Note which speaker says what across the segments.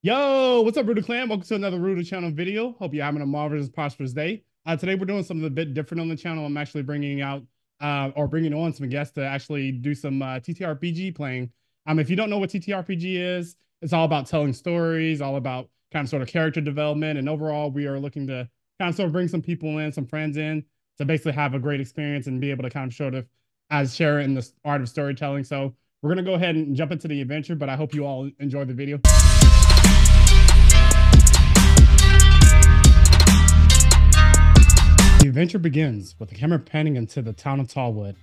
Speaker 1: Yo, what's up, Ruder Clan? Welcome to another Ruder channel video. Hope you're having a marvelous, prosperous day. Today we're doing something a bit different on the channel. I'm actually bringing out or bringing on some guests to actually do some TTRPG playing. If you don't know what TTRPG is, it's all about telling stories, all about kind of sort of character development, and overall, we are looking to kind of sort of bring some people in, some friends in, to basically have a great experience and be able to kind of sort of as share in the art of storytelling. So we're gonna go ahead and jump into the adventure, but I hope you all enjoy the video. The adventure begins with the camera panning into the town of Tallwood.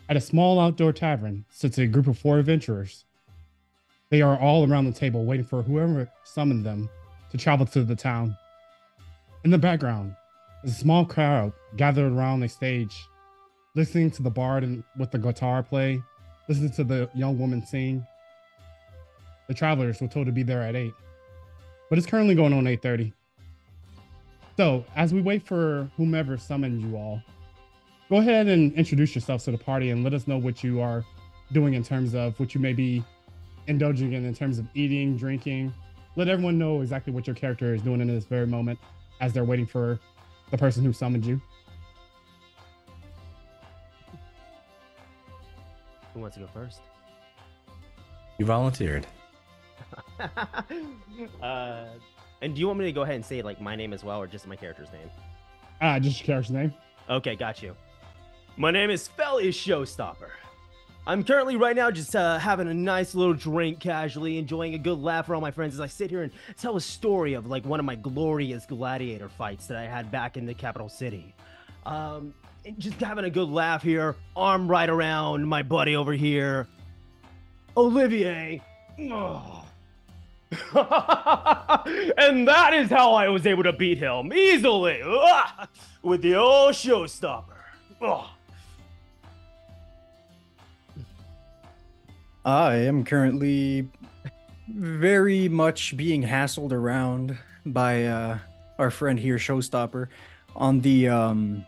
Speaker 1: At a small outdoor tavern sits a group of four adventurers. They are all around the table waiting for whoever summoned them to travel to the town. In the background is a small crowd gathered around a stage, listening to the bard and with the guitar play, listening to the young woman sing. The travelers were told to be there at 8, but it's currently going on 8:30. So, as we wait for whomever summoned you all, go ahead and introduce yourselves to the party and let us know what you are doing in terms of what you may be indulging in terms of eating, drinking. Let everyone know exactly what your character is doing in this very moment as they're waiting for the person who summoned you.
Speaker 2: Who wants to go first?
Speaker 3: You volunteered.
Speaker 2: And do you want me to go ahead and say like my name as well, or just my character's name?
Speaker 1: Just your character's name.
Speaker 2: Okay, got you. My name is Felly Showstopper. I'm currently right now just having a nice little drink, casually enjoying a good laugh for all my friends as I sit here and tell a story of like one of my glorious gladiator fights that I had back in the capital city. And just having a good laugh here, arm right around my buddy over here, Olivier. Oh. And that is how I was able to beat him easily with the old showstopper.
Speaker 4: I am currently very much being hassled around by our friend here, Showstopper. On the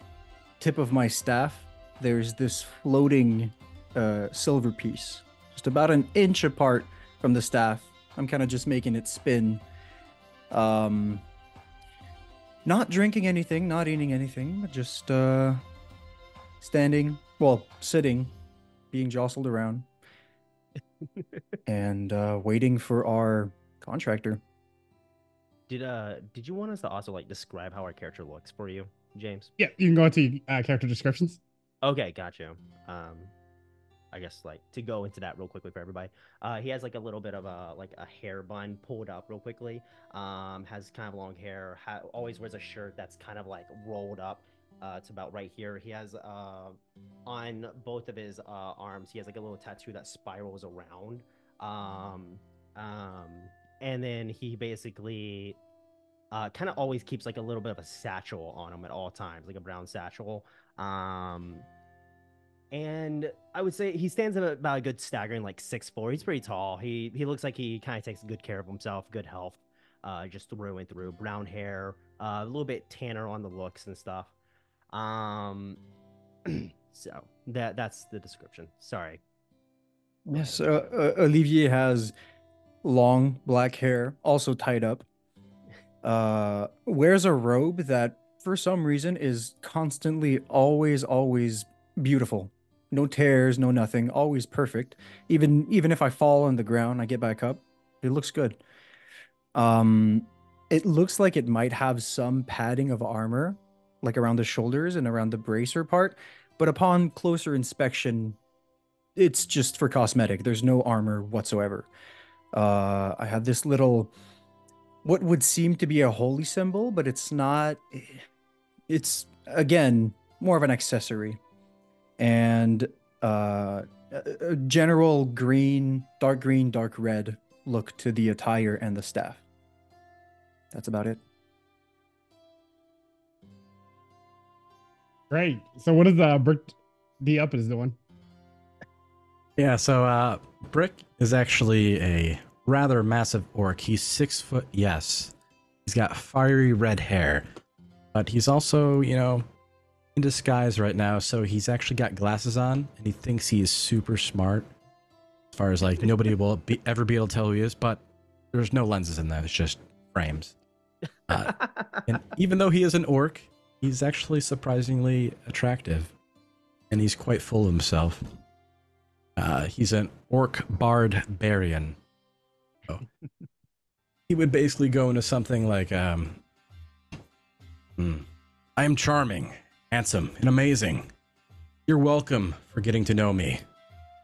Speaker 4: tip of my staff, there's this floating silver piece, just about an inch apart from the staff. I'm kind of just making it spin. Not drinking anything, not eating anything, but just sitting, being jostled around, and waiting for our contractor.
Speaker 2: Did you want us to also like describe how our character looks for you, James?
Speaker 1: Yeah, you can go into character descriptions.
Speaker 2: Okay, gotcha. I guess like to go into that real quickly for everybody. He has like a little bit of a hair bun pulled up real quickly. Has kind of long hair. Always wears a shirt that's kind of like rolled up. It's about right here. He has on both of his arms. He has like a little tattoo that spirals around. And then he basically kind of always keeps like a little bit of a satchel on him at all times, like a brown satchel. And I would say he stands at about a good staggering like 6'4". He's pretty tall. He looks like he kind of takes good care of himself, good health, just through and through. Brown hair, a little bit tanner on the looks and stuff. So that's the description. Sorry.
Speaker 4: Yes, Olivier has long black hair, also tied up. Wears a robe that, for some reason, is constantly, always beautiful. No tears, no nothing, always perfect. Even if I fall on the ground, I get back up. It looks good. It looks like it might have some padding of armor, like around the shoulders and around the bracer part, but upon closer inspection, it's just for cosmetic. There's no armor whatsoever. I have this little, what would seem to be a holy symbol, but it's not. It's, again, more of an accessory. And a general green, dark red look to the attire and the staff. That's about it.
Speaker 1: Great. So what is Bricke D up is doing?
Speaker 3: Yeah, so Bricke is actually a rather massive orc. He's 6 foot, yes. He's got fiery red hair, but he's also, in disguise right now, so he's actually got glasses on, and he thinks he is super smart. As far as like nobody will ever be able to tell who he is, but There's no lenses in there. It's just frames. And even though he is an orc, he's actually surprisingly attractive, and he's quite full of himself. He's an orc barbarian. So he would basically go into something like, I am charming, handsome, and amazing. You're welcome for getting to know me,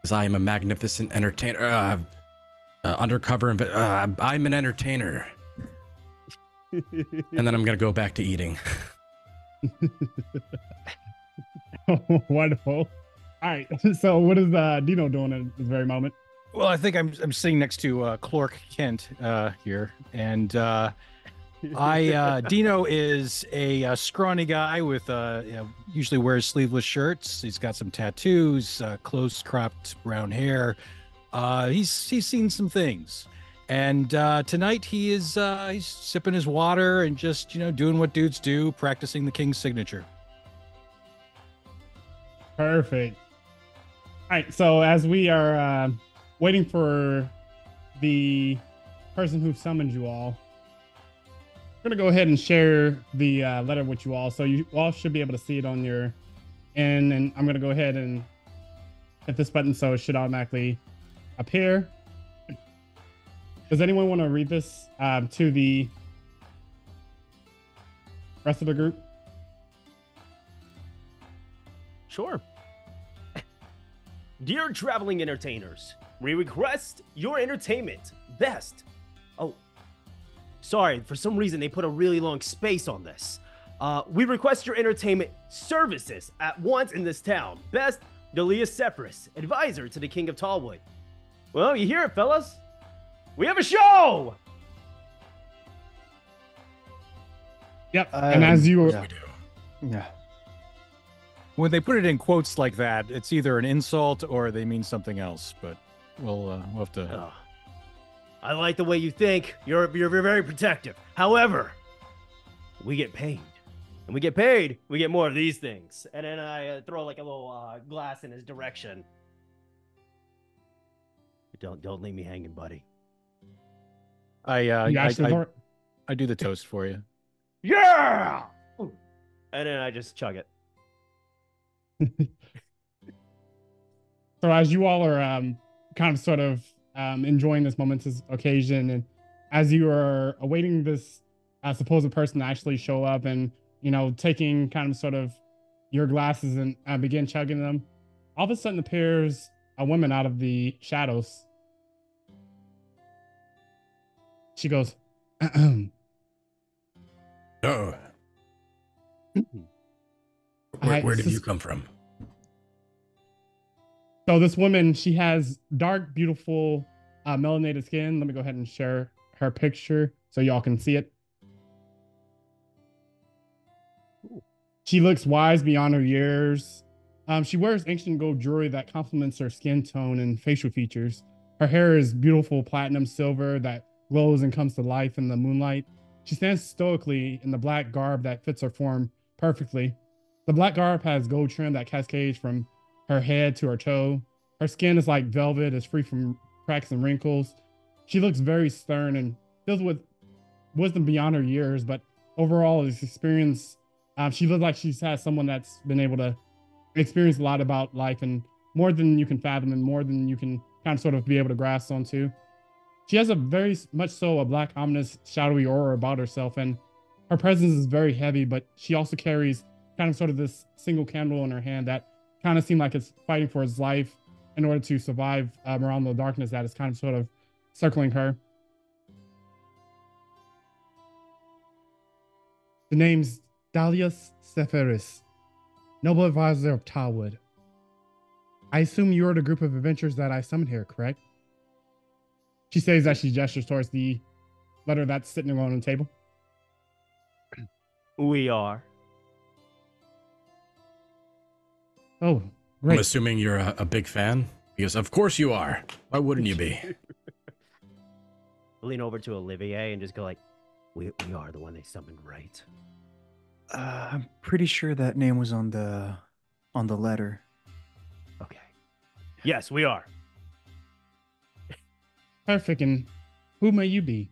Speaker 3: as I am a magnificent entertainer. Undercover, I'm an entertainer. And then I'm gonna go back to eating.
Speaker 1: Wonderful. All right. So what is Dino doing at this very moment?
Speaker 5: Well, I think I'm sitting next to Clark Kent here, and Dino is a scrawny guy with usually wears sleeveless shirts. He's got some tattoos, close cropped brown hair. He's seen some things. And tonight he's sipping his water and just, doing what dudes do, practicing the king's signature.
Speaker 1: Perfect. All right. So as we are waiting for the person who summoned you all, I'm going to go ahead and share the letter with you all. So you all should be able to see it on your end. And I'm going to go ahead and hit this button so it should automatically appear. Does anyone want to read this to the rest of the group?
Speaker 2: Sure. Dear traveling entertainers, we request your entertainment best. Oh, sorry, for some reason they put a really long space on this. We request your entertainment services at once in this town. Best, Delius Separus, advisor to the King of Tallwood. Well, you hear it, fellas? We have a show!
Speaker 1: Yep. And as you
Speaker 4: Yeah.
Speaker 5: When they put it in quotes like that, it's either an insult or they mean something else. But we'll have to.
Speaker 2: I like the way you think. You're very protective. However, we get paid. And we get paid, we get more of these things. And then I throw like a little glass in his direction. Don't leave me hanging, buddy.
Speaker 5: I do the toast for you.
Speaker 2: Yeah! And then I just chug it.
Speaker 1: So as you all are kind of sort of enjoying this momentous occasion, and as you are awaiting this supposed person to actually show up and, taking kind of sort of your glasses and begin chugging them, all of a sudden appears a woman out of the shadows. She goes,
Speaker 3: Oh. Where did you come from?
Speaker 1: So this woman, she has dark, beautiful, melanated skin. Let me go ahead and share her picture so y'all can see it. She looks wise beyond her years. She wears ancient gold jewelry that complements her skin tone and facial features. Her hair is beautiful platinum silver that glows and comes to life in the moonlight. She stands stoically in the black garb that fits her form perfectly. The black garb has gold trim that cascades from her head to her toe. Her skin is like velvet, is free from cracks and wrinkles. She looks very stern and filled with wisdom beyond her years, but overall, this experience, she looks like she's had someone that's been able to experience a lot about life and more than you can fathom and more than you can kind of sort of be able to grasp onto. She has a very much so a black, ominous, shadowy aura about herself, and her presence is very heavy, but she also carries kind of sort of this single candle in her hand that kind of seems like it's fighting for its life in order to survive around the darkness that is kind of sort of circling her. The name's Dalius Seferis, noble advisor of Tallwood. I assume you're the group of adventurers that I summoned here, correct? She says as she gestures towards the letter that's sitting on the table.
Speaker 2: We are.
Speaker 1: Oh, great.
Speaker 3: I'm assuming you're a big fan, because of course you are. Why wouldn't you be?
Speaker 2: Lean over to Olivier and just go like, we are the one they summoned, right?
Speaker 4: I'm pretty sure that name was on the letter.
Speaker 2: Okay. Yes, we are.
Speaker 1: Perfect. And Who may you be?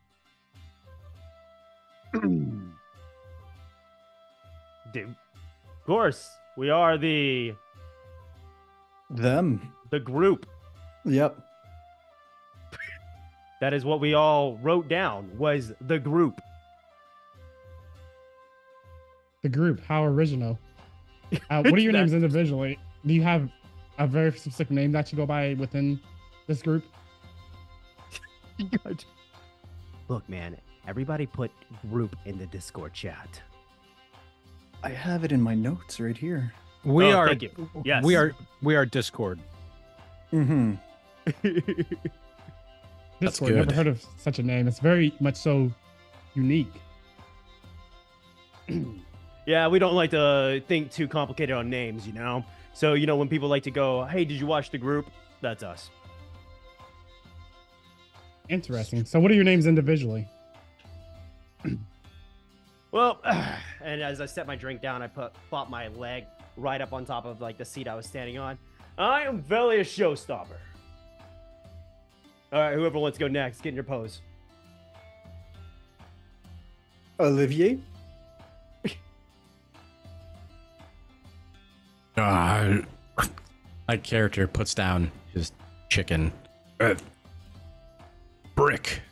Speaker 2: Dude, of course, we are the
Speaker 4: Them.
Speaker 2: group.
Speaker 4: Yep.
Speaker 2: That is what we all wrote down, was the group.
Speaker 1: The group. How original. What are your names individually? Do you have a very specific name that you go by within this group?
Speaker 2: Look, man, everybody put group in the Discord chat.
Speaker 4: I have it in my notes right here.
Speaker 5: We
Speaker 2: Oh,
Speaker 5: are.
Speaker 2: thank you. Yes.
Speaker 5: We are Discord.
Speaker 4: Mm-hmm.
Speaker 3: That's
Speaker 1: Discord. Never
Speaker 3: good.
Speaker 1: heard of such a name. It's very much so unique.
Speaker 2: Yeah, we don't like to think too complicated on names, you know? So, you know, when people like to go, hey, did you watch the group? That's us.
Speaker 1: Interesting. So, what are your names individually?
Speaker 2: Well, and as I set my drink down, I pop my leg right up on top of like the seat I was standing on. I am Veli a showstopper. All right, whoever wants to go next, get in your pose.
Speaker 4: Olivier.
Speaker 3: My character puts down his chicken. Bricke.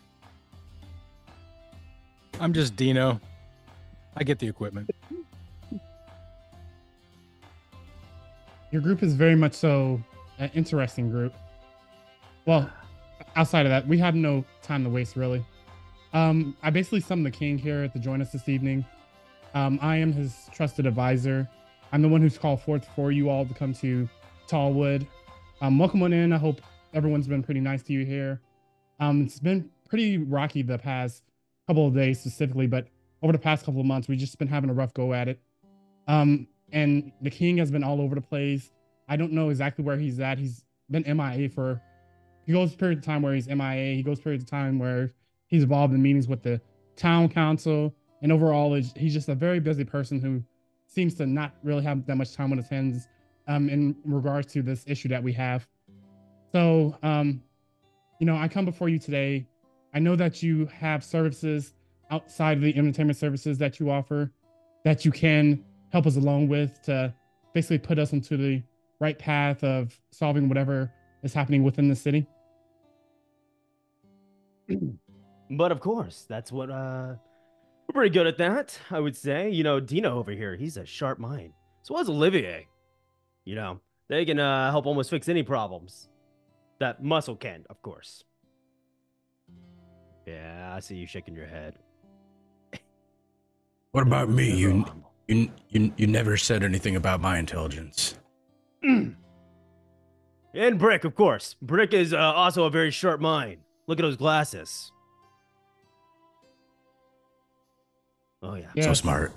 Speaker 5: I'm just Dino. I get the equipment.
Speaker 1: Your group is very much so an interesting group. Well, outside of that, we have no time to waste, really. I basically summoned the king here to join us this evening. I am his trusted advisor. I'm the one who's called forth for you all to come to Tallwood. Welcome on in. I hope everyone's been pretty nice to you here. It's been pretty rocky the past couple of days specifically, but over the past couple of months, we've just been having a rough go at it. And the king has been all over the place. I don't know exactly where he's at. He's been MIA for, he goes period of time where he's MIA. He goes period of time where he's involved in meetings with the town council. And overall, he's just a very busy person who seems to not really have that much time on his hands in regards to this issue that we have. So, you know, I come before you today. I know that you have services outside of the entertainment services that you offer that you can help us along with to basically put us into the right path of solving whatever is happening within the city.
Speaker 2: But of course, that's what we're pretty good at that, I would say. You know, Dino over here, he's a sharp mind. So was Olivier. You know, they can help almost fix any problems. That muscle can, of course. Yeah, I see you shaking your head.
Speaker 3: What about me?
Speaker 2: Never
Speaker 3: You never said anything about my intelligence.
Speaker 2: And Bricke, of course. Bricke is also a very sharp mind. Look at those glasses. Oh, yeah.
Speaker 1: Yes.
Speaker 3: So smart.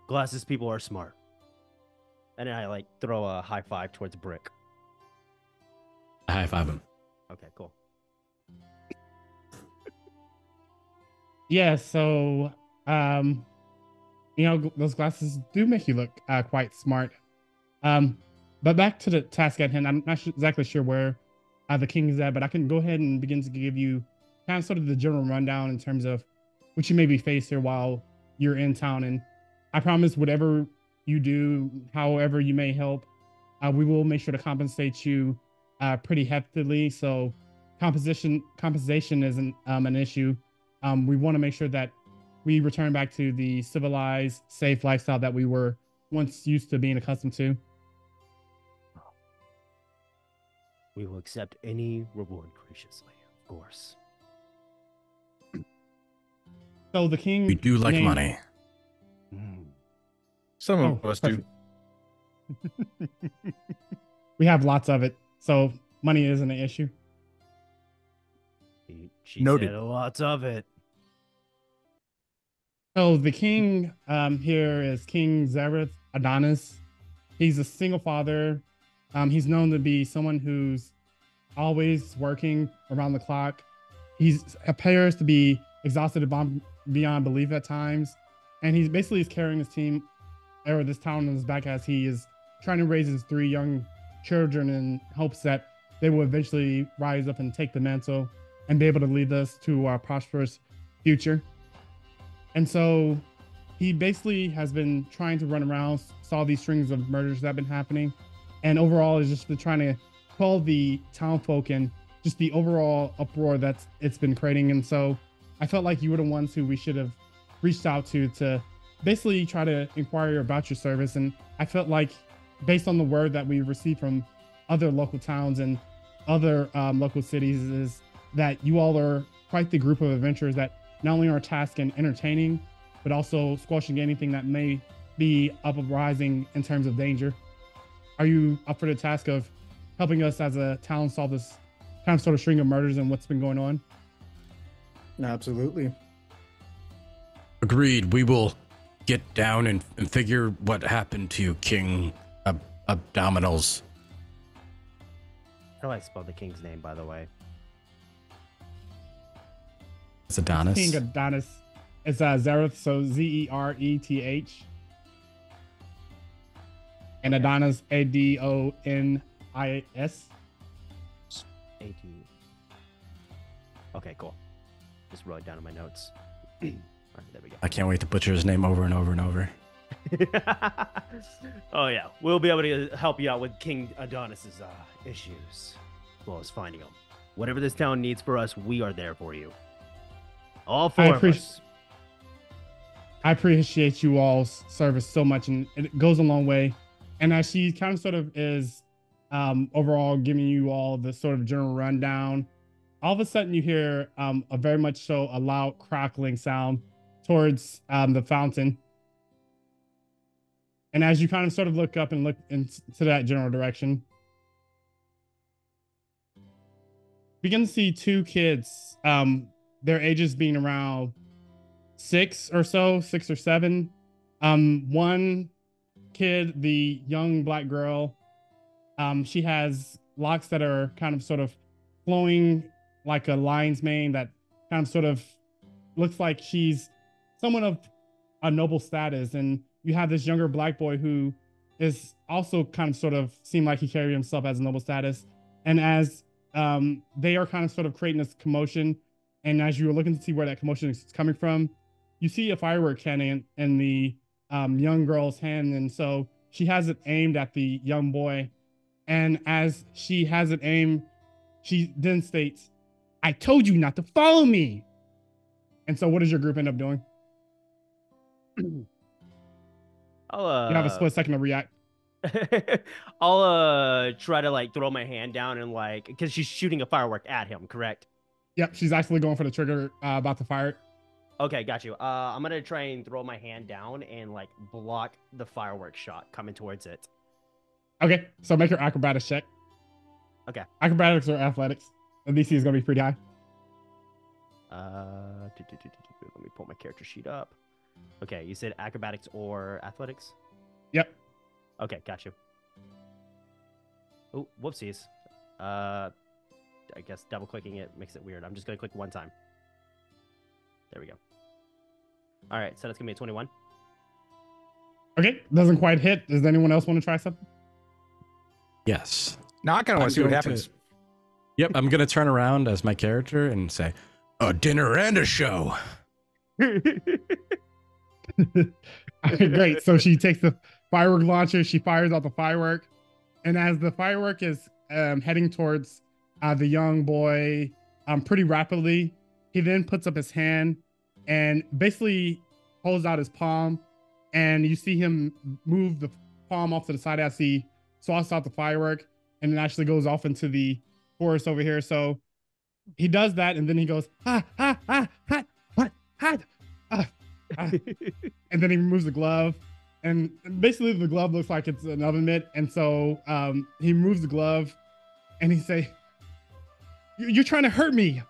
Speaker 2: Glasses people are smart. And then I like throw a high five towards Bricke.
Speaker 3: I high five him.
Speaker 2: Okay, cool.
Speaker 1: Yeah, so you know, those glasses do make you look quite smart. But back to the task at hand, I'm not exactly sure where the king is at, but I can go ahead and begin to give you kind of sort of the general rundown in terms of what you may be faced here while you're in town. And I promise whatever you do, however you may help, we will make sure to compensate you pretty heftily. So compensation isn't an issue. We want to make sure that we return back to the civilized, safe lifestyle that we were once used to being accustomed to.
Speaker 2: We will accept any reward graciously, of course.
Speaker 1: So the king.
Speaker 3: We do like
Speaker 1: named-
Speaker 3: money.
Speaker 5: Some of
Speaker 1: Oh,
Speaker 5: us do.
Speaker 1: We have lots of it, so money isn't an issue.
Speaker 2: She
Speaker 5: Noted.
Speaker 2: said lots of it.
Speaker 1: So the king here is King Zareth Adonis. He's a single father. He's known to be someone who's always working around the clock. He appears to be exhausted beyond belief at times, and he's basically carrying his team or this town on his back as he is trying to raise his 3 young children in hopes that they will eventually rise up and take the mantle and be able to lead us to our prosperous future. And so he basically has been trying to run around, saw these strings of murders that have been happening, and overall has just been trying to quell the town folk and just the overall uproar that it's been creating. And so I felt like you were the ones who we should have reached out to basically try to inquire about your service. And I felt like, based on the word that we've received from other local towns and other local cities, is that you all are quite the group of adventurers that not only are tasked in entertaining, but also squashing anything that may be uprising in terms of danger. Are you up for the task of helping us as a town solve this kind of sort of string of murders and what's been going on?
Speaker 4: Absolutely.
Speaker 3: Agreed. We will get down and figure what happened to King Abdominals.
Speaker 2: How do I spell the king's name, by the way?
Speaker 3: It's Adonis.
Speaker 1: King Adonis. It's Zereth, so Zereth. And Adonis, Adonis.
Speaker 2: AD. Okay, cool. Just wrote it down in my notes. All right, there we go.
Speaker 3: I can't wait to butcher his name over and over and over.
Speaker 2: Oh yeah, we'll be able to help you out with King Adonis's issues, as well as finding them. Whatever this town needs for us, we are there for you. All four of us.
Speaker 1: I appreciate you all's service so much, and it goes a long way. And as she kind of sort of is overall giving you all the sort of general rundown, all of a sudden you hear a very much so a loud crackling sound towards the fountain. And as you kind of sort of look up and look into that general direction, begin to see two kids, their ages being around 6 or 7. One kid, the young black girl, she has locks that are kind of sort of flowing like a lion's mane that kind of sort of looks like she's someone of a noble status. And you have this younger black boy who is also kind of sort of seem like he carried himself as a noble status. And as they are kind of sort of creating this commotion, and as you were looking to see where that commotion is coming from, you see a firework cannon in the young girl's hand. And so she has it aimed at the young boy. And as she has it aimed, she then states, "I told you not to follow me." And so what does your group end up doing? You have a split second to react.
Speaker 2: I'll try to like throw my hand down and like, because she's shooting a firework at him, correct?
Speaker 1: Yep, she's actually going for the trigger, about to fire it.
Speaker 2: Okay, got you. I'm gonna try and throw my hand down and like block the firework shot coming towards it.
Speaker 1: Okay, so make your acrobatics check.
Speaker 2: Okay.
Speaker 1: Acrobatics or athletics. The DC is gonna be pretty high.
Speaker 2: Let me pull my character sheet up. Okay, you said acrobatics or athletics?
Speaker 1: Yep.
Speaker 2: Okay, got you. Oh, whoopsies. I guess double clicking it makes it weird. I'm just gonna click one time. There we go. All right, so that's gonna be a 21.
Speaker 1: Okay, doesn't quite hit. Does anyone else want to try something?
Speaker 3: Yes.
Speaker 5: Now I kind of want to see what happens.
Speaker 3: Yep, I'm going to turn around as my character and say, "A dinner and a show."
Speaker 1: Great. So she takes the firework launcher, she fires out the firework, and as the firework is heading towards the young boy pretty rapidly, he then puts up his hand and basically holds out his palm, and you see him move the palm off to the side as he swats out the firework, and it actually goes off into the forest over here. So he does that, and then he goes, and then he removes the glove, and basically the glove looks like it's an oven mitt. And so he removes the glove, and he say, "You're trying to hurt me."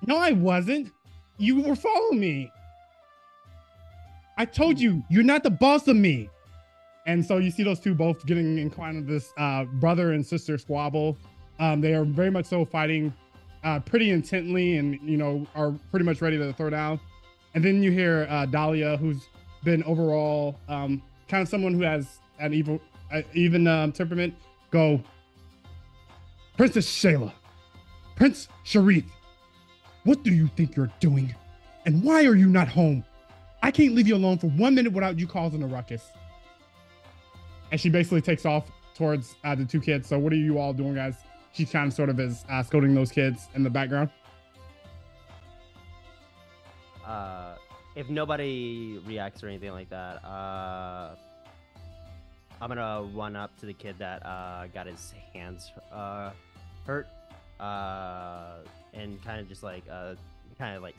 Speaker 1: "No, I wasn't. You were following me. I told you, you're not the boss of me." And so you see those two both getting in kind of this brother and sister squabble. They are very much so fighting pretty intently, and are pretty much ready to throw down. And then you hear Dahlia, who's been overall kind of someone who has an even temperament, go, "Princess Shayla, Prince Sharif, what do you think you're doing? And why are you not home? I can't leave you alone for 1 minute without you causing a ruckus. And she basically takes off towards the two kids. So what are you all doing, guys? She kind of sort of is scolding those kids in the background.
Speaker 2: If nobody reacts or anything like that, I'm gonna run up to the kid that got his hands hurt, and kind of just like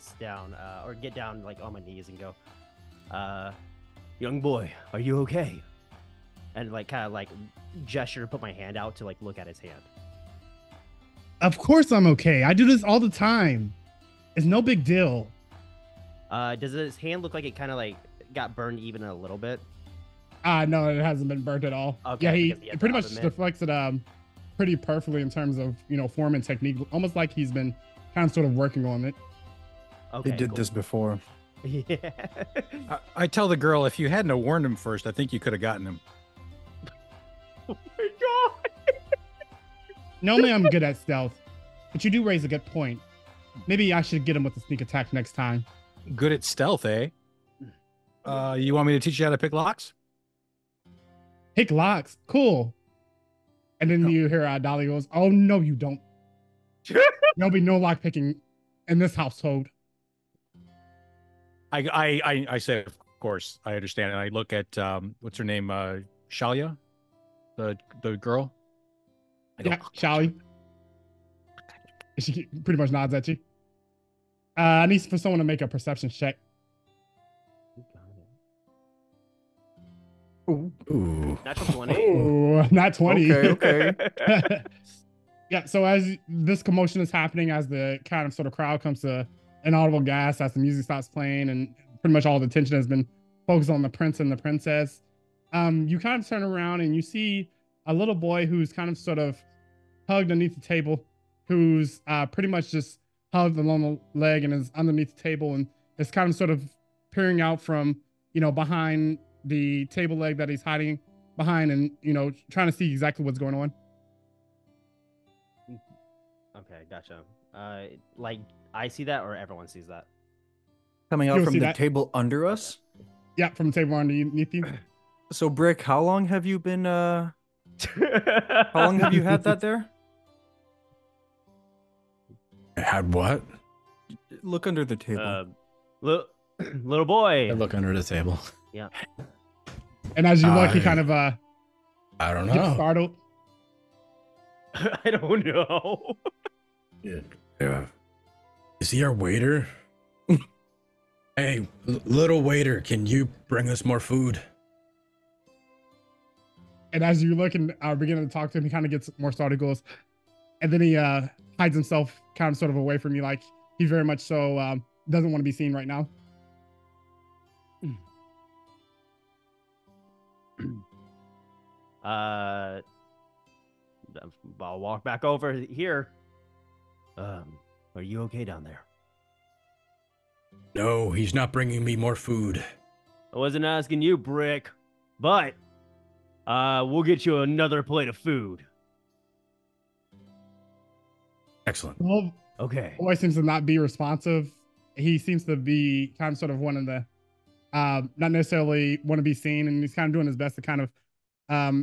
Speaker 2: sit down or get down like on my knees and go, young boy, are you okay? And like kind of like gesture to put my hand out to like look at his hand.
Speaker 1: Of course I'm okay. I do this all the time. It's no big deal.
Speaker 2: Does his hand look like it kind of like got burned even a little bit?
Speaker 1: No, it hasn't been burnt at all.
Speaker 2: Okay,
Speaker 1: yeah,
Speaker 2: he
Speaker 1: it pretty much deflects it pretty perfectly in terms of, form and technique, almost like he's been kind of sort of working on it.
Speaker 2: Okay,
Speaker 4: They did this before.
Speaker 2: Yeah.
Speaker 5: I tell the girl, if you hadn't have warned him first, I think you could have gotten him.
Speaker 2: Oh my god.
Speaker 1: Normally I'm good at stealth, but you do raise a good point. Maybe I should get him with a sneak attack next time.
Speaker 5: Good at stealth, eh? You want me to teach you how to pick locks?
Speaker 1: Pick locks. Cool. And then you hear Dolly goes, oh, no, you don't. There'll be no lock picking in this household.
Speaker 5: I say, of course, I understand. And I look at, what's her name? Shalia? The girl?
Speaker 1: Yeah, Shally. She pretty much nods at you. I need for someone to make a perception check.
Speaker 3: Ooh.
Speaker 2: Natural 20.
Speaker 1: Ooh, not 20.
Speaker 4: Okay.
Speaker 1: Yeah, so as this commotion is happening, as the kind of sort of crowd comes to an audible gasp, as the music stops playing, and pretty much all the attention has been focused on the prince and the princess, you kind of turn around and you see a little boy who's kind of sort of hugged underneath the table, who's pretty much just hugged along the leg and is underneath the table and is kind of sort of peering out from, behind the table leg that he's hiding behind and, trying to see exactly what's going on.
Speaker 2: Okay, gotcha. Like I see that or everyone sees that?
Speaker 4: Coming out
Speaker 1: You'll
Speaker 4: from
Speaker 1: see
Speaker 4: the
Speaker 1: that.
Speaker 4: table under us.
Speaker 1: Yeah, from the table underneath you.
Speaker 4: So, Brick, how long have you been? How long have you had that there?
Speaker 3: I had what?
Speaker 4: Look under the table.
Speaker 2: Little boy.
Speaker 3: I look under the table.
Speaker 2: Yeah.
Speaker 1: And as you look, he
Speaker 3: I-
Speaker 1: kind of
Speaker 3: I don't
Speaker 1: gets
Speaker 3: know.
Speaker 1: startled.
Speaker 2: I don't know.
Speaker 3: Yeah. Is he our waiter? Hey, little waiter, can you bring us more food?
Speaker 1: And as you look and are beginning to talk to him, he kind of gets more startled, goes, and then he hides himself kind of sort of away from you, like he very much so doesn't want to be seen right now.
Speaker 2: I'll walk back over here. Are you okay down there?
Speaker 3: No, he's not bringing me more food.
Speaker 2: I wasn't asking you, Brick, but we'll get you another plate of food.
Speaker 3: Excellent.
Speaker 1: Well,
Speaker 2: Okay.
Speaker 1: boy seems to not be responsive. He seems to be kind of sort of one of the not necessarily want to be seen, and he's kind of doing his best to kind of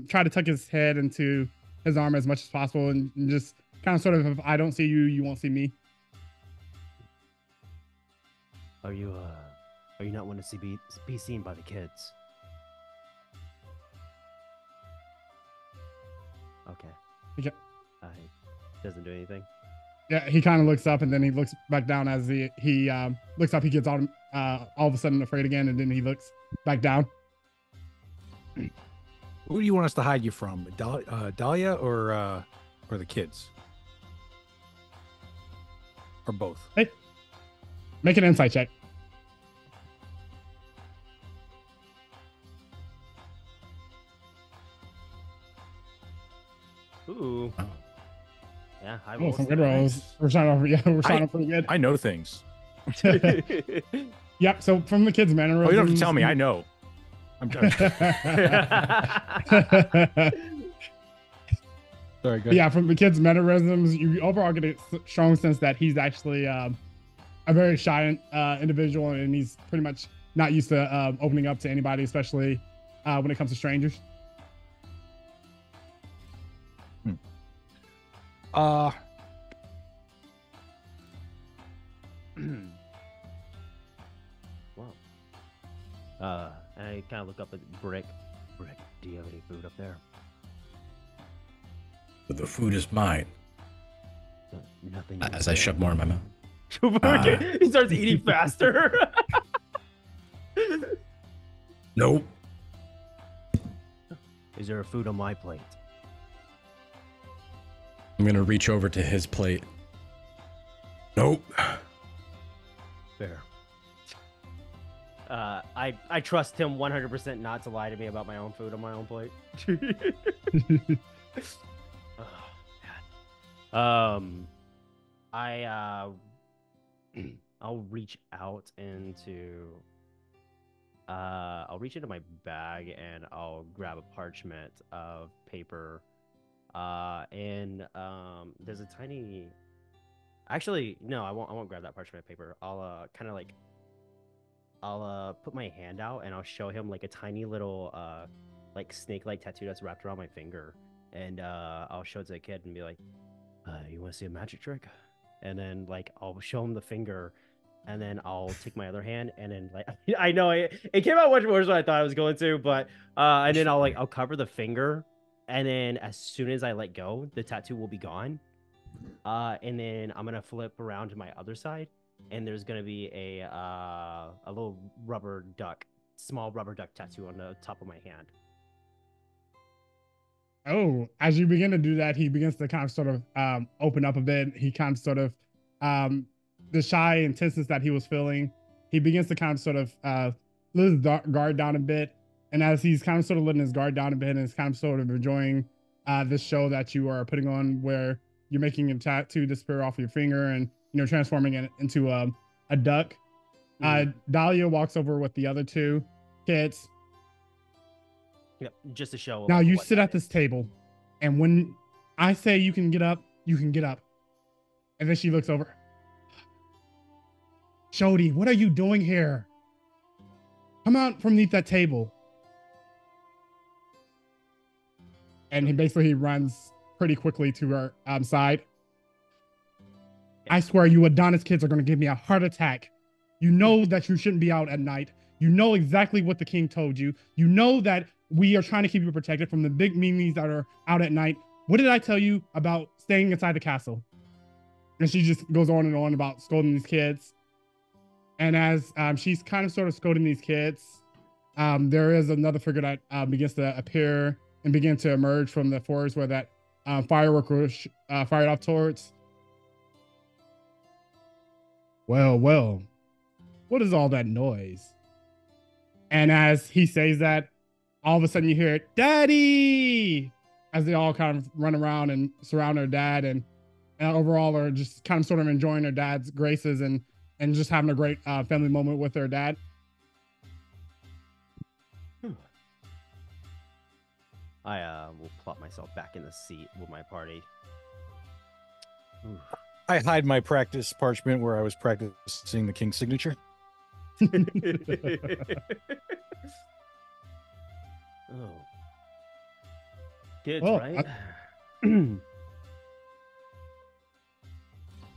Speaker 1: try to tuck his head into his arm as much as possible and just kind of sort of, if I don't see you, you won't see me.
Speaker 2: Are you not wanting to be seen by the kids? Okay.
Speaker 1: Yeah.
Speaker 2: Doesn't do anything.
Speaker 1: Yeah, he kind of looks up and then he looks back down as he looks up. He gets all of a sudden afraid again, and then he looks back down.
Speaker 5: Who do you want us to hide you from? Dahlia or the kids? Or both?
Speaker 1: Hey, make an insight check.
Speaker 2: Ooh. Yeah, I
Speaker 1: Oh,
Speaker 2: rolled
Speaker 1: some good rolls. We're starting off pretty good.
Speaker 5: I know things.
Speaker 1: Yep. So from the kids'
Speaker 5: Oh,
Speaker 1: mannerisms.
Speaker 5: you don't have to tell me. I know. I'm Sorry, go
Speaker 1: But yeah, from the kid's mannerisms, you overall get a strong sense that he's actually a very shy individual, and he's pretty much not used to opening up to anybody, especially when it comes to strangers.
Speaker 2: Wow. And I kind of look up at Bricke. Bricke, do you have any food up there?
Speaker 3: But the food is mine.
Speaker 2: Nothing.
Speaker 3: As I shove more in my mouth.
Speaker 2: He starts eating faster.
Speaker 3: Nope.
Speaker 2: Is there a food on my plate?
Speaker 3: I'm gonna reach over to his plate. Nope.
Speaker 2: Fair. I trust him 100% not to lie to me about my own food on my own plate. Oh, man. I'll reach out into my bag and I'll grab a parchment of paper. And there's a tiny. Actually, no, I won't grab that parchment paper. I'll kind of like. I'll put my hand out and I'll show him like a tiny little like snake-like tattoo that's wrapped around my finger, and I'll show it to the kid and be like, "You want to see a magic trick?" And then like I'll show him the finger, and then I'll take my other hand and then like I know it came out much worse than I thought I was going to, but and then I'll cover the finger, and then as soon as I let go, the tattoo will be gone. And then I'm gonna flip around to my other side, and there's gonna be a little small rubber duck tattoo on the top of my hand.
Speaker 1: Oh, as you begin to do that, he begins to kind of sort of open up a bit. He kind of sort of the shy intenseness that he was feeling, he begins to kind of sort of let his guard down a bit. And as he's kind of sort of letting his guard down a bit and is kind of sort of enjoying this show that you are putting on, where you're making a tattoo disappear off your finger and, you know, transforming it into a duck. Dahlia walks over with the other two kids.
Speaker 2: Yep, just to show.
Speaker 1: Now you sit at this table, and when I say you can get up, you can get up. And then she looks over. Shodi, what are you doing here? Come out from beneath that table. And he runs pretty quickly to her side. I swear you Adonis kids are going to give me a heart attack. You know that you shouldn't be out at night. You know exactly what the king told you. You know that we are trying to keep you protected from the big meanies that are out at night. What did I tell you about staying inside the castle? And she just goes on and on about scolding these kids. And as she's kind of sort of scolding these kids, there is another figure that begins to appear and begin to emerge from the forest where that firework was fired off towards. Well, what is all that noise? And as he says that, all of a sudden you hear, "Daddy!" as they all kind of run around and surround their dad, and overall are just kind of sort of enjoying their dad's graces and just having a great family moment with their dad.
Speaker 2: I will plop myself back in the seat with my party.
Speaker 5: I hide my practice parchment where I was practicing the king's signature.
Speaker 2: Oh. Kids,
Speaker 1: Well,
Speaker 2: right? Can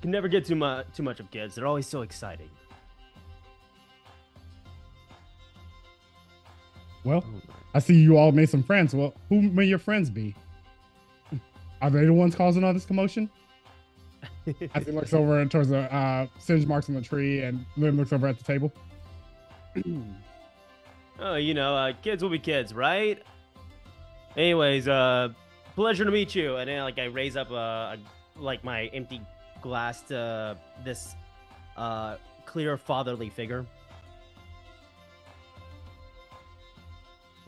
Speaker 2: never get too much of kids. They're always so exciting.
Speaker 1: Well, I see you all made some friends. Well, who may your friends be? Are they the ones causing all this commotion? As he looks over towards the singe marks on the tree and then looks over at the table.
Speaker 2: Oh, you know, kids will be kids, right? Anyways, pleasure to meet you. And then, like, I raise up like my empty glass to this clear fatherly figure.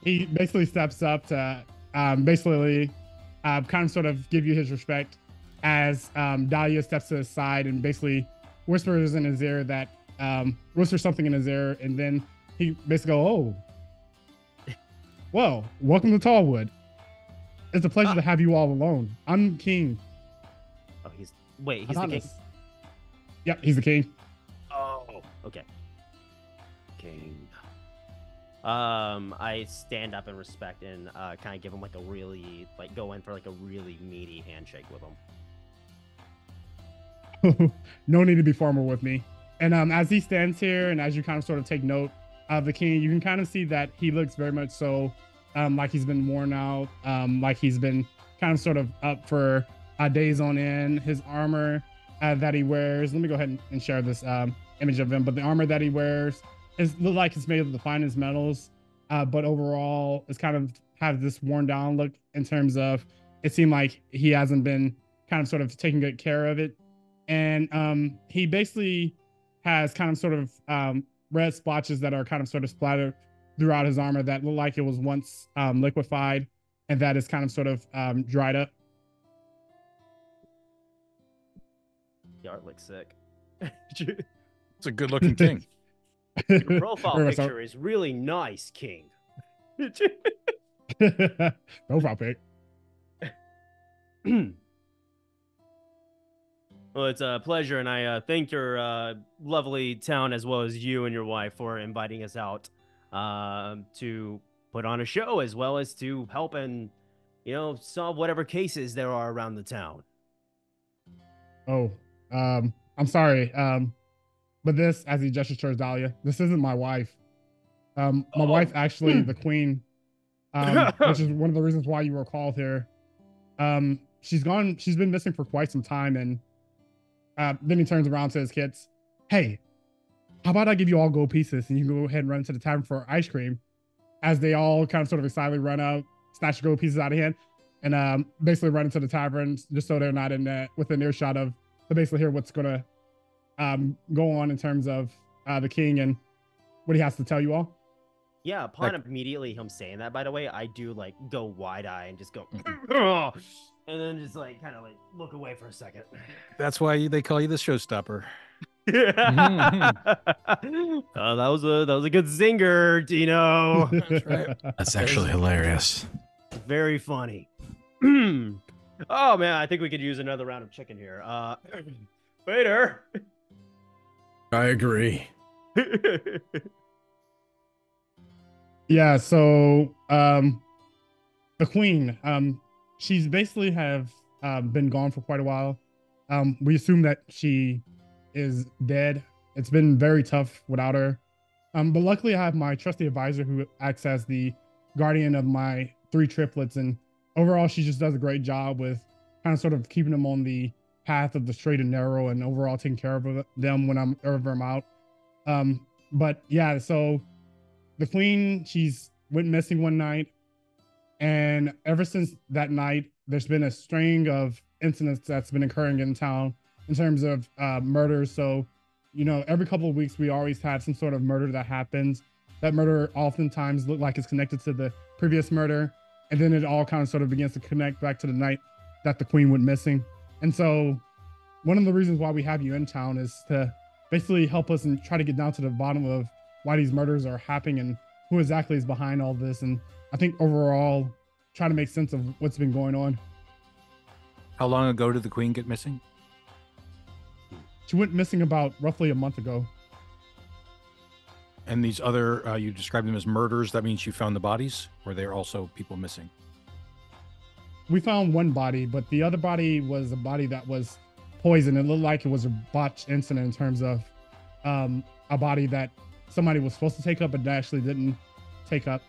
Speaker 1: He basically steps up to kind of sort of give you his respect as Dahlia steps to his side and basically whispers in his ear that whispers something in his ear, and then he basically goes, "Oh, well, welcome to Tallwood." It's a pleasure to have you all alone. I'm king.
Speaker 2: Oh, he's the king.
Speaker 1: Yep, he's the king.
Speaker 2: Oh, okay. King. I stand up in respect and kind of give him like a really go in for like a really meaty handshake with him.
Speaker 1: No need to be formal with me. And as he stands here and as you kind of sort of take note of the king, you can kind of see that he looks very much so like he's been worn out, like he's been kind of sort of up for days on end. His armor that he wears, let me go ahead and share this image of him, but the armor that he wears look like it's made of the finest metals, but overall it's kind of have this worn down look in terms of it seemed like he hasn't been kind of sort of taking good care of it. And he basically has kind of sort of red splotches that are kind of sort of splattered throughout his armor that look like it was once liquefied and that is kind of sort of dried up.
Speaker 2: The art looks sick.
Speaker 5: It's a good looking king.
Speaker 2: Your profile picture is really nice, King.
Speaker 1: Profile pic.
Speaker 2: Well, it's a pleasure, and I thank your lovely town as well as you and your wife for inviting us out to put on a show as well as to help and, solve whatever cases there are around the town.
Speaker 1: Oh, I'm sorry. But this, as he gestures towards Dahlia, this isn't my wife. My wife, actually, the queen, which is one of the reasons why you were called here. She's been missing for quite some time. And then he turns around to his kids. Hey, how about I give you all gold pieces and you can go ahead and run to the tavern for ice cream? As they all kind of sort of excitedly run out, snatch gold pieces out of hand, and basically run into the tavern just so they're not within earshot of to basically hear what's going to go on in terms of the king and what he has to tell you all.
Speaker 2: Yeah, upon immediately him saying that, by the way, I do go wide eye and just go, and then just kind of look away for a second.
Speaker 5: That's why they call you the showstopper.
Speaker 2: That was a good zinger, Dino.
Speaker 5: That's right.
Speaker 3: That's actually hilarious.
Speaker 2: Very funny. Oh man, I think we could use another round of chicken here. Waiter.
Speaker 3: I agree.
Speaker 1: Yeah, so the queen, she's basically have been gone for quite a while. We assume that she is dead. It's been very tough without her. But luckily I have my trusty advisor who acts as the guardian of my 3 triplets, and overall she just does a great job with kind of sort of keeping them on the path of the straight and narrow and overall taking care of them whenever I'm out. But yeah, so the queen, she's went missing one night, and ever since that night there's been a string of incidents that's been occurring in town in terms of murders. So every couple of weeks we always have some sort of murder that happens. That murder oftentimes look like it's connected to the previous murder, and then it all kind of sort of begins to connect back to the night that the queen went missing. And so one of the reasons why we have you in town is to basically help us and try to get down to the bottom of why these murders are happening and who exactly is behind all this. And I think overall try to make sense of what's been going on.
Speaker 5: How long ago did the queen get missing?
Speaker 1: She went missing about roughly a month ago.
Speaker 5: And these other, you described them as murders. That means you found the bodies, or they're also people missing?
Speaker 1: We found one body, but the other body was a body that was poisoned. It looked like it was a botched incident in terms of a body that somebody was supposed to take up but actually didn't take up.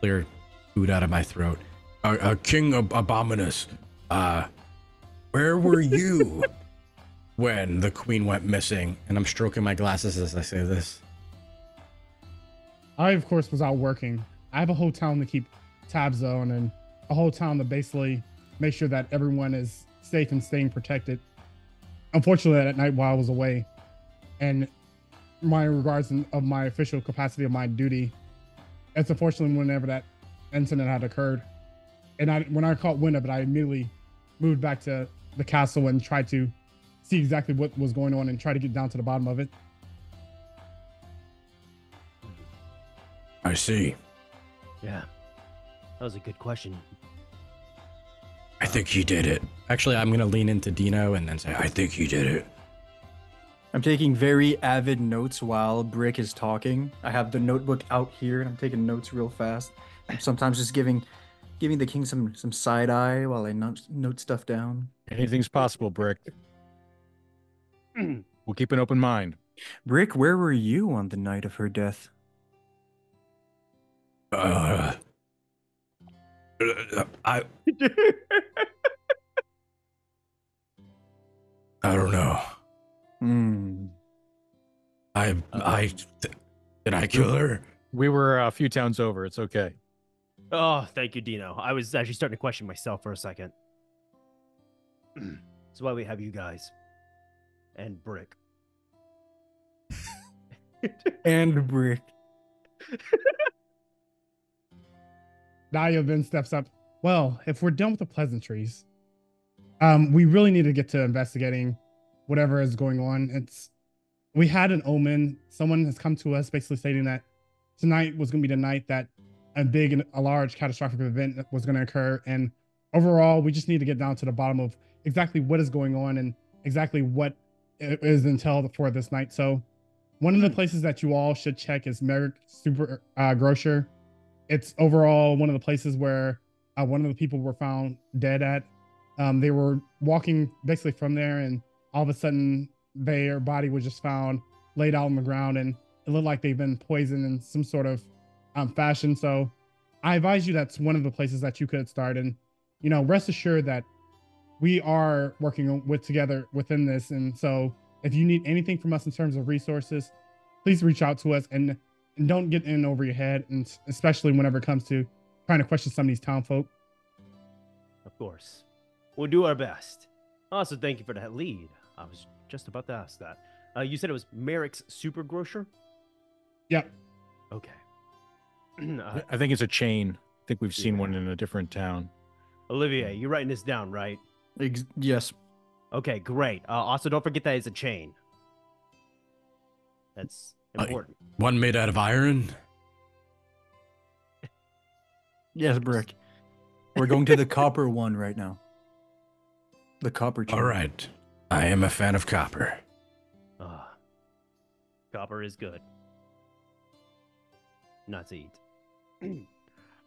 Speaker 3: Clear food out of my throat. King of Abominus, where were you when the queen went missing? And I'm stroking my glasses as I say this.
Speaker 1: I, of course, was out working. I have a whole town to keep tabs on and a whole town to basically make sure that everyone is safe and staying protected. Unfortunately, at night while I was away, and my regards of my official capacity of my duty, it's unfortunately whenever that incident had occurred. And when I caught wind of it, I immediately moved back to the castle and tried to see exactly what was going on and try to get down to the bottom of it.
Speaker 3: I see.
Speaker 2: Yeah, that was a good question.
Speaker 3: I think he did it. Actually, I'm gonna lean into Dino and then say, I think he did it.
Speaker 4: I'm taking very avid notes while Brick is talking. I have the notebook out here and I'm taking notes real fast. I'm sometimes just giving the king some side eye while I note stuff down.
Speaker 5: Anything's possible, Brick. We'll keep an open mind.
Speaker 4: Brick, where were you on the night of her death?
Speaker 3: I don't know. Did I kill her?
Speaker 5: We were a few towns over. It's okay.
Speaker 2: Oh, thank you, Dino. I was actually starting to question myself for a second. That's why we have you guys. And Brick.
Speaker 4: And Brick.
Speaker 1: Nadia then steps up. Well, if we're done with the pleasantries, we really need to get to investigating whatever is going on. We had an omen. Someone has come to us basically stating that tonight was going to be the night that a large catastrophic event was going to occur. And overall, we just need to get down to the bottom of exactly what is going on and exactly what is entailed for this night. So one of the places that you all should check is Merrick Super Grocer. It's overall one of the places where one of the people were found dead at. They were walking basically from there, and all of a sudden their body was just found laid out on the ground, and it looked like they've been poisoned in some sort of fashion. So I advise you that's one of the places that you could start. And, rest assured that we are working together within this. And so if you need anything from us in terms of resources, please reach out to us and don't get in over your head. And especially whenever it comes to trying to question some of these town folk.
Speaker 2: Of course. We'll do our best. Also, thank you for that lead. I was just about to ask that. You said it was Merrick's Super Grocer?
Speaker 1: Yep.
Speaker 2: Okay.
Speaker 5: I think it's a chain. I think we've seen one in a different town.
Speaker 2: Olivier, you're writing this down, right?
Speaker 4: Yes.
Speaker 2: Okay, great. Also, don't forget that it's a chain. That's important.
Speaker 3: One made out of iron?
Speaker 4: Yes, Brick. We're going to the copper one right now. The copper chain.
Speaker 3: All right. I am a fan of copper.
Speaker 2: Copper is good. Not to eat.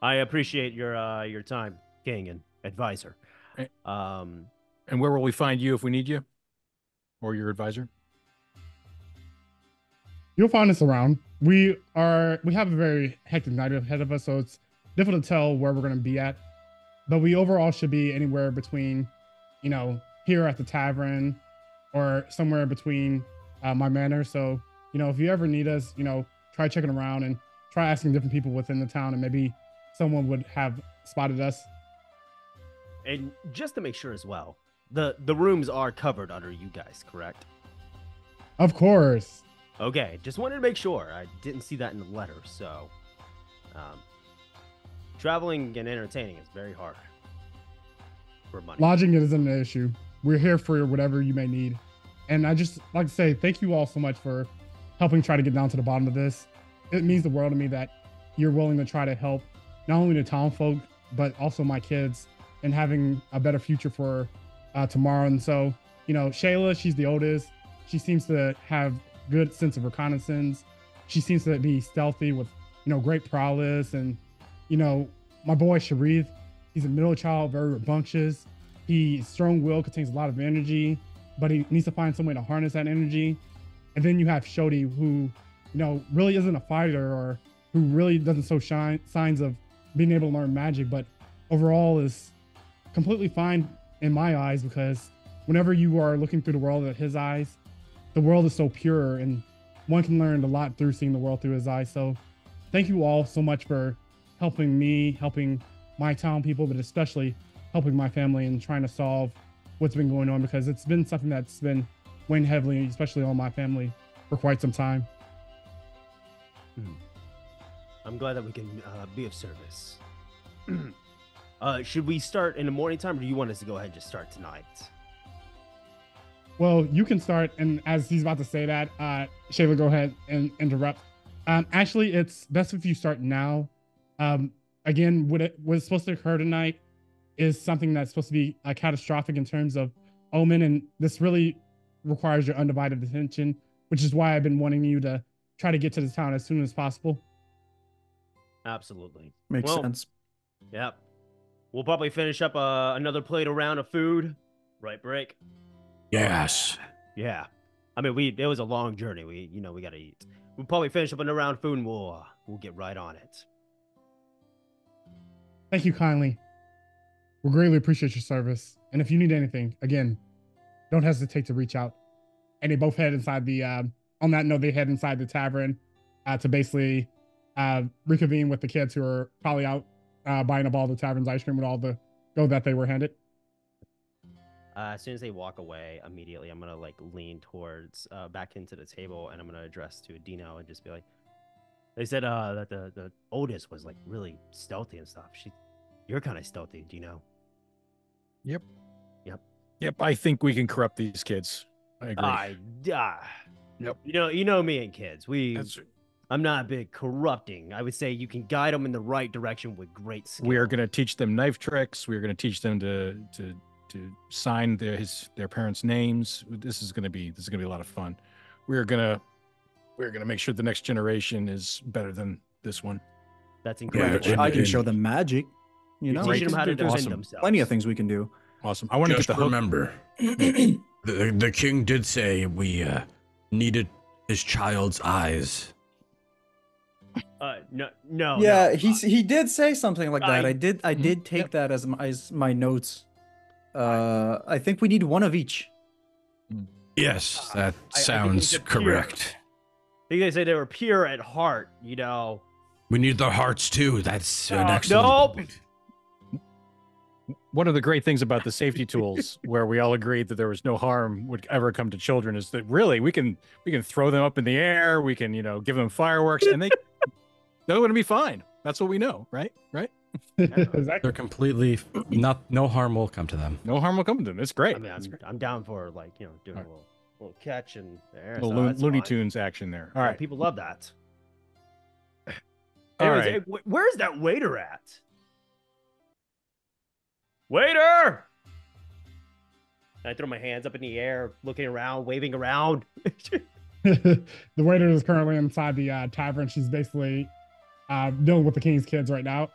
Speaker 2: I appreciate your time, King and Advisor.
Speaker 5: And where will we find you if we need you? Or your advisor?
Speaker 1: You'll find us around. We have a very hectic night ahead of us, so it's difficult to tell where we're going to be at. But we overall should be anywhere between, here at the tavern or somewhere between my manor. So, if you ever need us, try checking around and try asking different people within the town, and maybe someone would have spotted us.
Speaker 2: And just to make sure as well, the rooms are covered under you guys, correct?
Speaker 1: Of course.
Speaker 2: Okay, just wanted to make sure. I didn't see that in the letter, so traveling and entertaining is very hard for money.
Speaker 1: Lodging isn't an issue. We're here for whatever you may need. And I just like to say thank you all so much for helping try to get down to the bottom of this. It means the world to me that you're willing to try to help not only the town folk, but also my kids and having a better future for tomorrow. And so, Shayla, she's the oldest. She seems to have good sense of reconnaissance. She seems to be stealthy with, great prowess. And, my boy Sharif, he's a middle child, very rambunctious. He's strong-willed, contains a lot of energy, but he needs to find some way to harness that energy. And then you have Shodi, who, really isn't a fighter or who really doesn't show signs of being able to learn magic, but overall is completely fine in my eyes, because whenever you are looking through the world at his eyes, the world is so pure and one can learn a lot through seeing the world through his eyes. So thank you all so much for helping me, helping my town people, but especially helping my family and trying to solve what's been going on, because it's been something that's been weighing heavily, especially on my family, for quite some time.
Speaker 2: I'm glad that we can be of service. Should we start in the morning time, or do you want us to go ahead and just start tonight?
Speaker 1: Well, you can start, and as he's about to say that, Shayla, go ahead and interrupt. Actually, it's best if you start now. Again, what's supposed to occur tonight is something that's supposed to be catastrophic in terms of omen, and this really requires your undivided attention, which is why I've been wanting you to try to get to the town as soon as possible.
Speaker 2: Absolutely.
Speaker 4: Makes sense.
Speaker 2: Yep. We'll probably finish up another plate around of food, right, Bricke?
Speaker 6: Yes.
Speaker 2: Yeah. I mean, it was a long journey. We got to eat. We'll probably finish up another round of food, and we'll get right on it.
Speaker 1: Thank you kindly. We greatly appreciate your service. And if you need anything, again, don't hesitate to reach out. And they both head inside the, on that note, they head inside the tavern to basically reconvene with the kids who are probably out buying up all the tavern's ice cream with all the dough that they were handed.
Speaker 2: As soon as they walk away, immediately I'm going to like lean towards back into the table, and I'm going to address to Dino and just be like, they said that the oldest was like really stealthy and stuff. You're kind of stealthy, Dino.
Speaker 5: Yep. I think we can corrupt these kids. I agree.
Speaker 2: Yep. You know me and kids. I'm not big corrupting. I would say you can guide them in the right direction with great skill.
Speaker 5: We are going to teach them knife tricks. We are going to teach them to sign their parents' names. This is going to be a lot of fun. We're going to make sure the next generation is better than this one.
Speaker 2: That's incredible.
Speaker 4: Yeah, I can show them magic.
Speaker 2: Teach them how to defend themselves.
Speaker 4: Plenty of things we can do.
Speaker 5: Awesome. I want to
Speaker 6: just remember, the king did say we needed his child's eyes.
Speaker 2: No.
Speaker 4: Yeah, he did say something like that. I did take that as my notes. I think we need one of each.
Speaker 6: Yes, that sounds correct.
Speaker 2: I think they say they were pure at heart,
Speaker 6: We need their hearts too. That's an excellent point.
Speaker 5: One of the great things about the safety tools, where we all agreed that there was no harm would ever come to children, is that really we can throw them up in the air, we can give them fireworks, and they're going to be fine. That's what we know, right?
Speaker 1: Exactly.
Speaker 3: They're completely no harm will come to them.
Speaker 5: No harm will come to them. It's great.
Speaker 2: I mean, I'm down for doing a little catch in there.
Speaker 5: Little Looney Tunes action there. All right,
Speaker 2: people love that.
Speaker 5: All
Speaker 2: Anyways,
Speaker 5: right.
Speaker 2: hey, where's that waiter at? Waiter! I throw my hands up in the air, looking around, waving around.
Speaker 1: The waiter is currently inside the tavern. She's basically dealing with the king's kids right now.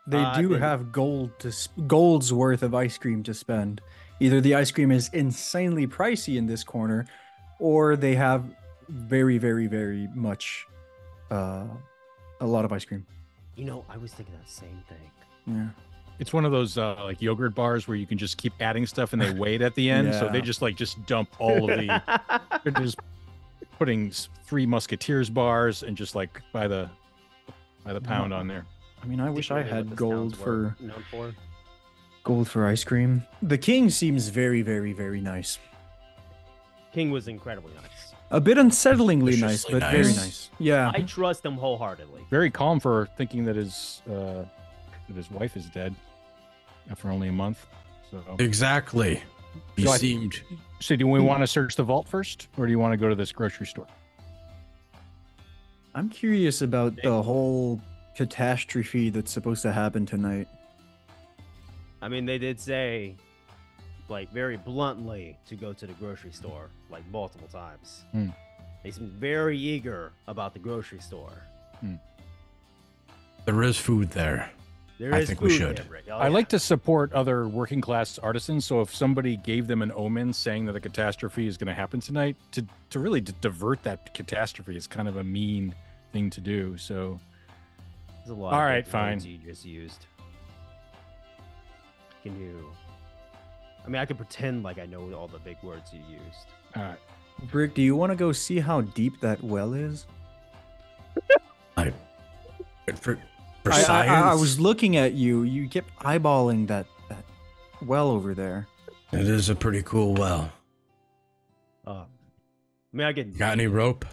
Speaker 4: They do have gold's worth of ice cream to spend. Either the ice cream is insanely pricey in this corner, or they have very, very, very much a lot of ice cream.
Speaker 2: I was thinking that same thing.
Speaker 4: Yeah.
Speaker 5: It's one of those like yogurt bars where you can just keep adding stuff and they wait at the end. So they just dump all of the. They're just putting 3 Musketeers bars and just by the pound on there.
Speaker 4: I mean, I wish I had gold for ice cream. The king seems very, very, very nice.
Speaker 2: King was incredibly nice.
Speaker 4: A bit unsettlingly nice, but very nice. Yeah.
Speaker 2: I trust him wholeheartedly.
Speaker 5: Very calm for thinking that his wife is dead after only a month. So
Speaker 6: exactly. He seemed.
Speaker 5: So do we want to search the vault first, or do you want to go to this grocery store?
Speaker 4: I'm curious about the whole catastrophe that's supposed to happen tonight.
Speaker 2: I mean, they did say, very bluntly, to go to the grocery store, multiple times. They seem very eager about the grocery store.
Speaker 6: There is food there. I think we should.
Speaker 5: I like to support other working class artisans. So if somebody gave them an omen saying that a catastrophe is going to happen tonight, to really divert that catastrophe is kind of a mean thing to do. So,
Speaker 2: there's a lot.
Speaker 5: All right, fine.
Speaker 2: You just used. Can you? I mean, I could pretend like I know all the big words you used.
Speaker 5: All right,
Speaker 4: Bricke, do you want to go see how deep that well is?
Speaker 6: For science?
Speaker 4: I was looking at you. You kept eyeballing that well over there.
Speaker 6: It is a pretty cool well.
Speaker 2: I mean, I can.
Speaker 6: Got any rope?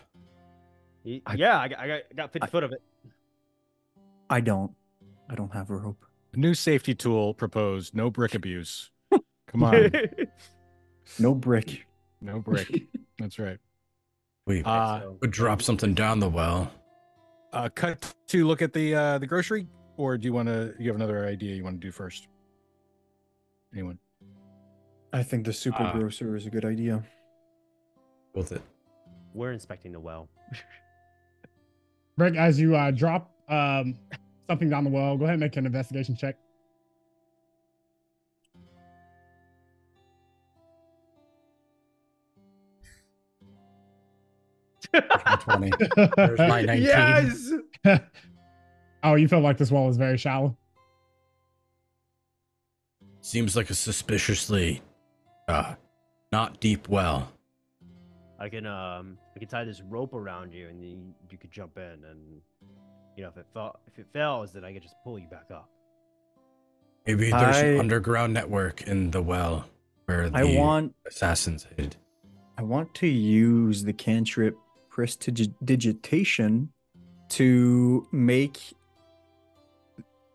Speaker 2: Yeah, I got 50 foot of it.
Speaker 4: I don't have a rope.
Speaker 5: A new safety tool proposed: no brick abuse. Come on,
Speaker 4: No brick.
Speaker 5: no brick. That's right.
Speaker 6: We
Speaker 2: so
Speaker 6: would drop something down the well.
Speaker 5: Cut to look at the grocery, or do you want to? You have another idea you want to do first? Anyone?
Speaker 4: I think the super
Speaker 6: Ah.
Speaker 4: grocer is a good idea.
Speaker 6: With it.
Speaker 2: we're inspecting the well.
Speaker 1: Bricke, as you drop something down the well, go ahead and make an investigation check.
Speaker 3: My 20. There's my 19.
Speaker 2: Yes.
Speaker 1: Oh, you felt like this well was very shallow.
Speaker 6: Seems like a suspiciously not deep well.
Speaker 2: I can tie this rope around you, and then you could jump in, and if it fails, then I can just pull you back up.
Speaker 6: Maybe there's an underground network in the well where the assassins hid.
Speaker 4: I want to use the cantrip prestidigitation to make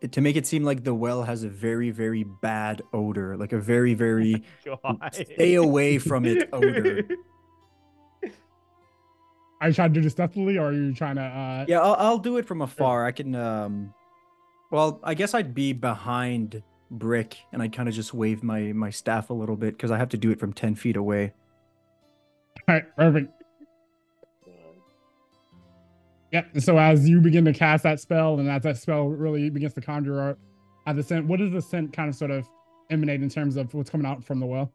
Speaker 4: it seem like the well has a very, very bad odor, like a very, very stay away from it odor.
Speaker 1: Are you trying to do this stealthily, or are you trying to?
Speaker 4: Yeah, I'll do it from afar. I can. Well, I guess I'd be behind Bricke, and I'd kind of just wave my staff a little bit because I have to do it from 10 feet away.
Speaker 1: All right, perfect. Yep. So as you begin to cast that spell, and as that spell really begins to conjure up, the scent, what does the scent kind of sort of emanate in terms of what's coming out from the well?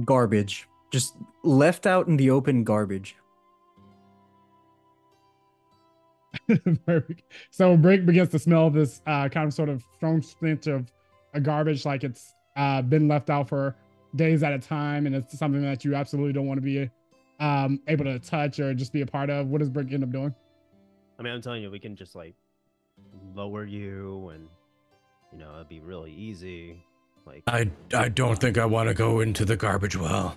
Speaker 4: Garbage, just left out in the open garbage.
Speaker 1: Perfect. So Bricke begins to smell this kind of sort of strong stench of a garbage, like it's been left out for days at a time, and it's something that you absolutely don't want to be able to touch or just be a part of. What does Bricke end up doing?
Speaker 2: I mean, I'm telling you, we can just like lower you, and it'd be really easy. Like
Speaker 6: I don't think I want to go into the garbage well.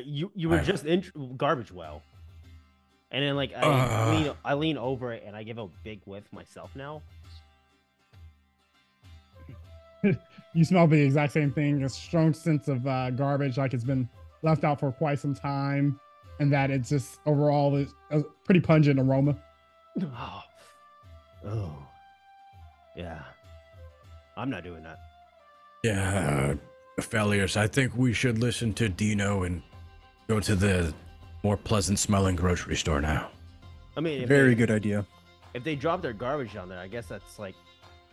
Speaker 2: You were just in garbage well, and then like I lean over it and I give a big whiff myself now.
Speaker 1: You smell the exact same thing, a strong sense of garbage, like it's been left out for quite some time, and that it's just overall is a pretty pungent aroma.
Speaker 2: Oh, yeah. I'm not doing that.
Speaker 6: Yeah, Felius, I think we should listen to Dino and go to the more pleasant smelling grocery store now.
Speaker 2: I mean,
Speaker 4: Very good idea.
Speaker 2: If they drop their garbage down there, I guess that's like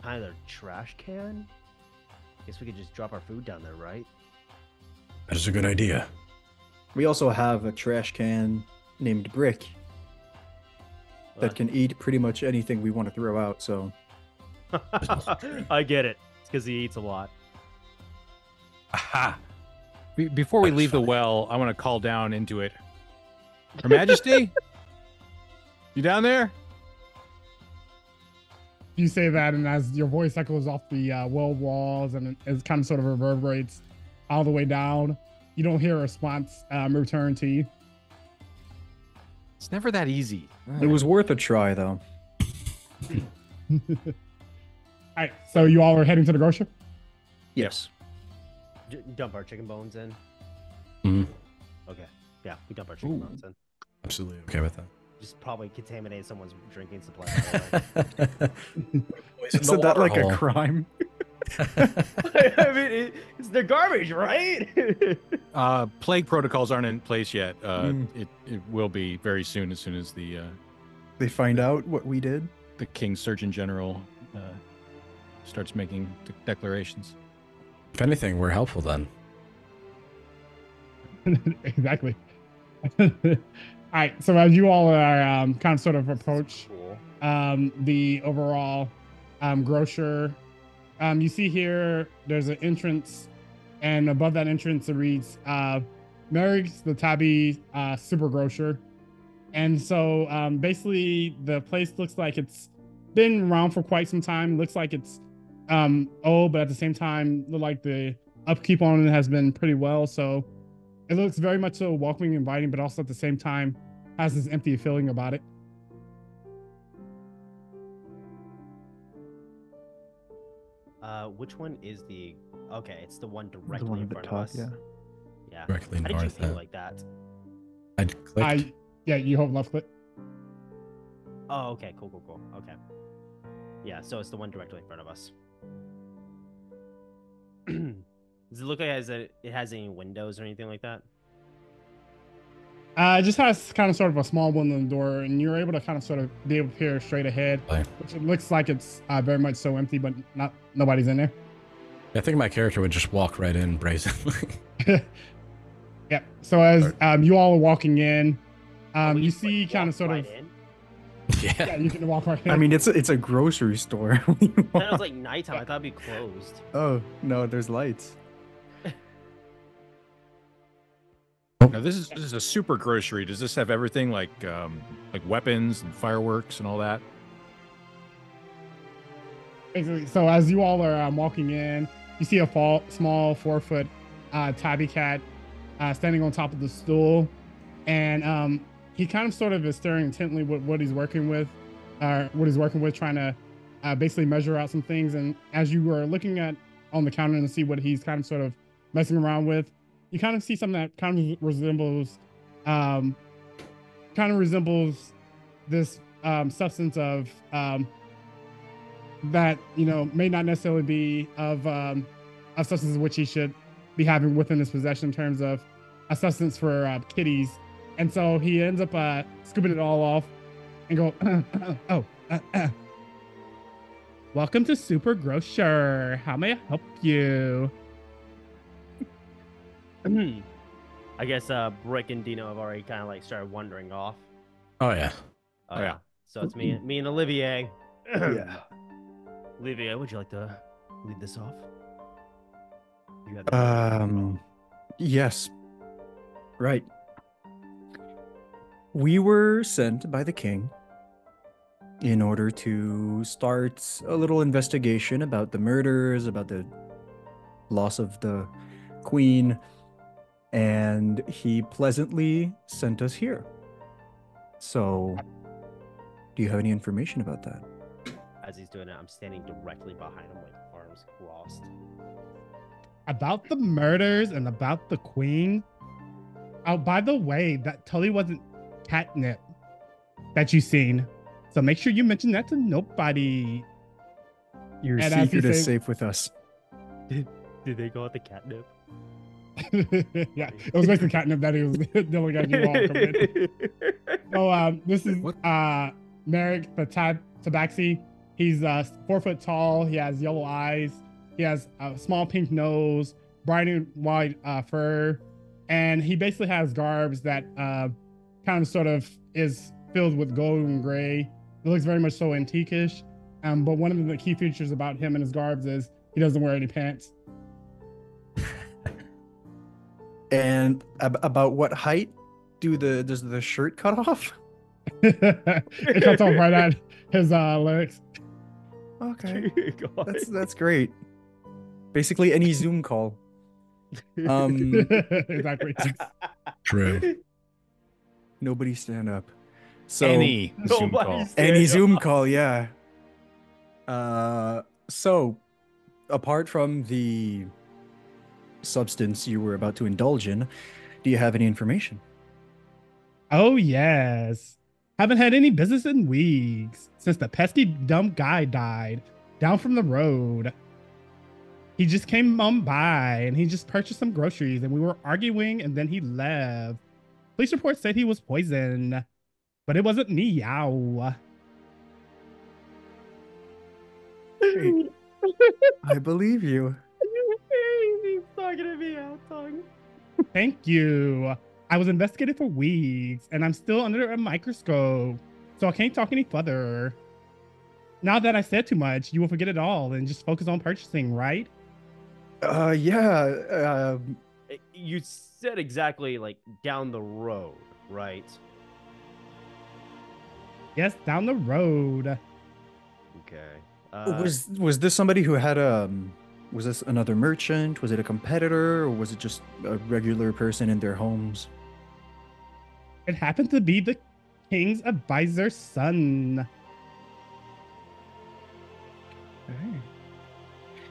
Speaker 2: kind of their trash can. Guess we could just drop our food down there, right?
Speaker 6: That is a good idea.
Speaker 4: We also have a trash can named Bricke that can eat pretty much anything we want to throw out, so...
Speaker 2: I get it. It's because he eats a lot.
Speaker 6: Aha!
Speaker 5: Before we leave the well, I want to call down into it. Her Majesty? You down there?
Speaker 1: You say that, and as your voice echoes off the well walls and it kind of sort of reverberates all the way down, you don't hear a response return to you.
Speaker 5: It's never that easy.
Speaker 4: It was worth a try, though.
Speaker 1: All right, so you all are heading to the grocery?
Speaker 4: Yes.
Speaker 2: Dump our chicken bones in.
Speaker 6: Mhm.
Speaker 2: Okay. Yeah, we dump our chicken bones in.
Speaker 6: Absolutely okay with that.
Speaker 2: Just probably contaminate someone's drinking supply.
Speaker 4: Isn't that like a crime?
Speaker 2: I mean, it's their garbage, right?
Speaker 5: Plague protocols aren't in place yet. It will be very soon, as soon as the
Speaker 4: They find out what we did?
Speaker 5: the King Surgeon General starts making declarations.
Speaker 3: If anything, we're helpful then.
Speaker 1: Exactly. All right, so as you all are kind of sort of approach the overall grocer, you see here there's an entrance, and above that entrance it reads Merrick's the Tabby Super Grocer. And so basically the place looks like it's been around for quite some time. Looks like it's old, but at the same time look like the upkeep on it has been pretty well. So it looks very much so welcoming, inviting, but also at the same time has this empty feeling about it.
Speaker 2: Which one is the? Okay, it's the one directly
Speaker 4: The one
Speaker 2: in
Speaker 4: at the
Speaker 2: front
Speaker 4: top,
Speaker 2: of us.
Speaker 4: yeah.
Speaker 2: Yeah.
Speaker 6: Directly
Speaker 2: How did you
Speaker 6: north.
Speaker 2: feel like that?
Speaker 6: I'd clicked.
Speaker 1: Yeah, you hold left click.
Speaker 2: Oh, okay. Cool. Okay. Yeah, so it's the one directly in front of us. Does it look like it has any windows or anything like that?
Speaker 1: It just has kind of sort of a small window in the door, and you're able to kind of sort of be able to peer straight ahead,
Speaker 3: Right.
Speaker 1: which it looks like it's very much so empty, but nobody's in there.
Speaker 3: I think my character would just walk right in brazenly.
Speaker 1: Yeah. So as you all are walking in,
Speaker 2: We
Speaker 1: you
Speaker 2: just,
Speaker 1: see kind of
Speaker 2: walk
Speaker 1: sort
Speaker 2: right
Speaker 1: of
Speaker 2: in?
Speaker 1: yeah, you can walk right in.
Speaker 4: I mean, it's a grocery store.
Speaker 2: Then it was like nighttime. I thought it'd be closed.
Speaker 4: Oh no, there's lights.
Speaker 5: Now this is a super grocery. Does this have everything like weapons and fireworks and all that?
Speaker 1: Basically, so as you all are walking in, you see a small 4-foot tabby cat standing on top of the stool, and he kind of sort of is staring intently with what he's working with, trying to basically measure out some things. And as you were looking at on the counter to see what he's kind of sort of messing around with, you kind of see something that kind of resembles this substance of that may not necessarily be of substances which he should be having within his possession in terms of a substance for kitties. And so he ends up scooping it all off and go, welcome to Super Grocer. How may I help you?
Speaker 2: I guess Bricke and Dino have already kind of like started wandering off.
Speaker 3: Oh yeah.
Speaker 2: Oh yeah. So it's me and Olivier.
Speaker 4: Yeah.
Speaker 2: Olivier, would you like to lead this off? You have
Speaker 4: Yes. Right. We were sent by the king in order to start a little investigation about the murders, about the loss of the queen, and he pleasantly sent us here. So, do you have any information about that?
Speaker 2: As he's doing it, I'm standing directly behind him, like arms crossed.
Speaker 1: About the murders and about the queen. Oh, by the way, that totally wasn't catnip that you seen. So make sure you mention that to nobody.
Speaker 4: Your
Speaker 1: And as he
Speaker 4: secret is
Speaker 1: says-
Speaker 4: safe with us.
Speaker 2: Did they call it the catnip?
Speaker 1: Yeah, it was basically catnip that he was dealing as you all come in. So this is Merrick the Tabaxi. He's 4 foot tall. He has yellow eyes. He has a small pink nose, bright and white fur, and he basically has garbs that kind of sort of is filled with gold and gray. It looks very much so antique-ish. But one of the key features about him and his garbs is he doesn't wear any pants.
Speaker 4: And about what height does the shirt cut off?
Speaker 1: It cuts off right at his legs.
Speaker 4: Okay,
Speaker 2: God.
Speaker 4: that's great. Basically, any Zoom call.
Speaker 1: Exactly.
Speaker 6: True.
Speaker 4: Nobody stand up. So
Speaker 5: Any Zoom
Speaker 2: Nobody
Speaker 5: call.
Speaker 2: stand
Speaker 4: any
Speaker 2: up.
Speaker 4: Zoom call, yeah. So apart from the substance you were about to indulge in, do you have any information?
Speaker 1: Oh, yes. Haven't had any business in weeks since the pesky dumb guy died down from the road. He just came on by and he just purchased some groceries and we were arguing and then he left. Police report said he was poisoned, but it wasn't me, yow.
Speaker 4: I believe you.
Speaker 2: He's talking to me out tongue.
Speaker 1: Thank you. I was investigated for weeks and I'm still under a microscope, so I can't talk any further. Now that I said too much, you will forget it all and just focus on purchasing, right?
Speaker 4: Yeah.
Speaker 2: You said exactly like down the road, right?
Speaker 1: Yes, down the road.
Speaker 2: Okay.
Speaker 4: Was this somebody who had was this another merchant? Was it a competitor, or was it just a regular person in their homes?
Speaker 1: It happened to be the king's advisor's son.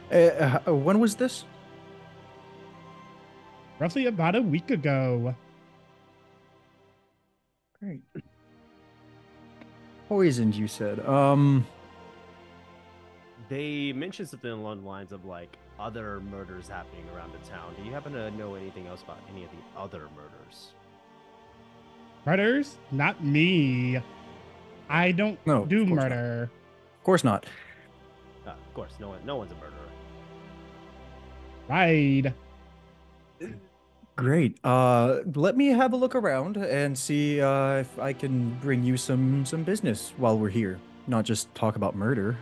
Speaker 4: When was this?
Speaker 1: Roughly about a week ago.
Speaker 4: Great. Poisoned, you said.
Speaker 2: They mentioned something along the lines of like other murders happening around the town. Do you happen to know anything else about any of the other murders?
Speaker 1: Murders? Not me. I don't
Speaker 4: No,
Speaker 1: do
Speaker 4: of course not.
Speaker 1: murder.
Speaker 4: Of course not.
Speaker 2: Of course, no one's a murderer.
Speaker 1: Right.
Speaker 4: Great. Let me have a look around and see if I can bring you some business while we're here. Not just talk about murder.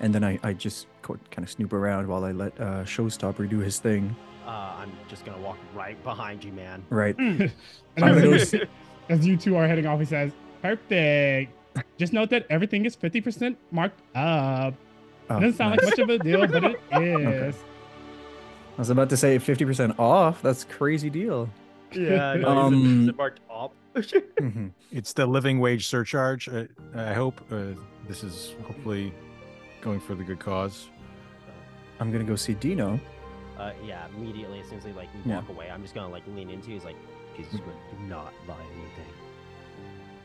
Speaker 4: And then I just kind of snoop around while I let Showstopper do his thing.
Speaker 2: I'm just gonna walk right behind you, man.
Speaker 4: Right.
Speaker 1: And
Speaker 4: I'm gonna
Speaker 1: as, as you two are heading off, he says, "Perfect. Just note that everything is 50% marked up.
Speaker 4: Oh,
Speaker 1: It doesn't sound
Speaker 4: nice.
Speaker 1: like much of a deal, but it is."
Speaker 4: I was about to say 50% off. That's a crazy deal.
Speaker 2: Yeah,
Speaker 4: no,
Speaker 2: is it marked up?
Speaker 4: Mhm.
Speaker 5: It's the living wage surcharge. I hope this is hopefully going for the good cause.
Speaker 4: I'm gonna go see Dino.
Speaker 2: Yeah, immediately as soon as we
Speaker 4: Yeah.
Speaker 2: walk away, I'm just gonna lean into. He's like, Jesus, do not buy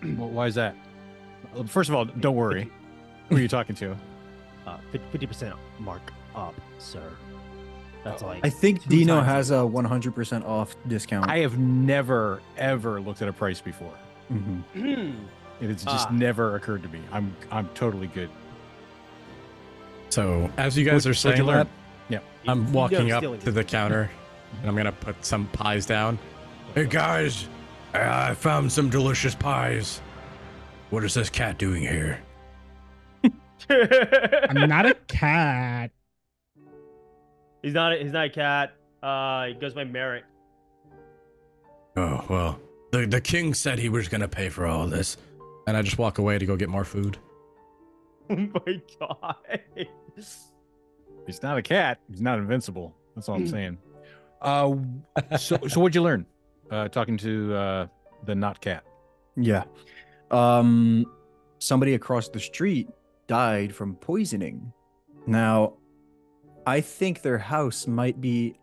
Speaker 2: anything.
Speaker 5: Well, why is that? First of all, don't worry. Who are you talking to?
Speaker 2: 50% mark up, sir. That's like.
Speaker 4: I think
Speaker 2: two
Speaker 4: Dino
Speaker 2: times
Speaker 4: has
Speaker 2: the
Speaker 4: a
Speaker 2: cost.
Speaker 4: 100% off discount.
Speaker 5: I have never ever looked at a price before.
Speaker 4: Mhm.
Speaker 5: It has just
Speaker 2: Ah.
Speaker 5: never occurred to me. I'm totally good.
Speaker 3: So as you guys are
Speaker 5: What'd you
Speaker 3: saying
Speaker 5: learn?
Speaker 3: that,
Speaker 2: You
Speaker 3: I'm
Speaker 2: know
Speaker 3: walking up
Speaker 2: stealing
Speaker 3: to the counter and I'm gonna put some pies down.
Speaker 6: Hey guys, I found some delicious pies. What is this cat doing here?
Speaker 1: I'm not a cat.
Speaker 2: He's not a cat. He goes by Merrick.
Speaker 6: Oh, well, the king said he was gonna pay for all this.
Speaker 3: And I just walk away to go get more food.
Speaker 2: Oh my god.
Speaker 5: He's not a cat. He's not invincible. That's all I'm saying. So what'd you learn? Talking to the not cat.
Speaker 4: Yeah. Somebody across the street died from poisoning. Now, I think their house might be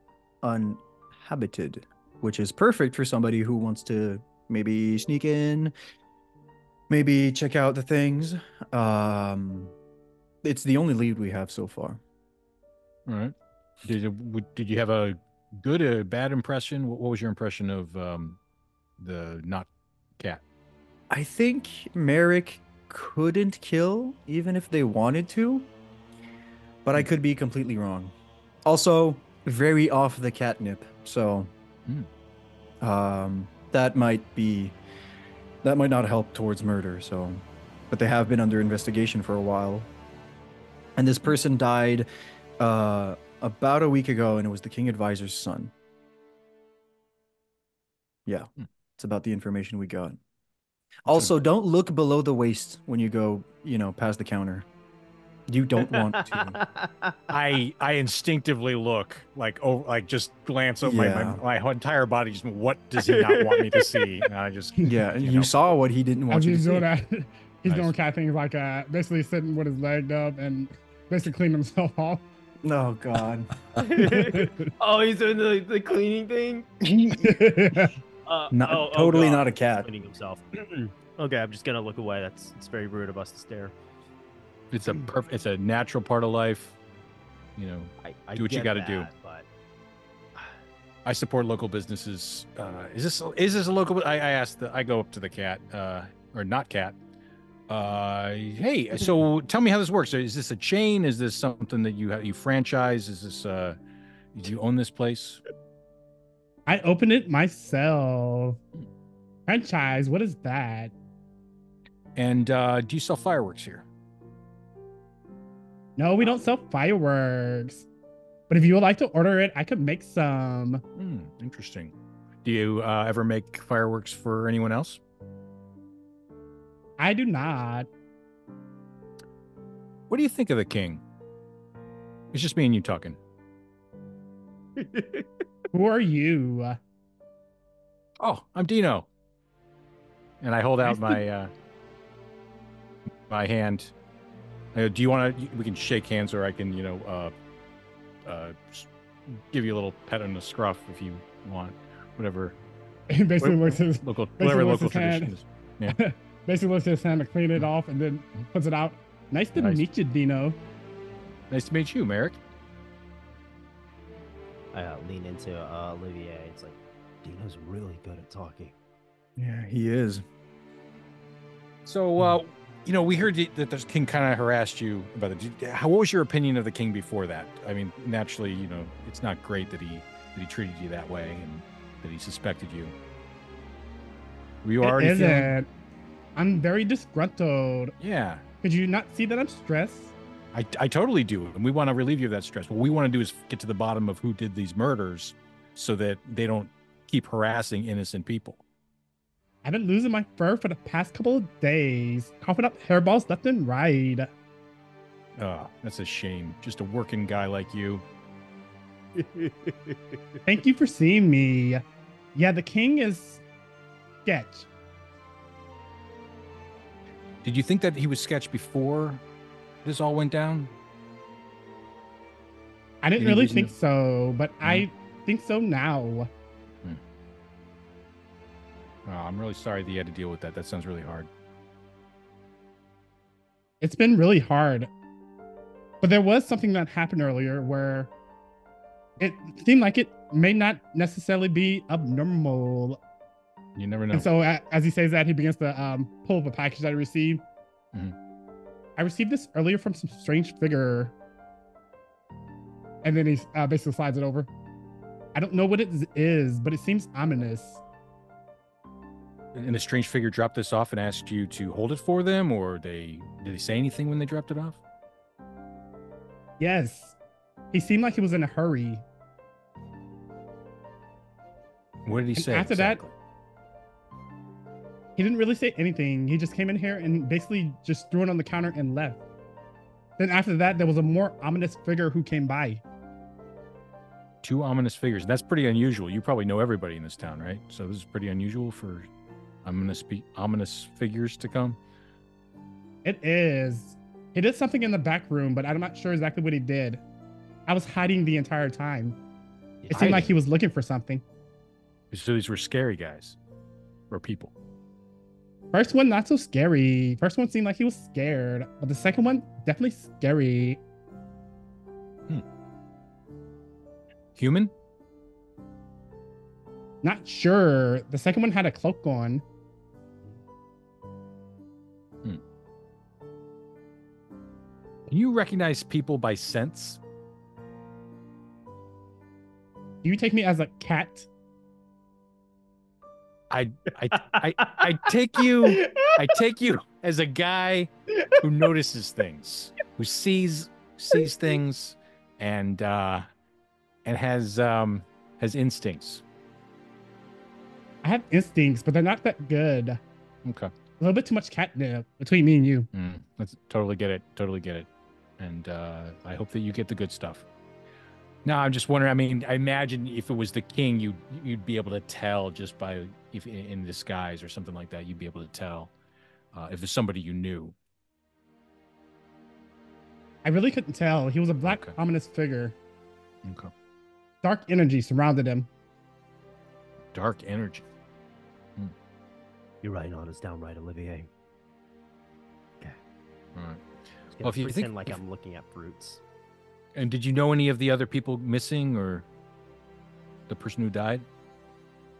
Speaker 4: uninhabited, which is perfect for somebody who wants to maybe sneak in, maybe check out the things. It's the only lead we have so far.
Speaker 5: All right. Did you have a good or bad impression? What was your impression of the not cat?
Speaker 4: I think Merrick couldn't kill even if they wanted to, but I could be completely wrong. Also, very off the catnip, so that might not help towards murder. So, but they have been under investigation for a while, and this person died about a week ago, and it was the King Advisor's son. Yeah, it's about the information we got. Also, don't look below the waist when you go, past the counter. You don't want to.
Speaker 5: I instinctively look just glance over
Speaker 4: Yeah.
Speaker 5: my entire body. Just what does he not want me to see? And I just
Speaker 4: Yeah, you saw what he didn't want
Speaker 1: As
Speaker 4: you to
Speaker 1: he's
Speaker 4: see.
Speaker 1: doing that, he's
Speaker 5: Nice.
Speaker 1: doing cat things like basically sitting with his leg up and basically cleaning himself off.
Speaker 4: Oh God.
Speaker 2: Oh, he's doing the cleaning thing.
Speaker 4: Totally
Speaker 2: God.
Speaker 4: not a cat.
Speaker 2: Cleaning himself. Okay, I'm just gonna look away. It's very rude of us to stare.
Speaker 5: it's a natural part of life.
Speaker 2: I
Speaker 5: Do what you
Speaker 2: get
Speaker 5: gotta do.
Speaker 2: that, But
Speaker 5: I support local businesses. Is this a local? I asked. I go up to the cat, or not cat. Hey, so tell me how this works. Is this a chain? Is this something that you franchise? Is this do you own this place?
Speaker 1: I opened it myself. Franchise, what is that?
Speaker 5: And do you sell fireworks here?
Speaker 1: No, we don't sell fireworks. But if you would like to order it, I could make some.
Speaker 5: Interesting. Do you ever make fireworks for anyone else?
Speaker 1: I do not.
Speaker 5: What do you think of the king? It's just me and you talking.
Speaker 1: Who are you?
Speaker 5: Oh, I'm Dino. And I hold out
Speaker 1: Nice
Speaker 5: my my hand. Do you want to? We can shake hands, or I can, give you a little pet on the scruff if you want. Whatever
Speaker 1: He basically looks his
Speaker 5: local,
Speaker 1: basically
Speaker 5: whatever
Speaker 1: lifts
Speaker 5: local
Speaker 1: his hand.
Speaker 5: tradition is.
Speaker 1: Basically looks at his hand to clean it off and then puts it out. Nice to meet you, Dino.
Speaker 5: Nice to meet you, Merrick.
Speaker 2: I lean into Olivier. It's like, Dino's really good at talking.
Speaker 4: Yeah, he is.
Speaker 5: So, we heard that the king kind of harassed you about it. What was your opinion of the king before that? I mean, naturally, it's not great that he treated you that way and that he suspected you. Were you already feeling?
Speaker 1: I'm very disgruntled.
Speaker 5: Yeah.
Speaker 1: Could you not see that I'm stressed?
Speaker 5: I totally do, and we want to relieve you of that stress. What we want to do is get to the bottom of who did these murders so that they don't keep harassing innocent people.
Speaker 1: I've been losing my fur for the past couple of days, coughing up hairballs left and right.
Speaker 5: Oh, that's a shame. Just a working guy like you.
Speaker 1: Thank you for seeing me. Yeah, the king is sketch.
Speaker 5: Did you think that he was sketch before this all went down?
Speaker 1: I didn't really think so, but I think so now.
Speaker 5: Oh, I'm really sorry that you had to deal with that. That sounds really hard.
Speaker 1: It's been really hard. But there was something that happened earlier where it seemed like it may not necessarily be abnormal.
Speaker 5: You never know.
Speaker 1: And so as he says that, he begins to pull up a package that I received. I received this earlier from some strange figure. And then he basically slides it over. I don't know what it is, but it seems ominous.
Speaker 5: And a strange figure dropped this off and asked you to hold it for them, or did they say anything when they dropped it off?
Speaker 1: Yes. He seemed like he was in a hurry.
Speaker 5: What did he say?
Speaker 1: After that, he didn't really say anything. He just came in here and basically just threw it on the counter and left. Then after that, there was a more ominous figure who came by.
Speaker 5: 2 ominous figures. That's pretty unusual. You probably know everybody in this town, right? So this is pretty unusual for ominous figures to come.
Speaker 1: It is. He did something in the back room, but I'm not sure exactly what he did. I was hiding the entire time. It seemed like he was looking for something.
Speaker 5: So these were scary guys or people.
Speaker 1: First one, not so scary. First one seemed like he was scared, but the second one, definitely scary.
Speaker 5: Human?
Speaker 1: Not sure. The second one had a cloak on.
Speaker 5: Can you recognize people by sense?
Speaker 1: Do you take me as a cat?
Speaker 5: I take you as a guy who notices things, who sees things, and has instincts.
Speaker 1: I have instincts, but they're not that good.
Speaker 5: Okay.
Speaker 1: A little bit too much catnip between me and you.
Speaker 5: Let's totally get it. And I hope that you get the good stuff. No, I'm just wondering. I mean, I imagine if it was the king, you'd be able to tell just by if in disguise or something like that. You'd be able to tell if it's somebody you knew.
Speaker 1: I really couldn't tell. He was a black, ominous figure.
Speaker 5: Okay.
Speaker 1: Dark energy surrounded him.
Speaker 5: Dark energy.
Speaker 2: You're writing all this down, right, Olivier? Okay.
Speaker 5: All right.
Speaker 2: Well, if you pretend like I'm looking at fruits.
Speaker 5: And did you know any of the other people missing, or the person who died?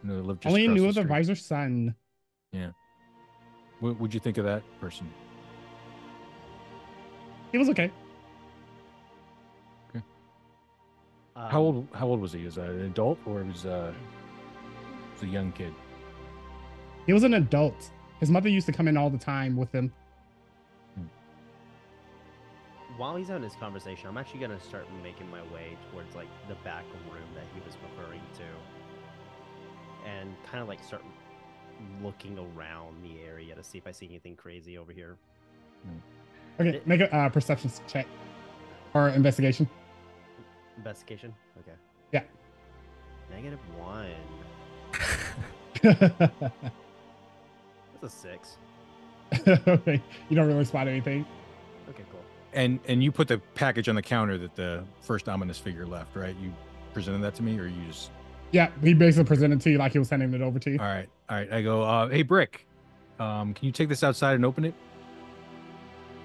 Speaker 5: No, lived just
Speaker 1: only
Speaker 5: across
Speaker 1: knew
Speaker 5: the
Speaker 1: of the
Speaker 5: street.
Speaker 1: visor's son.
Speaker 5: Yeah. What would you think of that person?
Speaker 1: He was okay.
Speaker 5: Okay. How old was he? Was an adult or was a young kid?
Speaker 1: He was an adult. His mother used to come in all the time with him.
Speaker 2: While he's having this conversation, I'm actually going to start making my way towards like the back room that he was referring to. And kind of like start looking around the area to see if I see anything crazy over here.
Speaker 1: Okay, make a perception check. Or investigation.
Speaker 2: Investigation? Okay.
Speaker 1: Yeah.
Speaker 2: -1. That's a 6.
Speaker 1: Okay. You don't really spot anything.
Speaker 2: Okay, cool.
Speaker 5: And you put the package on the counter that the first ominous figure left, right? You presented that to me, or you just...
Speaker 1: Yeah, he basically presented to you like he was sending it over to you.
Speaker 5: All right. I go, hey, Bricke, Can you take this outside and open it?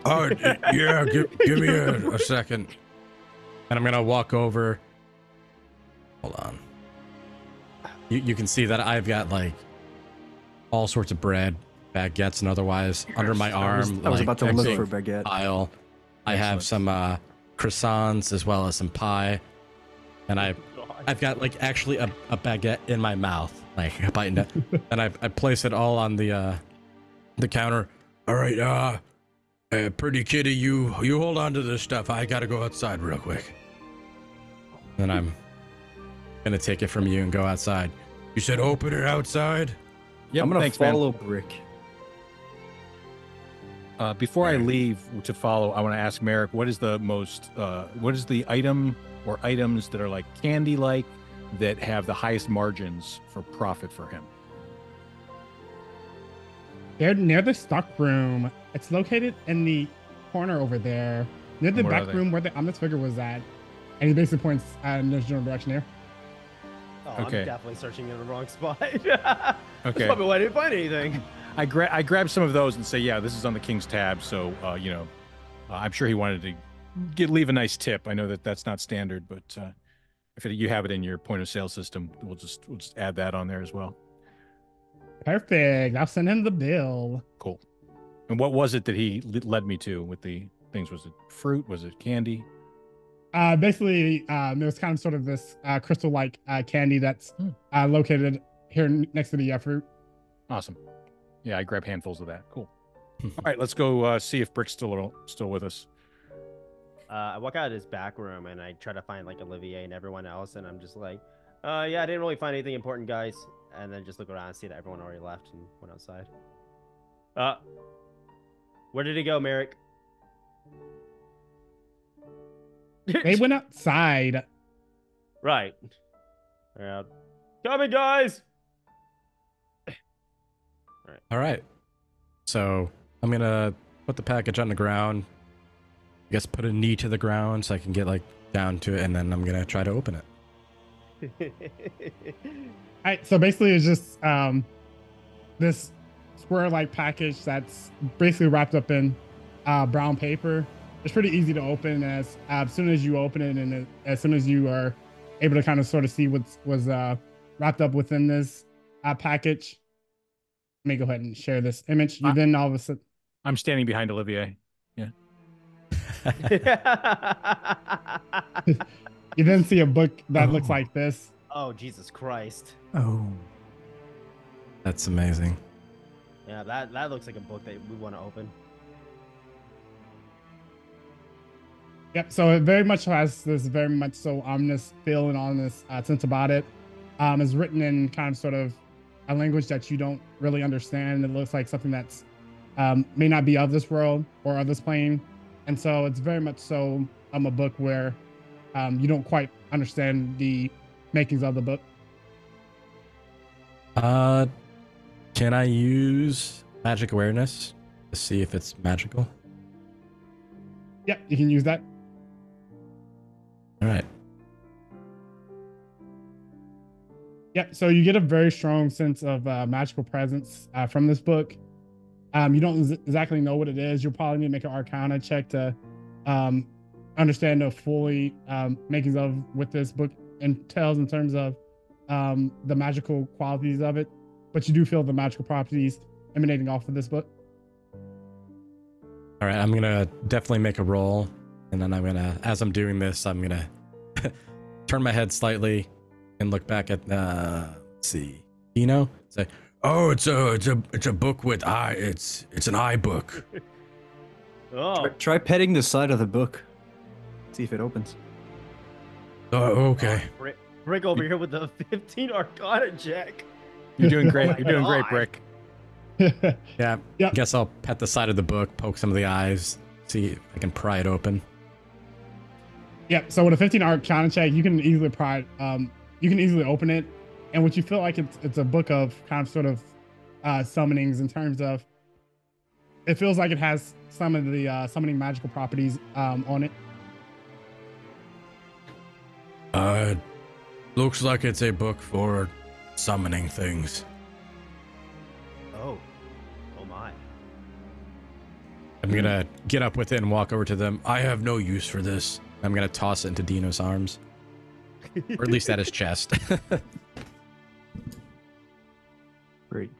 Speaker 6: Oh, yeah, give me a second.
Speaker 3: And I'm gonna walk over. Hold on. You can see that I've got like all sorts of bread, baguettes, and otherwise under my arm.
Speaker 4: I was
Speaker 3: like,
Speaker 4: about to
Speaker 3: a
Speaker 4: look
Speaker 3: big
Speaker 4: for baguette.
Speaker 3: pile. I have some croissants as well as some pie, and I've got like actually a baguette in my mouth, like biting it, and I place it all on the counter.
Speaker 6: All right, pretty kitty, you hold on to this stuff. I gotta go outside real quick.
Speaker 3: Then I'm gonna take it from you and go outside.
Speaker 6: You said open it outside?
Speaker 5: Yep,
Speaker 4: I'm gonna
Speaker 5: thanks, man.
Speaker 4: follow Bricke.
Speaker 5: Before I leave to follow, I want to ask Merrick, what is the item or items that are like candy-like that have the highest margins for profit for him?
Speaker 1: They're near the stock room. It's located in the corner over there, near the
Speaker 5: Where are
Speaker 1: back
Speaker 5: they?
Speaker 1: room where the Omnis figure was at. And he basically points in this general direction here.
Speaker 2: Oh,
Speaker 5: Okay.
Speaker 2: I'm definitely searching in the wrong spot.
Speaker 5: Okay.
Speaker 2: That's probably why I didn't find anything.
Speaker 5: I grab some of those and say, yeah, this is on the king's tab. So, I'm sure he wanted to leave a nice tip. I know that that's not standard, but if you have it in your point of sale system, we'll just add that on there as well.
Speaker 1: Perfect. I'll send him the bill.
Speaker 5: Cool. And what was it that he led me to with the things? Was it fruit? Was it candy?
Speaker 1: Basically, it was kind of sort of this crystal-like candy that's located here next to the fruit.
Speaker 5: Awesome. Yeah, I grab handfuls of that. Cool. All right, let's go see if Bricke's still with us.
Speaker 2: I walk out of his back room and I try to find like Olivier and everyone else, and I'm just like, yeah, I didn't really find anything important, guys. And then just look around and see that everyone already left and went outside. Where did he go, Merrick?
Speaker 1: They went outside.
Speaker 2: Right. Yeah. Coming, guys.
Speaker 3: All right. So I'm gonna put the package on the ground. I guess put a knee to the ground so I can get like down to it, and then I'm gonna try to open it.
Speaker 1: All right, so basically it's just this square-like package that's basically wrapped up in brown paper. It's pretty easy to open as soon as you open it, and as soon as you are able to kind of sort of see what was wrapped up within this package. Let me go ahead and share this image. You then all of a sudden,
Speaker 5: I'm standing behind Olivier. Yeah.
Speaker 1: you then see a book that looks like this.
Speaker 2: Oh, Jesus Christ.
Speaker 4: Oh.
Speaker 3: That's amazing.
Speaker 2: Yeah, that looks like a book that we want to open.
Speaker 1: Yep. So it very much has this very much so ominous feel and ominous sense about it. It's written in kind of sort of a language that you don't really understand. It looks like something that's may not be of this world or of this plane, and so it's very much so a book where you don't quite understand the makings of the book.
Speaker 3: Can I use magic awareness to see if it's magical?
Speaker 1: Yep, you can use that.
Speaker 3: All right.
Speaker 1: Yep. So you get a very strong sense of magical presence from this book. You don't exactly know what it is. You'll probably need to make an Arcana check to understand the fully makings of what this book entails in terms of the magical qualities of it. But you do feel the magical properties emanating off of this book.
Speaker 3: All right. I'm gonna definitely make a roll, and then I'm gonna, as I'm doing this, I'm gonna turn my head slightly and look back at let's see, say,
Speaker 6: Oh, it's a book with eye. It's an eye book.
Speaker 2: Oh,
Speaker 4: Try petting the side of the book. See if it opens.
Speaker 6: Oh, okay.
Speaker 2: Bricke over here with the 15 Arcana check.
Speaker 5: You're doing great.
Speaker 2: Oh my
Speaker 5: You're doing great,
Speaker 2: God.
Speaker 5: Bricke.
Speaker 3: yeah.
Speaker 1: Yep.
Speaker 3: I guess I'll pet the side of the book, poke some of the eyes, see if I can pry it open.
Speaker 1: Yep. So with a 15 Arcana check, you can easily pry. You can easily open it, and what you feel like it's a book of kind of sort of summonings in terms of. It feels like it has some of the summoning magical properties on it.
Speaker 6: Looks like it's a book for summoning things.
Speaker 2: Oh
Speaker 3: I'm gonna get up with it and walk over to them. I have no use for this. I'm gonna toss it into Dino's arms. Or at least at his chest.
Speaker 4: Great.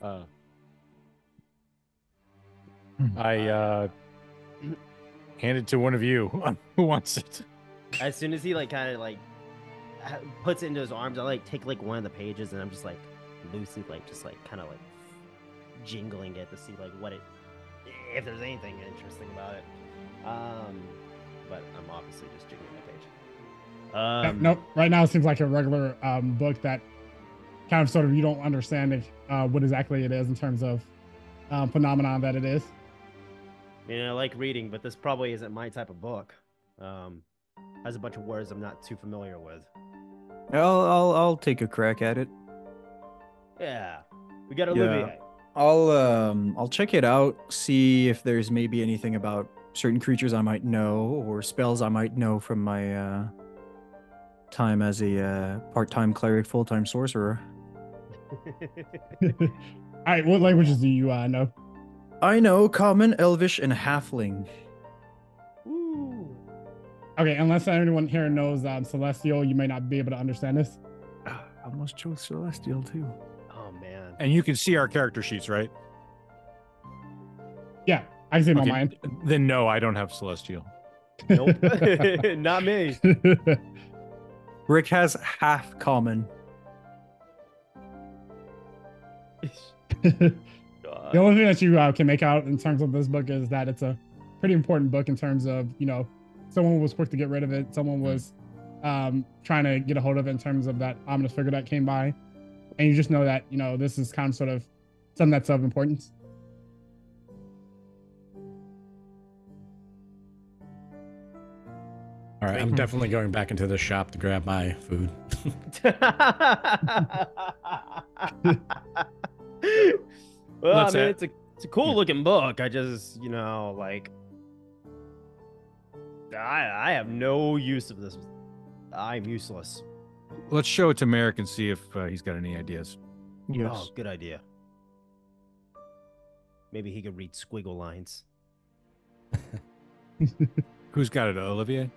Speaker 5: I hand it to one of you. Who wants it?
Speaker 2: As soon as he like kind of like puts it into his arms, I like take like one of the pages and I'm just like loosely like just like kind of like jingling it to see like what it, if there's anything interesting about it. But I'm obviously just jingling that page.
Speaker 1: Nope. Right now it seems like a regular book that kind of sort of you don't understand what exactly it is in terms of phenomenon that it is.
Speaker 2: I mean, I like reading, but this probably isn't my type of book. Has a bunch of words I'm not too familiar with.
Speaker 4: I'll take a crack at it.
Speaker 2: Yeah, we got Olivier.
Speaker 4: I'll check it out, see if there's maybe anything about certain creatures I might know or spells I might know from my time as a part-time cleric, full-time sorcerer.
Speaker 1: All right, what languages do you know?
Speaker 4: I know Common, Elvish, and Halfling.
Speaker 2: Ooh.
Speaker 1: Okay, unless anyone here knows Celestial, you may not be able to understand this.
Speaker 4: I almost chose Celestial too.
Speaker 2: Oh man.
Speaker 5: And you can see our character sheets, right?
Speaker 1: Yeah, I can see them on
Speaker 5: Okay,
Speaker 1: mine.
Speaker 5: Then no, I don't have Celestial.
Speaker 2: Nope. Not me.
Speaker 4: Bricke has half Common.
Speaker 1: The only thing that you can make out in terms of this book is that it's a pretty important book in terms of, you know, someone was quick to get rid of it. Someone was trying to get a hold of it in terms of that ominous figure that came by. And you just know that, you know, this is kind of sort of something that's of importance.
Speaker 3: All right, I'm definitely going back into the shop to grab my food.
Speaker 2: Well,
Speaker 5: Let's
Speaker 2: I mean,
Speaker 5: have-
Speaker 2: it's a cool looking book. I just, you know, like, I have no use of this. I'm useless.
Speaker 5: Let's show it to Merrick and see if he's got any ideas.
Speaker 4: Yes.
Speaker 2: Oh, good idea. Maybe he could read squiggle lines.
Speaker 5: Who's got it, Olivier?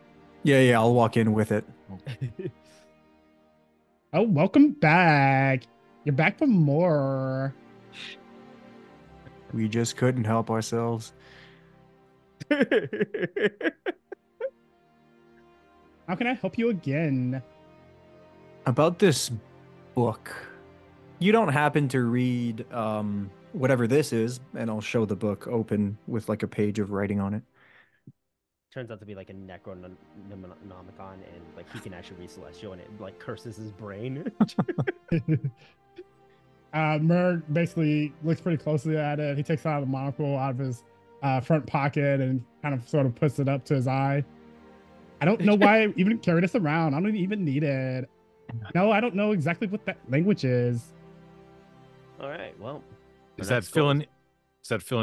Speaker 4: Yeah, I'll walk in with it.
Speaker 1: Oh, welcome back. You're back for more.
Speaker 4: We just couldn't help ourselves.
Speaker 1: How can I help you again?
Speaker 4: About this book, you don't happen to read whatever this is, and I'll show the book open with like a page of writing on it.
Speaker 2: Turns out to be like a Necronomicon, and like he can actually read Celestial, and it like curses his brain.
Speaker 1: Merg basically looks pretty closely at it. He takes out a monocle out of his front pocket and kind of sort of puts it up to his eye. I don't know why I even carry this around. I don't even need it. No, I don't know exactly what that language is.
Speaker 2: All right, well,
Speaker 5: Is that filling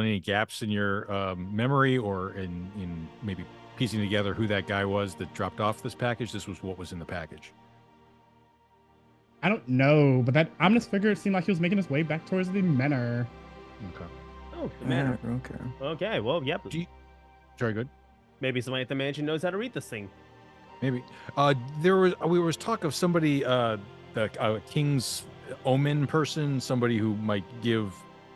Speaker 5: any gaps in your memory, or in maybe piecing together who that guy was that dropped off this package? This was what was in the package.
Speaker 1: I don't know, but that ominous figure seemed like he was making his way back towards the manor.
Speaker 5: Okay.
Speaker 2: Oh, the manor.
Speaker 4: Okay.
Speaker 2: Okay, well, yep.
Speaker 5: Very good.
Speaker 2: Maybe somebody at the mansion knows how to read this thing.
Speaker 5: Maybe. There was talk of somebody, the King's Omen person, somebody who might give,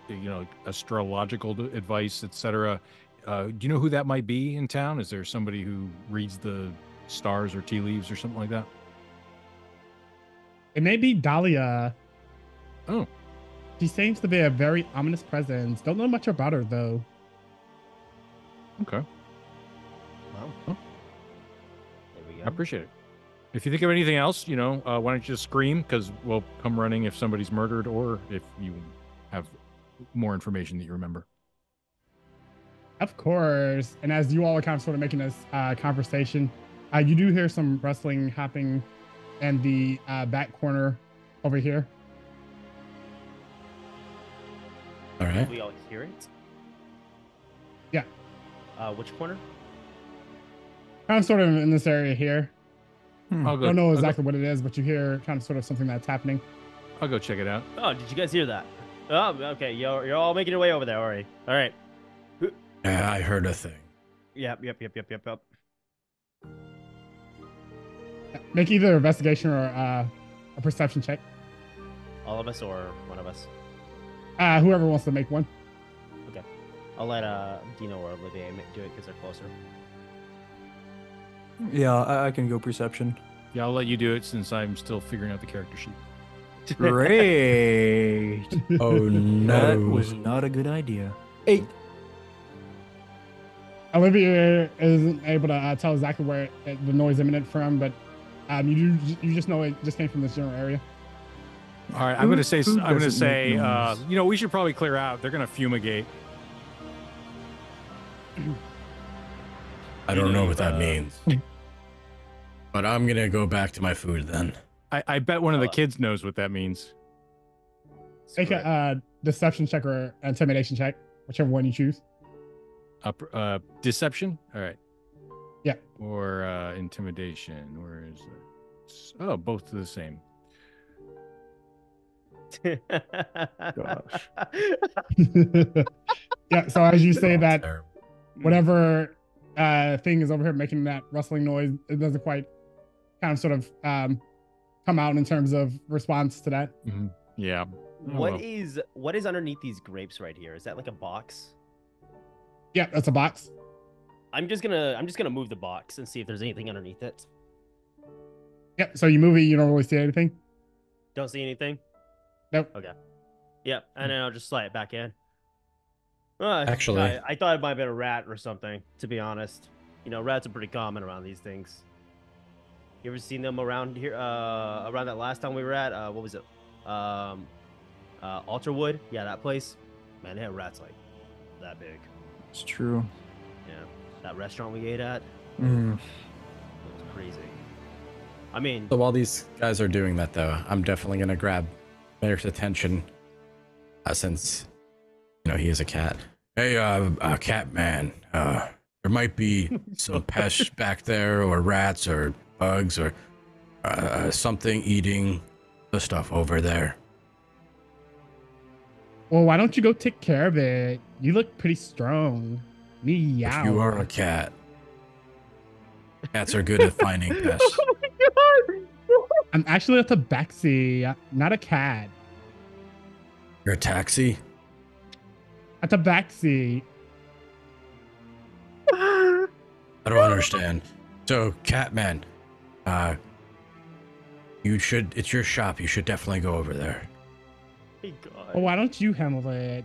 Speaker 5: you know, astrological advice, etc. Do you know who that might be in town? Is there somebody who reads the stars or tea leaves or something like that?
Speaker 1: It may be Dahlia.
Speaker 5: Oh.
Speaker 1: She seems to be a very ominous presence. Don't know much about her, though.
Speaker 5: Okay.
Speaker 2: Wow.
Speaker 5: Oh.
Speaker 2: There we
Speaker 5: I
Speaker 2: go.
Speaker 5: appreciate it. If you think of anything else, you know, why don't you just scream, because we'll come running if somebody's murdered or if you have more information that you remember.
Speaker 1: Of course. And as you all are kind of sort of making this conversation, you do hear some rustling happening in the back corner over here.
Speaker 3: All right.
Speaker 2: We all hear it?
Speaker 1: Yeah.
Speaker 2: Which corner?
Speaker 1: Kind of sort of in this area here.
Speaker 5: I'll go.
Speaker 1: Don't know exactly what it is, but you hear kind of sort of something that's happening.
Speaker 5: I'll go check it out.
Speaker 2: Oh, did you guys hear that? Oh, okay. You're all making your way over there. All right.
Speaker 3: Yeah,
Speaker 6: Yeah, I heard a thing.
Speaker 2: Yep.
Speaker 1: Make either investigation or a perception check.
Speaker 2: All of us or one of us?
Speaker 1: Whoever wants to make one.
Speaker 2: Okay. I'll let Dino or Olivier do it because they're closer.
Speaker 4: Yeah, I can go perception.
Speaker 5: Yeah, I'll let you do it since I'm still figuring out the character sheet.
Speaker 4: Great.
Speaker 6: Oh
Speaker 4: That
Speaker 6: no.
Speaker 4: was not a good idea. 8.
Speaker 1: Olivia isn't able to tell exactly where the noise emanated from, but you just know it just came from this general area.
Speaker 5: All right, I'm gonna say,
Speaker 4: Who
Speaker 5: I'm gonna
Speaker 4: doesn't
Speaker 5: say,
Speaker 4: make noise?
Speaker 5: we should probably clear out. They're gonna fumigate.
Speaker 6: I don't know what that means. But I'm gonna go back to my food then.
Speaker 5: I bet one of the kids knows what that means.
Speaker 1: Make a deception check or intimidation check, whichever one you choose.
Speaker 5: Deception. All right.
Speaker 1: Yeah.
Speaker 5: Or intimidation. Where is it? Oh, both are the same.
Speaker 4: Gosh.
Speaker 1: Yeah. So as you say that,
Speaker 6: Terrible.
Speaker 1: whatever thing is over here making that rustling noise, it doesn't quite kind of sort of come out in terms of response to that.
Speaker 5: Mm-hmm. Yeah.
Speaker 2: What is underneath these grapes right here? Is that like a box?
Speaker 1: Yeah, that's a box.
Speaker 2: I'm just gonna move the box and see if there's anything underneath it.
Speaker 1: Yeah. So you move it, you don't really see anything.
Speaker 2: Don't see anything?
Speaker 1: Nope.
Speaker 2: Okay. Yep, and then I'll just slide it back in.
Speaker 6: Actually-
Speaker 2: I thought it might have been a rat or something, to be honest. You know, rats are pretty common around these things. You ever seen them around here, around that last time we were at, what was it? Altarwood? Yeah, that place. Man, they had rats like that big.
Speaker 4: It's true.
Speaker 2: Yeah. That restaurant we ate at,
Speaker 4: Mm.
Speaker 2: it was crazy. I mean,
Speaker 3: So while these guys are doing that, though, I'm definitely gonna grab Merrick's attention, since he is a cat.
Speaker 6: Hey, cat man. There might be some pests back there, or rats, or bugs, or something eating the stuff over there.
Speaker 1: Well, why don't you go take care of it? You look pretty strong. Meow.
Speaker 6: If you are a cat, cats are good at finding pests.
Speaker 2: oh my god!
Speaker 1: I'm actually a tabaxi, not a cat.
Speaker 6: You're a taxi?
Speaker 1: A tabaxi.
Speaker 6: I don't understand. So, Catman, it's your shop. You should definitely go over there.
Speaker 2: My god.
Speaker 1: Well, why don't you handle it?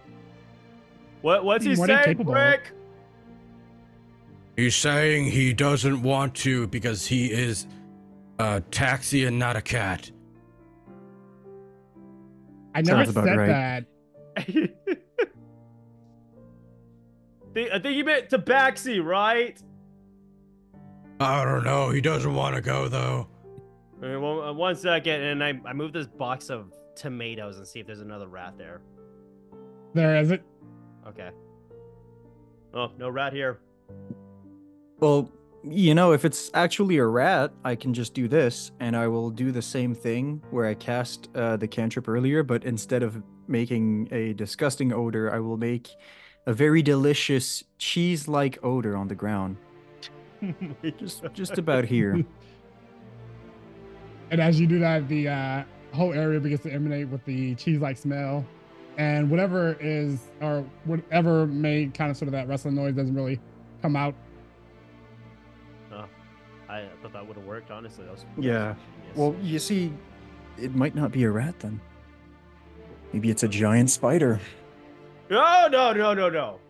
Speaker 2: What's he
Speaker 1: More than
Speaker 2: saying,
Speaker 1: capable.
Speaker 2: Brick?
Speaker 6: He's saying he doesn't want to because he is a taxi and not a cat.
Speaker 1: I never
Speaker 4: Sounds about
Speaker 1: said
Speaker 4: right.
Speaker 1: that.
Speaker 2: I think you meant tabaxi, right?
Speaker 6: I don't know. He doesn't want to go, though.
Speaker 2: Okay, well, 1 second, and I move this box of tomatoes and see if there's another rat there.
Speaker 1: There is it.
Speaker 2: Okay. Oh, no rat here.
Speaker 4: Well, if it's actually a rat, I can just do this, and I will do the same thing where I cast the cantrip earlier, but instead of making a disgusting odor, I will make a very delicious cheese-like odor on the ground. Just about here.
Speaker 1: And as you do that, the whole area begins to emanate with the cheese-like smell. And whatever made kind of sort of that rustling noise doesn't really come out.
Speaker 2: I thought that would have worked, honestly. That was
Speaker 4: Yeah.
Speaker 2: genius.
Speaker 4: Well, you see, it might not be a rat then. Maybe it's a giant spider.
Speaker 2: No.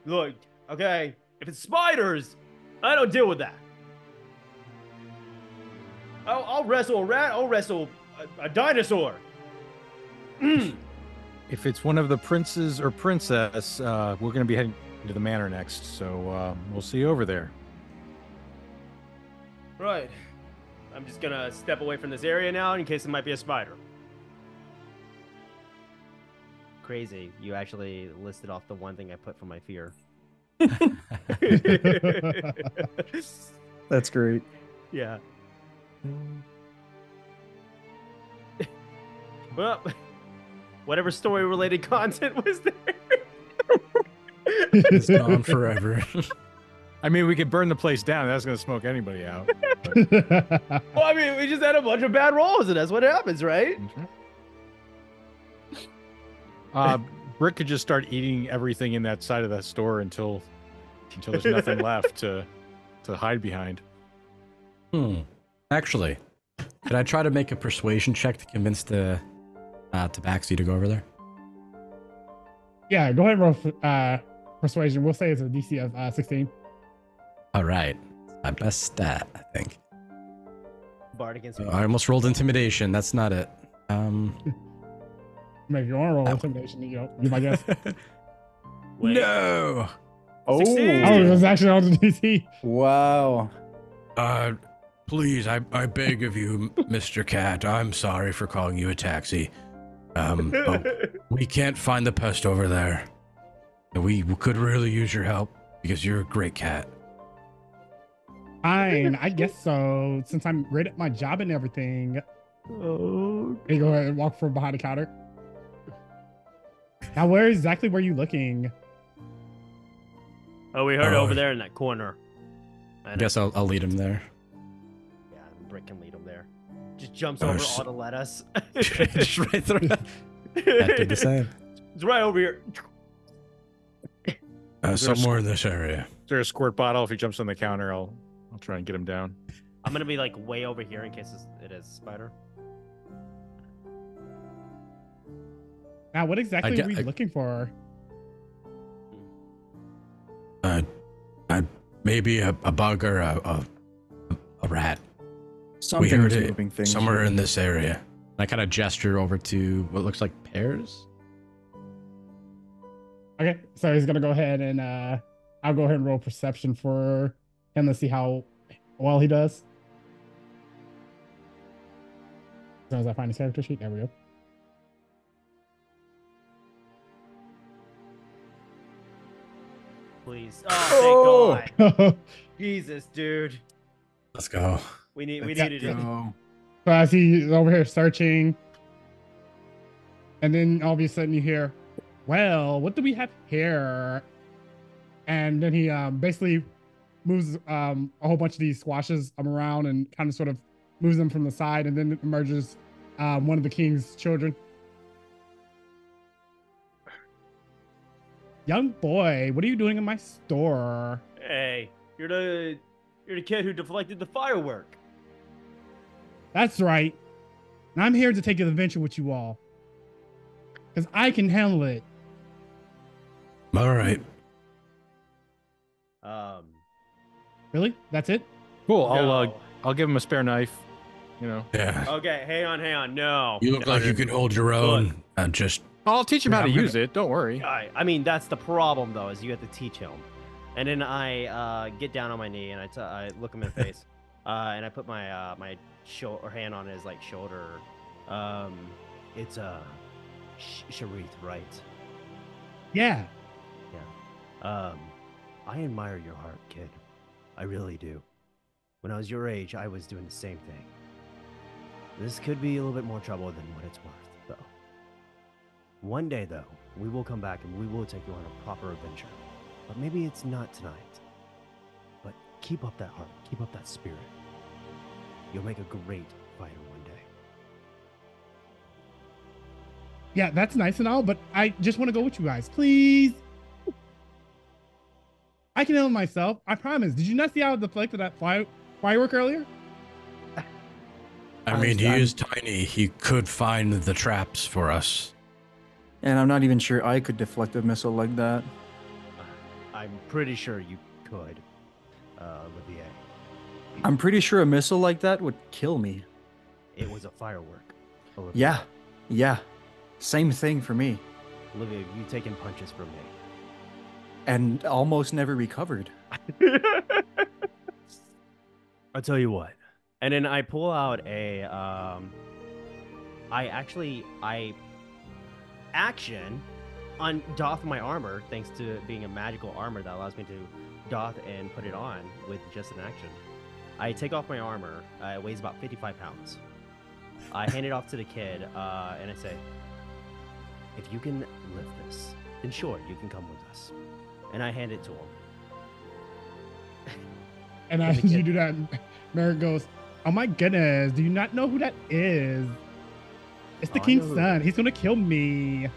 Speaker 2: Look, okay, if it's spiders, I don't deal with that. I'll wrestle a rat. I'll wrestle a dinosaur.
Speaker 5: If it's one of the princes or princess, we're going to be heading to the manor next, so we'll see you over there.
Speaker 2: Right. I'm just gonna step away from this area now in case it might be a spider. Crazy. You actually listed off the one thing I put for my fear.
Speaker 4: That's great.
Speaker 2: Yeah. Well, whatever story-related content was there.
Speaker 3: It's gone forever.
Speaker 5: I mean, we could burn the place down. That's going to smoke anybody out.
Speaker 2: Well, I mean, we just had a bunch of bad rolls, and that's what happens, right?
Speaker 5: Brick could just start eating everything in that side of that store until there's nothing left to hide behind.
Speaker 3: Actually, could I try to make a persuasion check to convince the Tabaxi to go over there?
Speaker 1: Yeah, go ahead and roll persuasion. We'll say it's a DC of 16.
Speaker 3: All right. My best stat, I think.
Speaker 2: Bard against
Speaker 3: I almost rolled intimidation. That's not it.
Speaker 1: Maybe you want to roll intimidation, you know, you might guess.
Speaker 2: Wait.
Speaker 3: No.
Speaker 4: Oh,
Speaker 2: 16.
Speaker 1: Oh, it was actually on the DC.
Speaker 4: wow.
Speaker 6: Please, I beg of you, Mr. Cat. I'm sorry for calling you a taxi. But we can't find the pest over there. We could really use your help because you're a great cat.
Speaker 1: Fine, I guess so. Since I'm great at my job and everything.
Speaker 2: Oh.
Speaker 1: Can you go ahead and walk from behind the counter? Now, where exactly were you looking?
Speaker 2: Oh, we heard over there in that corner.
Speaker 3: I guess I'll lead him there.
Speaker 2: Yeah, Brick can lead him there. Just jumps over all the lettuce.
Speaker 3: Just right through. That did the same.
Speaker 2: It's right over here.
Speaker 6: Somewhere in this area.
Speaker 5: Is there a squirt bottle? If he jumps on the counter, I'll try and get him down.
Speaker 2: I'm gonna be like way over here in case it is spider.
Speaker 1: Now, what exactly are we looking for?
Speaker 6: Maybe a bug or a rat.
Speaker 4: Something
Speaker 6: We heard
Speaker 4: with
Speaker 6: it
Speaker 4: moving things.
Speaker 6: somewhere in this area.
Speaker 3: I kind of gesture over to what looks like pears.
Speaker 1: Okay, so he's gonna go ahead and I'll go ahead and roll perception for him to see how well he does. As soon as I find his character sheet, there we go.
Speaker 2: Please. Oh, thank God. Jesus, dude.
Speaker 6: Let's go.
Speaker 2: We needed it.
Speaker 4: Oh.
Speaker 1: So as he's over here searching, and then all of a sudden you hear, well, what do we have here? And then he basically moves a whole bunch of these squashes around and kind of sort of moves them from the side, and then emerges one of the king's children. Young boy, what are you doing in my store?
Speaker 2: Hey, you're the kid who deflected the firework.
Speaker 1: That's right. And I'm here to take an adventure with you all. Because I can handle it.
Speaker 6: All right.
Speaker 1: Really? That's it?
Speaker 5: Cool.
Speaker 2: No.
Speaker 5: I'll give him a spare knife. You know.
Speaker 6: Yeah.
Speaker 2: Okay, hang on. No.
Speaker 6: You look like you can hold your own. And just
Speaker 5: I'll teach him how to use it. Don't worry.
Speaker 2: I mean, that's the problem, though, is you have to teach him. And then I get down on my knee and I look him in the face, and I put my my hand on his like shoulder. It's Sharith, right?
Speaker 1: Yeah.
Speaker 2: I admire your heart, kid. I really do. When I was your age, I was doing the same thing. This could be a little bit more trouble than what it's worth, though. One day, though, we will come back and we will take you on a proper adventure. But maybe it's not tonight. But keep up that heart. Keep up that spirit. You'll make a great fighter one day.
Speaker 1: Yeah, that's nice and all, but I just want to go with you guys. Please. I can handle myself. I promise. Did you not see how I deflected that firework earlier?
Speaker 6: I mean, he is tiny. He could find the traps for us.
Speaker 4: And I'm not even sure I could deflect a missile like that.
Speaker 2: I'm pretty sure you could, Olivier.
Speaker 4: I'm pretty sure a missile like that would kill me.
Speaker 2: It was a firework. Olivier.
Speaker 4: Yeah. Same thing for me.
Speaker 2: Olivia, you've taken punches from me.
Speaker 4: And almost never recovered.
Speaker 2: I'll tell you what. And then I pull out a, I action doff my armor, thanks to being a magical armor that allows me to doff and put it on with just an action. I take off my armor. It weighs about 55 pounds. I hand it off to the kid, and I say, if you can lift this, then sure, you can come with us. and I hand it to him.
Speaker 1: And
Speaker 2: And
Speaker 1: as
Speaker 2: the
Speaker 1: you
Speaker 2: kid-
Speaker 1: do that, Merrick goes, "Oh my goodness, do you not know who that is? It's the
Speaker 2: Oh, I
Speaker 1: king's
Speaker 2: know who
Speaker 1: son.
Speaker 2: it
Speaker 1: He's gonna kill me."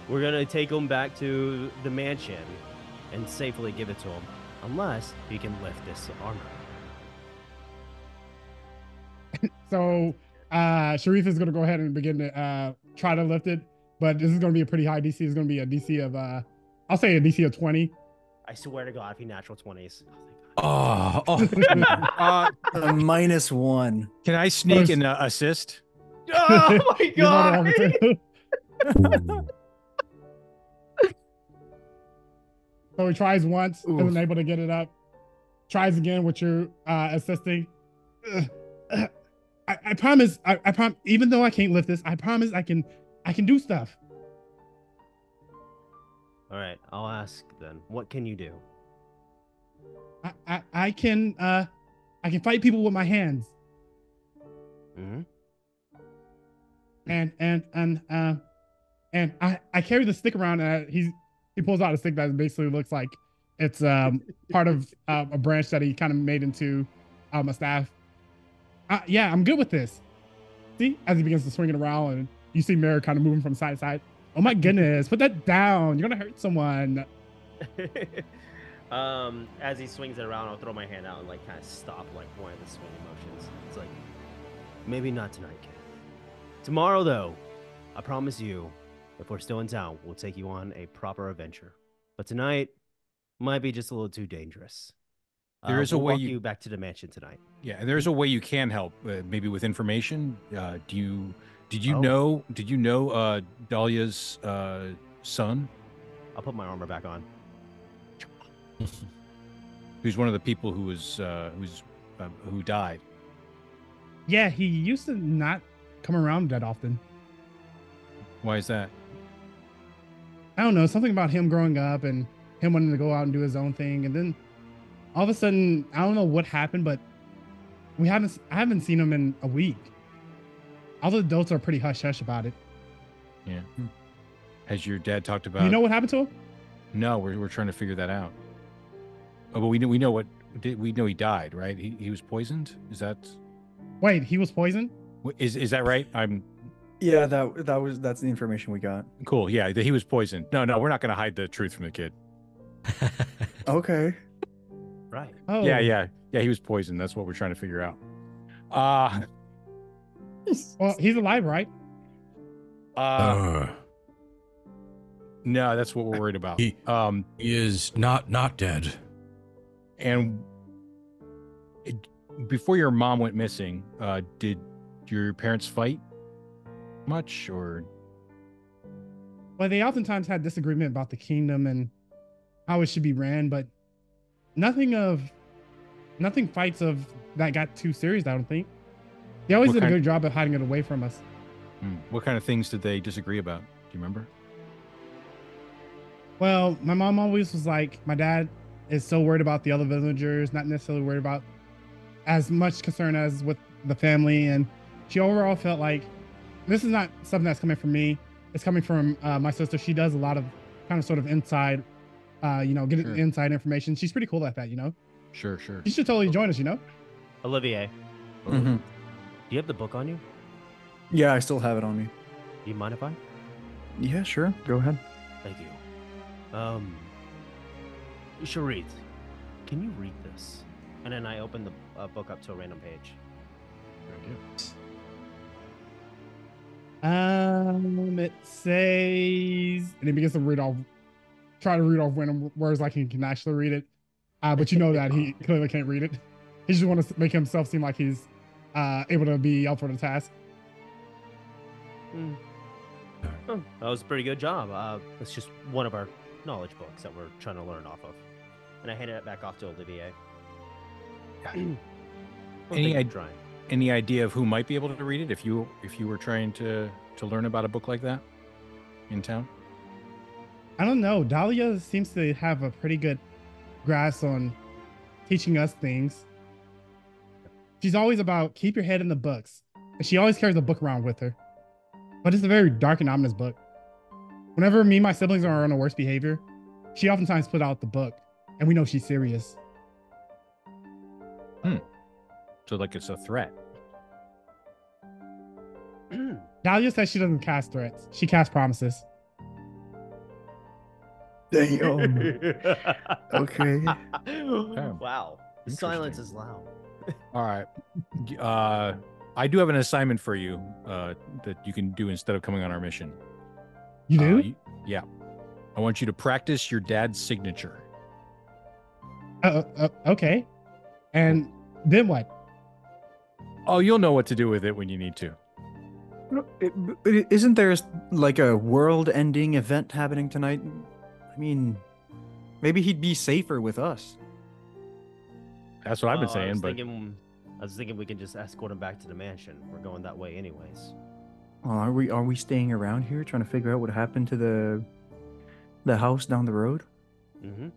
Speaker 2: We're gonna take him back to the mansion and safely give it to him, unless he can lift this armor.
Speaker 1: So Sharif is gonna go ahead and begin to try to lift it, but this is gonna be a pretty high DC. It's gonna be a DC of I'll say a DC of 20.
Speaker 2: I swear to God, if he natural 20s.
Speaker 6: Oh, oh.
Speaker 4: A -1.
Speaker 5: Can I sneak and assist?
Speaker 2: Oh my
Speaker 1: You're more than welcome
Speaker 2: God!
Speaker 1: to. So he tries once,
Speaker 4: Oof.
Speaker 1: isn't able to get it up. Tries again with your assisting. I promise. I promise. Even though I can't lift this, I promise I can do stuff.
Speaker 2: All right, I'll ask then. What can you do?
Speaker 1: I can fight people with my hands.
Speaker 2: Mm-hmm.
Speaker 1: And I carry the stick around. He pulls out a stick that basically looks like it's part of a branch that he kind of made into a staff. Yeah, I'm good with this. See, as he begins to swing it around, and you see Mary kind of moving from side to side. Oh my goodness, put that down. You're gonna hurt someone.
Speaker 2: As he swings it around, I'll throw my hand out and like kind of stop like one of the swinging motions. It's like, maybe not tonight, kid. Tomorrow, though, I promise you, if we're still in town, we'll take you on a proper adventure. But tonight might be just a little too dangerous.
Speaker 5: There is a
Speaker 2: we'll
Speaker 5: way
Speaker 2: walk
Speaker 5: you-
Speaker 2: you back to the mansion tonight.
Speaker 5: Yeah, and there's a way you can help, maybe with information. Did you
Speaker 2: Oh.
Speaker 5: know Dahlia's son,
Speaker 2: I'll put my armor back on.
Speaker 5: who's one of the people who died?
Speaker 1: Yeah, he used to not come around that often.
Speaker 5: Why is that?
Speaker 1: I don't know, something about him growing up and him wanting to go out and do his own thing, and then all of a sudden, I don't know what happened, but I haven't seen him in a week. All the adults are pretty hush hush about it.
Speaker 5: Yeah. Has your dad talked about?
Speaker 1: You know what happened to him?
Speaker 5: No, we're trying to figure that out. Oh, but we know he died, right? He was poisoned. Is that
Speaker 1: Wait, he was poisoned?
Speaker 5: is that right?
Speaker 4: Yeah, that's the information we got.
Speaker 5: Cool. Yeah, he was poisoned. No, we're not going to hide the truth from the kid.
Speaker 4: Okay.
Speaker 2: Right.
Speaker 1: Oh,
Speaker 5: Yeah. He was poisoned. That's what we're trying to figure out.
Speaker 1: Well, he's alive, right?
Speaker 5: No, that's what we're worried about.
Speaker 6: He is not dead.
Speaker 5: And before your mom went missing, did your parents fight much, or?
Speaker 1: Well, they oftentimes had disagreement about the kingdom and how it should be ran, but nothing fights of that got too serious, I don't think. They always
Speaker 5: What
Speaker 1: did a
Speaker 5: kind-
Speaker 1: good job of hiding it away from us.
Speaker 5: What kind of things did they disagree about? Do you remember?
Speaker 1: Well, my mom always was like, my dad is so worried about the other villagers, not necessarily worried about as much concern as with the family. And she overall felt like this is not something that's coming from me. It's coming from my sister. She does a lot of kind of sort of inside, getting
Speaker 5: Sure.
Speaker 1: inside information. She's pretty cool at that,
Speaker 5: Sure.
Speaker 1: You should totally join us,
Speaker 2: Olivier,
Speaker 4: Mhm.
Speaker 2: do you have the book on you?
Speaker 4: Yeah, I still have it on me.
Speaker 2: Do you mind if I?
Speaker 4: Yeah, sure. Go ahead.
Speaker 2: Thank you. Sharit, can you read this? And then I open the book up to a random page.
Speaker 1: It says, and he begins to try to read off random words like he can actually read it. But you know that he clearly can't read it. He just wants to make himself seem like he's able to be up for the task.
Speaker 2: Oh, that was a pretty good job. It's just one of our knowledge books that we're trying to learn off of. And I handed it back off to Olivier.
Speaker 5: Any idea of who might be able to read it if you were trying to learn about a book like that in town?
Speaker 1: I don't know. Dahlia seems to have a pretty good grasp on teaching us things. She's always about keep your head in the books. And she always carries a book around with her. But it's a very dark and ominous book. Whenever me and my siblings are on a worse behavior, she oftentimes put out the book, and we know she's serious.
Speaker 5: So like it's a threat.
Speaker 1: Dahlia says she doesn't cast threats. She casts promises.
Speaker 4: Damn. Okay.
Speaker 2: Wow. The silence is loud.
Speaker 5: All right. I do have an assignment for you that you can do instead of coming on our mission.
Speaker 1: You do?
Speaker 5: Yeah. I want you to practice your dad's signature.
Speaker 1: Okay. And then what?
Speaker 5: Oh, you'll know what to do with it when you need to.
Speaker 4: Isn't there like a world-ending event happening tonight? I mean, maybe he'd be safer with us.
Speaker 5: That's what I've been saying,
Speaker 2: I was thinking we can just escort him back to the mansion. We're going that way anyways.
Speaker 4: Well, are we staying around here trying to figure out what happened to the house down the road?
Speaker 2: Mm-hmm.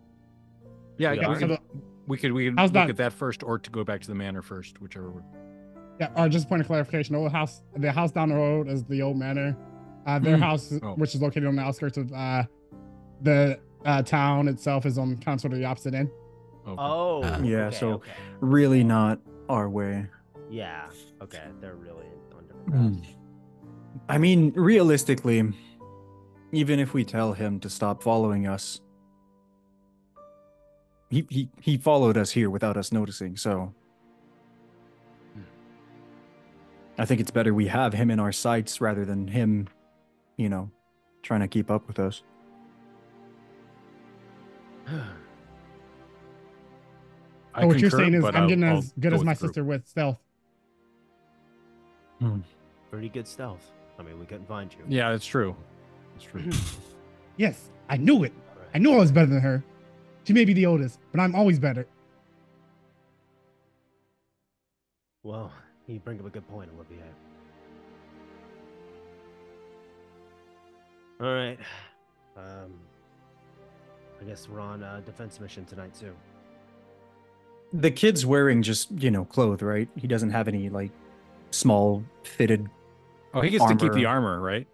Speaker 5: Yeah,
Speaker 2: Yeah.
Speaker 5: we could look at that first, or to go back to the manor first, whichever.
Speaker 1: Yeah, or just a point of clarification. The house down the road is the old manor. Their house, which is located on the outskirts of the town itself, is on kind of sort of the opposite end.
Speaker 5: Okay.
Speaker 2: Oh.
Speaker 4: Yeah,
Speaker 2: okay,
Speaker 4: so
Speaker 2: okay.
Speaker 4: really not our way.
Speaker 2: Yeah. Okay. They're really on different paths.
Speaker 4: I mean, realistically, even if we tell him to stop following us, he followed us here without us noticing, so I think it's better we have him in our sights rather than him, trying to keep up with us.
Speaker 1: So what you're
Speaker 5: concur,
Speaker 1: saying is
Speaker 5: but
Speaker 1: I'm getting
Speaker 5: I'll
Speaker 1: as good
Speaker 5: go
Speaker 1: as my
Speaker 5: with the group.
Speaker 1: sister with stealth.
Speaker 2: Pretty good stealth. I mean, we couldn't find you.
Speaker 5: Yeah, that's true. That's true.
Speaker 1: Yes, I knew it.
Speaker 2: All right.
Speaker 1: I knew I was better than her. She may be the oldest, but I'm always better.
Speaker 2: Well, you bring up a good point, Olivier. All right. I guess we're on a defense mission tonight too.
Speaker 4: The kid's wearing just, clothes, right? He doesn't have any, small fitted.
Speaker 5: Oh, he gets to keep the armor, right?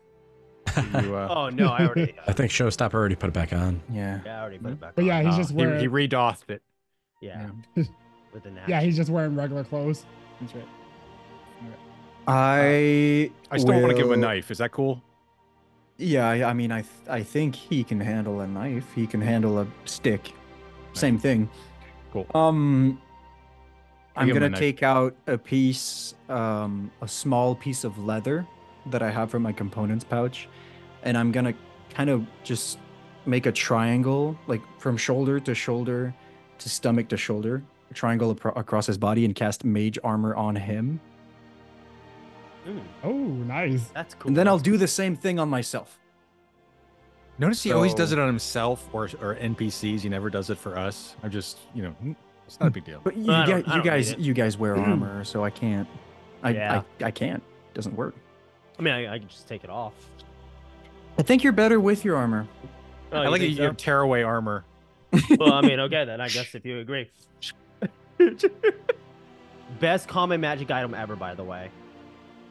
Speaker 2: Oh no, I already.
Speaker 3: I think Showstopper already put it back on.
Speaker 4: Yeah.
Speaker 2: Yeah, I already put it back.
Speaker 1: But
Speaker 2: on.
Speaker 1: yeah, he's just wearing.
Speaker 5: He redothed it.
Speaker 2: Yeah. With the
Speaker 1: Yeah, he's just wearing regular clothes.
Speaker 4: That's right. I
Speaker 5: still want to give him a
Speaker 4: will-
Speaker 5: knife. Is that cool?
Speaker 4: Yeah, I mean, I think he can handle a knife. He can handle a stick. Same thing.
Speaker 5: Cool.
Speaker 4: I'm
Speaker 5: give him a
Speaker 4: gonna
Speaker 5: knife.
Speaker 4: take out a piece, a small piece of leather that I have from my components pouch, and I'm gonna kind of just make a triangle, like from shoulder to shoulder to stomach to shoulder, a triangle across his body, and cast mage armor on him.
Speaker 1: Oh, nice.
Speaker 2: That's cool.
Speaker 4: And then I'll do the same thing on myself.
Speaker 5: Notice he always does
Speaker 4: So-
Speaker 5: it on himself or NPCs. He never does it for us. I'm just, it's not a big deal.
Speaker 4: But
Speaker 2: I don't
Speaker 4: you guys wear armor, so I can't.
Speaker 2: Yeah.
Speaker 4: I can't. Doesn't work.
Speaker 2: I mean, I can just take it off.
Speaker 4: I think you're better with your armor.
Speaker 2: Oh,
Speaker 5: I
Speaker 2: you
Speaker 5: like
Speaker 2: think
Speaker 5: your
Speaker 2: so?
Speaker 5: tearaway armor.
Speaker 2: Well, I mean, okay then. I guess if you agree. Best common magic item ever, by the way.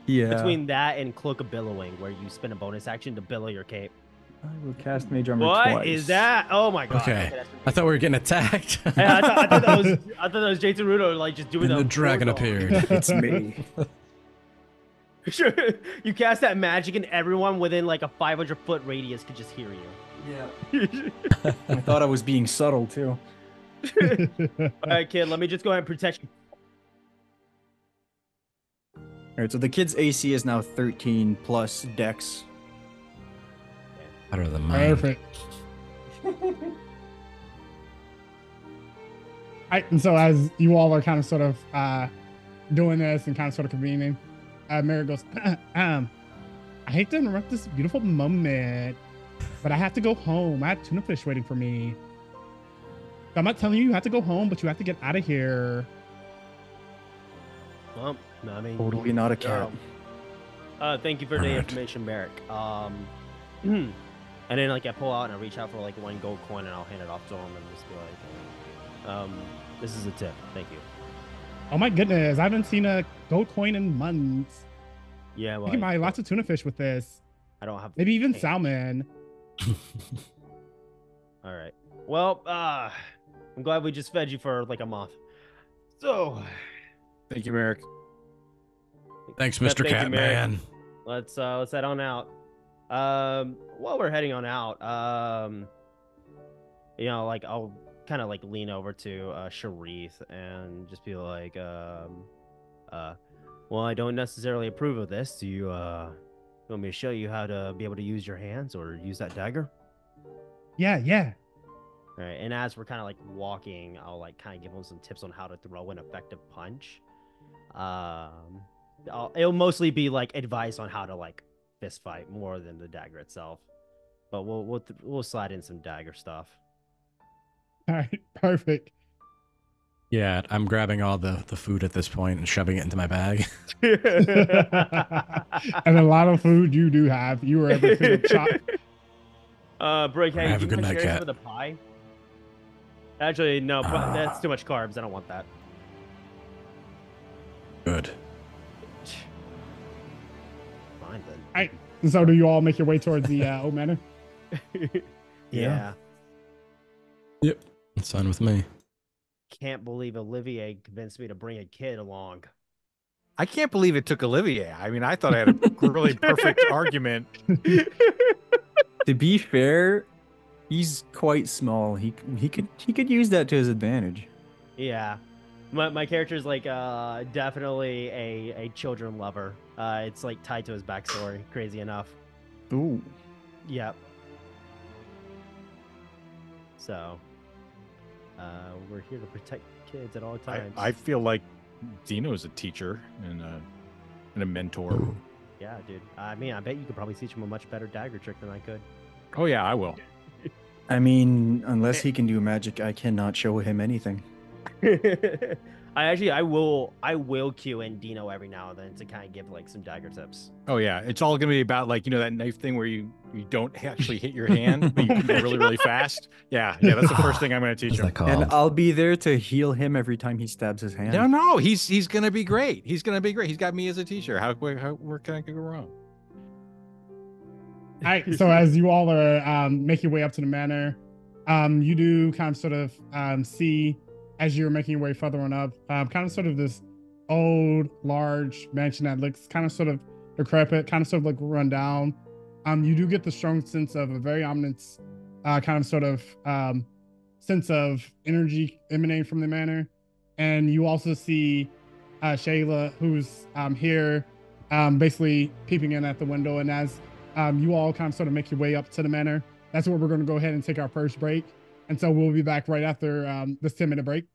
Speaker 4: Yeah.
Speaker 2: Between that and Cloak of Billowing, where you spend a bonus action to billow your cape.
Speaker 4: I will cast mage armor
Speaker 2: What
Speaker 4: twice.
Speaker 2: is that? Oh my god.
Speaker 3: Okay.
Speaker 2: that's
Speaker 3: I thought we were getting attacked.
Speaker 2: Yeah, I thought that was Jay Teruto like just doing
Speaker 3: And the dragon
Speaker 2: portal.
Speaker 3: appeared.
Speaker 4: It's me.
Speaker 2: Sure. You cast that magic and everyone within like a 500-foot radius could just hear you.
Speaker 4: Yeah. I thought I was being subtle too.
Speaker 2: All right, kid, let me just go ahead and protect you.
Speaker 4: All right, so the kid's AC is now 13 plus Dex.
Speaker 3: Better than mine.
Speaker 1: Perfect. And so as you all are kind of sort of doing this and kind of sort of convening, Mary goes, I hate to interrupt this beautiful moment, but I have to go home. I have tuna fish waiting for me. I'm not telling you have to go home, but you have to get out of here.
Speaker 2: Well, no, I mean,
Speaker 4: Totally not a cat.
Speaker 2: thank you for the
Speaker 3: Alright.
Speaker 2: information, Merrick. And then like I pull out and I reach out for like one gold coin and I'll hand it off to him and just be like, this is a tip. Thank you.
Speaker 1: Oh my goodness, I haven't seen a gold coin in months.
Speaker 2: Yeah,
Speaker 1: You
Speaker 2: well,
Speaker 1: can buy lots of tuna fish with this.
Speaker 2: I don't have
Speaker 1: Maybe even
Speaker 2: change.
Speaker 1: salmon.
Speaker 2: All right. Well, I'm glad we just fed you for like a month. So,
Speaker 5: Thank you, Merrick.
Speaker 6: Thanks,
Speaker 2: Yeah,
Speaker 6: Mr.
Speaker 2: thank you, Merrick.
Speaker 6: Catman.
Speaker 2: let's head on out. While we're heading on out, like I'll kind of like lean over to Sharif and just be like, well, I don't necessarily approve of this. Do you want me to show you how to be able to use your hands or use that dagger?
Speaker 1: Yeah.
Speaker 2: All right, and as we're kind of like walking, I'll like kind of give him some tips on how to throw an effective punch. It'll mostly be like advice on how to like fist fight more than the dagger itself, but we'll slide in some dagger stuff.
Speaker 1: All right, perfect.
Speaker 3: Yeah, I'm grabbing all the food at this point and shoving it into my bag.
Speaker 1: And a lot of food you do have. You were able to chop.
Speaker 2: Bricke, hey,
Speaker 6: Have
Speaker 2: do
Speaker 6: a
Speaker 2: you
Speaker 6: good
Speaker 2: want
Speaker 6: night,
Speaker 2: shares
Speaker 6: Cat.
Speaker 2: for the pie? Actually, no, but that's too much carbs. I don't want that.
Speaker 6: Good.
Speaker 2: Fine then.
Speaker 1: All right. So do you all make your way towards the old manor?
Speaker 2: Yeah.
Speaker 3: Yep, it's fine with me.
Speaker 2: Can't believe Olivier convinced me to bring a kid along.
Speaker 5: I can't believe it took Olivier. I mean, I thought I had a really perfect argument.
Speaker 4: To be fair, he's quite small. He could use that to his advantage.
Speaker 2: Yeah. My character's like definitely a children lover. It's like tied to his backstory, crazy enough.
Speaker 4: Ooh.
Speaker 2: Yep. So we're here to protect kids at all times.
Speaker 5: I feel like Dino's a teacher and a mentor.
Speaker 2: Yeah, dude. I mean, I bet you could probably teach him a much better dagger trick than I could.
Speaker 5: Oh yeah, I will.
Speaker 4: I mean, unless he can do magic, I cannot show him anything.
Speaker 2: I will cue in Dino every now and then to kind of give like some dagger tips.
Speaker 5: Oh yeah, it's all gonna be about like that knife thing where you don't actually hit your hand, but you can go really fast. Yeah, that's the first thing I'm gonna teach
Speaker 3: What's
Speaker 5: him.
Speaker 3: that called?
Speaker 4: And I'll be there to heal him every time he stabs his hand.
Speaker 5: No, he's gonna be great. He's gonna be great. He's got me as a teacher. Where can I go wrong?
Speaker 1: All right. So as you all are making your way up to the manor, you do kind of sort of see as you're making your way further on up, kind of sort of this old, large mansion that looks kind of sort of decrepit, kind of sort of like run down. You do get the strong sense of a very ominous kind of sort of sense of energy emanating from the manor. And you also see Shayla, who's here basically peeping in at the window. And as you all kind of sort of make your way up to the manor, that's where we're going to go ahead and take our first break. And so we'll be back right after this 10-minute break.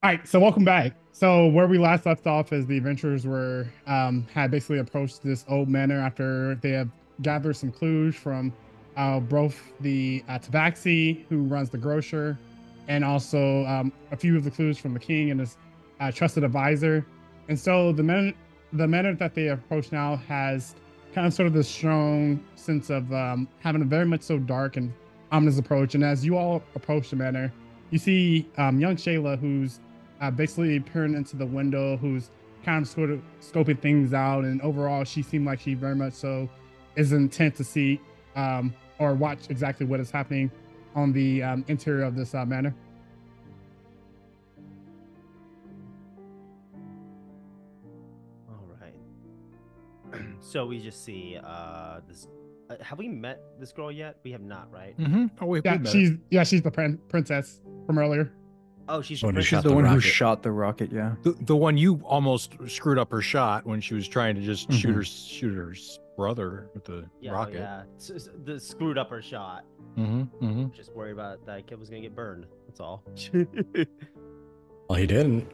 Speaker 1: All right, so welcome back. So where we last left off is the adventurers were had basically approached this old manor after they have gathered some clues from both the tabaxi who runs the grocer, and also a few of the clues from the king and his trusted advisor. And so the manor that they approach now has kind of sort of this strong sense of having a very much so dark and ominous approach. And as you all approach the manor, you see young Shayla, who's basically peering into the window, who's kind of sort of scoping things out. And overall, she seemed like she very much so is intent to see or watch exactly what is happening on the interior of this manor.
Speaker 2: All right. So we just see this. Have we met this girl yet? We have not, right?
Speaker 5: Mm-hmm. Oh, we met her.
Speaker 1: She's the princess from earlier.
Speaker 2: Oh, she's
Speaker 3: When you
Speaker 2: the
Speaker 3: shot
Speaker 4: She's the
Speaker 3: the
Speaker 4: one who
Speaker 3: rocket.
Speaker 4: shot the rocket, yeah.
Speaker 5: The one you almost screwed up her shot when she was trying to just shoot her brother with the rocket.
Speaker 2: Yeah, the screwed up her shot. Just worried about that kid was gonna get burned. That's all.
Speaker 3: Well, he didn't.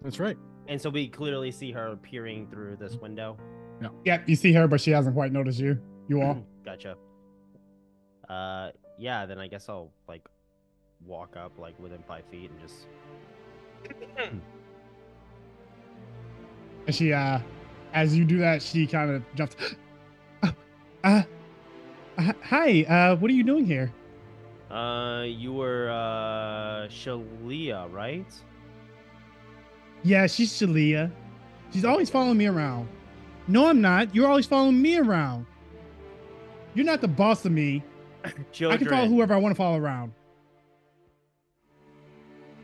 Speaker 5: That's right.
Speaker 2: And so we clearly see her peering through this window.
Speaker 1: Yeah, you see her, but she hasn't quite noticed you. You all.
Speaker 2: Gotcha. Yeah. Then I guess I'll like walk up like within 5 feet and just.
Speaker 1: And she, as you do that, she kind of jumps. Hi. What are you doing here?
Speaker 2: You were Shalia, right?
Speaker 1: Yeah, she's Shalia. She's always following me around. No, I'm not. You're always following me around. You're not the boss of me.
Speaker 2: Children.
Speaker 1: I can follow whoever I want to follow around.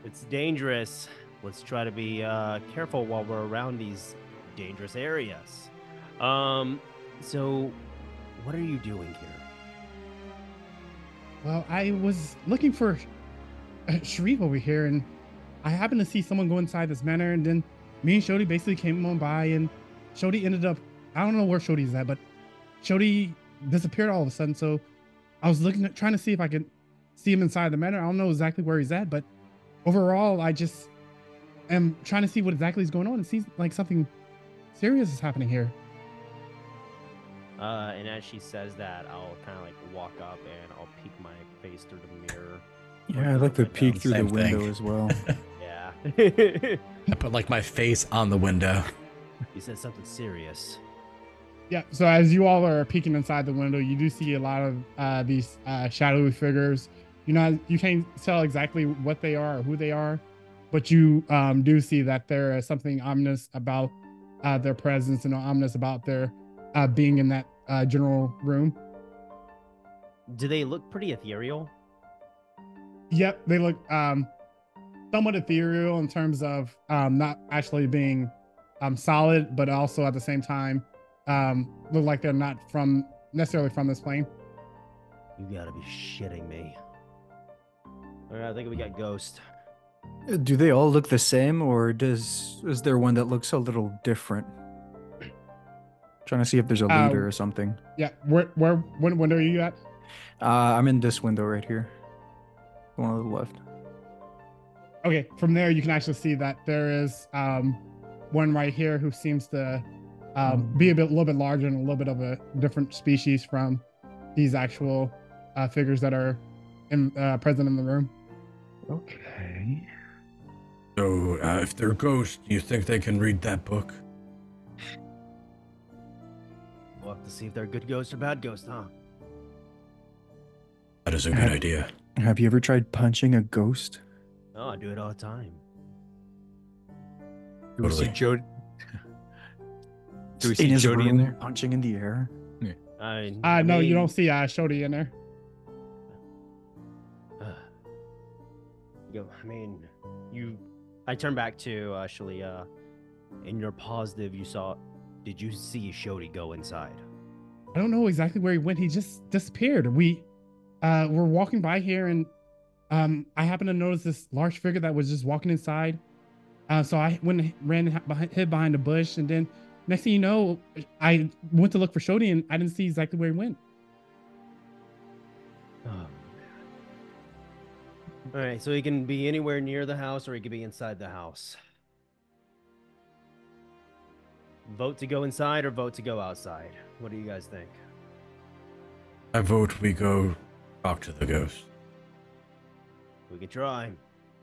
Speaker 2: It's dangerous. Let's try to be careful while we're around these dangerous areas. So what are you doing here?
Speaker 1: Well, I was looking for Sharif over here, and I happened to see someone go inside this manor, and then me and Shodi basically came on by, and Shodi ended up, I don't know where Shodi's at, but Shodi disappeared all of a sudden. So I was trying to see if I could see him inside the manor. I don't know exactly where he's at, but overall, I just am trying to see what exactly is going on. It seems like something serious is happening here.
Speaker 2: And as she says that, I'll kind of like walk up and I'll peek my face through the mirror.
Speaker 4: Yeah, I'd like to peek through the
Speaker 3: Same thing.
Speaker 4: window as well.
Speaker 2: Yeah.
Speaker 3: I put like my face on the window.
Speaker 2: You said something serious.
Speaker 1: Yeah, so as you all are peeking inside the window, you do see a lot of these shadowy figures. You can't tell exactly what they are or who they are, but you do see that there is something ominous about their presence and ominous about their being in that general room.
Speaker 2: Do they look pretty ethereal?
Speaker 1: Yep, they look somewhat ethereal in terms of not actually being solid, but also at the same time look like they're not necessarily from this plane.
Speaker 2: You gotta be shitting me. All right, I think we got Ghost.
Speaker 4: Do they all look the same, or is there one that looks a little different? Trying to see if there's a leader or something.
Speaker 1: Yeah, what window are you at?
Speaker 4: I'm in this window right here. The one on the left.
Speaker 1: Okay, from there you can actually see that there is one right here who seems to be a little bit larger and a little bit of a different species from these actual figures that are present in the room.
Speaker 4: Okay.
Speaker 6: So, if they're ghosts, do you think they can read that book?
Speaker 2: We'll have to see if they're good ghosts or bad ghosts, huh?
Speaker 6: That is a good idea.
Speaker 4: Have you ever tried punching a ghost?
Speaker 2: Oh, I do it all the time.
Speaker 5: Do we see
Speaker 6: Totally.
Speaker 5: Jody? Do we
Speaker 4: In
Speaker 5: see
Speaker 4: his
Speaker 5: Jody in
Speaker 4: room,
Speaker 5: there?
Speaker 4: punching in the air?
Speaker 1: No, you don't see Shodi in there.
Speaker 2: I turn back to Shalia. In your positive, did you see Shodi go inside?
Speaker 1: I don't know exactly where he went. He just disappeared. We were walking by here, and I happened to notice this large figure that was just walking inside. So I hid behind a bush, and then next thing you know, I went to look for Shodi, and I didn't see exactly where he went.
Speaker 2: Oh, All right, so he can be anywhere near the house, or he could be inside the house. Vote to go inside or vote to go outside. What do you guys think?
Speaker 6: I vote we go talk to the ghost.
Speaker 2: We can try.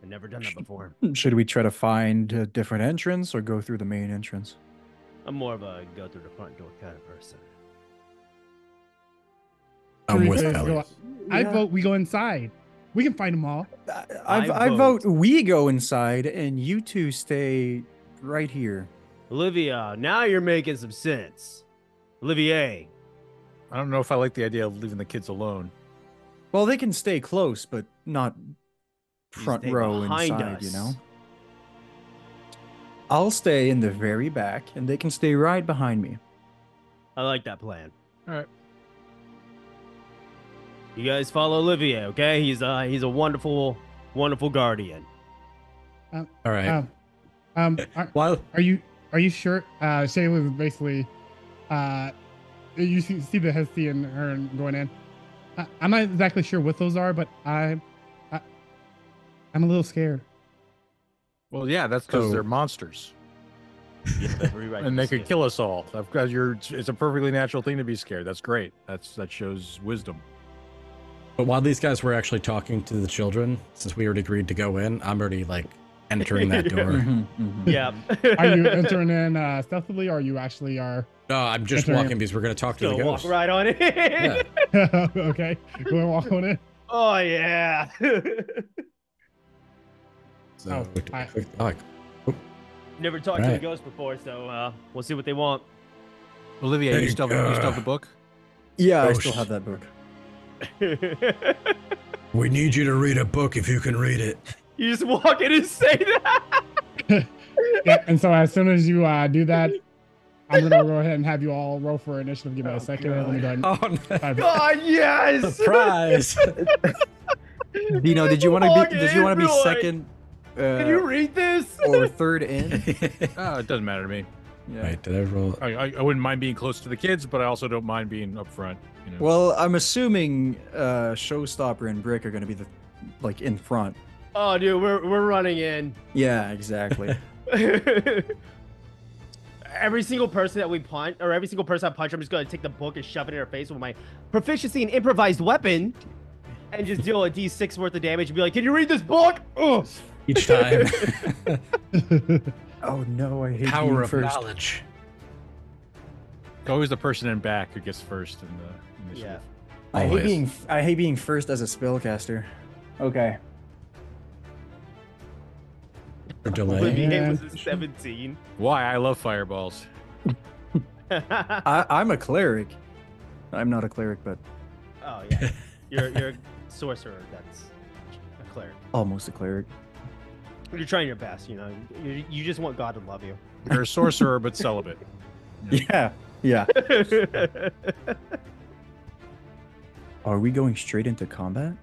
Speaker 2: I've never done that before.
Speaker 4: Should we try to find a different entrance or go through the main entrance?
Speaker 2: I'm more of a go through the front door kind of person.
Speaker 6: I'm with
Speaker 1: Let's go-
Speaker 6: Ellie.
Speaker 1: I vote we go inside. We can find them all.
Speaker 4: I vote we go inside and you two stay right here.
Speaker 2: Olivia, now you're making some sense. Olivier.
Speaker 5: I don't know if I like the idea of leaving the kids alone.
Speaker 4: Well, they can stay close, but not front
Speaker 2: stay
Speaker 4: row
Speaker 2: behind
Speaker 4: inside,
Speaker 2: us.
Speaker 4: you know? I'll stay in the very back and they can stay right behind me.
Speaker 2: I like that plan.
Speaker 5: All right.
Speaker 2: You guys follow Olivier, okay? He's a wonderful, wonderful guardian.
Speaker 6: All right.
Speaker 1: Are you sure? Shayla was basically, you see the hesitancy in her going in. I'm not exactly sure what those are, but I'm a little scared.
Speaker 5: Well, yeah, that's because
Speaker 6: So-
Speaker 5: they're monsters,
Speaker 2: Rewrite
Speaker 5: and they
Speaker 2: this
Speaker 5: could
Speaker 2: shit.
Speaker 5: kill us all. It's a perfectly natural thing to be scared. That's great. That shows wisdom.
Speaker 3: But while these guys were actually talking to the children, since we already agreed to go in, I'm already like entering that door.
Speaker 2: Yeah.
Speaker 1: Are you entering in stealthily, or you actually are?
Speaker 3: No, I'm just
Speaker 1: Entering-
Speaker 3: walking because we're gonna talk to the
Speaker 2: Go walk
Speaker 3: ghost.
Speaker 2: right on it.
Speaker 3: Yeah.
Speaker 1: Okay, go walk on it.
Speaker 2: Oh yeah.
Speaker 3: So,
Speaker 1: Oh,
Speaker 2: Never talked to a
Speaker 3: Right.
Speaker 2: ghost before, so we'll see what they want.
Speaker 5: Olivia,
Speaker 6: Hey,
Speaker 5: you still have the book?
Speaker 4: Yeah, I
Speaker 6: Ghost.
Speaker 4: still have that book.
Speaker 6: We need you to read a book if you can read it.
Speaker 2: You just walk in and say that.
Speaker 1: yeah. And so as soon as you do that, I'm gonna go ahead and have you all roll for initiative. Give me a second. Let me go ahead and
Speaker 3: Oh, no.
Speaker 1: type it.
Speaker 2: God, yes.
Speaker 3: Surprise!
Speaker 4: Dino, did you want to
Speaker 2: Walk
Speaker 4: be? Did you want to be
Speaker 2: in, boy.
Speaker 4: second?
Speaker 2: Can you read this?
Speaker 4: Or third in?
Speaker 5: Oh, it doesn't matter to me.
Speaker 4: Yeah.
Speaker 3: Wait, did I roll?
Speaker 5: I wouldn't mind being close to the kids, but I also don't mind being up front. You know?
Speaker 4: Well, I'm assuming Showstopper and Brick are going to be in front.
Speaker 2: Oh, dude, we're running in.
Speaker 4: Yeah, exactly.
Speaker 2: Every single person that we punch, or every single person I punch, I'm just gonna take the book and shove it in her face with my proficiency in improvised weapon, and just deal a d6 worth of damage and be like, "Can you read this book?" Ugh.
Speaker 3: Each time.
Speaker 4: Oh no, I hate
Speaker 3: Power
Speaker 4: being
Speaker 3: of
Speaker 4: first.
Speaker 3: knowledge.
Speaker 5: always the person in back who gets first in the initiative.
Speaker 2: Yeah.
Speaker 4: I hate being first as a spellcaster. Okay.
Speaker 3: Or delay.
Speaker 2: Olivier was a 17.
Speaker 5: Why? I love fireballs.
Speaker 4: I'm a cleric. I'm not a cleric, but
Speaker 2: Oh yeah, you're a sorcerer. That's a cleric.
Speaker 4: almost a cleric.
Speaker 2: You're trying your best, you know. You just want God to love you.
Speaker 5: You're a sorcerer but celibate.
Speaker 4: Yeah. Yeah. Are we going straight into combat?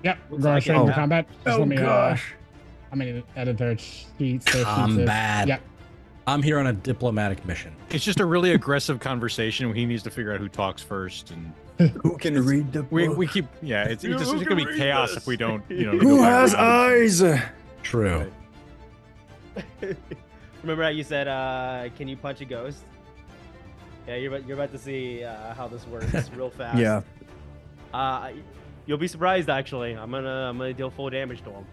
Speaker 1: Yep, we're
Speaker 2: Looks
Speaker 1: going
Speaker 2: like
Speaker 1: straight
Speaker 2: it.
Speaker 1: into
Speaker 2: Oh.
Speaker 1: combat. Just let me, I'm gonna edit their sheets.
Speaker 3: Combat.
Speaker 1: Yep.
Speaker 3: I'm here on a diplomatic mission.
Speaker 5: It's just a really aggressive conversation. He needs to figure out who talks first, and
Speaker 4: Who can read the book?
Speaker 5: we keep it's
Speaker 2: Who
Speaker 5: just
Speaker 2: can
Speaker 5: gonna be
Speaker 2: read
Speaker 5: chaos
Speaker 2: this?
Speaker 5: if we don't go
Speaker 4: Who
Speaker 5: back
Speaker 4: has
Speaker 5: around.
Speaker 4: eyes?
Speaker 3: True.
Speaker 2: Remember how you said, "Can you punch a ghost?" Yeah, you're about to see how this works real fast.
Speaker 4: Yeah.
Speaker 2: You'll be surprised actually. I'm gonna deal full damage to him.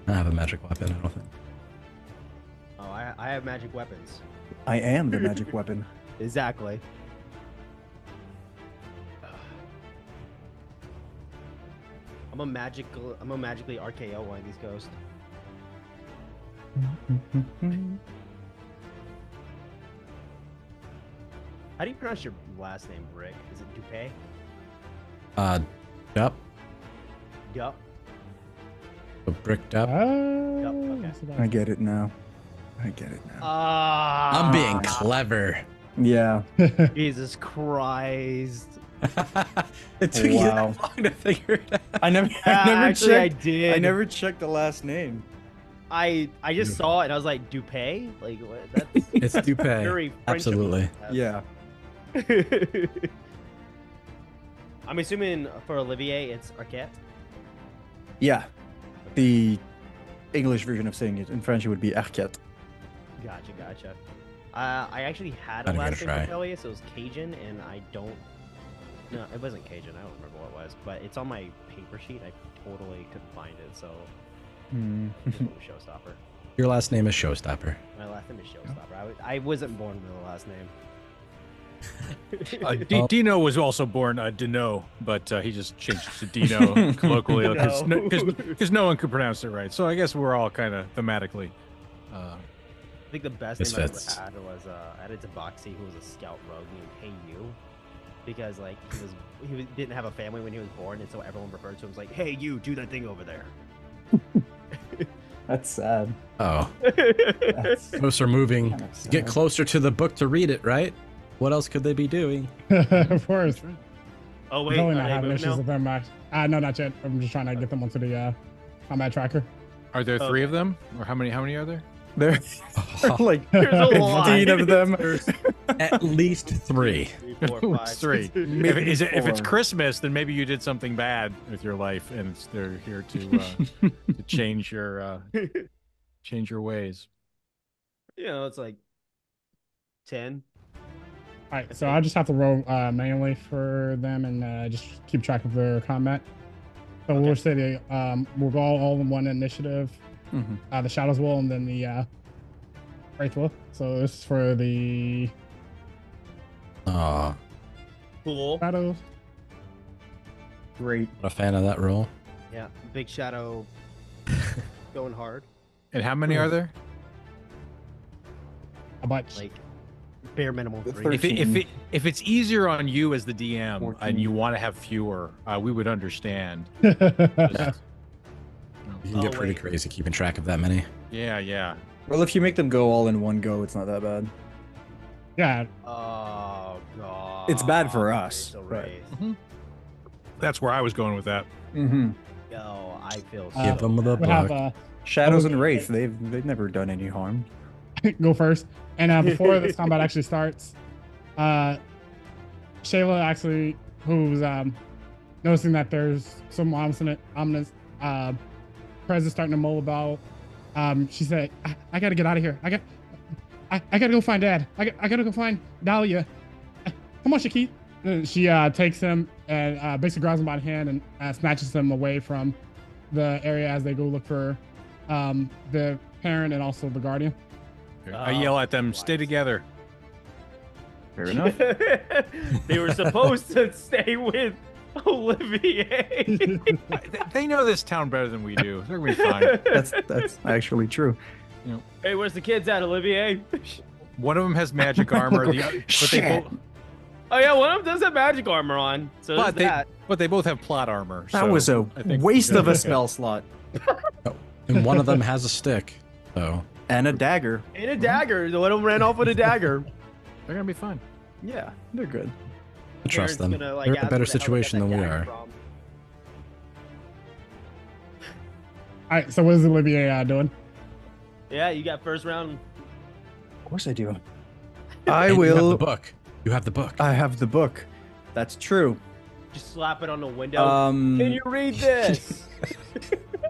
Speaker 3: I have a magic weapon, I don't think.
Speaker 2: Oh, I have magic weapons.
Speaker 4: I am the magic weapon.
Speaker 2: Exactly. I'm a magically RKO one of these ghosts. How do you pronounce your last name, Bricke? Is it Dupé?
Speaker 3: Yep.
Speaker 2: Yup.
Speaker 3: Bricked up.
Speaker 2: okay.
Speaker 4: I get it now. I get it now.
Speaker 3: I'm being clever.
Speaker 4: Yeah.
Speaker 2: Jesus Christ.
Speaker 3: It took you
Speaker 4: Wow.
Speaker 3: that long to figure it out.
Speaker 4: I never
Speaker 2: Actually, I
Speaker 4: checked.
Speaker 2: did.
Speaker 4: I never checked the last name.
Speaker 2: I just saw it and I was like, Dupé? Like, what? That's
Speaker 3: It's Dupé.
Speaker 2: very French of
Speaker 3: Absolutely.
Speaker 2: me.
Speaker 4: Yeah.
Speaker 2: I'm assuming for Olivier, it's Arquette.
Speaker 4: Yeah. The English version of saying it in French it would be Arquette.
Speaker 2: Gotcha. I actually had a
Speaker 3: I'm gonna
Speaker 2: last name
Speaker 3: try.
Speaker 2: for Felius. It was Cajun, and I don't. No, it wasn't Cajun. I don't remember what it was, but it's on my paper sheet. I totally couldn't find it, so just went with Showstopper.
Speaker 3: Your last name is Showstopper.
Speaker 2: My last name is Showstopper. I wasn't born with a last name.
Speaker 5: Dino was also born Dino, but he just changed it to Dino colloquially because no one could pronounce it right. So I guess we're all kind of thematically.
Speaker 2: I think the best
Speaker 3: This
Speaker 2: name I
Speaker 3: fits.
Speaker 2: ever had was I had a Tabaxi who was a scout rogue named Hey You, because like didn't have a family when he was born, and so everyone referred to him as like, Hey You, do that thing over there.
Speaker 4: That's sad.
Speaker 3: Oh,
Speaker 4: That's
Speaker 3: ghosts are moving.
Speaker 4: kind of
Speaker 3: Get
Speaker 4: sad.
Speaker 3: closer to the book to read it, right? What else could they be doing?
Speaker 1: Of course.
Speaker 2: Oh wait,
Speaker 1: Really
Speaker 2: are
Speaker 1: not
Speaker 2: they
Speaker 1: having
Speaker 2: moving
Speaker 1: issues
Speaker 2: now?
Speaker 1: with them. No, not yet. I'm just trying to get them onto the combat tracker.
Speaker 5: Are there 3 of
Speaker 2: Okay.
Speaker 5: them, or how many are there?
Speaker 4: There are like
Speaker 2: There's a lot.
Speaker 4: 15 of them.
Speaker 3: At least 3.
Speaker 2: 3, 4, 5.
Speaker 5: 3.
Speaker 4: Maybe
Speaker 5: If it's
Speaker 4: 4.
Speaker 5: Christmas, then maybe you did something bad with your life, and they're here to change your ways.
Speaker 2: You know, it's like 10.
Speaker 1: All right, so I just have to roll manually for them and just keep track of their combat. So we'll say we'll go all in one initiative.
Speaker 4: Mhm.
Speaker 1: The Shadows will, and then the Wraith will. So this is for the
Speaker 3: Aw,
Speaker 2: Cool.
Speaker 1: Shadows.
Speaker 4: Great.
Speaker 3: not a fan of that roll.
Speaker 2: Yeah, Big Shadow going hard.
Speaker 5: And how many are there?
Speaker 1: A bunch.
Speaker 2: Like bare minimum
Speaker 4: The
Speaker 2: 3.
Speaker 5: If it's easier on you as the DM
Speaker 4: 14.
Speaker 5: and you want to have fewer, we would understand.
Speaker 3: You can get pretty
Speaker 2: wait.
Speaker 3: crazy keeping track of that many.
Speaker 5: Yeah.
Speaker 4: Well, if you make them go all in one go, it's not that bad.
Speaker 1: Yeah,
Speaker 2: Oh god.
Speaker 4: It's bad for us,
Speaker 2: It's a
Speaker 4: but-
Speaker 2: Wraith.
Speaker 5: That's where I was going with that.
Speaker 4: Mm-hmm.
Speaker 2: Yo, I feel
Speaker 1: Uh,
Speaker 3: Give them the
Speaker 1: we have
Speaker 3: book.
Speaker 4: Shadows and Wraith, they've never done any harm.
Speaker 1: go first. And before this combat actually starts, Shayla actually, who's noticing that there's some ominous presence starting to mull about, she said, I gotta get out of here. I gotta go find Dad. I gotta go find Dahlia. Come on, Shakit. And she takes him and basically grabs him by the hand and snatches him away from the area as they go look for the parent and also the guardian.
Speaker 5: I yell at them, stay together.
Speaker 4: Fair enough.
Speaker 2: They were supposed to stay with Olivier.
Speaker 5: They know this town better than we do. They're going to be fine.
Speaker 4: That's actually true.
Speaker 2: Hey, where's the kids at, Olivier?
Speaker 5: One of them has magic armor. But
Speaker 2: Oh yeah, one of them does have magic armor on. So there's that.
Speaker 5: they both have plot armor.
Speaker 4: That
Speaker 5: so
Speaker 4: was a
Speaker 5: I think-
Speaker 4: waste of a spell slot.
Speaker 3: And one of them has a stick. So
Speaker 4: And a dagger.
Speaker 2: And a dagger. The one of them ran off with a dagger.
Speaker 5: They're going to be fine.
Speaker 2: Yeah.
Speaker 4: They're good.
Speaker 3: I trust them.
Speaker 2: Parents gonna, like,
Speaker 3: They're in
Speaker 2: ask
Speaker 3: a better
Speaker 2: where the hell they got
Speaker 3: situation than
Speaker 2: that
Speaker 3: we
Speaker 2: dagger
Speaker 3: are.
Speaker 2: from.
Speaker 1: All right, so what is Olivier doing?
Speaker 2: Yeah, you got first round.
Speaker 4: Of course I do. I
Speaker 3: And You have the
Speaker 4: will.
Speaker 3: book. You have the book.
Speaker 4: I have the book. That's true.
Speaker 2: Just slap it on the window. Can you read this?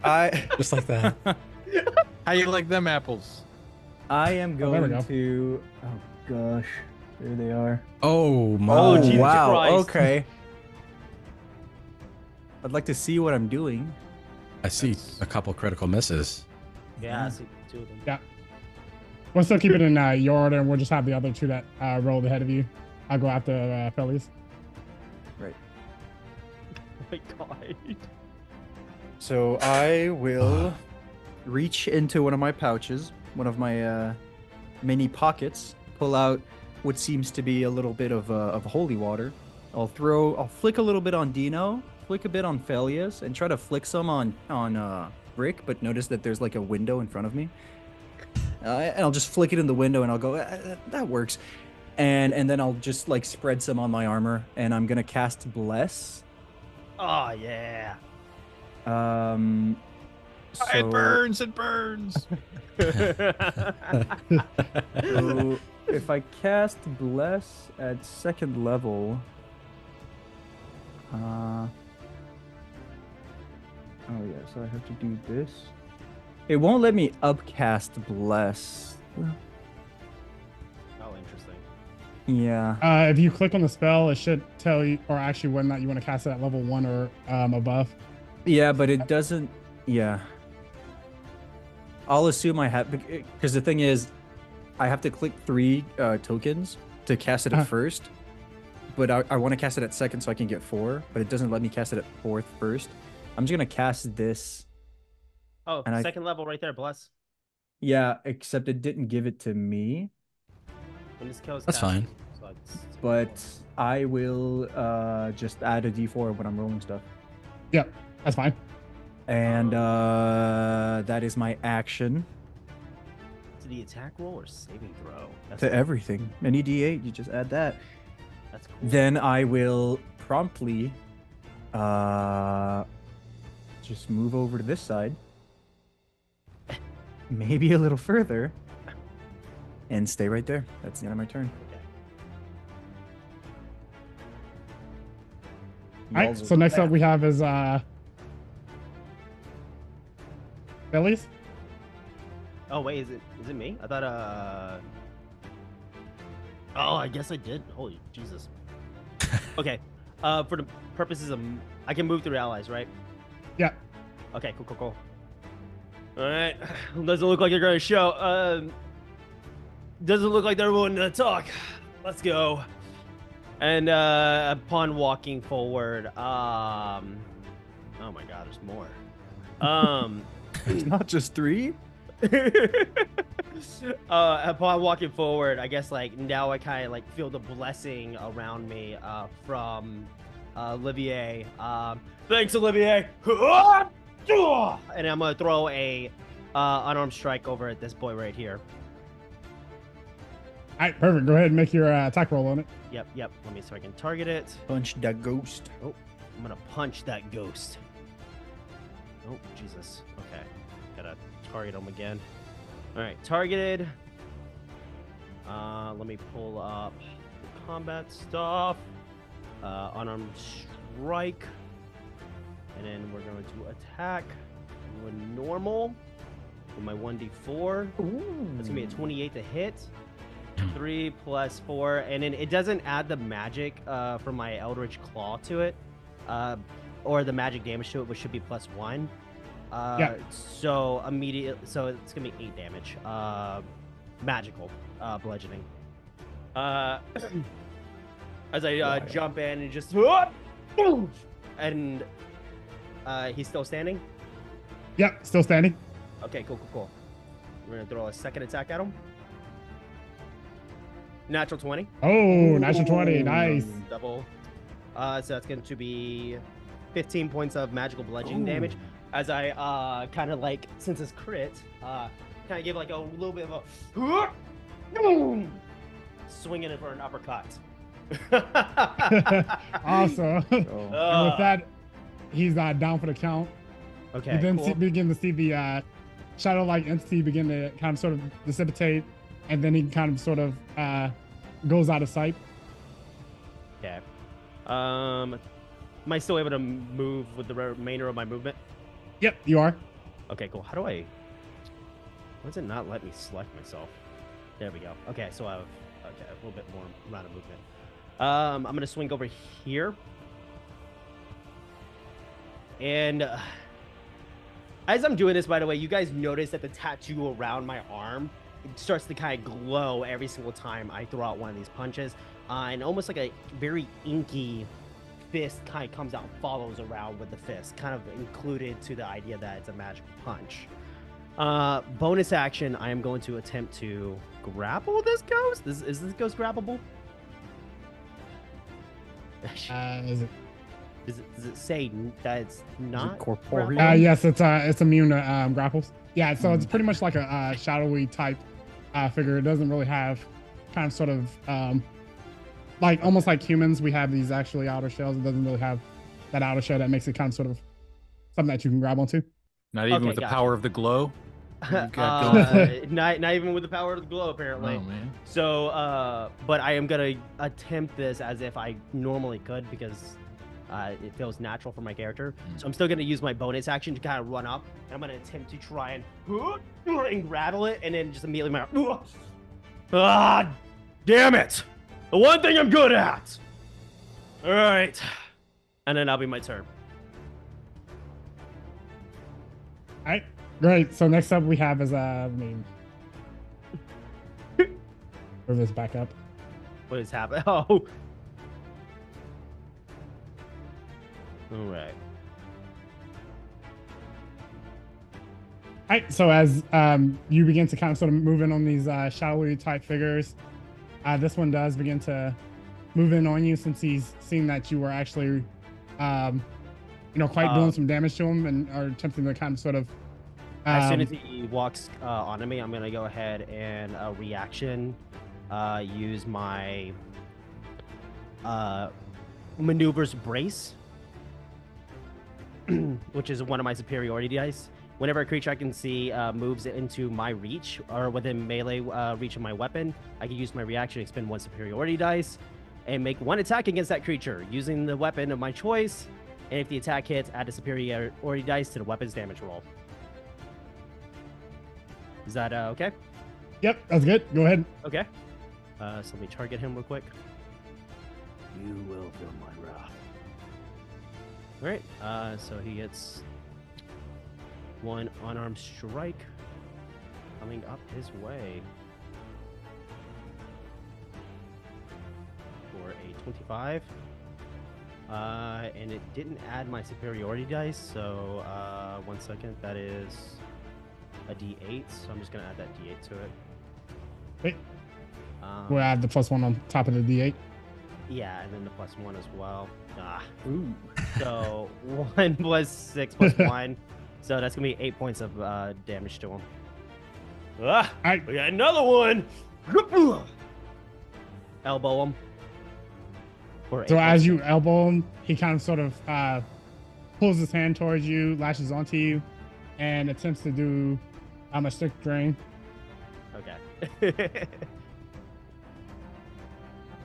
Speaker 4: I
Speaker 3: Just like that.
Speaker 5: How you like them apples?
Speaker 4: I am
Speaker 1: Oh, there we
Speaker 4: going
Speaker 1: go.
Speaker 4: to. Oh gosh, there they are.
Speaker 3: Oh my.
Speaker 2: Oh,
Speaker 4: Oh
Speaker 2: Jesus
Speaker 4: wow.
Speaker 2: Christ.
Speaker 4: Okay. I'd like to see what I'm doing.
Speaker 3: I see a couple critical misses.
Speaker 2: Yeah, I see 2 of them.
Speaker 1: Yeah. We'll still keep it in your order, and we'll just have the other 2 that rolled ahead of you. I'll go after Felius.
Speaker 4: Right.
Speaker 2: Oh my god.
Speaker 4: So I will reach into one of my pouches, one of my mini pockets, pull out what seems to be a little bit of holy water. I'll flick a little bit on Dino, flick a bit on Felius, and try to flick some on Bricke, but notice that there's like a window in front of me. And I'll just flick it in the window and I'll go, that works. And then I'll just like spread some on my armor, and I'm gonna cast Bless.
Speaker 2: Oh yeah.
Speaker 4: So
Speaker 5: It burns. It burns.
Speaker 4: So if I cast Bless at 2nd level, Oh yeah, so I have to do this. It won't let me upcast Bless.
Speaker 2: Oh, interesting.
Speaker 4: Yeah.
Speaker 1: If you click on the spell, it should tell you, or actually whether or not you want to cast it at level 1 or above.
Speaker 4: Yeah, but it doesn't. Yeah. I'll assume I have, because the thing is, I have to click 3 tokens to cast it at first, but I want to cast it at second so I can get 4, but it doesn't let me cast it at fourth first. I'm just gonna cast this.
Speaker 2: Oh,
Speaker 4: and
Speaker 2: second level right there, bless.
Speaker 4: Yeah, except it didn't give it to me.
Speaker 2: When this kills
Speaker 3: That's fine.
Speaker 2: So
Speaker 4: But I will just add a d4 when I'm rolling stuff.
Speaker 1: Yep, that's fine.
Speaker 4: And that is my action.
Speaker 2: To the attack roll or saving throw? That's
Speaker 4: To
Speaker 2: cool.
Speaker 4: everything. Any d8, you just add that.
Speaker 2: That's cool.
Speaker 4: Then I will promptly just move over to this side. Maybe a little further. And stay right there. That's the end of my turn.
Speaker 1: All right, so next up we have is Billy's.
Speaker 2: Oh wait, is it me? I thought oh, I guess I did. Holy Jesus. Okay. For the purposes of I can move through allies, right?
Speaker 1: Yeah.
Speaker 2: Okay, cool. All right. Doesn't look like you're going to show. Doesn't look like they're willing to talk. Let's go. And upon walking forward, oh my God, there's more.
Speaker 4: It's not just 3?
Speaker 2: Upon walking forward, I guess like now I kind of like feel the blessing around me from Olivier. Thanks, Olivier. And I'm gonna throw a unarmed strike over at this boy right here.
Speaker 1: All right, perfect. Go ahead and make your attack roll on it.
Speaker 2: Yep. Let me so I can target it.
Speaker 4: Punch that ghost.
Speaker 2: Oh, I'm gonna punch that ghost. Oh, Jesus. Okay. Gotta target him again. All right, targeted. Let me pull up the combat stuff. Unarmed strike. And then we're going to attack with normal with my 1d4.
Speaker 4: Ooh.
Speaker 2: That's gonna be a 28 to hit. 3 plus 4, and then it doesn't add the magic from my Eldritch Claw to it, or the magic damage to it, which should be +1.
Speaker 1: Yeah.
Speaker 2: So so it's gonna be 8 damage. Magical bludgeoning. As I jump in and just and he's still standing.
Speaker 1: Yep, still standing.
Speaker 2: Okay, cool. We're gonna throw a second attack at him. Natural 20.
Speaker 1: Oh, natural 20. Nice.
Speaker 2: Double. So that's going to be 15 points of magical bludgeoning damage. As I kind of like, since it's crit, kind of give like a little bit of a swinging it for an uppercut.
Speaker 1: Awesome.
Speaker 4: Oh.
Speaker 1: And with that, he's down for the count.
Speaker 2: Okay.
Speaker 1: You then
Speaker 2: Cool.
Speaker 1: begin to see the shadow-like entity begin to kind of sort of dissipate, and then he kind of sort of goes out of sight.
Speaker 2: Okay. Am I still able to move with the remainder of my movement?
Speaker 1: Yep, you are.
Speaker 2: Okay, cool. How do I? Why does it not let me select myself? There we go. Okay, so I have a little bit more amount of movement. I'm gonna swing over here, and as I'm doing this, by the way, you guys notice that the tattoo around my arm it starts to kind of glow every single time I throw out one of these punches, and almost like a very inky fist kind of comes out and follows around with the fist, kind of included to the idea that it's a magical punch. Bonus action, I am going to attempt to grapple this ghost. Is this ghost grabbable? Does it say that it's not
Speaker 4: corporeal?
Speaker 2: grappled?
Speaker 1: Yes, it's immune to grapples. Yeah, so it's pretty much like a shadowy type figure. It doesn't really have kind of sort of like almost like humans. We have these actually outer shells. It doesn't really have that outer shell that makes it kind of sort of something that you can grab onto.
Speaker 5: Not even
Speaker 2: Okay,
Speaker 5: with the
Speaker 2: gotcha.
Speaker 5: power of the glow. You got going.
Speaker 2: Not even with the power of the glow, apparently.
Speaker 5: Oh man.
Speaker 2: So, but I am gonna attempt this as if I normally could, because it feels natural for my character. So I'm still gonna use my bonus action to kind of run up, and I'm gonna attempt to try and rattle it, and then just immediately damn it! The one thing I'm good at. All right, and then that'll be my turn.
Speaker 1: All right, great. So next up we have is I mean, move this back up.
Speaker 2: What is happening? Oh. All right.
Speaker 1: All right, so as you begin to kind of sort of move in on these shadowy type figures, this one does begin to move in on you since he's seen that you were actually, quite doing some damage to him and are attempting to kind of sort of.
Speaker 2: As soon as he walks onto me, I'm gonna go ahead and reaction, use my maneuvers brace, which is one of my superiority dice. Whenever a creature I can see moves into my reach or within melee reach of my weapon, I can use my reaction to expend 1 superiority dice and make 1 attack against that creature using the weapon of my choice. And if the attack hits, add a superiority dice to the weapon's damage roll. Is that okay?
Speaker 1: Yep, that's good. Go ahead.
Speaker 2: Okay. So let me target him real quick. You will feel my wrath. All right. So he gets 1 unarmed strike coming up his way for a 25. And it didn't add my superiority dice, so 1 second. That is a D8, so I'm just gonna add that D8 to it.
Speaker 1: Wait. We'll add the +1 on top of the D8.
Speaker 2: Yeah, and then the +1 as well.
Speaker 4: Ooh.
Speaker 2: So 1 plus 6 plus 1. So that's gonna be 8 points of damage to him.
Speaker 1: Alright.
Speaker 2: We got another one. Elbow him.
Speaker 1: So as you elbow him, he kind of sort of pulls his hand towards you, lashes onto you, and attempts to do a strict drain.
Speaker 2: Okay.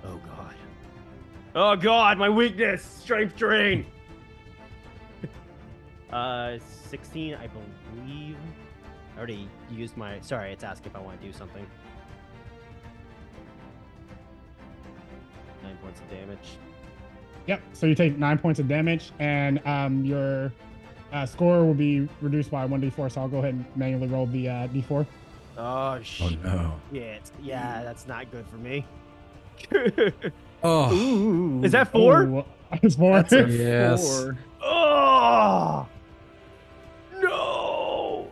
Speaker 2: Oh god. Oh god, my weakness! Strength drain! 16, I believe. I already used my... Sorry, it's asking if I want to do something. 9 points of damage.
Speaker 1: Yep, so you take 9 points of damage, and your score will be reduced by 1d4, so I'll go ahead and manually roll the d4.
Speaker 2: Oh, shit.
Speaker 6: Oh no.
Speaker 2: Yeah, that's not good for me.
Speaker 6: Oh.
Speaker 2: Ooh. Is that 4?
Speaker 1: Oh, it's 4.
Speaker 4: That's a
Speaker 3: Yes.
Speaker 4: 4.
Speaker 2: Oh! No!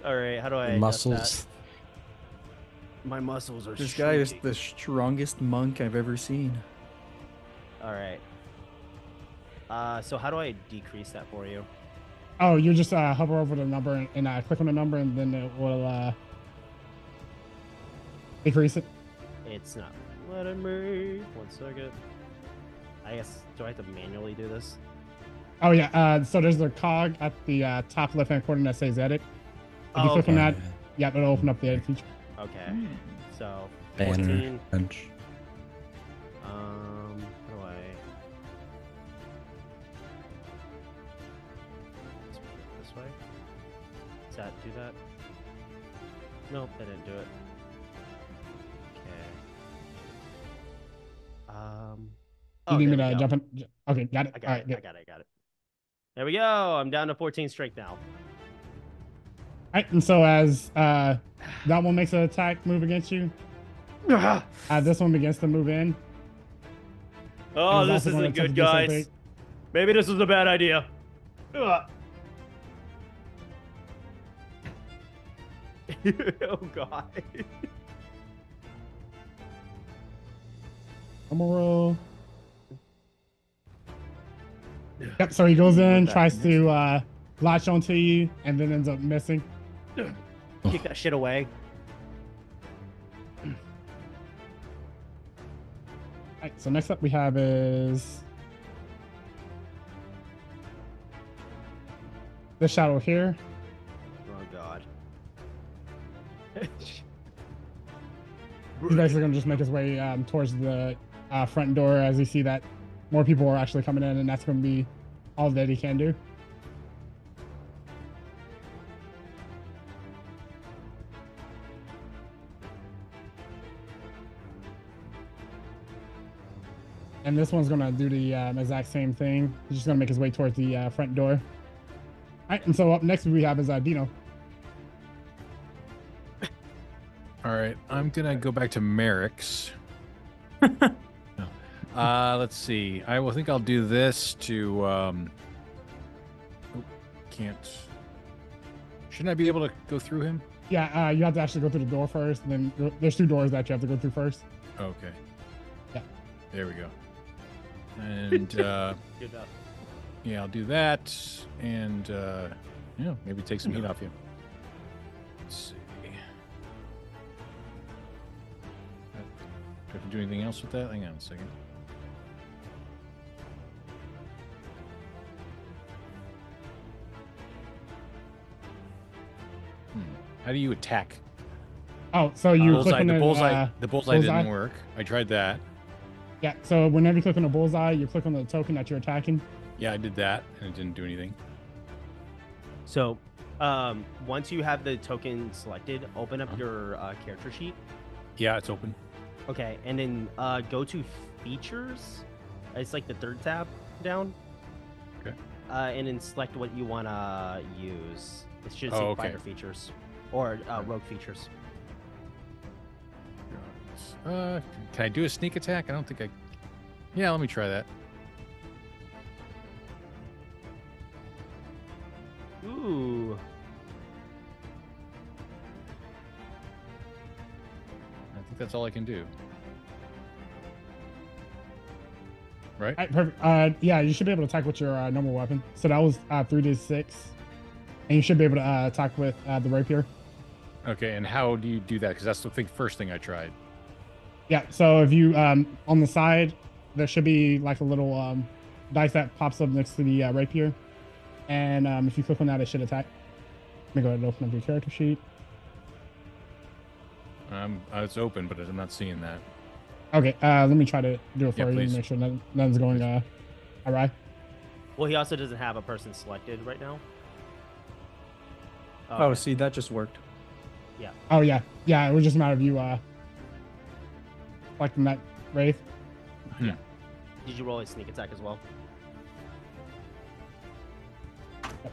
Speaker 2: Alright, how do I adjust
Speaker 3: Muscles.
Speaker 2: that? My muscles are
Speaker 4: This guy is
Speaker 2: shrinking.
Speaker 4: the strongest monk I've ever seen.
Speaker 2: Alright. So how do I decrease that for you?
Speaker 1: Oh, you just hover over the number and click on the number, and then it will decrease it.
Speaker 2: It's not letting me. 1 second. I guess, do I have to manually do this?
Speaker 1: Oh yeah, so there's the cog at the top left-hand corner that says edit. If you click on that, yeah, it'll open up the edit feature.
Speaker 2: Okay. So,
Speaker 3: Banner.
Speaker 2: 14.
Speaker 3: Bench.
Speaker 2: How do I... This way? Does that do that? Nope, that didn't do it. Okay.
Speaker 1: You need me
Speaker 2: there we
Speaker 1: to
Speaker 2: go.
Speaker 1: jump in? Okay, got it.
Speaker 2: I
Speaker 1: All
Speaker 2: got
Speaker 1: right,
Speaker 2: it.
Speaker 1: good.
Speaker 2: I got it. There we go. I'm down to 14 strength now.
Speaker 1: All right, and so as that one makes an attack move against you, this one begins to move in.
Speaker 2: Oh,
Speaker 1: And it's
Speaker 2: this
Speaker 1: also gonna
Speaker 2: isn't
Speaker 1: attempt
Speaker 2: good,
Speaker 1: to do something.
Speaker 2: guys. Maybe this was a bad idea. Oh god.
Speaker 1: I'm gonna roll. Yep, so he goes in, tries to latch onto you, and then ends up missing.
Speaker 2: Kick that shit away.
Speaker 1: Alright, so next up we have is this shadow here.
Speaker 2: Oh god.
Speaker 1: He's basically gonna just make his way towards the front door as you see that more people are actually coming in, and that's going to be all that he can do. And this one's going to do the exact same thing. He's just going to make his way towards the front door. All right, and so up next we have is Dino.
Speaker 5: All right, I'm gonna go back to Merrick's. No. Let's see. I will think I'll do this to. Can't. Shouldn't I be able to go through him?
Speaker 1: Yeah, you have to actually go through the door first, and then there's 2 doors that you have to go through first.
Speaker 5: Okay.
Speaker 1: Yeah.
Speaker 5: There we go. And
Speaker 2: Good enough.
Speaker 5: yeah, I'll do that, and maybe take some heat off you. Let's see. Do I have to do anything else with that? Hang on a second. How do you attack?
Speaker 1: Oh, so you
Speaker 5: bullseye,
Speaker 1: click on
Speaker 5: the bullseye didn't work. I tried that.
Speaker 1: Yeah, so whenever you click on the bullseye, you click on the token that you're attacking.
Speaker 5: Yeah, I did that, and it didn't do anything.
Speaker 2: So, once you have the token selected, open up your character sheet.
Speaker 5: Yeah, it's open.
Speaker 2: Okay, and then go to features. It's like the 3rd tab down.
Speaker 5: Okay.
Speaker 2: And then select what you want to use. It should say fighter features or rogue features.
Speaker 5: Can I do a sneak attack? I don't think I. Yeah, let me try that.
Speaker 2: Ooh.
Speaker 5: I think that's all I can do. Right?
Speaker 1: Perfect. Yeah, you should be able to attack with your normal weapon. So that was 3d6, and you should be able to attack with the rapier.
Speaker 5: Okay, and how do you do that? Because that's the first thing I tried.
Speaker 1: Yeah. So if you on the side, there should be like a little dice that pops up next to the rapier, and if you click on that, it should attack. Let me go ahead and open up your character sheet.
Speaker 5: It's open, but I'm not seeing that.
Speaker 1: Okay, let me try to do it for you
Speaker 5: please.
Speaker 1: and make sure nothing's going awry.
Speaker 2: Well, he also doesn't have a person selected right now.
Speaker 4: Oh, see, that just worked.
Speaker 2: Yeah.
Speaker 1: Oh yeah, it was just a matter of you selecting that wraith.
Speaker 2: Did you roll a sneak attack as well?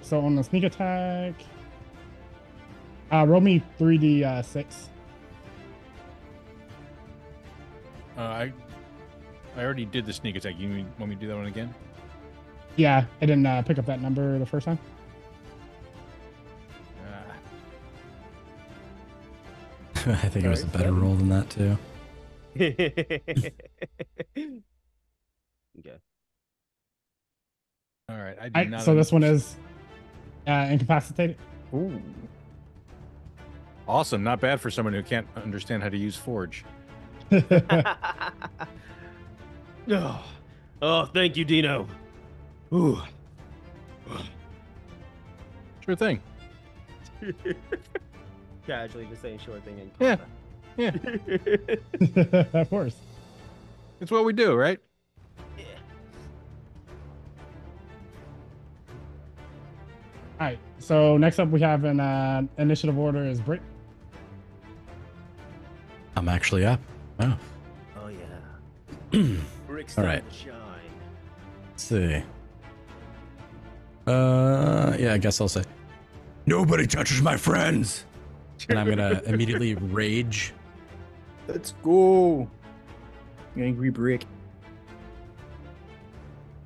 Speaker 1: So on the sneak attack, roll me 3d6.
Speaker 5: I already did the sneak attack. You want me to do that one again?
Speaker 1: Yeah, I didn't pick up that number the first time.
Speaker 3: I think it was a better roll than that too.
Speaker 2: Okay.
Speaker 5: All right. I did
Speaker 1: Alright,
Speaker 5: not.
Speaker 1: so this one is incapacitated.
Speaker 4: Ooh.
Speaker 5: Awesome. Not bad for someone who can't understand how to use Forge.
Speaker 2: Oh, thank you, Dino. Ooh.
Speaker 5: Sure thing.
Speaker 2: Casually just saying short thing in
Speaker 5: Yeah.
Speaker 2: combat.
Speaker 1: Of course.
Speaker 5: It's what we do, right?
Speaker 2: Yeah.
Speaker 1: All right. So next up, we have an initiative order is Bricke.
Speaker 3: I'm actually up. Oh,
Speaker 2: Oh yeah. Bricks
Speaker 3: All right.
Speaker 2: shine.
Speaker 3: let's see. Yeah, I guess I'll say,
Speaker 6: Nobody touches my friends.
Speaker 3: and I'm gonna immediately rage.
Speaker 4: Let's go. Angry Brick.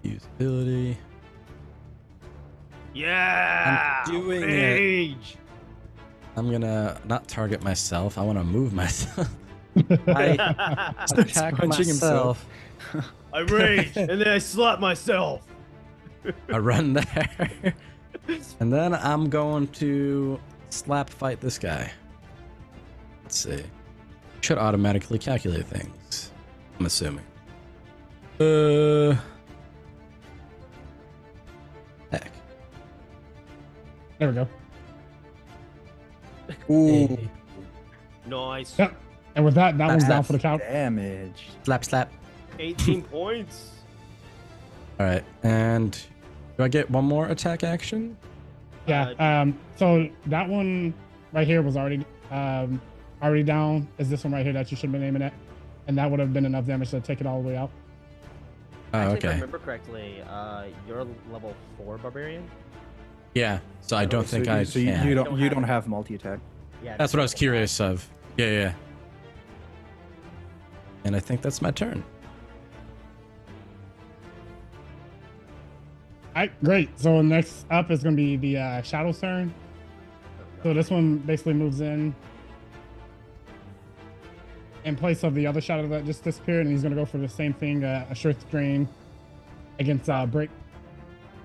Speaker 3: Use ability.
Speaker 2: Yeah.
Speaker 3: I'm doing it.
Speaker 2: Rage.
Speaker 3: I'm gonna not target myself. I want to move myself. I attack
Speaker 4: punching
Speaker 3: myself.
Speaker 2: I rage and then I slap myself.
Speaker 3: I run there, and then I'm going to slap fight this guy. Let's see. Should automatically calculate things. I'm assuming. Heck.
Speaker 1: There we go.
Speaker 4: Ooh.
Speaker 3: Hey.
Speaker 2: Nice.
Speaker 1: Yep. And with that, that one's down
Speaker 3: Slap.
Speaker 1: for the count.
Speaker 4: Damage.
Speaker 3: Slap, slap.
Speaker 2: 18 points.
Speaker 3: All right, and do I get one more attack action?
Speaker 1: Yeah. So that one right here was already down. Is this one right here that you should have been aiming at? And that would have been enough damage to take it all the way out.
Speaker 3: Oh,
Speaker 2: Actually, if I
Speaker 3: okay.
Speaker 2: remember correctly, you're level 4 barbarian.
Speaker 3: Yeah. So I don't think I
Speaker 4: So
Speaker 3: can.
Speaker 4: you don't have multi attack.
Speaker 2: Yeah,
Speaker 3: That's what I was curious of. Yeah. And I think that's my turn.
Speaker 1: All right, great. So next up is going to be the Shadow's turn. So this one basically moves in place of the other shadow that just disappeared, and he's going to go for the same thing, a strength drain against Bricke.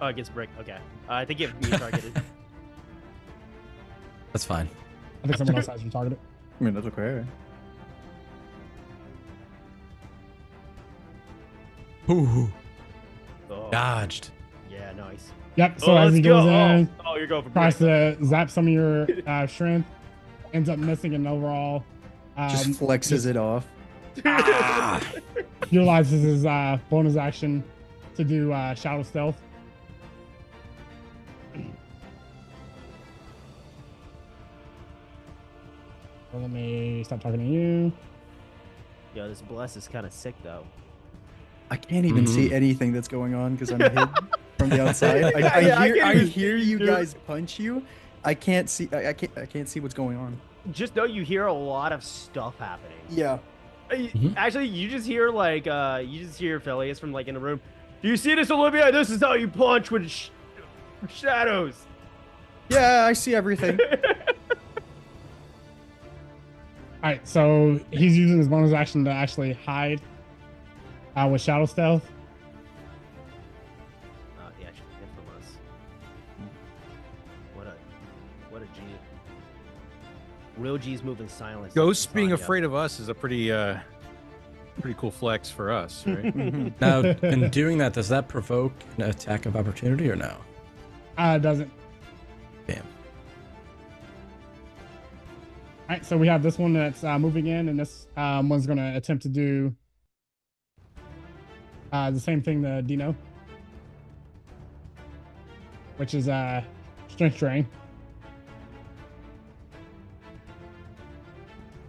Speaker 2: Oh, against Bricke. Okay. I think you have me targeted.
Speaker 3: That's fine.
Speaker 1: I think someone else has you targeted.
Speaker 4: I mean, that's okay.
Speaker 3: Ooh,
Speaker 2: Oh,
Speaker 3: dodged.
Speaker 2: yeah, nice.
Speaker 1: Yep. So as
Speaker 2: let's
Speaker 1: he goes
Speaker 2: go.
Speaker 1: in,
Speaker 2: Oh, you're going for
Speaker 1: tries
Speaker 2: Bricke.
Speaker 1: to zap some of your strength, ends up missing, and overall
Speaker 4: Just flexes it off.
Speaker 1: utilizes his bonus action to do shadow stealth. So let me stop talking to you.
Speaker 2: Yo, this bless is kind of sick though.
Speaker 4: I can't even see anything that's going on because I'm hid from the outside.
Speaker 2: Yeah, I can't
Speaker 4: I
Speaker 2: even
Speaker 4: hear
Speaker 2: see
Speaker 4: you
Speaker 2: you.
Speaker 4: guys punch you. I can't see. I can't see what's going on.
Speaker 2: Just know you hear a lot of stuff happening.
Speaker 4: Yeah.
Speaker 2: Actually, you just hear like you just hear Phileas from like in the room. Do you see this, Olivia? This is how you punch with shadows.
Speaker 4: Yeah, I see everything.
Speaker 1: All right, so he's using his bonus action to actually hide with shadow stealth.
Speaker 2: The actual infamous. What a G. Real G's moving silence.
Speaker 5: Ghosts being afraid of us is a pretty cool flex for us, right?
Speaker 3: Now, in doing that, does that provoke an attack of opportunity or no?
Speaker 1: It doesn't.
Speaker 3: Damn.
Speaker 1: All right, so we have this one that's moving in, and this one's going to attempt to do the same thing to Dino, which is strength drain.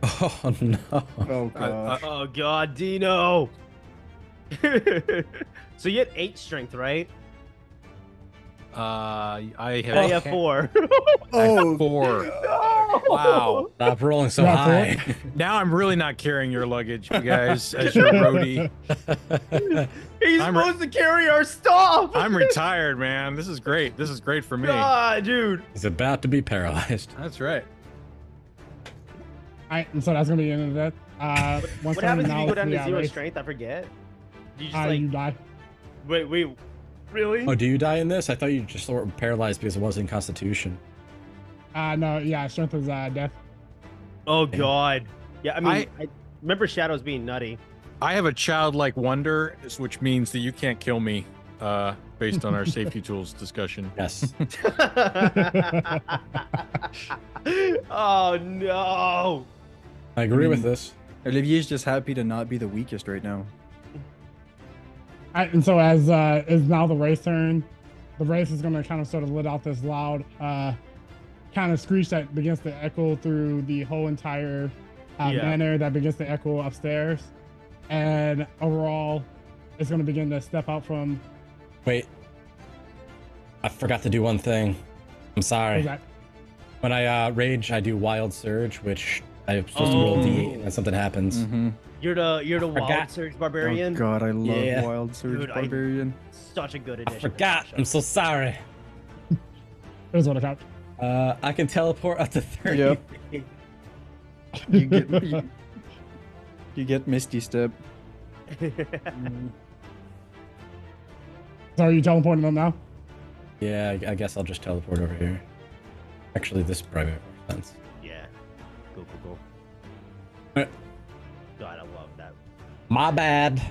Speaker 3: Oh no.
Speaker 4: Oh gosh.
Speaker 2: Oh god, Dino. So you had 8 strength, right?
Speaker 5: I
Speaker 2: I
Speaker 5: have
Speaker 2: have 4.
Speaker 4: Oh,
Speaker 5: 4.
Speaker 2: No!
Speaker 5: Wow.
Speaker 3: Stop rolling so
Speaker 1: Yeah,
Speaker 3: high.
Speaker 5: Now I'm really not carrying your luggage, you guys, as your roadie.
Speaker 2: He's
Speaker 5: I'm
Speaker 2: supposed to carry our stuff.
Speaker 5: I'm retired, man. This is great. This is great for me.
Speaker 2: God, dude.
Speaker 3: He's about to be paralyzed.
Speaker 5: That's right.
Speaker 1: All right, and so that's going to be the end of that.
Speaker 2: What happens if you go down to 0 strength? I forget. Do you just like
Speaker 1: you die.
Speaker 2: wait, really?
Speaker 3: Oh, do you die in this? I thought you just were paralyzed because it wasn't Constitution.
Speaker 1: No, yeah, strength is death.
Speaker 2: Oh god. Yeah, I mean, I remember shadows being nutty.
Speaker 5: I have a childlike wonder, which means that you can't kill me, based on our safety tools discussion.
Speaker 3: Yes.
Speaker 2: Oh no.
Speaker 3: I agree with this.
Speaker 4: Olivier's just happy to not be the weakest right now.
Speaker 1: All right, and so as is now the Wraith's turn, the Wraith is going to kind of sort of let out this loud kind of screech that begins to echo through the whole entire manor, that begins to echo upstairs. And overall, it's going to begin to step out from...
Speaker 3: Wait. I forgot to do one thing. I'm sorry. When I rage, I do Wild Surge, which I'm supposed to roll D8 and then something happens.
Speaker 2: You're the Wild Surge Barbarian.
Speaker 4: Oh god, I love
Speaker 3: Yeah.
Speaker 4: Wild Surge
Speaker 2: Dude,
Speaker 4: Barbarian.
Speaker 2: Such a good
Speaker 3: I
Speaker 2: addition.
Speaker 3: forgot. I'm so sorry.
Speaker 1: Here's what I count.
Speaker 3: I can teleport up to 30.
Speaker 4: Yep. You get Misty Step.
Speaker 1: So are you teleporting them now?
Speaker 3: Yeah, I guess I'll just teleport over here. Actually, this probably makes more sense.
Speaker 2: Yeah. Cool.
Speaker 3: Alright.
Speaker 2: God, I love that.
Speaker 3: My bad.
Speaker 1: All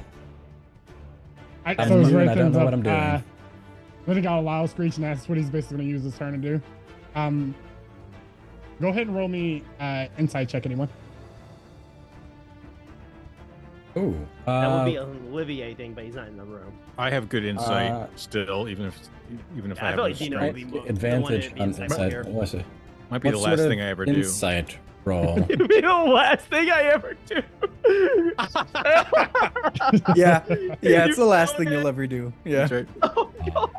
Speaker 1: right,
Speaker 3: I'm
Speaker 1: so his
Speaker 3: moving,
Speaker 1: Wraith
Speaker 3: I don't
Speaker 1: ends
Speaker 3: know
Speaker 1: up,
Speaker 3: what I'm doing.
Speaker 1: letting out a loud screech, and that's what he's basically going to use his turn to do. Go ahead and roll me insight check, anyone.
Speaker 3: Ooh.
Speaker 2: That would be an Olivier thing, but he's not in the room.
Speaker 5: I have good insight still, even if
Speaker 2: Yeah,
Speaker 5: I
Speaker 2: I
Speaker 5: have
Speaker 2: feel
Speaker 5: no
Speaker 2: like Dino
Speaker 5: strength.
Speaker 2: would be the one
Speaker 3: advantage
Speaker 2: that'd be
Speaker 3: on
Speaker 2: inside
Speaker 3: insight.
Speaker 2: here.
Speaker 3: What was it?
Speaker 5: Might be
Speaker 3: What
Speaker 5: the
Speaker 3: sort
Speaker 5: last
Speaker 3: of
Speaker 5: thing I ever do.
Speaker 3: Insight roll.
Speaker 2: It'd be the last thing I ever do.
Speaker 4: Yeah, yeah, it's
Speaker 2: You
Speaker 4: the last
Speaker 2: know
Speaker 4: thing you'll
Speaker 2: it.
Speaker 4: ever do. Yeah.
Speaker 5: That's right.
Speaker 2: Oh god.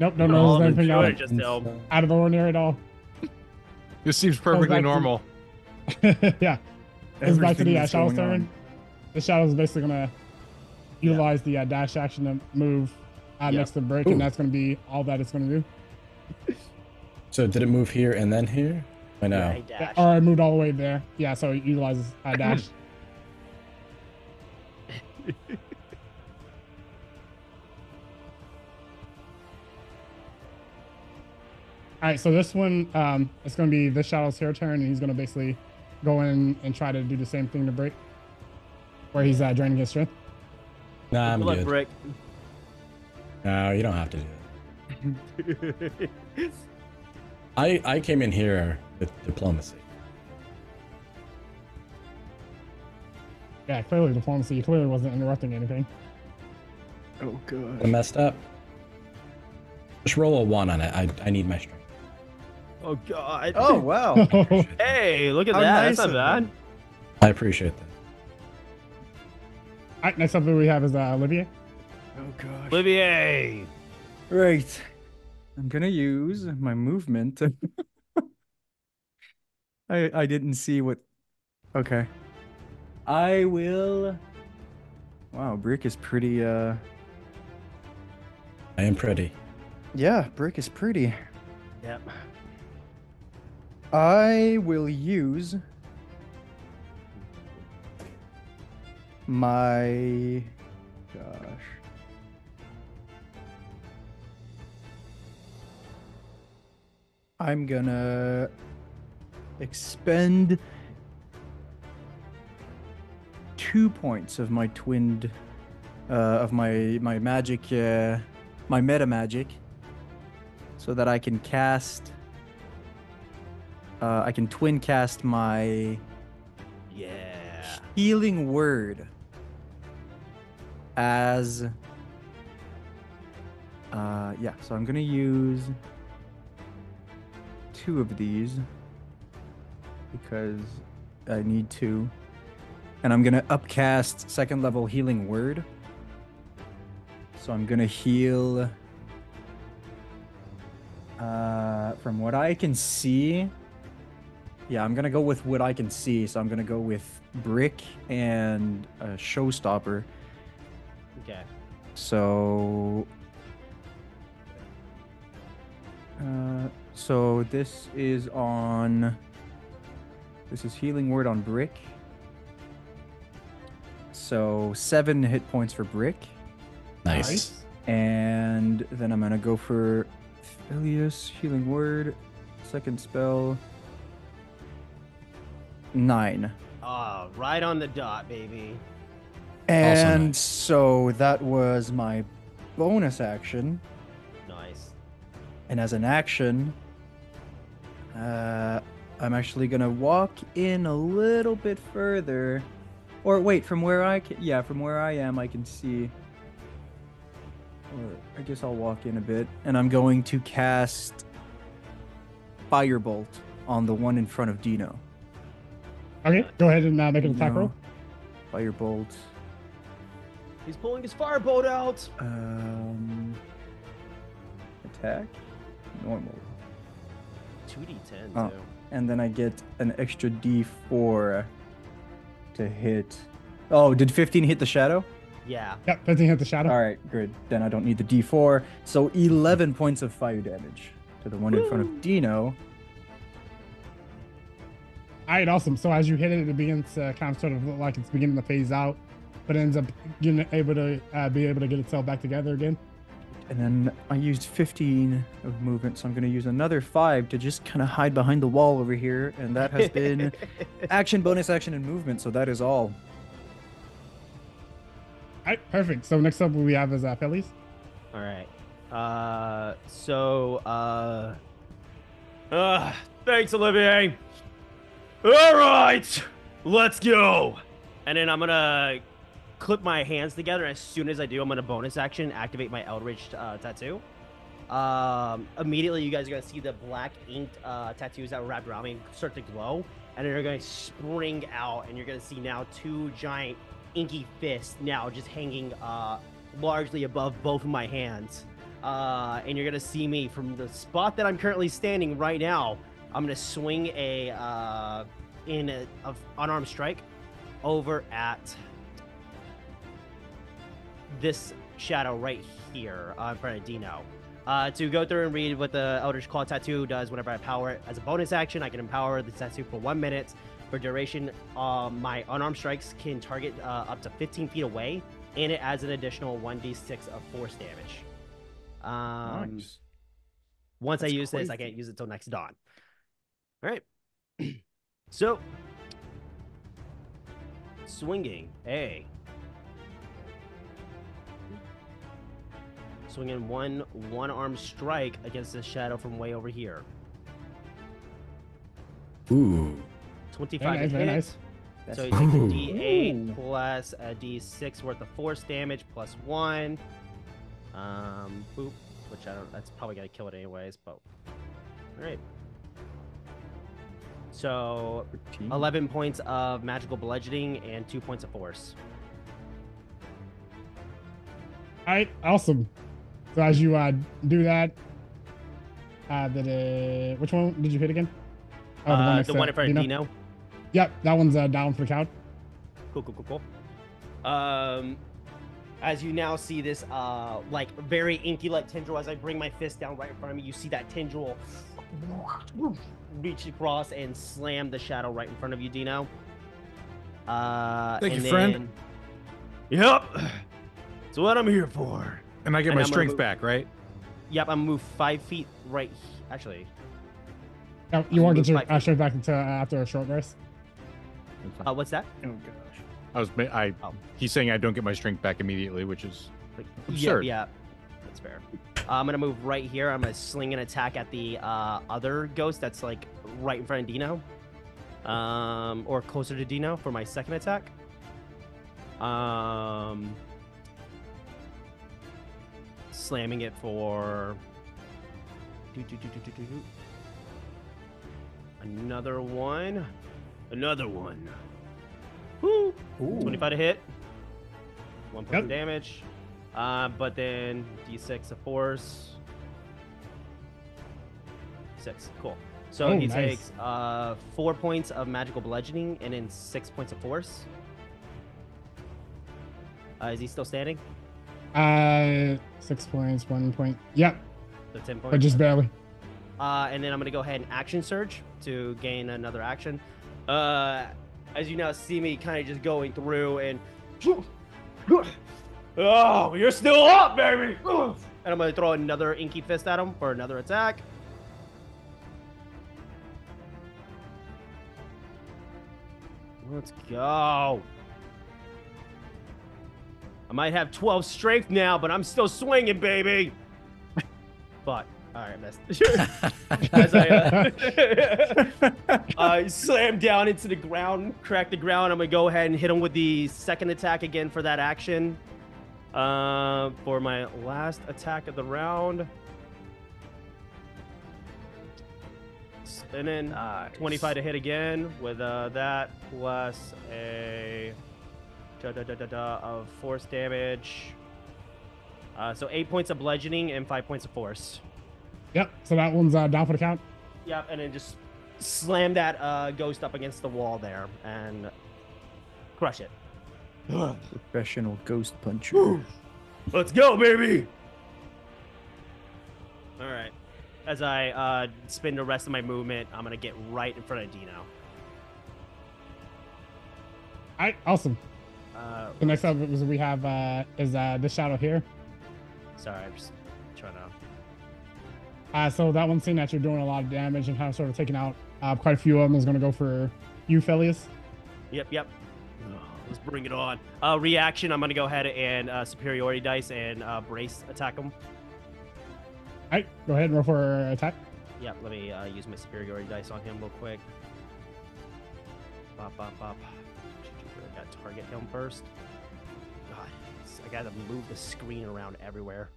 Speaker 1: Nope, don't
Speaker 2: All
Speaker 1: notice
Speaker 2: of it
Speaker 1: anything
Speaker 2: good,
Speaker 1: out,
Speaker 2: just help.
Speaker 1: out of the ordinary at all.
Speaker 5: This seems perfectly
Speaker 1: back to-
Speaker 5: normal.
Speaker 1: Yeah. It's back to
Speaker 4: Everything
Speaker 1: the
Speaker 4: that's
Speaker 1: Shadow's
Speaker 4: going
Speaker 1: turn.
Speaker 4: on.
Speaker 1: The Shadow's basically gonna utilize the dash action to move next to Bricke, and
Speaker 3: Ooh.
Speaker 1: that's gonna be all that it's gonna do.
Speaker 3: So did it move here and then here? I know.
Speaker 2: Yeah, he dashed.
Speaker 1: Or it moved all the way there. Yeah, so it utilizes dash. All right, so this one, it's going to be this Shadow's hair turn, and he's going to basically go in and try to do the same thing to Bricke, where he's draining his strength.
Speaker 3: Nah, I'm
Speaker 2: Good luck,
Speaker 3: good.
Speaker 2: Brick.
Speaker 3: No, you don't have to do that. I came in here with diplomacy.
Speaker 1: Yeah, clearly diplomacy. Clearly wasn't interrupting anything.
Speaker 4: Oh god.
Speaker 3: I messed up. Just roll a 1 on it. I need my strength.
Speaker 2: Oh god.
Speaker 4: Oh wow.
Speaker 2: Hey, look at
Speaker 4: How
Speaker 2: that.
Speaker 4: nice
Speaker 2: That's not
Speaker 4: of
Speaker 2: bad.
Speaker 3: I appreciate that.
Speaker 1: All right, next up we have is Olivier.
Speaker 4: Oh gosh.
Speaker 2: Olivier.
Speaker 4: Right. I'm gonna use my movement. I didn't see what. Okay. I will. Wow, Bricke is pretty.
Speaker 3: I am pretty.
Speaker 4: Yeah, Bricke is pretty.
Speaker 2: Yep.
Speaker 4: I will use my. Gosh. I'm gonna expend 2 points of my twinned, of my magic, my meta magic, so that I can cast. I can twin cast my
Speaker 2: Yeah.
Speaker 4: healing word as. Yeah. So I'm gonna use 2 of these because I need to. And I'm gonna upcast 2nd level healing word. So I'm gonna heal. From what I can see. Yeah, I'm gonna go with what I can see. So I'm gonna go with Bricke and Showstopper.
Speaker 2: Okay.
Speaker 4: So. So this is on. This is healing word on Bricke. So 7 hit points for Bricke.
Speaker 3: Nice.
Speaker 4: And then I'm gonna go for Phileas, healing word, 2nd spell. 9.
Speaker 2: Oh, right on the dot, baby.
Speaker 4: And
Speaker 3: nice.
Speaker 4: so that was my bonus action.
Speaker 2: Nice.
Speaker 4: And as an action, I'm actually gonna walk in a little bit further. Or wait, from where from where I am, I can see. Or I guess I'll walk in a bit, and I'm going to cast Firebolt on the one in front of Dino.
Speaker 1: Okay, go ahead and make an attack roll.
Speaker 4: Firebolt.
Speaker 2: He's pulling his firebolt out.
Speaker 4: Attack. Normal.
Speaker 2: 2d10
Speaker 4: Oh.
Speaker 2: too.
Speaker 4: And then I get an extra D4 to hit. Oh, did 15 hit the shadow?
Speaker 2: Yeah.
Speaker 1: Yep, 15 hit the Shadow.
Speaker 4: All right, good. Then I don't need the D4. So 11 points of fire damage to the one in front of Dino.
Speaker 1: All right, awesome. So as you hit it, it begins to kind of sort of look like it's beginning to phase out, but ends up getting able to get itself back together again.
Speaker 4: And then I used 15 of movement, so I'm going to use another 5 to just kind of hide behind the wall over here. And that has been action, bonus action, and movement. So that is all.
Speaker 1: All right, perfect. So next up we have is Felice.
Speaker 2: All right. Thanks, Olivier. All right. Let's go. And then I'm gonna clip my hands together. As soon as I do, I'm gonna bonus action activate my Eldritch tattoo. Immediately, you guys are gonna see the black inked tattoos that were wrapped around me start to glow, and they're gonna spring out, and you're gonna see now 2 giant inky fists now just hanging largely above both of my hands. And you're gonna see me from the spot that I'm currently standing right now. I'm gonna swing a unarmed strike over at this shadow right here in front of Dino. To go through and read what the Eldritch Claw tattoo does whenever I power it. As a bonus action, I can empower the tattoo for 1 minute. For duration, my unarmed strikes can target up to 15 feet away, and it adds an additional 1d6 of force damage.
Speaker 4: Nice.
Speaker 2: Once
Speaker 4: That's
Speaker 2: I use this, I
Speaker 4: crazy.
Speaker 2: can't use it till next dawn. All right. So, swinging a. Swinging one-arm strike against the shadow from way over here.
Speaker 3: Ooh.
Speaker 2: 25
Speaker 1: Very
Speaker 2: to
Speaker 1: nice, very
Speaker 2: hit.
Speaker 1: nice.
Speaker 4: That's
Speaker 2: So he takes a
Speaker 3: Ooh.
Speaker 2: d8 plus a d6 worth of force damage plus 1. Boop. Which I don't. That's probably gonna kill it anyways. But all right. So 11 points of magical bludgeoning and 2 points of force.
Speaker 1: All right, awesome. So as you do that, which one did you hit again?
Speaker 2: The one in front of Dino.
Speaker 1: Yep, that one's down for the count.
Speaker 2: Cool. As you now see this, like very inky-like tendril, as I bring my fist down right in front of me, you see that tendril reach across and slam the shadow right in front of you, Dino.
Speaker 5: Thank you, friend.
Speaker 2: Yep. That's what I'm here for.
Speaker 5: And I get
Speaker 2: And
Speaker 5: my
Speaker 2: I'm gonna
Speaker 5: strength
Speaker 2: move-
Speaker 5: back, right?
Speaker 2: Yep, I'm gonna move 5 feet right. Actually,
Speaker 1: Oh, you want to
Speaker 2: Move
Speaker 1: get your
Speaker 2: 5 feet.
Speaker 1: straight back into after a short rest?
Speaker 2: what's that?
Speaker 4: Oh gosh.
Speaker 2: Oh.
Speaker 5: He's saying I don't get my strength back immediately, which is absurd.
Speaker 2: Yeah, that's fair. I'm gonna move right here. I'm gonna sling an attack at the other ghost that's like right in front of Dino, or closer to Dino for my second attack. Slamming it for another one. Woo! 25 to hit. 1 point of damage. But then D6 of force. 6. Cool. So
Speaker 1: Oh,
Speaker 2: he
Speaker 1: nice.
Speaker 2: takes 4 points of magical bludgeoning and then 6 points of force. Is he still standing?
Speaker 1: 6 points, 1 point. Yep,
Speaker 2: So 10 points.
Speaker 1: but just barely.
Speaker 2: And then I'm gonna go ahead and action surge to gain another action. As you now see me kind of just going through and oh, you're still up, baby. And I'm gonna throw another inky fist at him for another attack. Let's go. I might have 12 strength now, but I'm still swinging, baby. But all right, missed. As I slam down into the ground, crack the ground, I'm gonna go ahead and hit him with the second attack again for that action. For my last attack of the round. Spinning.
Speaker 4: Nice.
Speaker 2: 25 to hit again with that plus a of force damage. So 8 points of bludgeoning and 5 points of force.
Speaker 1: Yep, so that one's down for the count.
Speaker 2: Yep, and then just slam that ghost up against the wall there and crush it.
Speaker 4: Professional ghost puncher.
Speaker 2: Let's go, baby! All right. As I spin the rest of my movement, I'm going to get right in front of Dino.
Speaker 1: All right, awesome. The next up is we have is this shadow here.
Speaker 2: Sorry, I'm just trying to...
Speaker 1: So that one seeing that you're doing a lot of damage and kind of sort of taking out quite a few of them is going to go for you, Felius.
Speaker 2: Yep. Let's bring it on. Reaction, I'm going to go ahead and superiority dice and brace attack him.
Speaker 1: All right, go ahead and roll for attack.
Speaker 2: Yep, let me use my superiority dice on him real quick. I got target him first. God, I gotta move the screen around everywhere.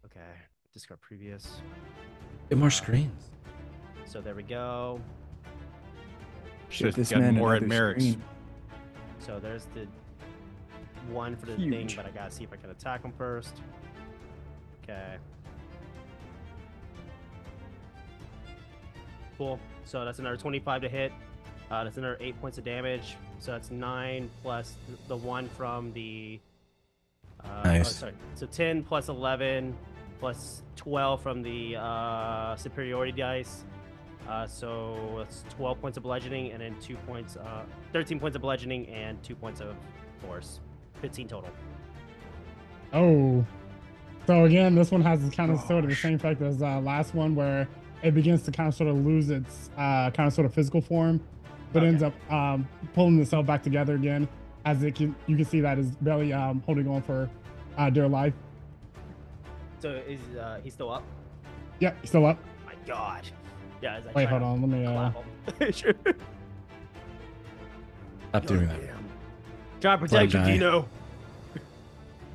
Speaker 2: Okay, discard previous.
Speaker 3: Get more screens.
Speaker 2: So there we go.
Speaker 5: Should
Speaker 4: Give this
Speaker 5: have gotten
Speaker 4: man
Speaker 5: more at
Speaker 4: another
Speaker 5: Merrick's.
Speaker 4: screen.
Speaker 2: So there's the one for the
Speaker 4: Huge.
Speaker 2: thing, but I gotta see if I can attack him first. Okay. Cool. So that's another 25 to hit. That's another 8 points of damage. So that's 9 plus the one from the.
Speaker 3: Nice.
Speaker 2: Sorry. So 10 plus 11 plus 12 from the superiority dice. So that's 12 points of bludgeoning, and then 13 points of bludgeoning and 2 points of force. 15 total.
Speaker 1: Oh. So again, this one has kind of sort of the same effect as last one, where it begins to kind of sort of lose its kind of sort of physical form, but ends up pulling itself back together again. As you can see that is barely holding on for dear life.
Speaker 2: So is he still up?
Speaker 1: Yep, he's still up.
Speaker 2: My God. Yeah. As I
Speaker 1: Wait,
Speaker 2: try
Speaker 1: hold
Speaker 2: to
Speaker 1: on. Let me.
Speaker 2: clap him. Sure.
Speaker 3: Stop doing that.
Speaker 2: Goddamn. Try to protect you,
Speaker 3: guy.
Speaker 2: Dino.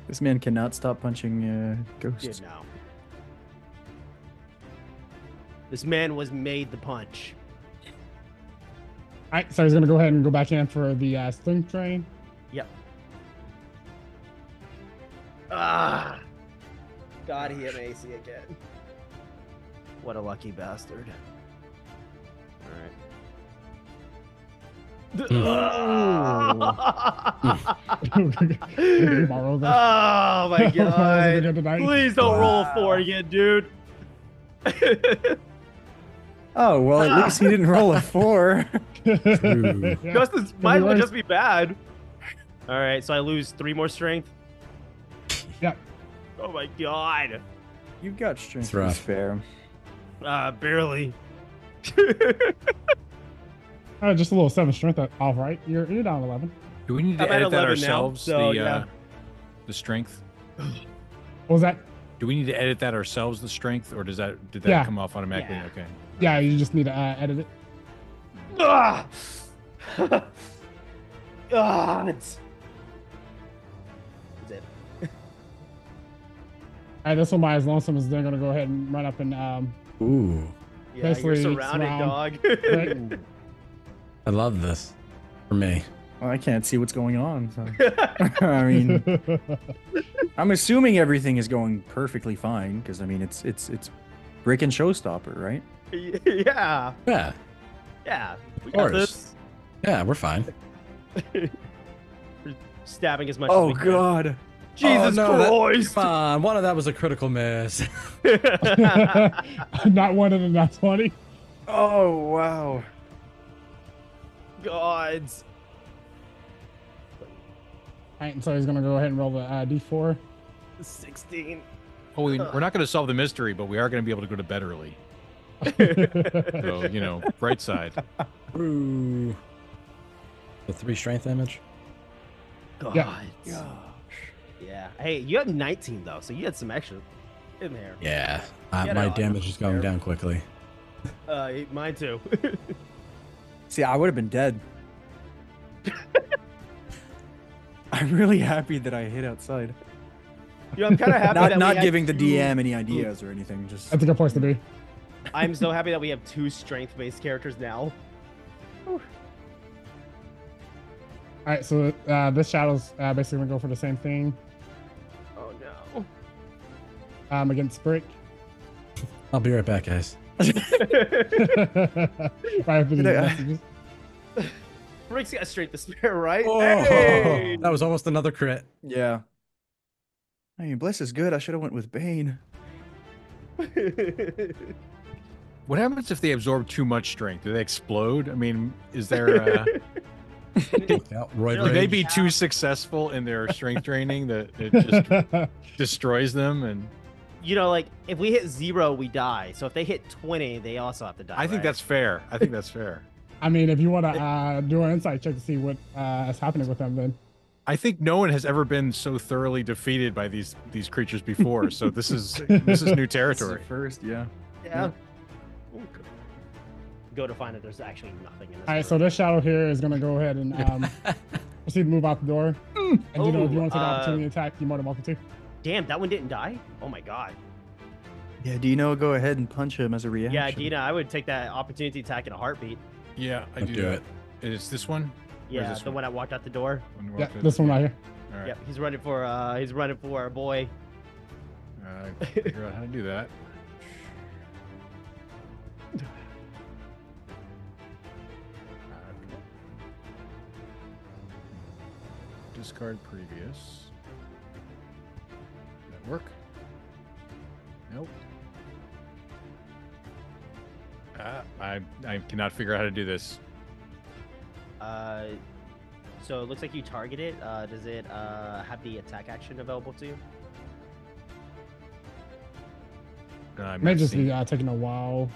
Speaker 4: This man cannot stop punching ghosts.
Speaker 2: Good now. This man was made the punch.
Speaker 1: All right, so he's gonna go ahead and go back in for the sling train.
Speaker 2: Yep. Ah. God, he hit my AC again. What a lucky bastard.
Speaker 1: Oh.
Speaker 2: Oh my God. Please don't roll a 4 again, dude.
Speaker 4: Oh, well, at least he didn't roll a 4.
Speaker 2: Justice might will just be bad. All right, so I lose 3 more strength.
Speaker 1: Yep.
Speaker 2: Oh my God.
Speaker 4: You've got strength
Speaker 3: It's
Speaker 4: to
Speaker 3: rough.
Speaker 4: spare.
Speaker 2: Barely.
Speaker 1: Just a little 7 strength off, right? You're down 11.
Speaker 5: Do we need to
Speaker 2: I'm at
Speaker 5: edit that
Speaker 2: 11 now,
Speaker 5: ourselves?
Speaker 2: so, yeah.
Speaker 5: The strength.
Speaker 1: What was that?
Speaker 5: Do we need to edit that ourselves? The strength, or did that
Speaker 1: Yeah.
Speaker 5: come off automatically?
Speaker 2: Yeah.
Speaker 5: Okay.
Speaker 1: Yeah, you just need to edit it.
Speaker 2: Ah! God. That's it.
Speaker 1: All right, this one by as lonesome as they're gonna go ahead and run up and
Speaker 3: Ooh,
Speaker 2: Yeah,
Speaker 1: Basically,
Speaker 2: you're surrounded,
Speaker 1: surround.
Speaker 2: dog.
Speaker 1: right?
Speaker 3: I love this. For me.
Speaker 4: Well, I can't see what's going on. So. I mean, I'm assuming everything is going perfectly fine because I mean it's Bricke and Showstopper, right?
Speaker 2: Yeah.
Speaker 3: Yeah,
Speaker 2: Yeah. We
Speaker 3: of
Speaker 2: got
Speaker 3: course.
Speaker 2: this.
Speaker 3: Yeah, we're fine.
Speaker 2: We're stabbing as much as
Speaker 4: Oh
Speaker 2: we can.
Speaker 4: God!
Speaker 2: Jesus Christ.
Speaker 3: Come on, one of that was a critical miss.
Speaker 1: Not one of them, not 20.
Speaker 4: Oh wow!
Speaker 2: Gods.
Speaker 1: All right, so he's gonna go ahead and roll the D4.
Speaker 2: 16.
Speaker 5: Oh, we're not going to solve the mystery, but we are going to be able to go to bed early. So, bright side.
Speaker 3: Ooh. The 3 strength damage.
Speaker 2: God.
Speaker 1: Yeah.
Speaker 2: Yeah. Hey, you had 19 though, so you had some extra in there.
Speaker 3: Yeah,
Speaker 2: Yeah,
Speaker 3: my
Speaker 2: no,
Speaker 3: damage is going
Speaker 2: fair.
Speaker 3: down quickly.
Speaker 2: Mine too.
Speaker 4: See, I would have been dead. I'm really happy that I hit outside.
Speaker 2: I'm kind of happy that
Speaker 4: Not
Speaker 2: we had
Speaker 4: giving the
Speaker 2: two-
Speaker 4: DM any ideas or anything. Just
Speaker 1: That's a good place to be.
Speaker 2: I'm so happy that we have 2 strength-based characters now.
Speaker 1: All right, so this shadow's basically gonna go for the same thing
Speaker 2: Oh no.
Speaker 1: against Bricke.
Speaker 3: I'll be right back, guys.
Speaker 1: Right after these messages.
Speaker 2: Rick's got straight to spare, right?
Speaker 3: Oh,
Speaker 2: Hey!
Speaker 3: that was almost another crit.
Speaker 4: yeah. I mean, Bliss is good. I should have went with Bane.
Speaker 5: What happens if they absorb too much strength? Do they explode? I mean, is there...
Speaker 3: Out, Roy
Speaker 5: Would they
Speaker 3: Rage.
Speaker 5: be too successful in their strength training that it just destroys them? And
Speaker 2: Like if we hit 0, we die. So if they hit 20, they also have to die.
Speaker 5: I think
Speaker 2: right?
Speaker 5: that's fair. I think that's fair.
Speaker 1: I mean, if you want to do an insight check to see what is happening with them, then
Speaker 5: I think no one has ever been so thoroughly defeated by these creatures before. So this is new territory.
Speaker 4: First, yeah.
Speaker 2: Yeah. go to find that there's actually nothing in this.
Speaker 1: All right, so this shadow here is gonna go ahead and proceed to move out the door. And you know, if you want to take an opportunity attack, you're more than welcome to.
Speaker 2: Damn, that one didn't die. Oh my god.
Speaker 4: Yeah, Dino, go ahead and punch him as a reaction.
Speaker 2: Yeah, Dina, I would take that opportunity attack in a heartbeat.
Speaker 5: Yeah, I
Speaker 3: Let's
Speaker 5: do
Speaker 3: do
Speaker 5: it.
Speaker 3: it.
Speaker 5: Is this one?
Speaker 2: Yeah, the one that walked out the door.
Speaker 1: Yeah, this one right here.
Speaker 5: All right.
Speaker 2: Yep, he's running for our boy.
Speaker 5: Figure out how to do that. Discard previous. Did that work? Nope. I cannot figure out how to do this.
Speaker 2: So it looks like you target it. Does it have the attack action available to you?
Speaker 1: May just be taking a while.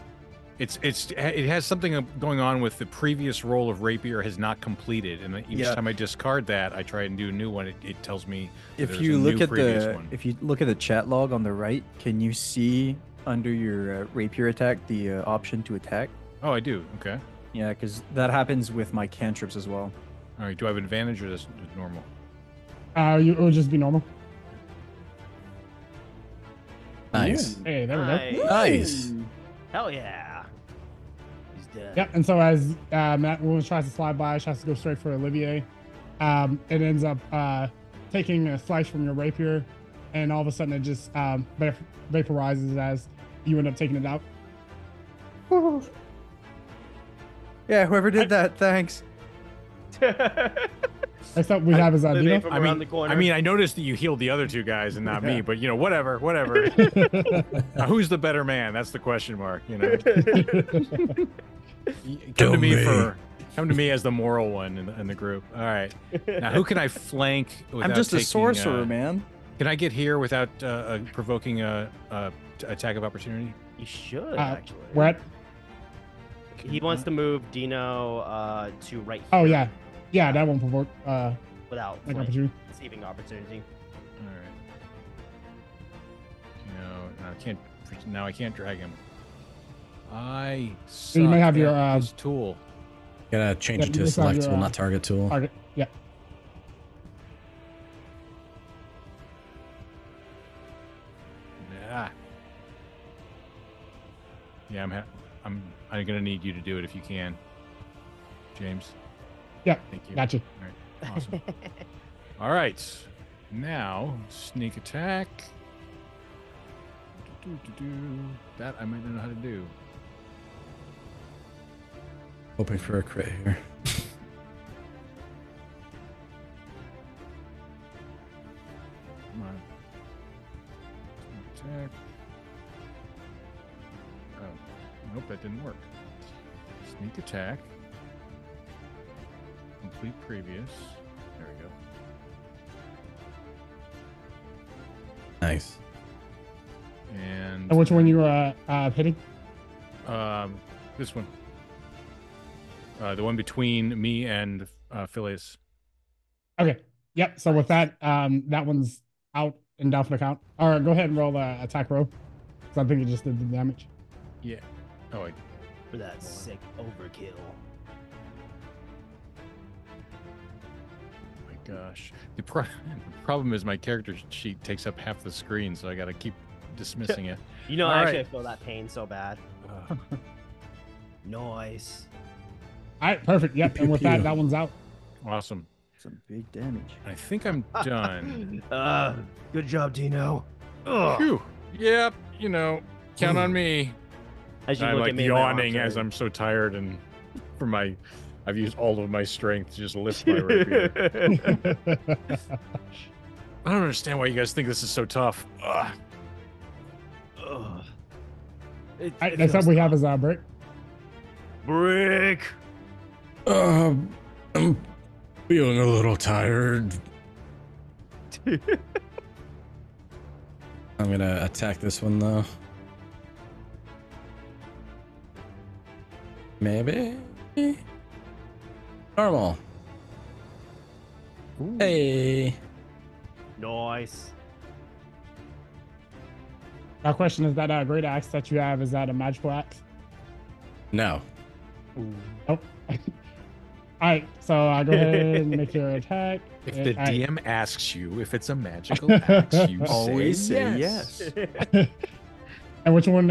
Speaker 5: It has something going on with the previous roll of rapier has not completed, and each time I discard that, I try and do a new one. It tells me
Speaker 4: If you look at the chat log on the right, can you see under your rapier attack the option to attack?
Speaker 5: Oh, I do. Okay.
Speaker 4: Yeah, because that happens with my cantrips as well.
Speaker 5: All right. Do I have advantage or just normal?
Speaker 1: It would just be normal.
Speaker 3: Nice.
Speaker 1: Hey, there we go.
Speaker 3: Nice.
Speaker 2: Hell yeah. He's dead.
Speaker 1: Yep, and so as Matt Williams tries to slide by, tries to go straight for Olivier, it ends up taking a slice from your rapier, and all of a sudden it just vaporizes as you end up taking it out.
Speaker 4: Yeah, whoever did that, thanks.
Speaker 1: Next up we have is
Speaker 2: Olivier
Speaker 1: Dino.
Speaker 2: from around the corner.
Speaker 5: I noticed that you healed the other two guys and not me, but whatever. Now, who's the better man? That's the question mark. Come to me as the moral one in the group. All right. Now, who can I flank?
Speaker 4: I'm just a sorcerer, man.
Speaker 5: Can I get here without provoking a attack of opportunity?
Speaker 2: You should actually.
Speaker 1: What?
Speaker 2: He wants to move Dino to right here.
Speaker 1: Oh yeah, that won't provoke
Speaker 2: without
Speaker 1: like opportunity.
Speaker 2: receiving opportunity.
Speaker 5: All right. No, I can't drag him. I suck
Speaker 1: You may have
Speaker 5: at
Speaker 1: your
Speaker 5: this tool.
Speaker 3: Gotta change it to a
Speaker 1: this
Speaker 3: select
Speaker 1: on your,
Speaker 3: tool, not target tool.
Speaker 1: Target. Yeah.
Speaker 5: Yeah, I'm gonna need you to do it if you can, James.
Speaker 1: Yeah.
Speaker 5: Thank you.
Speaker 1: Gotcha.
Speaker 5: All right. Awesome. All right. Now sneak attack. That I might not know how to do.
Speaker 3: Hoping for a crit here.
Speaker 5: Come on. Sneak attack. Oh, nope, that didn't work. Sneak attack. Complete previous. There we go.
Speaker 3: Nice.
Speaker 5: And
Speaker 1: And which one you were hitting?
Speaker 5: this one. The one between me and Phileas.
Speaker 1: Okay. Yep. So with that, that one's out and down for the count. All right, go ahead and roll the attack roll. Because I think it just did the damage.
Speaker 5: Yeah. Oh,
Speaker 2: For that sick overkill.
Speaker 5: my gosh. The problem is my character sheet takes up half the screen, so I got to keep dismissing it.
Speaker 2: You know,
Speaker 5: All
Speaker 2: actually,
Speaker 5: right.
Speaker 2: I feel that pain so bad. Nice.
Speaker 1: All right, perfect. Yep.
Speaker 3: Pew,
Speaker 1: And with
Speaker 3: pew.
Speaker 1: that one's out.
Speaker 5: Awesome.
Speaker 4: Some big damage.
Speaker 5: I think I'm done.
Speaker 2: Good job, Dino. Ugh.
Speaker 5: Phew. Yep. Count on me.
Speaker 2: As you
Speaker 5: I'm
Speaker 2: look
Speaker 5: like
Speaker 2: at me, my
Speaker 5: yawning
Speaker 2: arms
Speaker 5: as
Speaker 2: are-
Speaker 5: I'm so tired and I've used all of my strength to just lift my rapier. I don't understand why you guys think this is so tough. Ugh.
Speaker 2: Ugh.
Speaker 1: All right, next up we have is Brick.
Speaker 2: Brick.
Speaker 6: I'm feeling a little tired.
Speaker 3: I'm gonna attack this one though. Maybe. Normal. Hey.
Speaker 2: Nice.
Speaker 1: Now, question is that great axe that you have, is that a magical axe?
Speaker 3: No.
Speaker 1: Oh. All right, so I'll go ahead and make your attack.
Speaker 7: If
Speaker 1: All
Speaker 7: the
Speaker 1: right.
Speaker 7: DM asks you if it's a magical axe, you
Speaker 4: Always
Speaker 7: say
Speaker 4: say
Speaker 7: yes.
Speaker 1: And which one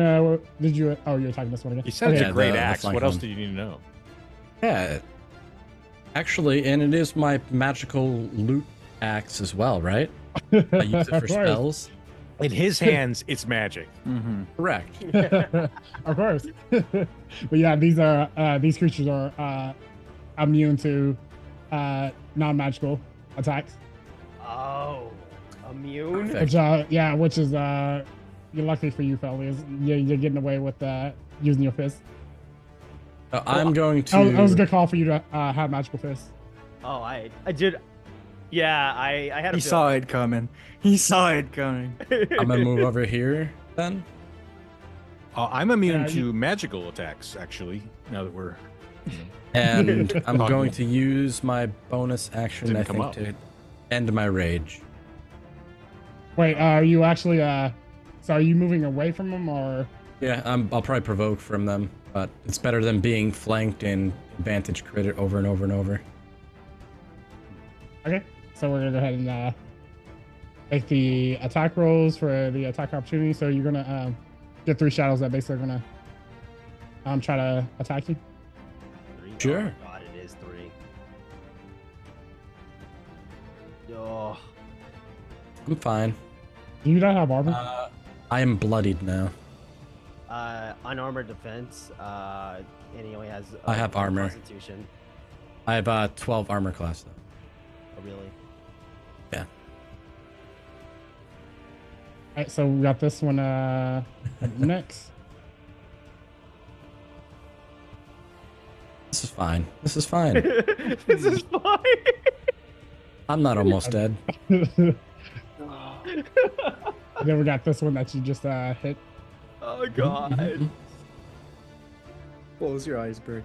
Speaker 1: did you? Oh, you're attacking this one again.
Speaker 7: You said it's
Speaker 3: Okay.
Speaker 7: a great
Speaker 3: The
Speaker 7: axe.
Speaker 3: flank
Speaker 7: What else
Speaker 3: one.
Speaker 7: do you need to know?
Speaker 3: Yeah. Actually, and it is my magical loot axe as well, right? I use it for
Speaker 1: Of course.
Speaker 3: spells.
Speaker 7: In his hands, it's magic.
Speaker 4: Mm-hmm.
Speaker 3: Correct.
Speaker 1: Of course. But yeah, these creatures are immune to non-magical attacks.
Speaker 2: Oh, immune.
Speaker 3: Perfect.
Speaker 1: Which is you're lucky for you, fellas. You're getting away with using your fist.
Speaker 3: I'm going to.
Speaker 1: That was a good call for you to have magical fists.
Speaker 2: Oh, I did. Yeah, I had a
Speaker 4: He saw it coming. He saw it coming.
Speaker 3: I'm gonna move over here then.
Speaker 7: I'm immune
Speaker 1: Yeah,
Speaker 7: to magical attacks, actually, now that we're...
Speaker 3: And I'm
Speaker 7: Talking.
Speaker 3: going to use my bonus action,
Speaker 7: Didn't
Speaker 3: I
Speaker 7: come
Speaker 3: think,
Speaker 7: up.
Speaker 3: to end my rage.
Speaker 1: Wait, are you actually so are you moving away from them or?
Speaker 3: Yeah, I'll probably provoke from them, but it's better than being flanked and advantage crit it over and over and over.
Speaker 1: Okay, so we're gonna go ahead and make the attack rolls for the attack opportunity. So you're gonna get 3 shadows that basically are gonna try to attack you.
Speaker 2: 3.
Speaker 3: Sure.
Speaker 2: Oh my god, it is 3. Oh,
Speaker 3: I'm fine.
Speaker 1: Do you not have armor?
Speaker 3: I am bloodied now.
Speaker 2: unarmored defense. And he only has.
Speaker 3: I have armor.
Speaker 2: Constitution.
Speaker 3: I have 12 armor class though.
Speaker 2: Oh, really?
Speaker 3: Yeah.
Speaker 1: All right, so we got this one next.
Speaker 3: This is fine. This is fine.
Speaker 2: This is fine.
Speaker 3: I'm not almost dead.
Speaker 1: Then we got this one that you just hit.
Speaker 2: Oh god.
Speaker 4: Close your eyes, Brick.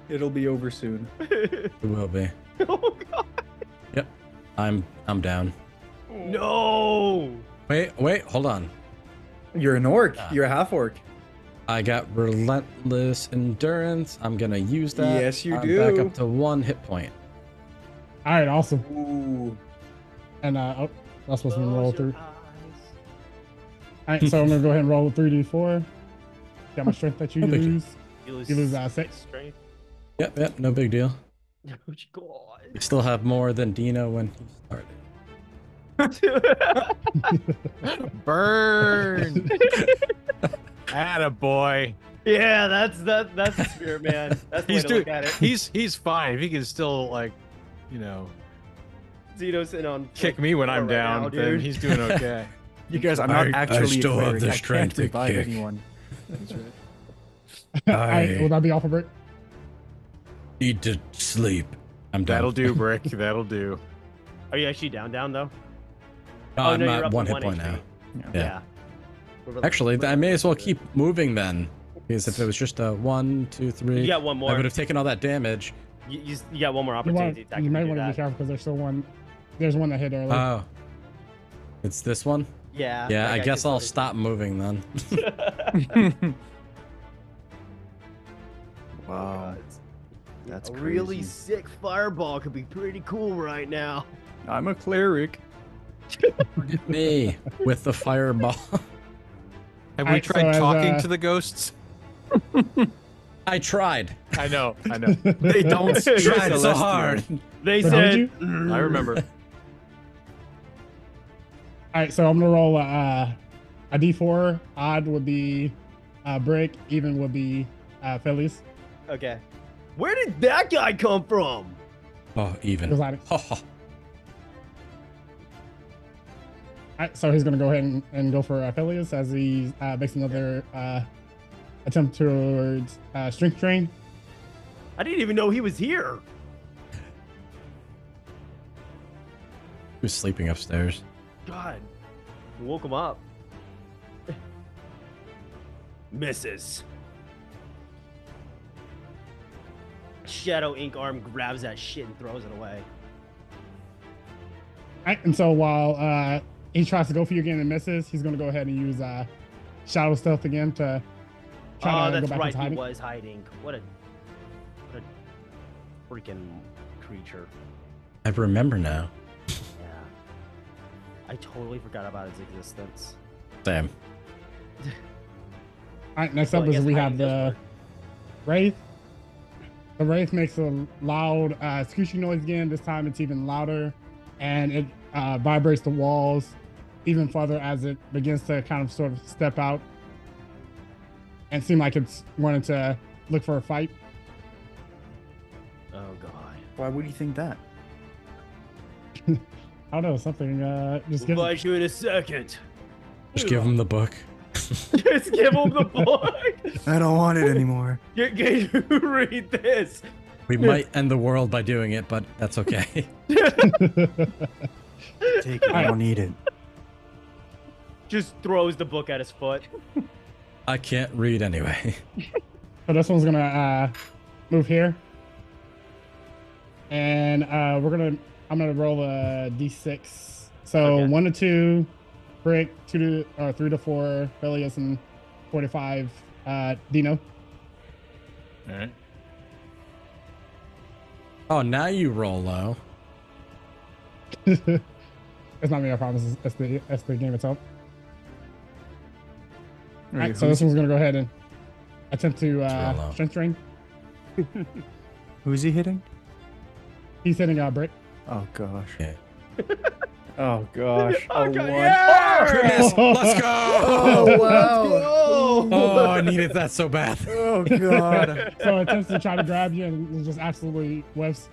Speaker 4: It'll be over soon.
Speaker 3: It will be.
Speaker 2: Oh god.
Speaker 3: Yep. I'm down.
Speaker 2: No.
Speaker 3: Wait, hold on.
Speaker 4: You're an orc. You're a half orc.
Speaker 3: I got relentless endurance. I'm gonna use that.
Speaker 4: Yes, you
Speaker 3: I'm
Speaker 4: do.
Speaker 3: back up to 1 hit point.
Speaker 1: All right, awesome.
Speaker 4: Ooh.
Speaker 1: And that's supposed to be
Speaker 2: Close
Speaker 1: roll
Speaker 2: your
Speaker 1: through.
Speaker 2: eyes.
Speaker 1: All right, so I'm gonna go ahead and roll 3d4. Got my strength that you
Speaker 3: No big deal.
Speaker 1: lose.
Speaker 2: You
Speaker 1: You lose 6.
Speaker 2: strength.
Speaker 3: Yep, no big deal.
Speaker 2: Oh god.
Speaker 3: You still have more than Dino when he started.
Speaker 7: Burn! Attaboy.
Speaker 2: Yeah, that's the spirit, man. That's the way
Speaker 7: He's
Speaker 2: to
Speaker 7: doing.
Speaker 2: look at it.
Speaker 7: He's fine. If he can still
Speaker 2: Zito's in on
Speaker 7: kick me when I'm
Speaker 2: right now,
Speaker 7: down, then
Speaker 2: dude.
Speaker 7: he's doing okay.
Speaker 4: You guys, I'm not
Speaker 6: I
Speaker 4: actually
Speaker 6: still
Speaker 4: a
Speaker 6: have
Speaker 4: cleric.
Speaker 6: the
Speaker 4: I can't
Speaker 6: strength to
Speaker 4: revive
Speaker 6: kick.
Speaker 4: anyone. That's right.
Speaker 1: All right, will that be all for Brick?
Speaker 6: Need to sleep.
Speaker 3: I'm done.
Speaker 7: That'll do, Brick. That'll do.
Speaker 2: Are you actually down though?
Speaker 3: I'm
Speaker 2: you're
Speaker 3: at
Speaker 2: up
Speaker 3: 1
Speaker 2: to
Speaker 3: hit point now.
Speaker 2: HP.
Speaker 3: Yeah.
Speaker 2: We're
Speaker 3: Actually, I may as well
Speaker 2: good.
Speaker 3: keep moving then. Because if it was just a 1, 2, 3,
Speaker 2: You got one
Speaker 3: I
Speaker 2: more.
Speaker 3: would have taken all that damage.
Speaker 2: You got one more
Speaker 1: You,
Speaker 2: opportunity to attack.
Speaker 1: you may
Speaker 2: do
Speaker 1: want to be
Speaker 2: that.
Speaker 1: careful because there's still one. There's one that hit earlier.
Speaker 3: Oh. It's this one?
Speaker 2: Yeah.
Speaker 3: Yeah,
Speaker 2: that
Speaker 3: I
Speaker 2: guy
Speaker 3: guess
Speaker 2: can
Speaker 3: I'll
Speaker 2: still
Speaker 3: stop moving then.
Speaker 4: Wow. That's
Speaker 2: A
Speaker 4: crazy.
Speaker 2: really sick fireball could be pretty cool right now.
Speaker 4: I'm a cleric.
Speaker 3: Forget me with the fireball.
Speaker 7: Have we
Speaker 1: Alright, so
Speaker 7: tried
Speaker 1: as,
Speaker 7: talking to the ghosts?
Speaker 3: I tried.
Speaker 7: I know.
Speaker 4: They don't
Speaker 3: Tried so
Speaker 4: Celestial.
Speaker 3: hard.
Speaker 2: They
Speaker 1: But
Speaker 2: said.
Speaker 1: did you?
Speaker 7: I remember.
Speaker 1: All right, so I'm gonna roll a d4. Odd would be Brick. Even would be Phillies.
Speaker 2: Okay. Where did that guy come from?
Speaker 3: Oh, even.
Speaker 1: Goes at it.
Speaker 3: Ho, ho.
Speaker 1: All right, so he's gonna go ahead and go for Phillies as he makes another attempt towards strength drain.
Speaker 2: I didn't even know he was here.
Speaker 3: He was sleeping upstairs.
Speaker 2: God. Woke him up. Misses. Shadow Ink arm grabs that shit and throws it away.
Speaker 1: All right, and so while he tries to go for you again and misses, he's gonna go ahead and use Shadow Stealth again to try
Speaker 2: Oh,
Speaker 1: to
Speaker 2: that's
Speaker 1: go back
Speaker 2: right.
Speaker 1: into
Speaker 2: He
Speaker 1: hiding.
Speaker 2: was hiding. What a freaking creature.
Speaker 3: I remember now.
Speaker 2: Yeah. I totally forgot about its existence.
Speaker 3: Same.
Speaker 1: All right, next
Speaker 2: Well,
Speaker 1: up
Speaker 2: I
Speaker 1: is
Speaker 2: guess
Speaker 1: we
Speaker 2: hiding
Speaker 1: have
Speaker 2: does
Speaker 1: the
Speaker 2: work.
Speaker 1: Wraith. The Wraith makes a loud screeching noise again. This time it's even louder, and it vibrates the walls even further as it begins to kind of sort of step out and seem like it's wanting to look for a fight.
Speaker 2: Oh god.
Speaker 4: Why would you think that?
Speaker 1: I don't know, something just
Speaker 2: We'll
Speaker 1: gives
Speaker 2: find you in a second.
Speaker 6: Just give him the book.
Speaker 2: Just give him the book.
Speaker 4: I don't want it anymore.
Speaker 2: Can you read this?
Speaker 3: We might end the world by doing it, but that's okay.
Speaker 4: Take it. I don't need it.
Speaker 2: Just throws the book at his foot.
Speaker 3: I can't read anyway.
Speaker 1: So this one's gonna move here, and I'm gonna roll a d6. So
Speaker 2: Okay.
Speaker 1: 1 to 2, Brick, 2 to 3 to 4, Phileas, and 4 to 5, Dino.
Speaker 5: All right.
Speaker 3: Oh, now you roll low.
Speaker 1: It's not me, I promise. It's the game itself. All right, so this one's gonna go ahead and attempt to
Speaker 3: roll low.
Speaker 1: strength drain.
Speaker 4: Who's he hitting?
Speaker 1: He's hitting Brick.
Speaker 4: Oh gosh.
Speaker 3: Yeah.
Speaker 4: Oh gosh.
Speaker 2: Oh,
Speaker 4: A
Speaker 2: god,
Speaker 4: one.
Speaker 2: yeah!
Speaker 3: Let's go!
Speaker 4: Oh wow.
Speaker 3: Oh, I needed that so bad.
Speaker 4: Oh god.
Speaker 1: So it attempts to try to grab you and it just absolutely whiffs.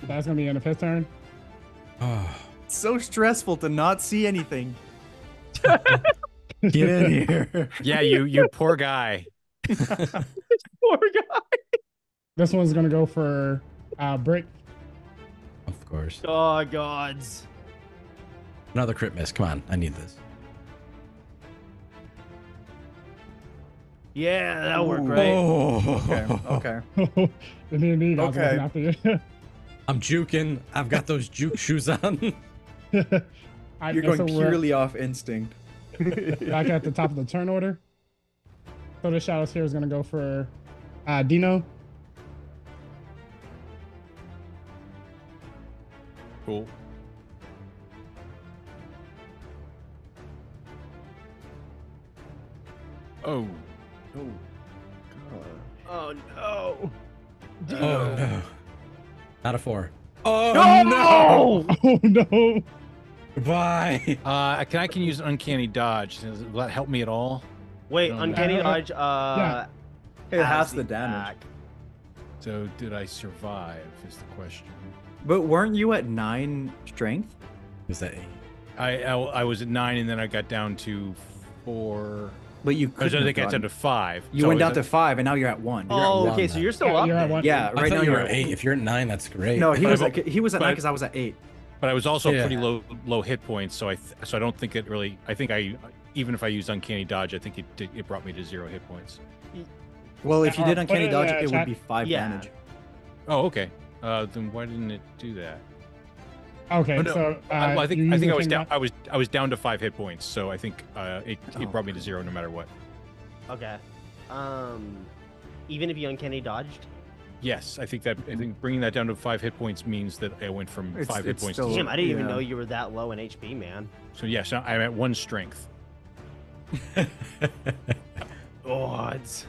Speaker 1: That's gonna be the end of his turn.
Speaker 3: Oh,
Speaker 4: It's so stressful to not see anything.
Speaker 3: get in here.
Speaker 5: Yeah, you poor guy.
Speaker 2: Poor guy.
Speaker 1: This one's gonna go for Brick.
Speaker 3: Of course.
Speaker 2: Oh gods.
Speaker 3: Another crit miss. Come on, I need this.
Speaker 2: Yeah, that'll work, right?
Speaker 3: Oh,
Speaker 4: Okay.
Speaker 1: The D&D guys are
Speaker 4: Okay.
Speaker 1: looking after you.
Speaker 3: I'm juking. I've got those juke shoes on.
Speaker 1: Alright,
Speaker 4: You're
Speaker 1: so
Speaker 4: going
Speaker 1: we're
Speaker 4: purely off instinct.
Speaker 1: back at the top of the turn order. So the shadows here is gonna go for Dino.
Speaker 5: Cool. Oh.
Speaker 2: Oh no.
Speaker 3: Oh no. Not a 4. Oh no!
Speaker 1: Oh no!
Speaker 3: Goodbye.
Speaker 5: I can use uncanny dodge. Will that help me at all?
Speaker 2: Wait,
Speaker 5: No,
Speaker 2: uncanny
Speaker 1: no.
Speaker 2: dodge.
Speaker 1: Yeah.
Speaker 4: It
Speaker 2: has
Speaker 4: has
Speaker 2: the
Speaker 4: the damage.
Speaker 2: attack.
Speaker 5: So did I survive? Is the question.
Speaker 4: But weren't you at 9 strength?
Speaker 3: Is that 8?
Speaker 5: I was at 9 and then I got down to 4.
Speaker 4: But you
Speaker 5: I
Speaker 4: couldn't have
Speaker 5: think I got down
Speaker 4: gotten-
Speaker 5: to 5.
Speaker 4: You
Speaker 5: So
Speaker 4: went
Speaker 5: I
Speaker 4: down
Speaker 5: was
Speaker 4: to
Speaker 5: at-
Speaker 4: 5 and now you're at 1. You're
Speaker 2: Oh,
Speaker 4: at
Speaker 2: okay,
Speaker 4: one.
Speaker 2: so you're still
Speaker 1: Yeah,
Speaker 2: up
Speaker 1: you're at
Speaker 2: then.
Speaker 1: one.
Speaker 4: Yeah,
Speaker 3: I
Speaker 4: right now
Speaker 3: thought you
Speaker 4: you're
Speaker 3: were at 8. If you're at 9, that's great.
Speaker 4: No, he
Speaker 5: But
Speaker 4: was
Speaker 5: I've-
Speaker 4: he was at 9
Speaker 5: but-
Speaker 4: because I was at 8.
Speaker 5: But I was also
Speaker 3: Yeah.
Speaker 5: pretty low hit points, so I don't think it really. I think even if I used uncanny dodge, I think it brought me to 0 hit points.
Speaker 4: Well, if you did
Speaker 1: Put
Speaker 4: uncanny
Speaker 1: it in
Speaker 4: dodge,
Speaker 1: the
Speaker 4: it would
Speaker 1: chat.
Speaker 4: be 5
Speaker 2: Yeah.
Speaker 4: damage.
Speaker 5: Oh, okay. Then why didn't it do that?
Speaker 1: Okay,
Speaker 5: Oh, no.
Speaker 1: so
Speaker 5: I
Speaker 1: you
Speaker 5: think
Speaker 1: use
Speaker 5: I
Speaker 1: the
Speaker 5: was
Speaker 1: thing
Speaker 5: down.
Speaker 1: now?
Speaker 5: I was down to 5 hit points, so I think it
Speaker 4: Oh.
Speaker 5: brought me to 0 no matter what.
Speaker 2: Okay. Even if you uncanny dodged.
Speaker 5: Yes, I think bringing that down to 5 hit points means that I went from
Speaker 4: It's-
Speaker 5: 5 hit
Speaker 4: it's
Speaker 5: points
Speaker 4: still-
Speaker 5: to
Speaker 2: Damn, I didn't even
Speaker 4: yeah.
Speaker 2: know you were that low in HP, man.
Speaker 5: So yes, I'm at 1 strength.
Speaker 2: Odds.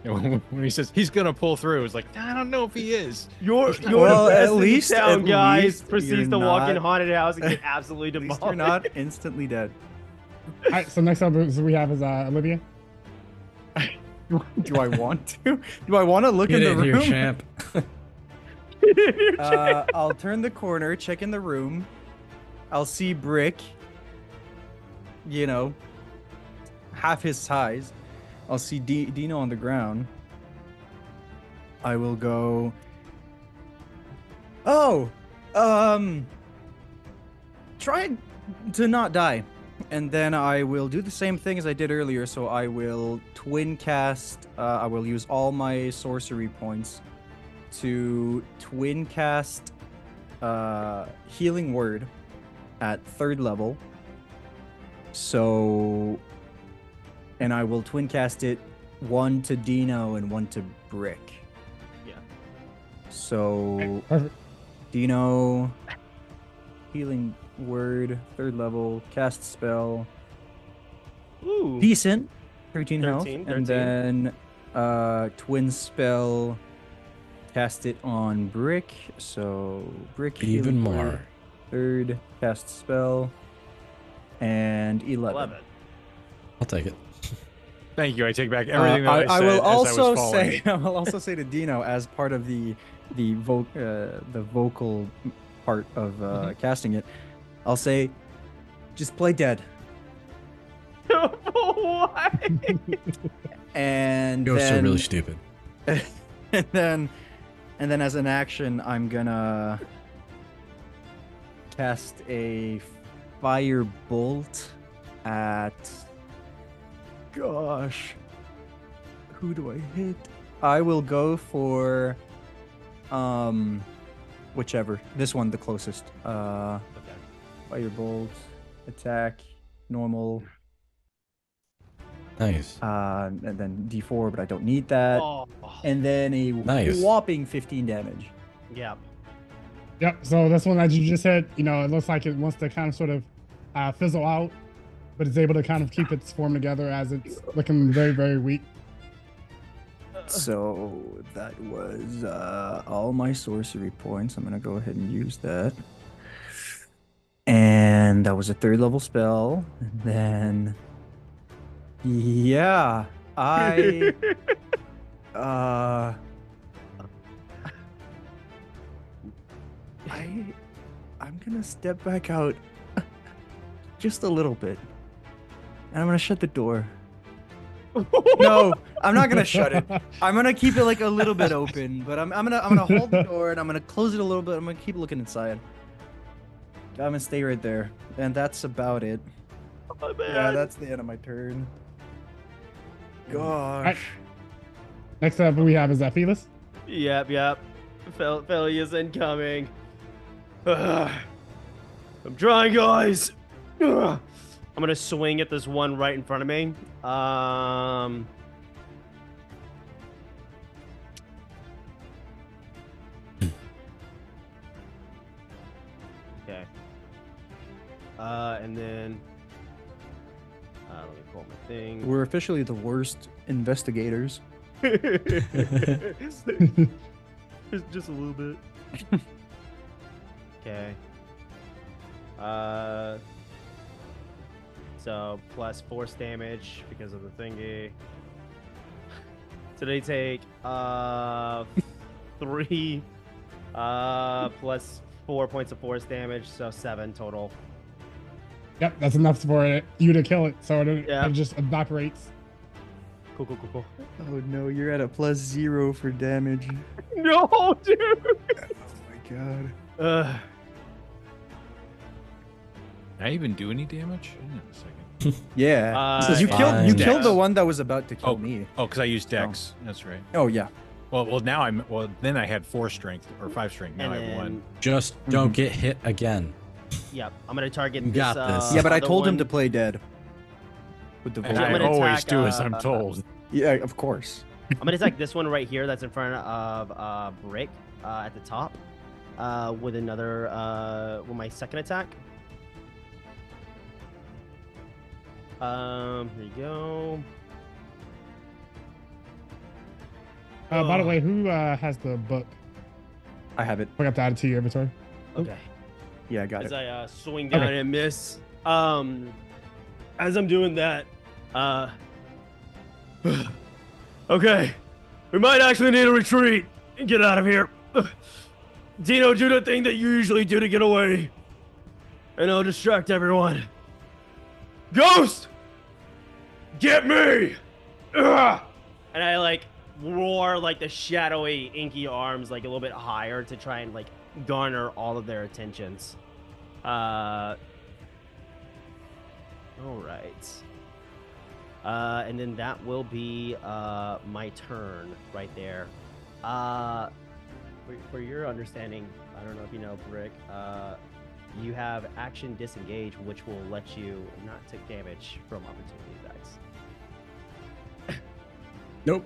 Speaker 5: When he says he's gonna pull through, it's like I don't know if he is.
Speaker 2: You're
Speaker 4: Well,
Speaker 2: the best
Speaker 4: at
Speaker 2: in
Speaker 4: least-
Speaker 2: town,
Speaker 4: at
Speaker 2: guys.
Speaker 4: least
Speaker 2: Proceeds
Speaker 4: you're
Speaker 2: to walk in
Speaker 4: not-
Speaker 2: haunted house and get absolutely
Speaker 4: At least
Speaker 2: demolished.
Speaker 4: you're not instantly dead.
Speaker 1: All right, so next up we have is Olivia.
Speaker 4: Do I want to? Do I want to look
Speaker 3: Get
Speaker 4: in
Speaker 3: in
Speaker 4: the
Speaker 3: here,
Speaker 4: room?
Speaker 3: champ.
Speaker 4: I'll turn the corner, check in the room. I'll see Brick. You know, half his size. I'll see Dino on the ground. I will go. Oh, try to not die, and then I will do the same thing as I did earlier. So I will twin cast. I will use all my sorcery points to twin cast Healing Word at 3rd level. So, and I will twin cast it 1 to Dino and 1 to Brick.
Speaker 2: Yeah.
Speaker 4: So
Speaker 1: Perfect.
Speaker 4: Dino, healing word, 3rd level, cast spell,
Speaker 2: Ooh.
Speaker 4: decent, 13 health,
Speaker 2: 13.
Speaker 4: and then twin spell, cast it on Bricke. So Bricke
Speaker 6: Even
Speaker 4: healing
Speaker 6: more.
Speaker 4: word, 3rd cast spell, and 11.
Speaker 2: 11.
Speaker 3: I'll take it.
Speaker 7: Thank you. I take back everything that I
Speaker 4: I
Speaker 7: said
Speaker 4: will
Speaker 7: as I
Speaker 4: also
Speaker 7: was falling.
Speaker 4: say I will also say to Dino as part of the vocal part of casting it, I'll say just play dead.
Speaker 2: What?
Speaker 4: And
Speaker 6: Ghosts
Speaker 4: then
Speaker 6: are really stupid.
Speaker 4: and then as an action I'm gonna cast a fire bolt at who do I hit? I will go for whichever. This one, the closest.
Speaker 2: Okay.
Speaker 4: Firebolt, attack, normal,
Speaker 3: Nice.
Speaker 4: and then D4, but I don't need that.
Speaker 2: Oh.
Speaker 4: And then a
Speaker 3: Nice.
Speaker 4: whopping 15 damage.
Speaker 2: Yeah.
Speaker 1: Yep. So this one that you just said, it looks like it wants to kind of sort of fizzle out, but it's able to kind of keep its form together as it's looking very, very weak.
Speaker 4: So that was all my sorcery points. I'm gonna go ahead and use that. And that was a 3rd level spell. And then yeah, I'm gonna step back out just a little bit. And I'm gonna shut the door. No, I'm not gonna shut it. I'm gonna keep it like a little bit open, but I'm gonna hold the door and I'm gonna close it a little bit. I'm gonna keep looking inside. I'm gonna stay right there, and that's about it.
Speaker 2: Oh, man.
Speaker 4: Yeah, that's the end of my turn. Gosh.
Speaker 1: Alright. Next up, we have is Felis.
Speaker 2: Yep. Failure is incoming. I'm trying, guys. Ugh. I'm gonna swing at this one right in front of me. Okay. And then let me pull my thing.
Speaker 4: We're officially the worst investigators.
Speaker 2: Just a little bit. Okay. So plus force damage because of the thingy. So they take 3 plus 4 points of force damage, so 7 total.
Speaker 1: Yep, that's enough for you to kill it, so it
Speaker 2: Yeah.
Speaker 1: just evaporates.
Speaker 2: Cool.
Speaker 4: Oh no, you're at a +0 for damage.
Speaker 2: No, dude.
Speaker 4: Oh my god.
Speaker 5: Did I even do any damage? Hang on a second.
Speaker 4: Yeah.
Speaker 2: Uh,
Speaker 4: you
Speaker 3: fine.
Speaker 4: killed the one that was about to kill me.
Speaker 5: Oh, because I used Dex. That's right.
Speaker 4: Oh yeah.
Speaker 5: Well, now then I had 4 strength or 5 strength. Now
Speaker 2: And
Speaker 5: I have 1.
Speaker 2: then,
Speaker 3: Just don't get hit again.
Speaker 2: yep, I'm gonna target
Speaker 3: You
Speaker 2: this.
Speaker 3: got this.
Speaker 4: Yeah, but I
Speaker 2: other
Speaker 4: told him
Speaker 2: one.
Speaker 4: to play dead. With the
Speaker 5: And
Speaker 2: I'm
Speaker 5: I
Speaker 2: gonna
Speaker 5: always
Speaker 2: attack,
Speaker 5: do as I'm
Speaker 2: uh,
Speaker 5: told.
Speaker 4: Yeah, of course.
Speaker 2: I'm gonna attack this one right here that's in front of Bricke at the top with another with my second attack. Here you go.
Speaker 1: By the way, who has the book?
Speaker 4: I have it.
Speaker 1: Forgot to add it to your inventory.
Speaker 2: Okay.
Speaker 4: Yeah, I got
Speaker 2: As
Speaker 4: it.
Speaker 2: I swing down
Speaker 1: Okay.
Speaker 2: and miss. As I'm doing that, okay, we might actually need a retreat and get out of here. Dino, do the thing that you usually do to get away, and I'll distract everyone. Ghost, get me! Ugh! And I like roar like the shadowy, inky arms like a little bit higher to try and like garner all of their attentions. All right. And then that will be my turn right there. For your understanding, I don't know if you know, Bricke, you have action disengage, which will let you not take damage from opportunity attacks.
Speaker 3: Nope.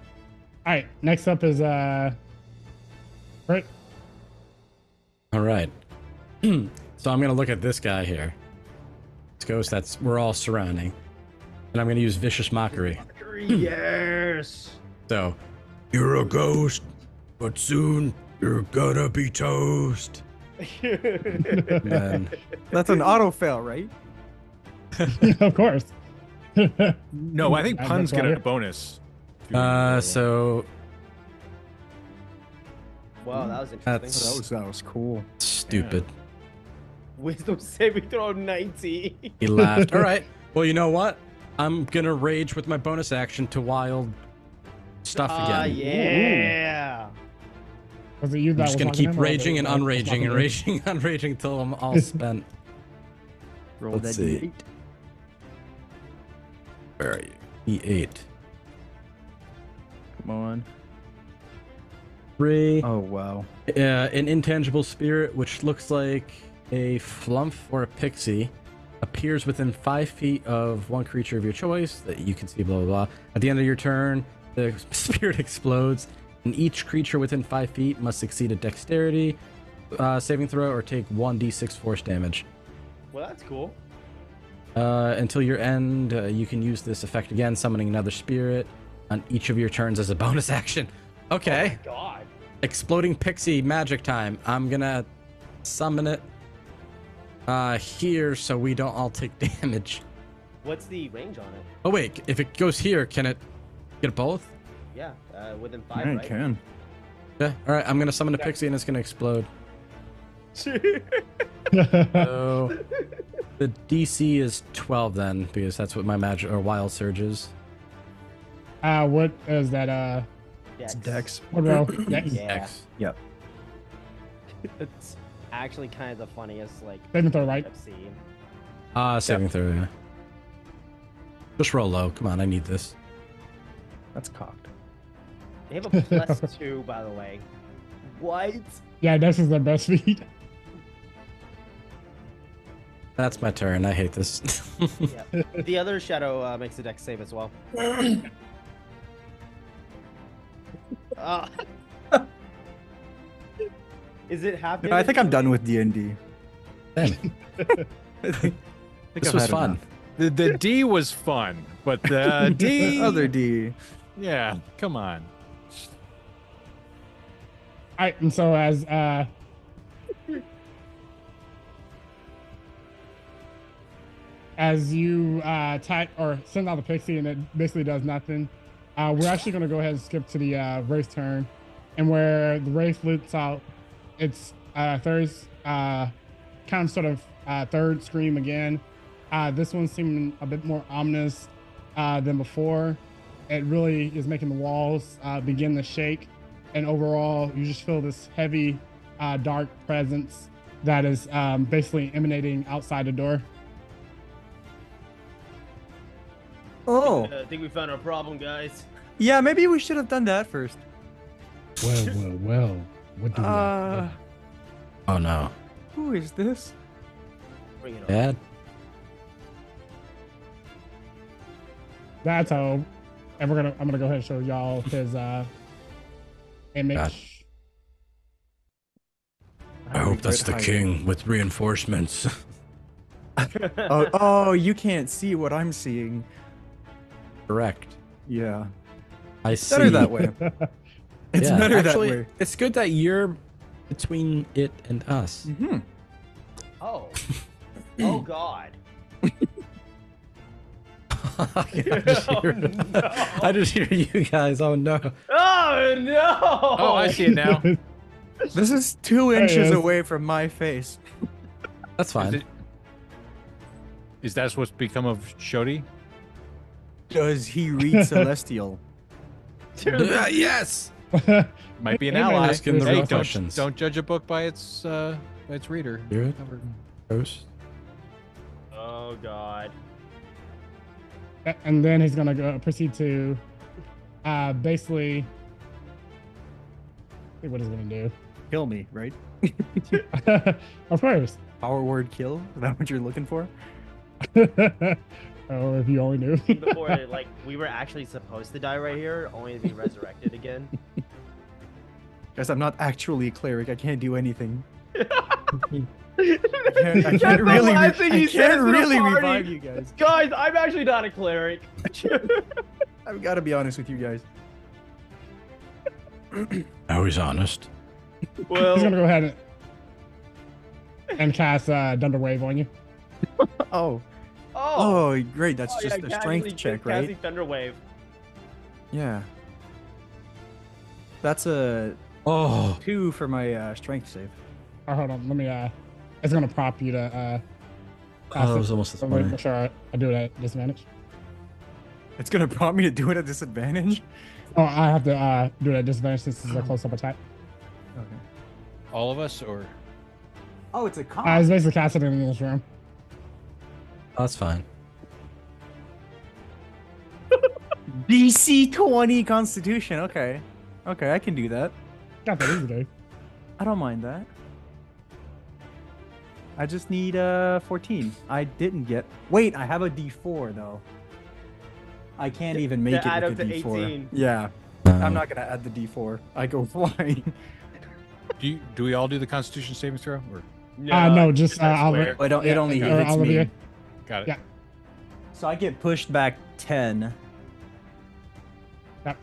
Speaker 1: right, next up is Bricke.
Speaker 3: All right. So I'm gonna look at this guy here. This ghost that's we're all surrounding, and I'm gonna use vicious mockery.
Speaker 2: Yes.
Speaker 3: So
Speaker 6: You're a ghost, but soon you're gonna be toast.
Speaker 3: then
Speaker 4: That's an auto fail, right?
Speaker 1: Of course.
Speaker 5: No, I think
Speaker 1: That's
Speaker 5: Pun's
Speaker 1: why
Speaker 5: get a
Speaker 1: I-
Speaker 5: bonus.
Speaker 3: so
Speaker 2: Wow, that was
Speaker 3: That's-
Speaker 2: interesting.
Speaker 4: That was cool.
Speaker 3: stupid.
Speaker 2: Wisdom saving throw 19.
Speaker 3: He laughed. All right. Well, you know what? I'm gonna rage with my bonus action to wild stuff again.
Speaker 2: Yeah.
Speaker 1: Was it you that
Speaker 3: I'm just
Speaker 1: was
Speaker 3: gonna
Speaker 1: talking
Speaker 3: keep
Speaker 1: to him, or was
Speaker 3: raging
Speaker 1: it
Speaker 3: and
Speaker 1: like
Speaker 3: unraging
Speaker 1: talking
Speaker 3: and
Speaker 1: to him?
Speaker 3: raging and unraging until I'm all spent.
Speaker 4: Roll
Speaker 3: Let's
Speaker 4: that
Speaker 3: see.
Speaker 4: D8.
Speaker 3: Where are you? E8.
Speaker 4: Come on.
Speaker 3: 3.
Speaker 4: Oh wow.
Speaker 3: An intangible spirit, which looks like a flump or a pixie, appears within 5 feet of one creature of your choice that you can see, blah, blah, blah. At the end of your turn, the spirit explodes, and each creature within 5 feet must succeed a dexterity saving throw or take 1d6 force damage.
Speaker 2: Well, that's cool.
Speaker 3: Until your end, you can use this effect again, summoning another spirit on each of your turns as a bonus action. Okay.
Speaker 2: Oh my god.
Speaker 3: Exploding pixie magic time. I'm gonna summon it here so we don't all take damage.
Speaker 2: What's the range on it?
Speaker 3: Oh wait, if it goes here, can it get both?
Speaker 2: Yeah, within 5,
Speaker 4: Yeah, you
Speaker 2: right?
Speaker 4: can.
Speaker 3: Yeah. All right, I'm gonna summon a pixie and it's gonna explode. So the DC is 12 then, because that's what my magic or wild surge is.
Speaker 1: What is that?
Speaker 2: Dex.
Speaker 4: Dex.
Speaker 1: What row? Dex.
Speaker 2: Yeah.
Speaker 3: X.
Speaker 4: Yep.
Speaker 2: It's actually kind of the funniest, like,
Speaker 1: Saving throw, right?
Speaker 2: I've seen.
Speaker 3: Saving throw, yeah. Just roll low. Come on, I need this.
Speaker 4: That's cocked.
Speaker 2: They have a plus 2, by the way. What?
Speaker 1: Yeah, Dex is the best feat.
Speaker 3: That's my turn. I hate this.
Speaker 2: Yeah. The other shadow makes a dex save as well. Is it half?
Speaker 4: I think I'm done with D&D.
Speaker 3: Damn,
Speaker 4: I think
Speaker 3: this
Speaker 4: I've
Speaker 3: was
Speaker 4: had
Speaker 3: fun.
Speaker 4: enough.
Speaker 5: The D was fun, but the D.
Speaker 4: Other D.
Speaker 5: Yeah, come on.
Speaker 1: Alright, and so as you type or send out the pixie and it basically does nothing, we're actually going to go ahead and skip to the race turn, and where the race loops out its third scream again. This one's seeming a bit more ominous than before. It really is making the walls begin to shake, and overall you just feel this heavy dark presence that is basically emanating outside the door.
Speaker 4: Oh.
Speaker 2: I think we found our problem, guys.
Speaker 4: Yeah, maybe we should have done that first.
Speaker 1: Well. What do we have?
Speaker 3: Oh no,
Speaker 4: Who is this?
Speaker 2: Bring it on.
Speaker 3: Dad.
Speaker 1: That's how. And I'm gonna go ahead and show y'all his image.
Speaker 3: God.
Speaker 6: I hope that's the king with reinforcements.
Speaker 4: Oh, you can't see what I'm seeing.
Speaker 3: Correct.
Speaker 4: Yeah.
Speaker 3: I see.
Speaker 4: Better that way. It's
Speaker 3: Yeah,
Speaker 4: better
Speaker 3: actually,
Speaker 4: that way.
Speaker 3: it's good that you're between it and us.
Speaker 4: Mm-hmm.
Speaker 2: Oh. Oh God.
Speaker 3: I just hear you guys. Oh no.
Speaker 2: Oh no.
Speaker 5: Oh, I see it now.
Speaker 4: This is 2
Speaker 1: There he
Speaker 4: inches
Speaker 1: is.
Speaker 4: away from my face.
Speaker 3: That's fine.
Speaker 5: Is that what's become of Shodi?
Speaker 4: Does he read Celestial?
Speaker 6: Yes!
Speaker 5: Might be an
Speaker 1: Hey, man,
Speaker 5: ally.
Speaker 3: ask him the
Speaker 5: Hey,
Speaker 3: real questions.
Speaker 5: don't judge a book by its reader.
Speaker 3: Spirit? Ghost?
Speaker 2: Oh God.
Speaker 1: And then he's gonna go proceed to basically see what he's gonna do.
Speaker 4: Kill me, right?
Speaker 1: Of course.
Speaker 4: Power word kill? Is that what you're looking for?
Speaker 1: All Oh, if you only knew.
Speaker 2: Before, like, we were actually supposed to die right here, only to be resurrected again.
Speaker 4: Guys, I'm not actually a cleric. I can't do anything. I
Speaker 2: That's
Speaker 4: can't
Speaker 2: the
Speaker 4: really,
Speaker 2: last thing he
Speaker 4: I
Speaker 2: says
Speaker 4: can't
Speaker 2: to the
Speaker 4: really
Speaker 2: party.
Speaker 4: revive you guys.
Speaker 2: Guys, I'm actually not a cleric.
Speaker 4: I've got to be honest with you guys.
Speaker 6: Now he's honest.
Speaker 2: Well,
Speaker 1: He's gonna go ahead and cast Thunder Wave on you.
Speaker 4: Oh.
Speaker 2: oh,
Speaker 4: Oh, great. That's
Speaker 2: oh,
Speaker 4: just
Speaker 2: yeah,
Speaker 4: a
Speaker 2: casually
Speaker 4: strength check, right?
Speaker 2: casting Thunder Wave.
Speaker 4: Yeah. That's a
Speaker 6: Oh,
Speaker 4: 2 for my strength save.
Speaker 1: Oh, hold on. Let me. It's gonna prompt you to.
Speaker 3: Oh, it was almost
Speaker 1: so
Speaker 3: as
Speaker 1: let me
Speaker 3: funny.
Speaker 1: make sure I do it at disadvantage.
Speaker 4: It's gonna prompt me to do it at disadvantage.
Speaker 1: Oh, I have to do it at disadvantage since this is a close-up attack.
Speaker 4: Okay.
Speaker 5: All of us, or
Speaker 4: Oh, it's a con.
Speaker 1: It's basically casted in this room.
Speaker 3: Oh, that's fine.
Speaker 4: DC 20 Constitution. Okay. Okay, I can do that.
Speaker 1: Got that easy, Dave.
Speaker 4: I don't mind that. I just need 14. I didn't get. Wait, I have a D4 though. I can't even make
Speaker 2: To add
Speaker 4: it
Speaker 2: up
Speaker 4: with a
Speaker 2: to
Speaker 4: D4.
Speaker 2: 18.
Speaker 4: Yeah, I'm not gonna add the D4. I go flying.
Speaker 5: do we all do the Constitution saving throw? Or
Speaker 1: No, just
Speaker 2: I
Speaker 1: I'll.
Speaker 2: swear.
Speaker 4: It only
Speaker 1: okay.
Speaker 4: hits me.
Speaker 1: Olivia.
Speaker 5: got it?
Speaker 1: Yeah.
Speaker 4: So I get pushed back 10.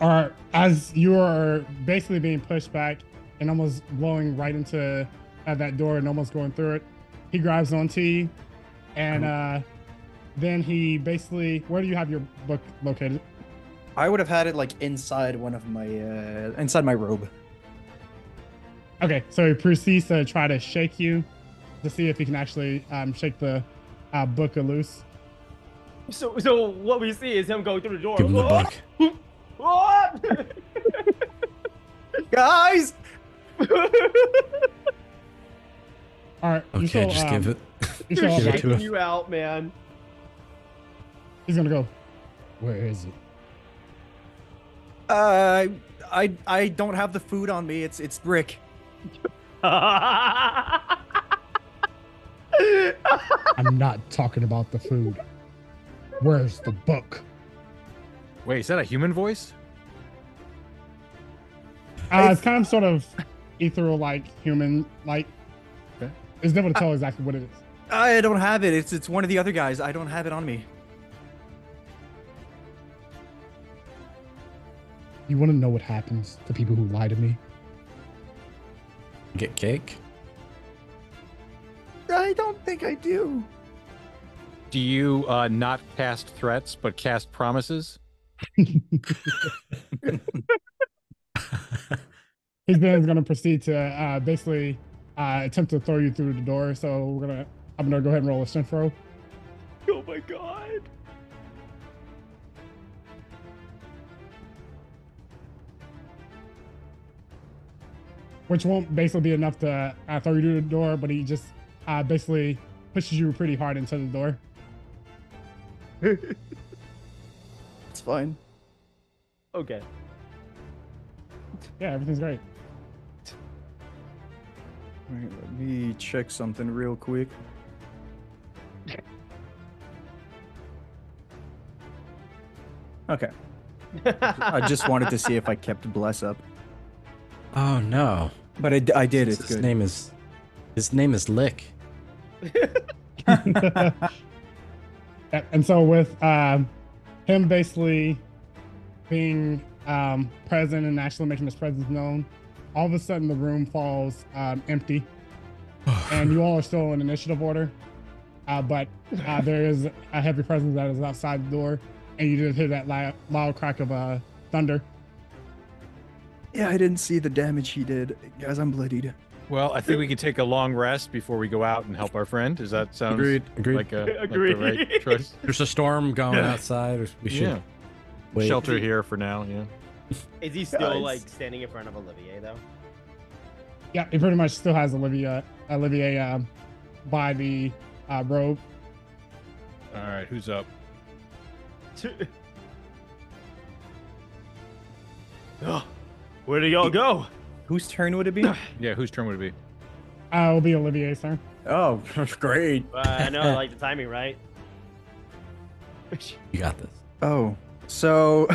Speaker 1: Or as you are basically being pushed back and almost blowing right into that door and almost going through it, he grabs onto you, and then he basically. Where do you have your book located?
Speaker 4: I would have had it like inside one of my inside my robe.
Speaker 1: Okay, so he proceeds to try to shake you to see if he can actually shake the book loose.
Speaker 2: So what we see is him going through the door.
Speaker 6: give him the book.
Speaker 2: What?
Speaker 4: Guys,
Speaker 1: All right. you
Speaker 6: Okay,
Speaker 1: still,
Speaker 6: just give it.
Speaker 1: you
Speaker 2: They're
Speaker 1: still,
Speaker 6: Give it to
Speaker 2: shaking
Speaker 6: him.
Speaker 2: you out, man.
Speaker 1: he's gonna go. Where is it?
Speaker 4: I don't have the food on me. It's Bricke.
Speaker 1: I'm not talking about the food. Where's the book?
Speaker 5: Wait, is that a human voice?
Speaker 1: It's kind of sort of ethereal, like human, like.
Speaker 5: Okay.
Speaker 1: It's difficult to tell exactly what it is.
Speaker 4: I don't have it. It's one of the other guys. I don't have it on me.
Speaker 1: You want to know what happens to people who lie to me?
Speaker 3: Get cake?
Speaker 4: I don't think I do.
Speaker 5: Do you not cast threats but cast promises?
Speaker 1: He's then going to proceed to basically attempt to throw you through the door. So I'm gonna go ahead and roll a strength throw.
Speaker 2: Oh my god.
Speaker 1: Which won't basically be enough to throw you through the door, but he just basically pushes you pretty hard into the door.
Speaker 4: It's fine.
Speaker 2: Okay.
Speaker 1: Yeah, everything's great.
Speaker 4: Alright, let me check something real quick. Okay. I just wanted to see if I kept Bless up.
Speaker 3: Oh no.
Speaker 4: But I did. It's
Speaker 3: His
Speaker 4: good.
Speaker 3: name is Lick.
Speaker 1: Yeah, and so with him basically being present and actually making his presence known, all of a sudden the room falls empty, and you all are still in initiative order. But there is a heavy presence that is outside the door, and you just hear that loud crack of thunder.
Speaker 4: Yeah, I didn't see the damage he did. Guys, I'm bloodied.
Speaker 5: Well, I think we can take a long rest before we go out and help our friend. Does that sound
Speaker 3: Agreed.
Speaker 5: like the
Speaker 2: Agreed.
Speaker 5: right choice?
Speaker 3: There's a storm going outside. We should
Speaker 5: Yeah.
Speaker 3: wait.
Speaker 5: Shelter here for now. Yeah.
Speaker 2: Is he still
Speaker 4: Guys.
Speaker 2: like standing in front of Olivier though?
Speaker 1: Yeah, he pretty much still has Olivier by the robe.
Speaker 5: All right. Who's up?
Speaker 2: Where do y'all go?
Speaker 4: Whose turn would it be?
Speaker 5: Yeah. Whose turn would it be?
Speaker 1: It'll be Olivier's turn.
Speaker 4: Oh, great.
Speaker 2: I know, I like the timing, right?
Speaker 3: You got this.
Speaker 4: Oh, so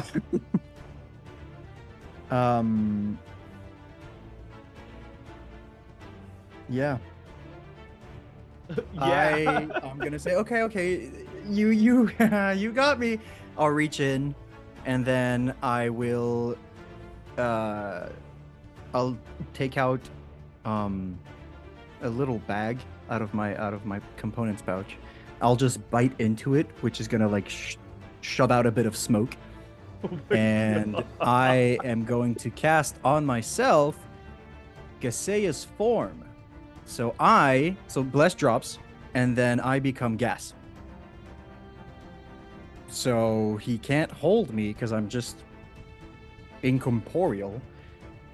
Speaker 4: yeah.
Speaker 2: Yeah.
Speaker 4: I'm gonna say okay, you you got me. I'll reach in, and then I'll take out a little bag out of my components pouch. I'll just bite into it, which is gonna like shove out a bit of smoke, and I am going to cast on myself Gasea's form. So Bless drops, and then I become gas. So he can't hold me because I'm just incorporeal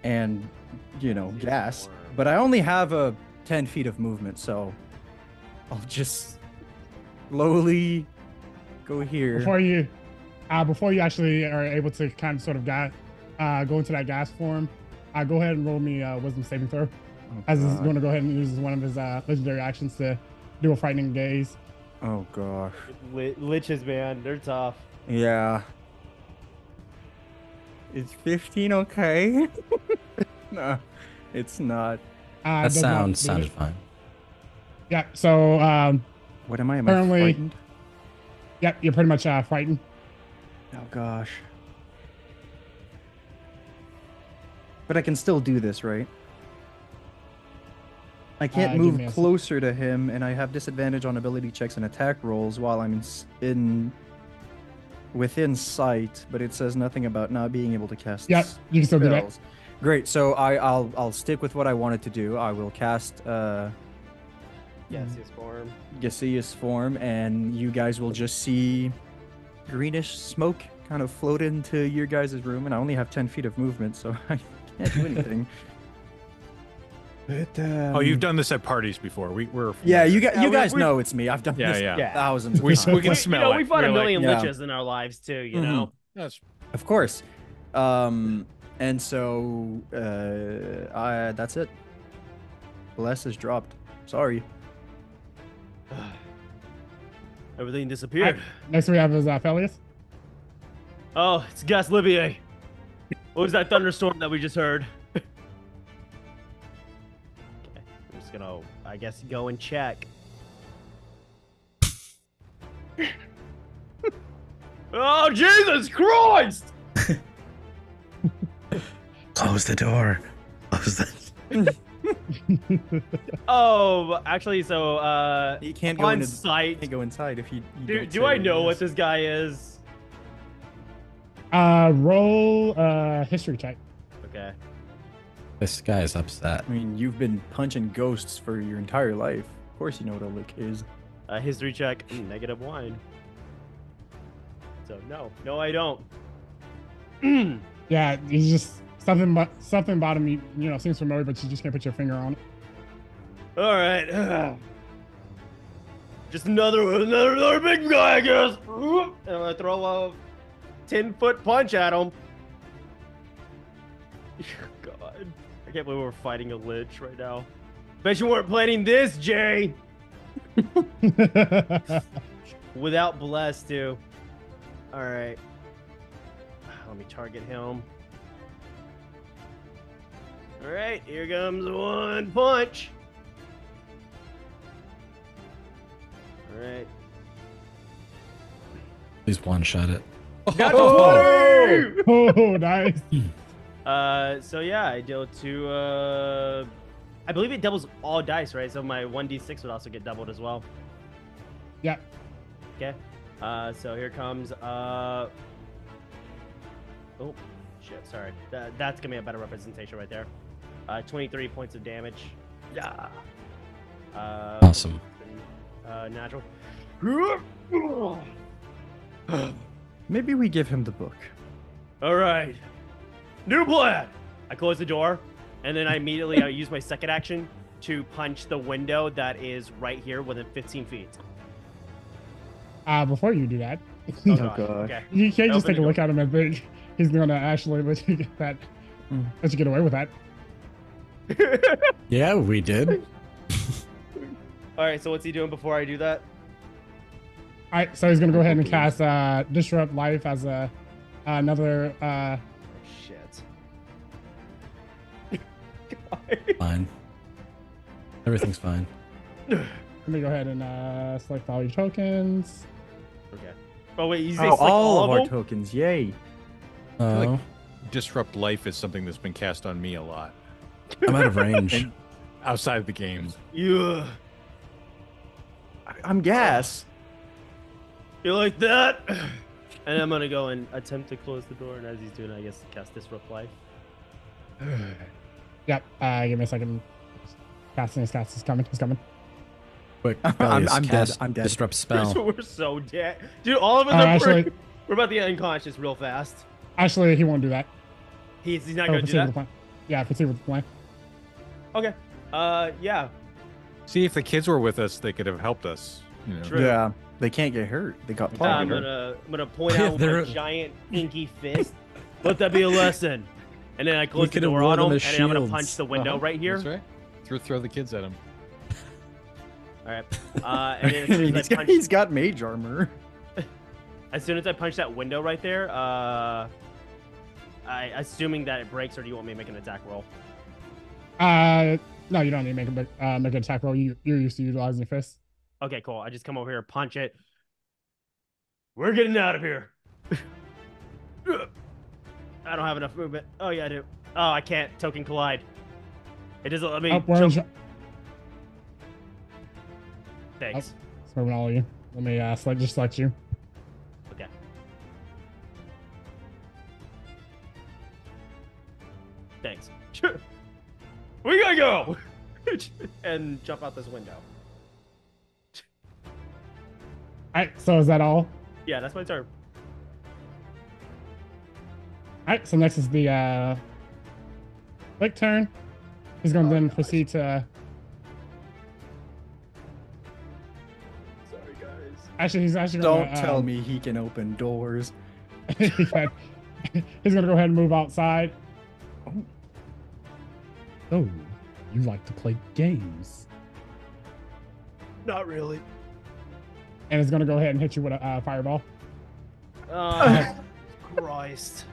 Speaker 4: and, gas. But I only have a 10 feet of movement, so I'll just slowly go here.
Speaker 1: Before you actually are able to kind of sort of go into that gas form, go ahead and roll me a wisdom saving throw. As he's going to go ahead and use one of his legendary actions to do a frightening gaze.
Speaker 4: Oh gosh.
Speaker 2: Liches, man, they're tough.
Speaker 4: Yeah. Is 15 okay? No, it's not.
Speaker 3: That sounded fine.
Speaker 1: Yeah. So
Speaker 4: what am I? Am
Speaker 1: currently,
Speaker 4: I frightened?
Speaker 1: Yeah, you're pretty much frightened.
Speaker 4: Oh gosh. But I can still do this, right? I can't move closer to him, and I have disadvantage on ability checks and attack rolls while I'm within sight. But it says nothing about not being able to cast.
Speaker 1: Yep, you can still do that.
Speaker 4: Great. So I'll stick with what I wanted to do. I will cast Gaseous form, and you guys will just see greenish smoke kind of float into your guys' room. And I only have 10 feet of movement, so I can't do anything. But,
Speaker 5: oh, you've done this at parties before. We're
Speaker 4: yeah, you guys know it's me. I've done this thousands of times.
Speaker 5: We can smell it.
Speaker 2: We fought a million liches in our lives too, you know.
Speaker 5: That's
Speaker 4: of course. And so that's it. Bless is dropped. Sorry.
Speaker 2: Everything disappeared.
Speaker 1: Next we have is Felius.
Speaker 2: Oh, it's Gas Livier. What was that thunderstorm that we just heard? Gonna, I guess, go and check. Oh, Jesus Christ!
Speaker 3: Close the door.
Speaker 2: Oh, actually, so
Speaker 4: you can't
Speaker 2: go inside.
Speaker 4: Can't go inside if you
Speaker 2: do I know what this guy is?
Speaker 1: Roll history check.
Speaker 2: Okay.
Speaker 3: This guy is upset.
Speaker 4: I mean, you've been punching ghosts for your entire life. Of course you know what a lick is.
Speaker 2: History check, -1. So no, I don't.
Speaker 1: Yeah, he's just something about him. Seems familiar, but you just can't put your finger on it.
Speaker 2: All right. Just another big guy, I guess. And I'm gonna throw a 10-foot punch at him. God. I can't believe we're fighting a lich right now. Bet you weren't planning this, Jay. Without Bless, too. All right. Let me target him. All right, here comes one punch. All right.
Speaker 3: Please one-shot it.
Speaker 1: Oh, nice.
Speaker 2: So yeah, I deal 2. I believe it doubles all dice, right? So my 1d6 would also get doubled as well.
Speaker 1: Yeah.
Speaker 2: Okay. So here comes. Oh, shit. Sorry. That's gonna be a better representation right there. 23 points of damage. Yeah.
Speaker 3: Awesome.
Speaker 2: Natural.
Speaker 4: Maybe we give him the book.
Speaker 2: All right. New plan! I close the door, and then I immediately use my second action to punch the window that is right here within 15 feet.
Speaker 1: Before you do that,
Speaker 2: Oh, God. Okay.
Speaker 1: you can't just
Speaker 2: Open
Speaker 1: take a look at him and think he's going to actually let you get that. Let you get away with that.
Speaker 3: Yeah, we did.
Speaker 2: All right, so what's he doing before I do that?
Speaker 1: right, so he's gonna go ahead and cast Disrupt Life as another.
Speaker 2: Shit.
Speaker 3: Fine. Everything's fine.
Speaker 1: Let me go ahead and select all your tokens.
Speaker 2: Okay. Oh wait, you say
Speaker 4: Oh,
Speaker 2: select
Speaker 4: all of our
Speaker 2: them?
Speaker 4: tokens. Yay.
Speaker 3: Oh,
Speaker 5: Disrupt Life is something that's been cast on me a lot
Speaker 3: I'm out of range.
Speaker 5: outside of the game.
Speaker 2: Yeah.
Speaker 4: I'm gas.
Speaker 2: You like that? And I'm gonna go and attempt to close the door, and as he's doing, I guess cast Disrupt Life.
Speaker 1: Yep. Give me a second. Casting is coming. He's coming.
Speaker 3: Quick,
Speaker 4: I'm dead.
Speaker 3: cast
Speaker 4: I'm dead.
Speaker 3: Disrupt spell.
Speaker 2: We're so dead, dude. All of us are
Speaker 1: Actually,
Speaker 2: we're about to get unconscious real fast.
Speaker 1: actually, he won't do that.
Speaker 2: He's not
Speaker 1: Oh,
Speaker 2: gonna do
Speaker 1: proceed with the
Speaker 2: that.
Speaker 1: plan. Yeah, proceed with the plan.
Speaker 2: Okay. Yeah.
Speaker 5: See, if the kids were with us, they could have helped us. You know?
Speaker 2: True.
Speaker 4: Yeah. They can't get hurt. They got
Speaker 2: I'm
Speaker 4: targeted.
Speaker 2: gonna point out with
Speaker 3: They're-
Speaker 2: my giant inky fist. Let that be a lesson. And then I close the
Speaker 3: could have
Speaker 2: door
Speaker 3: worn
Speaker 2: on him,
Speaker 3: them
Speaker 2: and
Speaker 3: as
Speaker 2: then I'm gonna
Speaker 3: shields.
Speaker 2: punch the window right here.
Speaker 5: That's right. Throw the kids at him.
Speaker 2: All right. And then as soon as I punch,
Speaker 4: He's got mage armor.
Speaker 2: as soon as I punch that window right there, I assuming that it breaks, or do you want me to make an attack roll?
Speaker 1: No, you don't need to make an attack roll. You're used to utilizing your fist.
Speaker 2: Okay, cool. I just come over here, punch it. We're getting out of here. I don't have enough movement. Oh yeah, I do. Oh, I can't token collide. It doesn't let me.
Speaker 1: Oh, where is
Speaker 2: jump. Thanks.
Speaker 1: It's moving all of you. Let me select you.
Speaker 2: Okay. Thanks. We gotta go. And jump out this window.
Speaker 1: All right. So is that all?
Speaker 2: Yeah, that's my turn.
Speaker 1: All right. So next is the Flick turn. He's going to then proceed to.
Speaker 2: Sorry, guys.
Speaker 1: Actually, he's actually
Speaker 4: Don't
Speaker 1: going to.
Speaker 4: tell me he can open doors.
Speaker 1: He's going to go ahead and move outside. Oh, you like to play games.
Speaker 2: Not really.
Speaker 1: And it's going to go ahead and hit you with a fireball.
Speaker 2: Oh, Christ.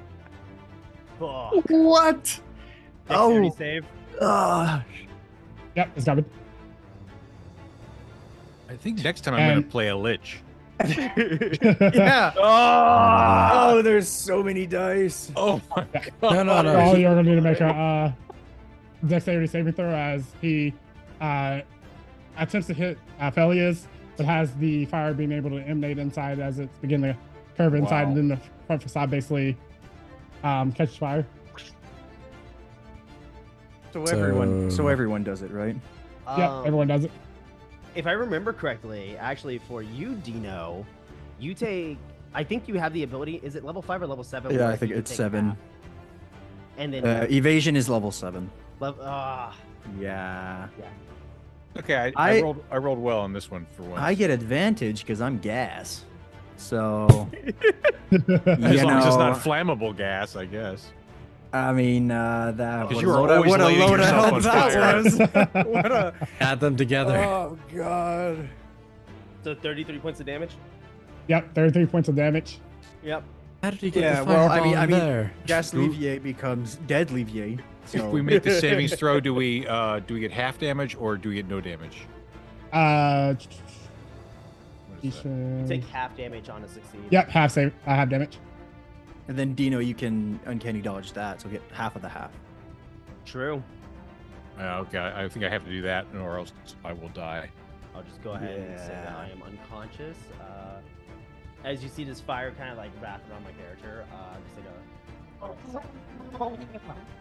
Speaker 2: Fuck.
Speaker 4: What?
Speaker 2: Dexterity
Speaker 4: Oh.
Speaker 2: save.
Speaker 1: Yep, it's covered.
Speaker 5: I think next time I'm
Speaker 1: And-
Speaker 5: gonna play a lich.
Speaker 4: Yeah.
Speaker 2: Oh,
Speaker 4: Oh, there's so many dice.
Speaker 5: Oh my
Speaker 3: No, no, no.
Speaker 1: All you're going to need to make a dexterity saving throw as he attempts to hit Felius, but has the fire being able to emanate inside as it's beginning to curve inside,
Speaker 5: Wow.
Speaker 1: and then the front facade basically catches fire.
Speaker 4: So everyone does it, right?
Speaker 1: Yeah, everyone does it.
Speaker 2: If I remember correctly, actually, for you, Dino, you take. I think you have the ability. Is it level 5 or level 7?
Speaker 4: Yeah,
Speaker 2: where
Speaker 4: I think
Speaker 2: you
Speaker 4: it's
Speaker 2: take
Speaker 4: 7.
Speaker 2: half? And then
Speaker 4: Evasion is level 7.
Speaker 5: Okay,
Speaker 4: Yeah.
Speaker 5: I rolled well on this one for once.
Speaker 4: I get advantage because I'm gas. So,
Speaker 5: as long as it's not
Speaker 4: know,
Speaker 5: flammable gas, I guess.
Speaker 4: I mean, that
Speaker 5: 'Cause
Speaker 4: what
Speaker 5: you
Speaker 4: a
Speaker 5: are
Speaker 4: load of,
Speaker 5: always
Speaker 4: what a
Speaker 5: lighting
Speaker 4: load of
Speaker 5: yourself
Speaker 4: hell
Speaker 5: on
Speaker 4: that
Speaker 5: fire.
Speaker 4: was. What a
Speaker 3: Add them together.
Speaker 4: oh god.
Speaker 2: so 33 points of damage.
Speaker 1: Yep, 33 points of damage.
Speaker 2: Yep.
Speaker 3: How did you get
Speaker 4: Yeah,
Speaker 3: the
Speaker 4: well,
Speaker 3: fireball
Speaker 4: I mean,
Speaker 3: there?
Speaker 4: Gas Levier becomes dead Levier. So
Speaker 5: If we make the savings throw, do we get half damage or do we get no damage?
Speaker 1: Uh,
Speaker 5: What is that?
Speaker 2: You take half damage on a succeed.
Speaker 1: yep, half save. I have damage.
Speaker 4: and then Dino, you can uncanny dodge that, so get half of the half.
Speaker 2: True.
Speaker 5: Okay, I think I have to do that, or else I will die.
Speaker 2: I'll just go ahead and say that I am unconscious. As you see this fire kind of like wrap around my character, just like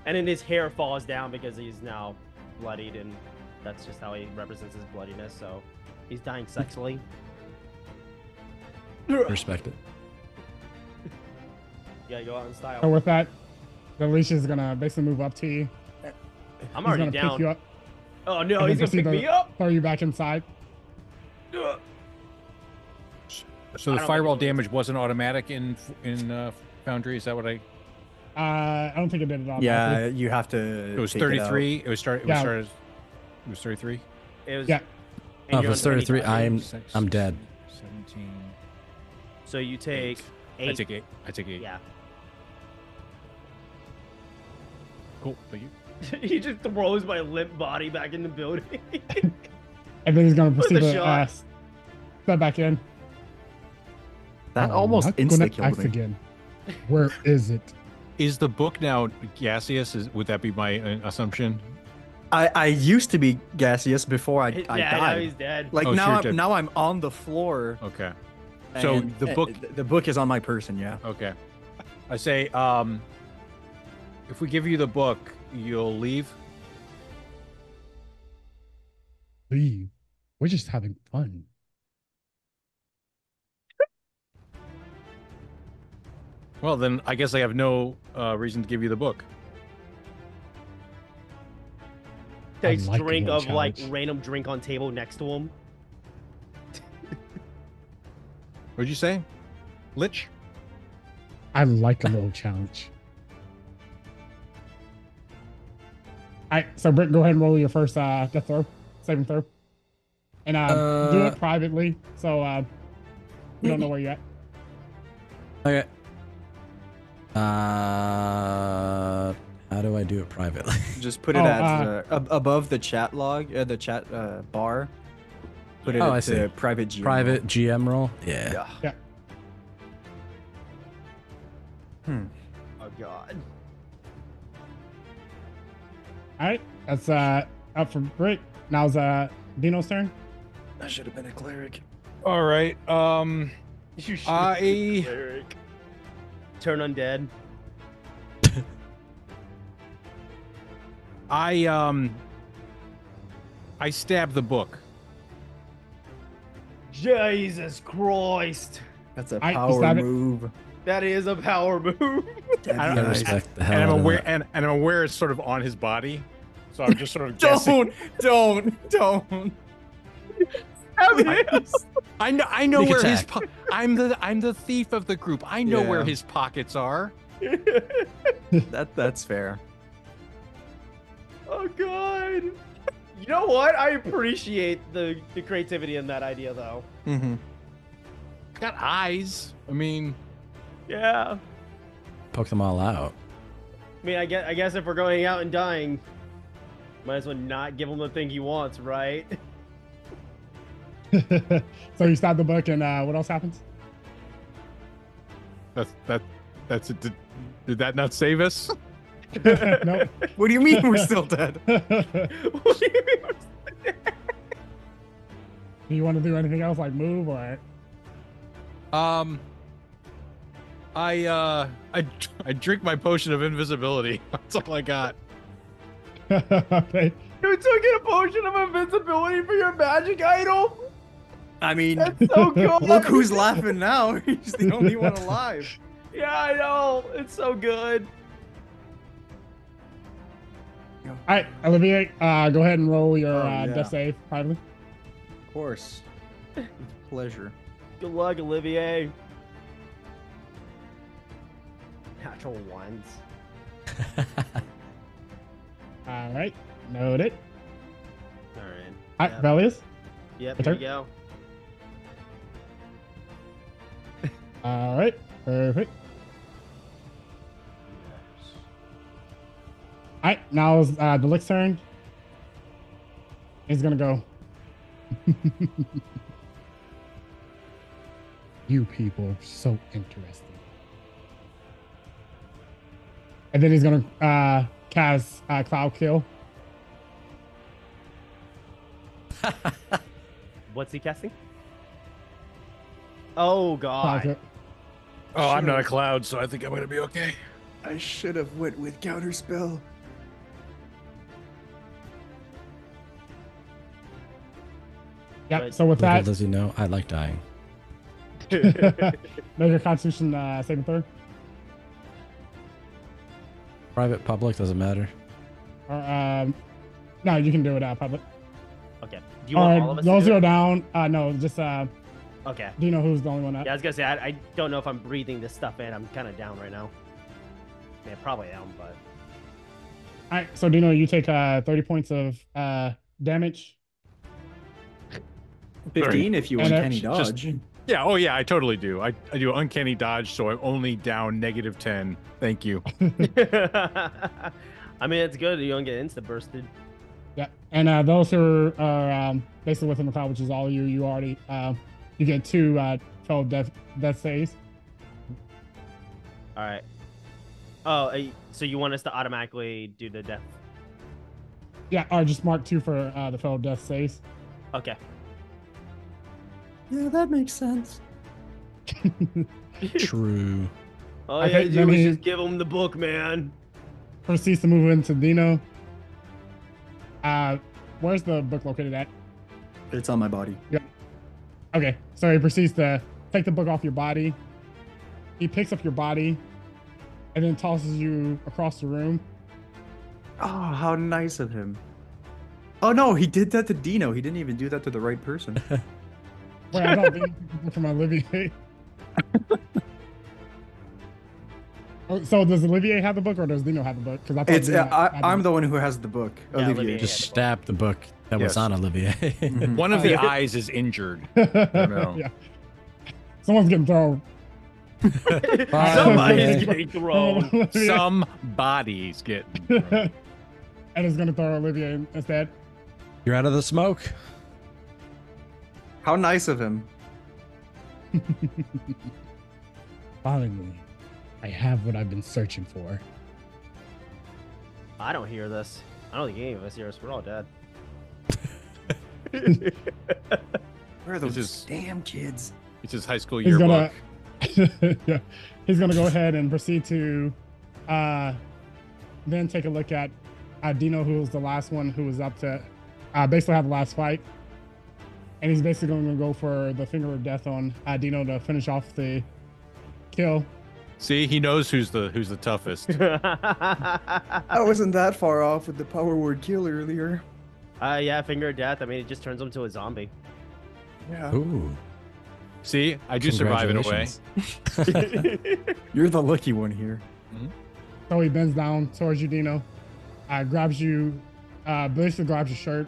Speaker 2: and then his hair falls down because he's now bloodied, and that's just how he represents his bloodiness. So he's dying sexually.
Speaker 3: Respect it.
Speaker 2: You gotta go out in
Speaker 1: So
Speaker 2: style.
Speaker 1: with that, the leash is gonna basically move up to you.
Speaker 2: I'm
Speaker 1: He's
Speaker 2: already
Speaker 1: gonna pick you
Speaker 2: down.
Speaker 1: up,
Speaker 2: Oh no,
Speaker 1: and
Speaker 2: he's
Speaker 1: then
Speaker 2: gonna
Speaker 1: proceed
Speaker 2: pick
Speaker 1: to
Speaker 2: me up.
Speaker 1: throw you back inside.
Speaker 5: So
Speaker 2: I
Speaker 5: the
Speaker 2: don't
Speaker 5: fireball
Speaker 2: think it was.
Speaker 5: damage wasn't automatic in Foundry. Is that what I?
Speaker 1: I don't think it did it all.
Speaker 4: Yeah, you have to.
Speaker 5: It was
Speaker 4: take it out.
Speaker 5: 33. It was started.
Speaker 1: Yeah.
Speaker 5: It was 33.
Speaker 2: It was.
Speaker 1: Yeah.
Speaker 2: and
Speaker 3: Oh, if
Speaker 2: you're
Speaker 3: it's
Speaker 2: under
Speaker 3: 33,
Speaker 2: 25.
Speaker 3: I'm dead.
Speaker 5: 17.
Speaker 2: So you take 8.
Speaker 5: I take 8. I take 8.
Speaker 2: Yeah.
Speaker 5: Cool. Thank you.
Speaker 2: He just throws my limp body back in the building.
Speaker 1: And then he's gonna
Speaker 2: With
Speaker 1: proceed
Speaker 2: a
Speaker 1: to
Speaker 2: shot.
Speaker 1: step back in.
Speaker 4: That
Speaker 1: I'm
Speaker 4: almost
Speaker 1: not gonna
Speaker 4: insta killed
Speaker 1: ask
Speaker 4: me.
Speaker 1: again. Where is it?
Speaker 5: Is the book now gaseous? Would that be my assumption?
Speaker 4: I used to be gaseous before I
Speaker 2: Yeah,
Speaker 4: died.
Speaker 2: now he's dead.
Speaker 4: Like
Speaker 5: Oh,
Speaker 4: now,
Speaker 5: sure,
Speaker 4: I'm,
Speaker 5: dead.
Speaker 4: now I'm on the floor.
Speaker 5: Okay. So
Speaker 4: and-
Speaker 5: the book.
Speaker 4: the book is on my person. Yeah.
Speaker 5: Okay. I say, if we give you the book, you'll leave.
Speaker 1: Leave. We're just having fun.
Speaker 5: Well, then I guess I have no reason to give you the book.
Speaker 2: Takes
Speaker 1: like a
Speaker 2: drink
Speaker 1: little
Speaker 2: of like
Speaker 1: challenge.
Speaker 2: random drink on table next to him.
Speaker 5: What'd you say, Lich?
Speaker 1: I like a little challenge. All right, so Brick, go ahead and roll your first death throw, saving throw, and do it privately, so we don't know where you're at.
Speaker 3: Okay. How do I do it privately?
Speaker 4: Just put it as above the chat log, the chat bar. Put it
Speaker 3: I
Speaker 4: to
Speaker 3: see.
Speaker 4: private GM.
Speaker 3: Private GM roll? Yeah.
Speaker 4: Yeah.
Speaker 2: Oh god.
Speaker 1: All right, that's up for Brick. Now's Dino's turn.
Speaker 4: I should have been a cleric.
Speaker 5: All right.
Speaker 2: You should
Speaker 5: I-
Speaker 2: be cleric. Turn undead.
Speaker 5: I stab the book.
Speaker 2: Jesus Christ.
Speaker 4: That's a
Speaker 1: I
Speaker 4: power
Speaker 1: stab it.
Speaker 4: move.
Speaker 2: That is a power move.
Speaker 3: I respect the hell
Speaker 5: And I'm
Speaker 3: out of
Speaker 5: aware,
Speaker 3: that.
Speaker 5: and I'm aware it's sort of on his body, so I'm just sort of guessing.
Speaker 4: Don't.
Speaker 5: I know
Speaker 3: Sneak
Speaker 5: where his.
Speaker 3: attack.
Speaker 5: I'm the thief of the group. I know where
Speaker 4: Yeah.
Speaker 5: his pockets are.
Speaker 4: That's fair.
Speaker 2: Oh god. You know what? I appreciate the creativity in that idea though.
Speaker 4: Mm-hmm.
Speaker 5: Got eyes. I mean,
Speaker 2: Yeah.
Speaker 3: Poke them all out.
Speaker 2: I mean, I guess if we're going out and dying, might as well not give him the thing he wants, right?
Speaker 1: So you stab the book, and what else happens?
Speaker 5: that's it. Did that not save us?
Speaker 1: Nope.
Speaker 4: What do you mean we're still dead?
Speaker 2: What do you mean?
Speaker 1: Do you want to do anything else, like move or?
Speaker 5: I drink my potion of invisibility. That's all I got.
Speaker 1: Okay.
Speaker 2: You took a potion of invincibility for your magic item?
Speaker 4: I mean,
Speaker 2: That's so good.
Speaker 4: look who's laughing now. He's the only one alive.
Speaker 2: Yeah, I know. It's so good.
Speaker 1: All right, Olivier, go ahead and roll your
Speaker 4: yeah.
Speaker 1: death save privately.
Speaker 4: Of course. With pleasure.
Speaker 2: Good luck, Olivier. Natural ones.
Speaker 1: All right, noted.
Speaker 2: All right.
Speaker 1: All right,
Speaker 2: Yep.
Speaker 1: Velius.
Speaker 2: Yep,
Speaker 1: Your
Speaker 2: here we go.
Speaker 1: All right, perfect. All right, now is the Lick's turn. He's gonna go. You people are so interesting. And then he's gonna cast Cloud Kill.
Speaker 2: What's he casting? Oh
Speaker 1: Cloud Kill.
Speaker 2: god.
Speaker 5: Oh, I'm not a cloud, so I think I'm gonna be okay.
Speaker 4: I should have went with counterspell.
Speaker 1: Yep.
Speaker 2: But-
Speaker 1: So with
Speaker 3: Little
Speaker 1: that,
Speaker 3: does he know, I like dying.
Speaker 1: make your Constitution saving throw.
Speaker 3: Private, public, doesn't matter.
Speaker 1: Or no, you can do it public.
Speaker 2: Okay. Do you want all of us
Speaker 1: those
Speaker 2: to do
Speaker 1: go
Speaker 2: it?
Speaker 1: down. No, just
Speaker 2: Okay.
Speaker 1: do you know who's the only one up?
Speaker 2: Yeah, I was gonna say I don't know if I'm breathing this stuff in. I'm kind of down right now. Yeah, probably am, but
Speaker 1: All right, so Dino, you take 30 points of damage.
Speaker 4: 15 if you
Speaker 1: And
Speaker 4: want
Speaker 1: it-
Speaker 4: Kenny
Speaker 5: just-
Speaker 4: dodge.
Speaker 5: Yeah, oh yeah, I totally do. I do uncanny dodge, so I'm only down -10. Thank you.
Speaker 2: I mean, it's good. You don't get insta bursted.
Speaker 1: Yeah, and those who are basically within the cloud, which is all you, you already you get 2 12 death saves.
Speaker 2: All right. Oh, so you want us to automatically do the death?
Speaker 1: Yeah, or just mark 2 for the 12 death saves.
Speaker 2: Okay.
Speaker 4: Yeah, that makes sense.
Speaker 3: True.
Speaker 2: All
Speaker 1: Okay,
Speaker 2: you
Speaker 1: then
Speaker 2: do is
Speaker 1: he-
Speaker 2: just give him the book, man.
Speaker 1: Proceeds to move into Dino. Where's the book located at?
Speaker 4: It's on my body.
Speaker 1: Okay, so he proceeds to take the book off your body. He picks up your body and then tosses you across the room.
Speaker 4: Oh, how nice of him. Oh no, he did that to Dino. He didn't even do that to the right person.
Speaker 1: Wait, I thought Dino took the book from Olivier. Oh, so does Olivier have the book or does Dino have the book? Because I thought
Speaker 4: It's
Speaker 1: Dino had
Speaker 4: I'm the one who has the book.
Speaker 2: Yeah,
Speaker 4: Olivier.
Speaker 2: Olivier.
Speaker 3: Just stab the book that was
Speaker 4: Yes.
Speaker 3: on Olivier.
Speaker 4: Mhm.
Speaker 5: One of the
Speaker 1: yeah.
Speaker 5: eyes is injured.
Speaker 1: the yeah. Someone's getting thrown.
Speaker 2: Somebody's
Speaker 3: Okay.
Speaker 2: getting thrown.
Speaker 5: Some bodies get.
Speaker 1: And it's gonna throw Olivier instead.
Speaker 3: You're out of the smoke.
Speaker 4: How nice of him.
Speaker 1: Finally, I have what I've been searching for.
Speaker 2: I don't hear this. I don't think any of us hear us. We're all dead.
Speaker 4: Where are those
Speaker 5: This is-
Speaker 4: damn kids?
Speaker 5: It's his high school
Speaker 1: He's
Speaker 5: yearbook.
Speaker 1: gonna, yeah, he's gonna go ahead and proceed to, then take a look at Dino, who was the last one who was up to, basically have the last fight, and he's basically going to go for the finger of death on Dino to finish off the kill.
Speaker 5: See, he knows who's the toughest.
Speaker 4: I wasn't that far off with the power word kill earlier.
Speaker 2: Yeah, finger of death. I mean, it just turns him to a zombie.
Speaker 4: Yeah.
Speaker 3: Ooh.
Speaker 5: See, I do survive in a way.
Speaker 3: Congratulations.
Speaker 4: You're the lucky one here.
Speaker 1: So he bends down towards you, Dino, grabs you, basically grabs your shirt,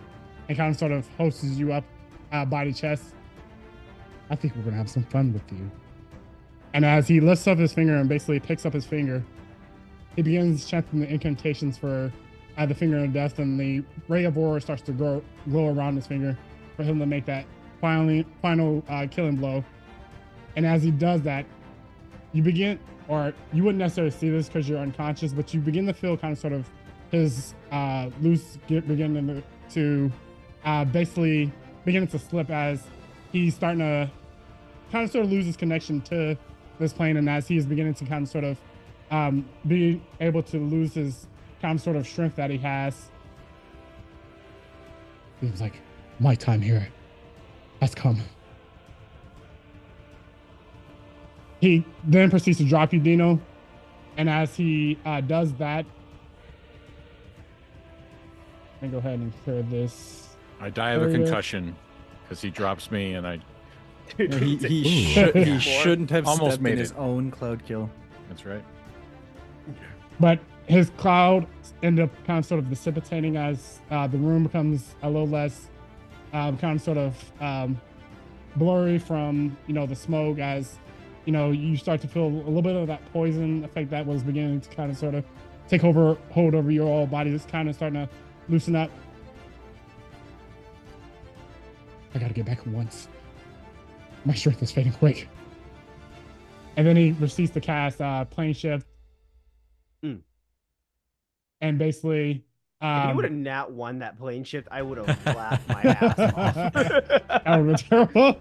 Speaker 1: and kind of sort of hosts you up by the chest. I think we're gonna have some fun with you. And as he lifts up his finger and basically picks up his finger, he begins chanting the incantations for the finger of death, and the ray of aura starts to glow around his finger for him to make that final killing blow. And as he does that, you begin, or you wouldn't necessarily see this because you're unconscious, but you begin to feel kind of sort of his loose beginning to basically beginning to slip as he's starting to kind of sort of lose his connection to this plane, and as he is beginning to kind of sort of be able to lose his kind of sort of strength that he has. He was like, my time here has come. He then proceeds to drop you, Dino, and as he does that, let me go ahead and clear this.
Speaker 5: I die of a
Speaker 1: Area.
Speaker 5: concussion because he drops me, and I.
Speaker 4: He shouldn't have
Speaker 5: Almost
Speaker 4: stepped
Speaker 5: made
Speaker 4: in his
Speaker 5: it.
Speaker 4: own cloud kill.
Speaker 5: That's right.
Speaker 1: But his cloud ended up kind of sort of dissipating as the room becomes a little less kind of sort of blurry from, you know, the smoke, as, you know, you start to feel a little bit of that poison effect that was beginning to kind of sort of take hold over your whole body. It's kind of starting to loosen up. I gotta get back at once. My strength is fading quick. And then he proceeds to cast plane shift. And basically,
Speaker 2: If he would have not won that plane shift, I would have laughed my ass off.
Speaker 1: that would be terrible.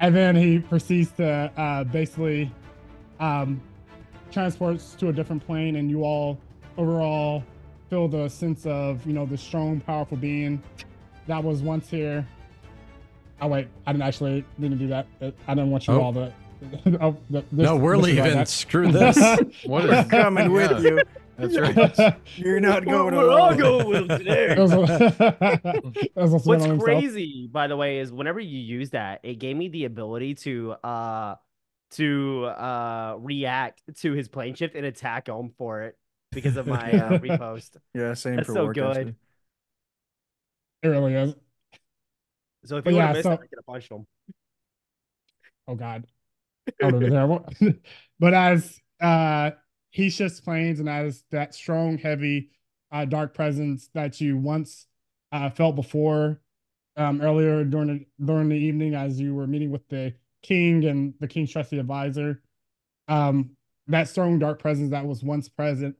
Speaker 1: And then he proceeds to basically transports to a different plane, and you all overall feel the sense of, you know, the strong, powerful being that was once here. Oh wait, I didn't do that. I didn't want you all to.
Speaker 3: No, we're leaving.
Speaker 1: That.
Speaker 3: Screw this.
Speaker 5: What
Speaker 4: We're
Speaker 5: is
Speaker 4: coming with
Speaker 5: Yeah.
Speaker 4: you.
Speaker 5: That's right.
Speaker 4: You're not going
Speaker 2: We're all
Speaker 4: alone.
Speaker 2: going with him today.
Speaker 1: That was also
Speaker 2: What's
Speaker 1: on himself.
Speaker 2: crazy, by the way, is whenever you use that, it gave me the ability to react to his plane shift and attack him for it because of my repost.
Speaker 4: Yeah, same
Speaker 2: That's
Speaker 4: for
Speaker 2: so
Speaker 4: work.
Speaker 2: good.
Speaker 4: Actually.
Speaker 1: It really is.
Speaker 2: So if
Speaker 1: But
Speaker 2: you would
Speaker 1: yeah,
Speaker 2: have missed
Speaker 1: so-
Speaker 2: it, I could have punched him.
Speaker 1: oh God, that would have been terrible. But as he shifts planes and as that strong, heavy, dark presence that you once felt before, earlier during the evening as you were meeting with the king and the king's trusty advisor, um, that strong, dark presence that was once present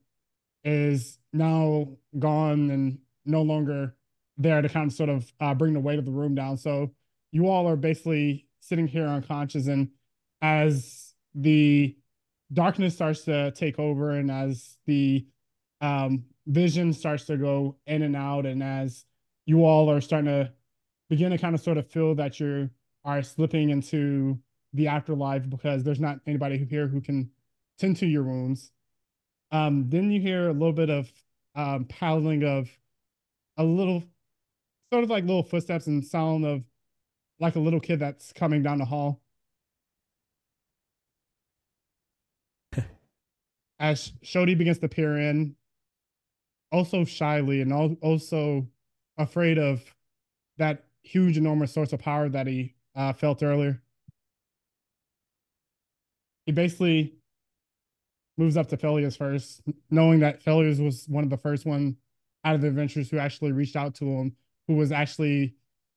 Speaker 1: is now gone and no longer there to kind of sort of bring the weight of the room down. So you all are basically sitting here unconscious, and as the darkness starts to take over, and as the vision starts to go in and out, and as you all are starting to begin to kind of sort of feel that you are slipping into the afterlife because there's not anybody here who can tend to your wounds. Then you hear a little bit of paddling of a little, sort of like little footsteps and sound of like a little kid that's coming down the hall. As Shodi begins to peer in, also shyly and also afraid of that huge, enormous source of power that he felt earlier. He basically moves up to Felius first, knowing that Felius was one of the first one out of the adventurers who actually reached out to him, who was actually,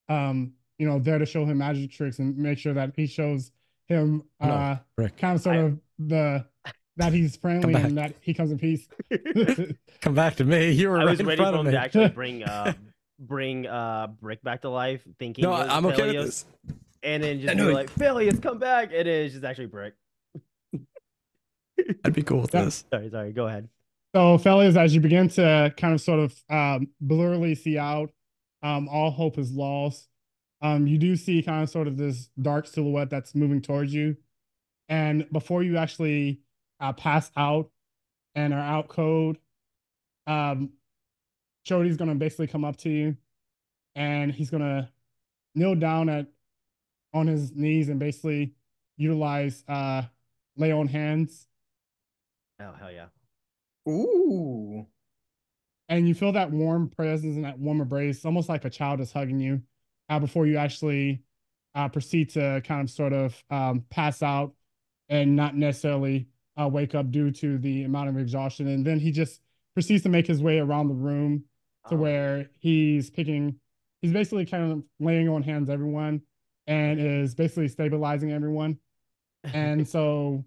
Speaker 1: there to show him magic tricks and make sure that he shows him kind of sort of that he's friendly and that he comes in peace.
Speaker 3: Come back to me. You were
Speaker 2: I
Speaker 3: right
Speaker 2: was
Speaker 3: in
Speaker 2: ready
Speaker 3: front
Speaker 2: for
Speaker 3: of
Speaker 2: him
Speaker 3: me.
Speaker 2: to actually bring Bricke back to life, thinking
Speaker 3: No, I'm okay with this.
Speaker 2: and then just be like, Phileas, come back, and it's just actually Bricke.
Speaker 3: I'd be cool with this.
Speaker 2: Sorry, go ahead.
Speaker 1: So, fellas, as you begin to kind of sort of blurrily see out, all hope is lost. You do see kind of sort of this dark silhouette that's moving towards you. And before you actually pass out and are out code, Chody's going to basically come up to you and he's going to kneel down on his knees and basically utilize lay on hands.
Speaker 2: Oh, hell yeah.
Speaker 4: Ooh.
Speaker 1: And you feel that warm presence and that warm embrace, almost like a child is hugging you, before you actually proceed to kind of sort of pass out and not necessarily wake up due to the amount of exhaustion. And then he just proceeds to make his way around the room to where he's basically kind of laying on hands everyone and is basically stabilizing everyone. And so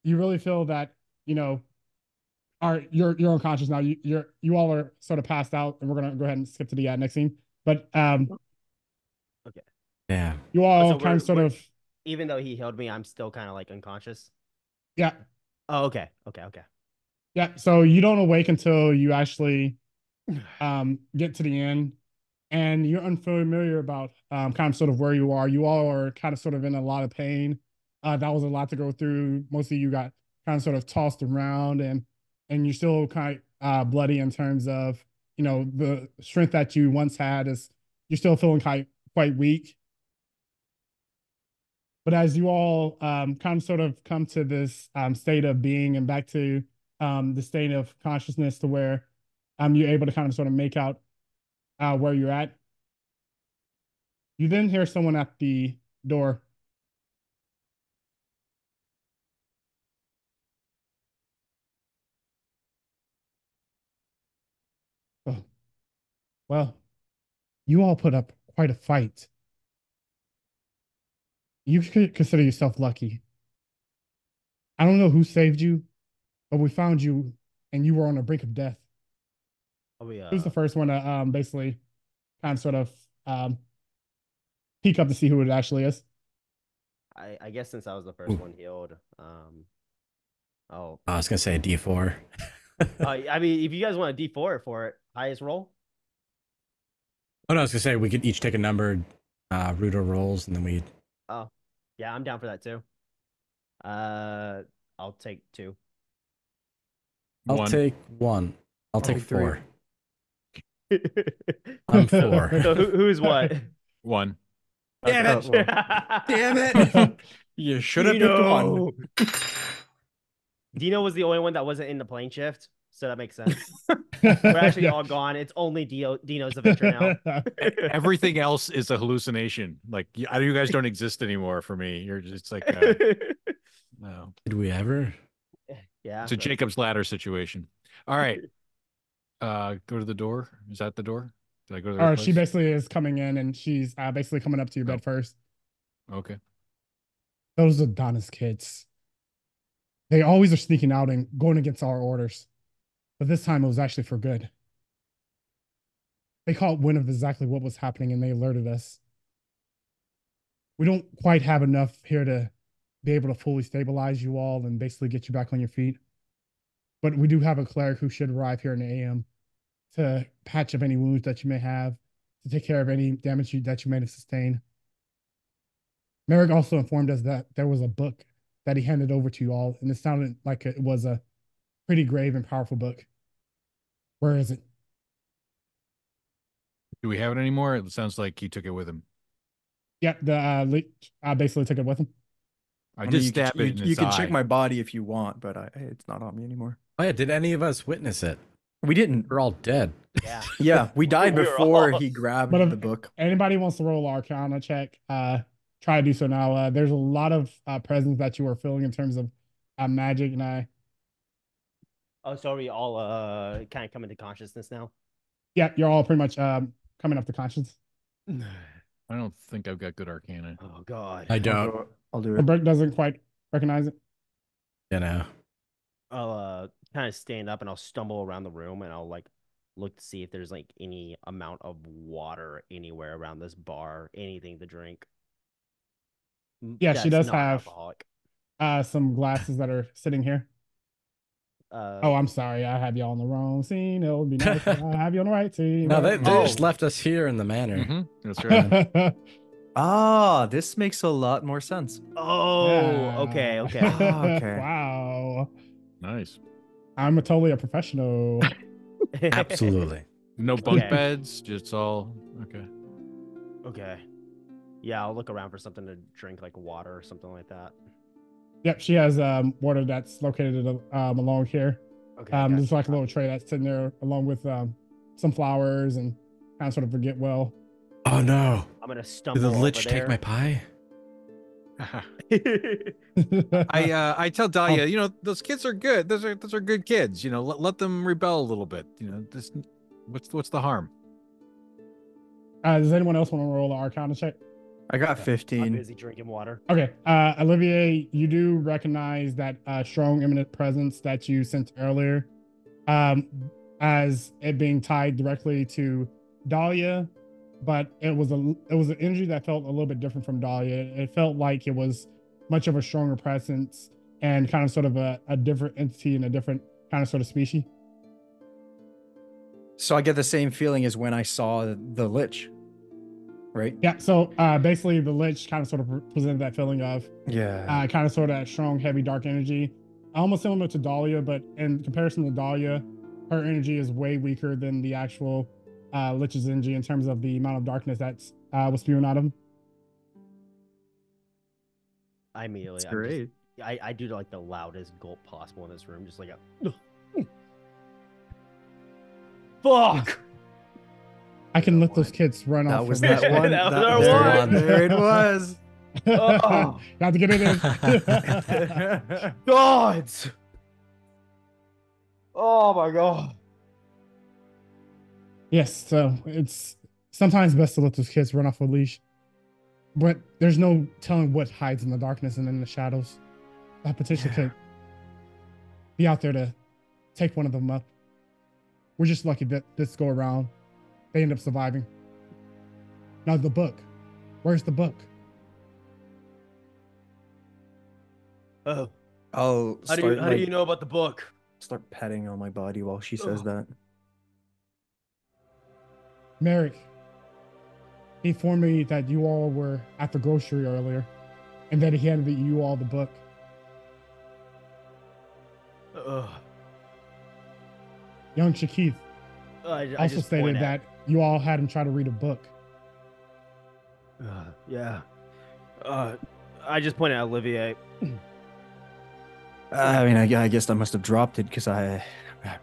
Speaker 1: you really feel that, you're unconscious now. You all are sort of passed out, and we're gonna go ahead and skip to the next scene. But
Speaker 2: Okay.
Speaker 3: Yeah.
Speaker 1: you all
Speaker 2: So
Speaker 1: kind of sort of
Speaker 2: even though he healed me, I'm still kind of like unconscious.
Speaker 1: yeah.
Speaker 2: Oh, okay.
Speaker 1: Yeah. So you don't awake until you actually get to the end, and you're unfamiliar about kind of sort of where you are. You all are kind of sort of in a lot of pain. That was a lot to go through. Most of you got kind of sort of tossed around, and you're still kind of bloody in terms of the strength that you once had is you're still feeling quite weak. But as you all kind of sort of come to this state of being and back to the state of consciousness to where you're able to kind of sort of make out where you're at, you then hear someone at the door. Oh, well, you all put up quite a fight. You could consider yourself lucky. I don't know who saved you, but we found you and you were on the brink of death. Who's the first one to basically kind of sort of peek up to see who it actually is?
Speaker 2: I guess since I was the first one healed,
Speaker 3: I was gonna say D4.
Speaker 2: I mean, if you guys want a D4 for it, highest roll.
Speaker 3: Oh no, I was gonna say we could each take a numbered Rudo rolls, and then we.
Speaker 2: Oh, yeah, I'm down for that too. I'll take 2.
Speaker 3: I'll take 1. I'll take 4.
Speaker 2: 3.
Speaker 3: I'm 4.
Speaker 2: So who's what?
Speaker 7: 1.
Speaker 3: Damn it!
Speaker 2: Well.
Speaker 3: Damn it!
Speaker 4: You should have picked 1.
Speaker 2: Dino was the only one that wasn't in the plane shift, so that makes sense. We're actually all gone. It's only Dino's adventure now.
Speaker 5: Everything else is a hallucination. Like you guys don't exist anymore for me. You're just like no.
Speaker 6: Did we ever?
Speaker 2: Yeah.
Speaker 5: It's a Jacob's ladder situation. All right. Go to the door. Is that the door? Did I go to the right
Speaker 1: She
Speaker 5: place?
Speaker 1: basically is coming in, and she's basically coming up to your bed first.
Speaker 5: Okay.
Speaker 1: Those are Donna's kids. They always are sneaking out and going against our orders. But this time it was actually for good. They caught wind of exactly what was happening and they alerted us. We don't quite have enough here to be able to fully stabilize you all and basically get you back on your feet. But we do have a cleric who should arrive here in the AM to patch up any wounds that you may have, to take care of any damage that you may have sustained. Merrick also informed us that there was a book that he handed over to you all, and it sounded like it was a pretty grave and powerful book. Where is it?
Speaker 5: Do we have it anymore? It sounds like he took it with him.
Speaker 1: Yeah, the leech basically took it with him.
Speaker 5: I did
Speaker 4: mean,
Speaker 5: stab it in
Speaker 4: you
Speaker 5: its
Speaker 4: can
Speaker 5: eye.
Speaker 4: check my body if you want, but it's not on me anymore.
Speaker 3: Oh yeah, did any of us witness it?
Speaker 4: We didn't.
Speaker 3: We're all dead.
Speaker 2: Yeah.
Speaker 4: Yeah, we died
Speaker 2: We were
Speaker 4: before
Speaker 2: all-
Speaker 4: he grabbed
Speaker 1: But if
Speaker 4: the book.
Speaker 1: anybody wants to roll Arcana check, try to do so now. There's a lot of presence that you are feeling in terms of magic, and
Speaker 2: Oh, so are we all kind of coming to consciousness now?
Speaker 1: yeah, you're all pretty much coming up to conscience.
Speaker 5: I don't think I've got good arcana.
Speaker 2: Oh God.
Speaker 6: I don't.
Speaker 4: I'll do
Speaker 1: The
Speaker 4: it.
Speaker 1: Brick doesn't quite recognize it.
Speaker 3: You know.
Speaker 2: I'll kind of stand up and I'll stumble around the room and I'll like look to see if there's like any amount of water anywhere around this bar, anything to drink.
Speaker 1: Yeah, she
Speaker 2: That's
Speaker 1: does
Speaker 2: not
Speaker 1: have
Speaker 2: alcoholic.
Speaker 1: some glasses that are sitting here. Oh, I'm sorry, I have you all on the wrong scene. It would be nice if I have you on the right scene.
Speaker 3: No, they
Speaker 2: Oh.
Speaker 3: just left us here in the manor.
Speaker 5: Mhm. That's right.
Speaker 4: Ah, this makes a lot more sense.
Speaker 2: Oh,
Speaker 1: Yeah.
Speaker 2: okay.
Speaker 4: Okay.
Speaker 1: Wow,
Speaker 5: Nice.
Speaker 1: I'm totally a professional.
Speaker 3: Absolutely.
Speaker 5: No bunk
Speaker 2: Okay.
Speaker 5: beds. Just all okay.
Speaker 2: Okay. Yeah, I'll look around for something to drink, like water or something like that.
Speaker 1: Yep, she has water that's located along here.
Speaker 2: Okay.
Speaker 1: There's like a little tray that's sitting there along with some flowers and kind of sort of forget well.
Speaker 6: Oh no!
Speaker 2: I'm gonna
Speaker 6: Did
Speaker 2: stumble.
Speaker 6: the lich
Speaker 2: over
Speaker 6: take my pie?
Speaker 5: I tell Dahlia, you know, those kids are good. Those are good kids. You know, let them rebel a little bit. You know, this what's the harm?
Speaker 1: Does anyone else want to roll an Arcana check?
Speaker 4: I got
Speaker 2: I'm
Speaker 4: 15.
Speaker 2: busy drinking water.
Speaker 1: Okay, Olivier, you do recognize that strong imminent presence that you sent earlier, as it being tied directly to Dahlia, but it was an energy that felt a little bit different from Dahlia. It felt like it was much of a stronger presence and kind of sort of a different entity and a different kind of sort of species.
Speaker 4: So I get the same feeling as when I saw the lich, right?
Speaker 1: Yeah, so basically the lich kind of sort of presented that feeling of
Speaker 4: Yeah.
Speaker 1: kind of sort of that strong, heavy, dark energy, almost similar to Dahlia, but in comparison to Dahlia, her energy is way weaker than the actual lich's energy in terms of the amount of darkness that's was spewing out of him.
Speaker 2: I immediately.
Speaker 4: That's great.
Speaker 2: I do like the loudest gulp possible in this room, just like a. Fuck.
Speaker 1: I can
Speaker 2: That
Speaker 1: let those
Speaker 2: one.
Speaker 1: kids run
Speaker 4: That
Speaker 1: off.
Speaker 4: was
Speaker 1: from
Speaker 4: that
Speaker 1: me.
Speaker 4: one.
Speaker 2: That was
Speaker 4: that-
Speaker 2: our
Speaker 4: there,
Speaker 2: one.
Speaker 4: there it was.
Speaker 2: Oh.
Speaker 1: Got to get it in.
Speaker 2: Gods. Oh my god.
Speaker 1: Yes, so it's sometimes best to let those kids run off a leash, but there's no telling what hides in the darkness and in the shadows. That potentially could be out there to take one of them up. We're just lucky that this go around, they end up surviving. Now the book. Where's the book?
Speaker 2: Oh.
Speaker 4: I'll
Speaker 2: How
Speaker 4: start,
Speaker 2: do you know about the book?
Speaker 4: start petting on my body while she says
Speaker 2: Ugh.
Speaker 4: that.
Speaker 1: Merrick. He informed me that you all were at the grocery earlier, and that he handed you all the book.
Speaker 2: Ugh.
Speaker 1: Young Shakith
Speaker 2: I
Speaker 1: also
Speaker 2: just
Speaker 1: stated
Speaker 2: point at-
Speaker 1: that you all had him try to read a book.
Speaker 2: Yeah. I just point at Olivier.
Speaker 4: I mean, I guess I must have dropped it because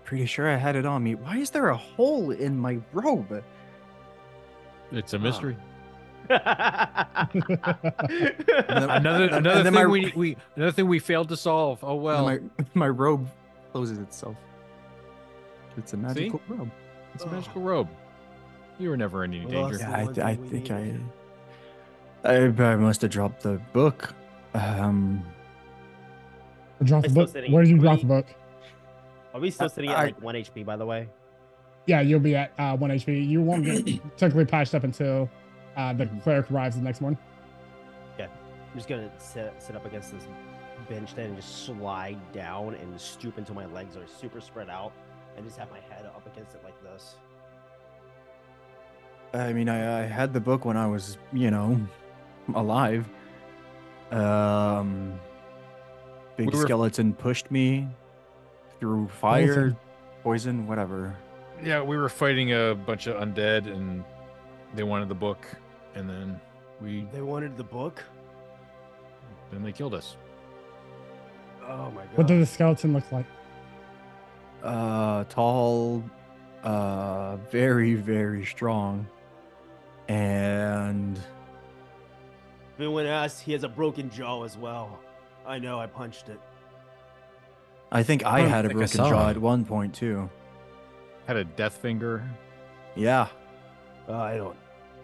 Speaker 4: pretty sure I had it on me. Why is there a hole in my robe?
Speaker 5: It's a mystery.
Speaker 1: Another
Speaker 5: Another thing we failed to solve. Oh well.
Speaker 4: My robe closes itself. It's a magical robe.
Speaker 5: It's a magical robe. You were never in any danger.
Speaker 4: Yeah, I think I must have dropped the book.
Speaker 1: Drop the book. Where did you drop the book?
Speaker 2: Are we still sitting at like 1 HP, by the way?
Speaker 1: Yeah, you'll be at 1 HP. You won't get technically patched up until the cleric arrives the next morning.
Speaker 2: Yeah. I'm just going to sit up against this bench then and just slide down and stoop until my legs are super spread out and just have my head up against it like this.
Speaker 4: I mean, I had the book when I was, alive. Big skeleton pushed me through fire, poison, whatever.
Speaker 5: Yeah, we were fighting a bunch of undead, and they wanted the book, and then
Speaker 2: They wanted the book?
Speaker 5: Then they killed us.
Speaker 2: Oh my god.
Speaker 1: What did the skeleton look like?
Speaker 4: Tall, very, very strong, and...
Speaker 2: If anyone asks, he has a broken jaw as well. I know, I punched it.
Speaker 4: I think I had a broken jaw at one point, too.
Speaker 5: Had a death finger.
Speaker 4: Yeah.
Speaker 2: I don't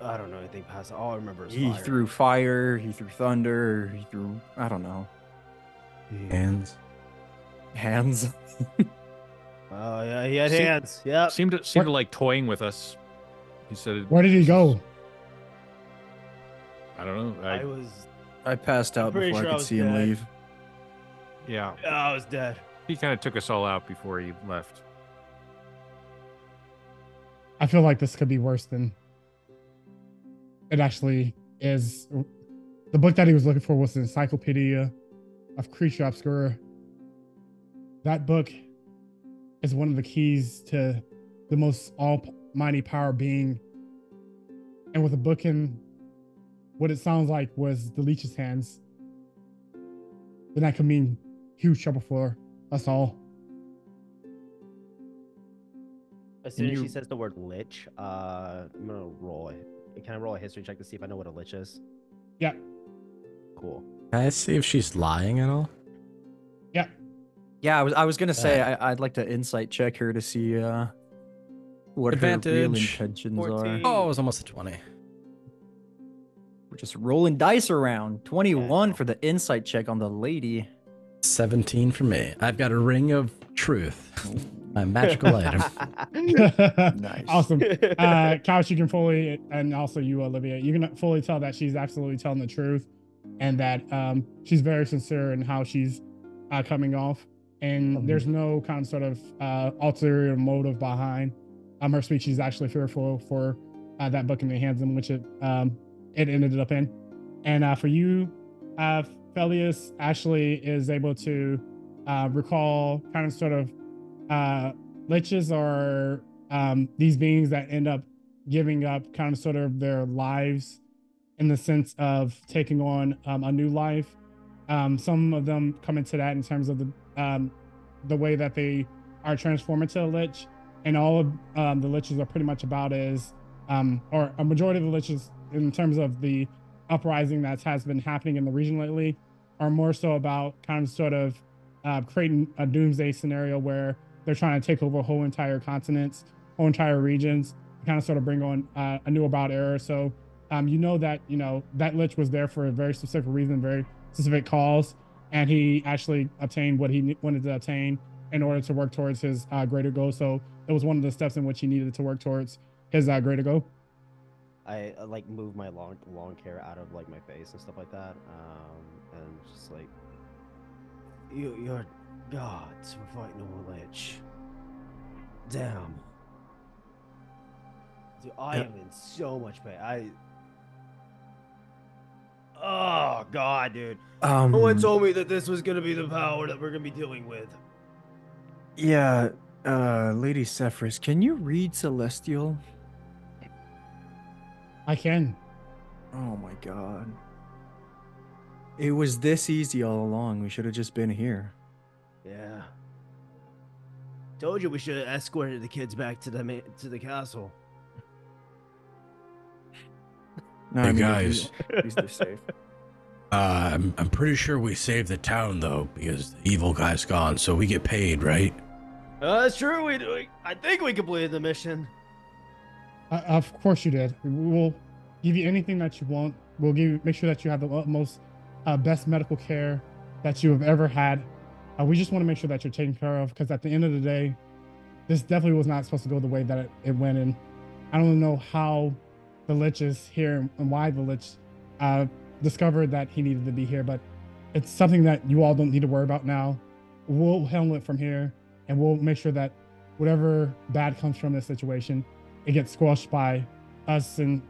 Speaker 2: know anything past. All I remember is
Speaker 4: he
Speaker 2: fire.
Speaker 4: threw fire. He threw thunder. He threw I don't know.
Speaker 3: Hands.
Speaker 2: Oh yeah, he had hands. Yeah.
Speaker 5: Seemed to like toying with us. He said.
Speaker 1: Where did he go?
Speaker 5: I don't know.
Speaker 4: I passed out before I could see him leave.
Speaker 5: Yeah.
Speaker 2: I was dead.
Speaker 5: He kind of took us all out before he left.
Speaker 1: I feel like this could be worse than it actually is. The book that he was looking for was the Encyclopedia of Creature Obscura. That book is one of the keys to the most almighty power being. And with a book in what it sounds like was the leech's hands, then that could mean huge trouble for us all.
Speaker 2: As soon as she says the word lich, I'm gonna roll it. Can I roll a history check to see if I know what a lich is?
Speaker 1: Yeah.
Speaker 2: Cool.
Speaker 3: Can I see if she's lying at all?
Speaker 1: Yeah.
Speaker 4: Yeah, I was gonna say I'd like to insight check her to see what her real intentions
Speaker 2: 14.
Speaker 4: are.
Speaker 3: Oh, it was almost a 20.
Speaker 4: We're just rolling dice around. 21 for the insight check on the lady.
Speaker 3: 17 for me. I've got a ring of truth. My magical item.
Speaker 4: Nice.
Speaker 1: Awesome. Couch, you can fully, and also you, Olivia, you can fully tell that she's absolutely telling the truth and that she's very sincere in how she's coming off. And there's no kind of sort of ulterior motive behind her speech. She's actually fearful for that book in the hands in which it ended up in. And for you, Felius actually is able to recall kind of sort of liches are these beings that end up giving up kind of sort of their lives in the sense of taking on a new life. Some of them come into that in terms of the way that they are transformed into a lich, and all of the liches are pretty much about is or a majority of the liches in terms of the uprising that has been happening in the region lately are more so about kind of sort of creating a doomsday scenario where they're trying to take over whole entire continents, whole entire regions, kind of sort of bring on a new about era. So that lich was there for a very specific reason, very specific cause, and he actually obtained what he wanted to obtain in order to work towards his greater goal. So it was one of the steps in which he needed to work towards his greater goal.
Speaker 2: I like move my long hair out of like my face and stuff like that, and just like you're gods for fighting a lich. Damn, dude, I am in so much pain. Oh god, dude. No one told me that this was gonna be the power that we're gonna be dealing with.
Speaker 4: Yeah, Lady Cephras, can you read Celestial?
Speaker 1: I can.
Speaker 4: Oh my god. It was this easy all along. We should have just been here.
Speaker 2: Yeah. Told you we should have escorted the kids back to the castle.
Speaker 4: No,
Speaker 6: Hey,
Speaker 4: I mean,
Speaker 6: guys.
Speaker 4: at least they're safe.
Speaker 6: I'm pretty sure we saved the town though, because the evil guy's gone, so we get paid, right?
Speaker 2: That's true. I think we completed the mission.
Speaker 1: Of course you did. We will give you anything that you want. We'll make sure that you have the utmost, best medical care that you have ever had. We just want to make sure that you're taken care of, because at the end of the day, this definitely was not supposed to go the way that it went. And I don't know how the Lich is here and why the Lich discovered that he needed to be here, but it's something that you all don't need to worry about now. We'll handle it from here, and we'll make sure that whatever bad comes from this situation, it gets squashed by us. And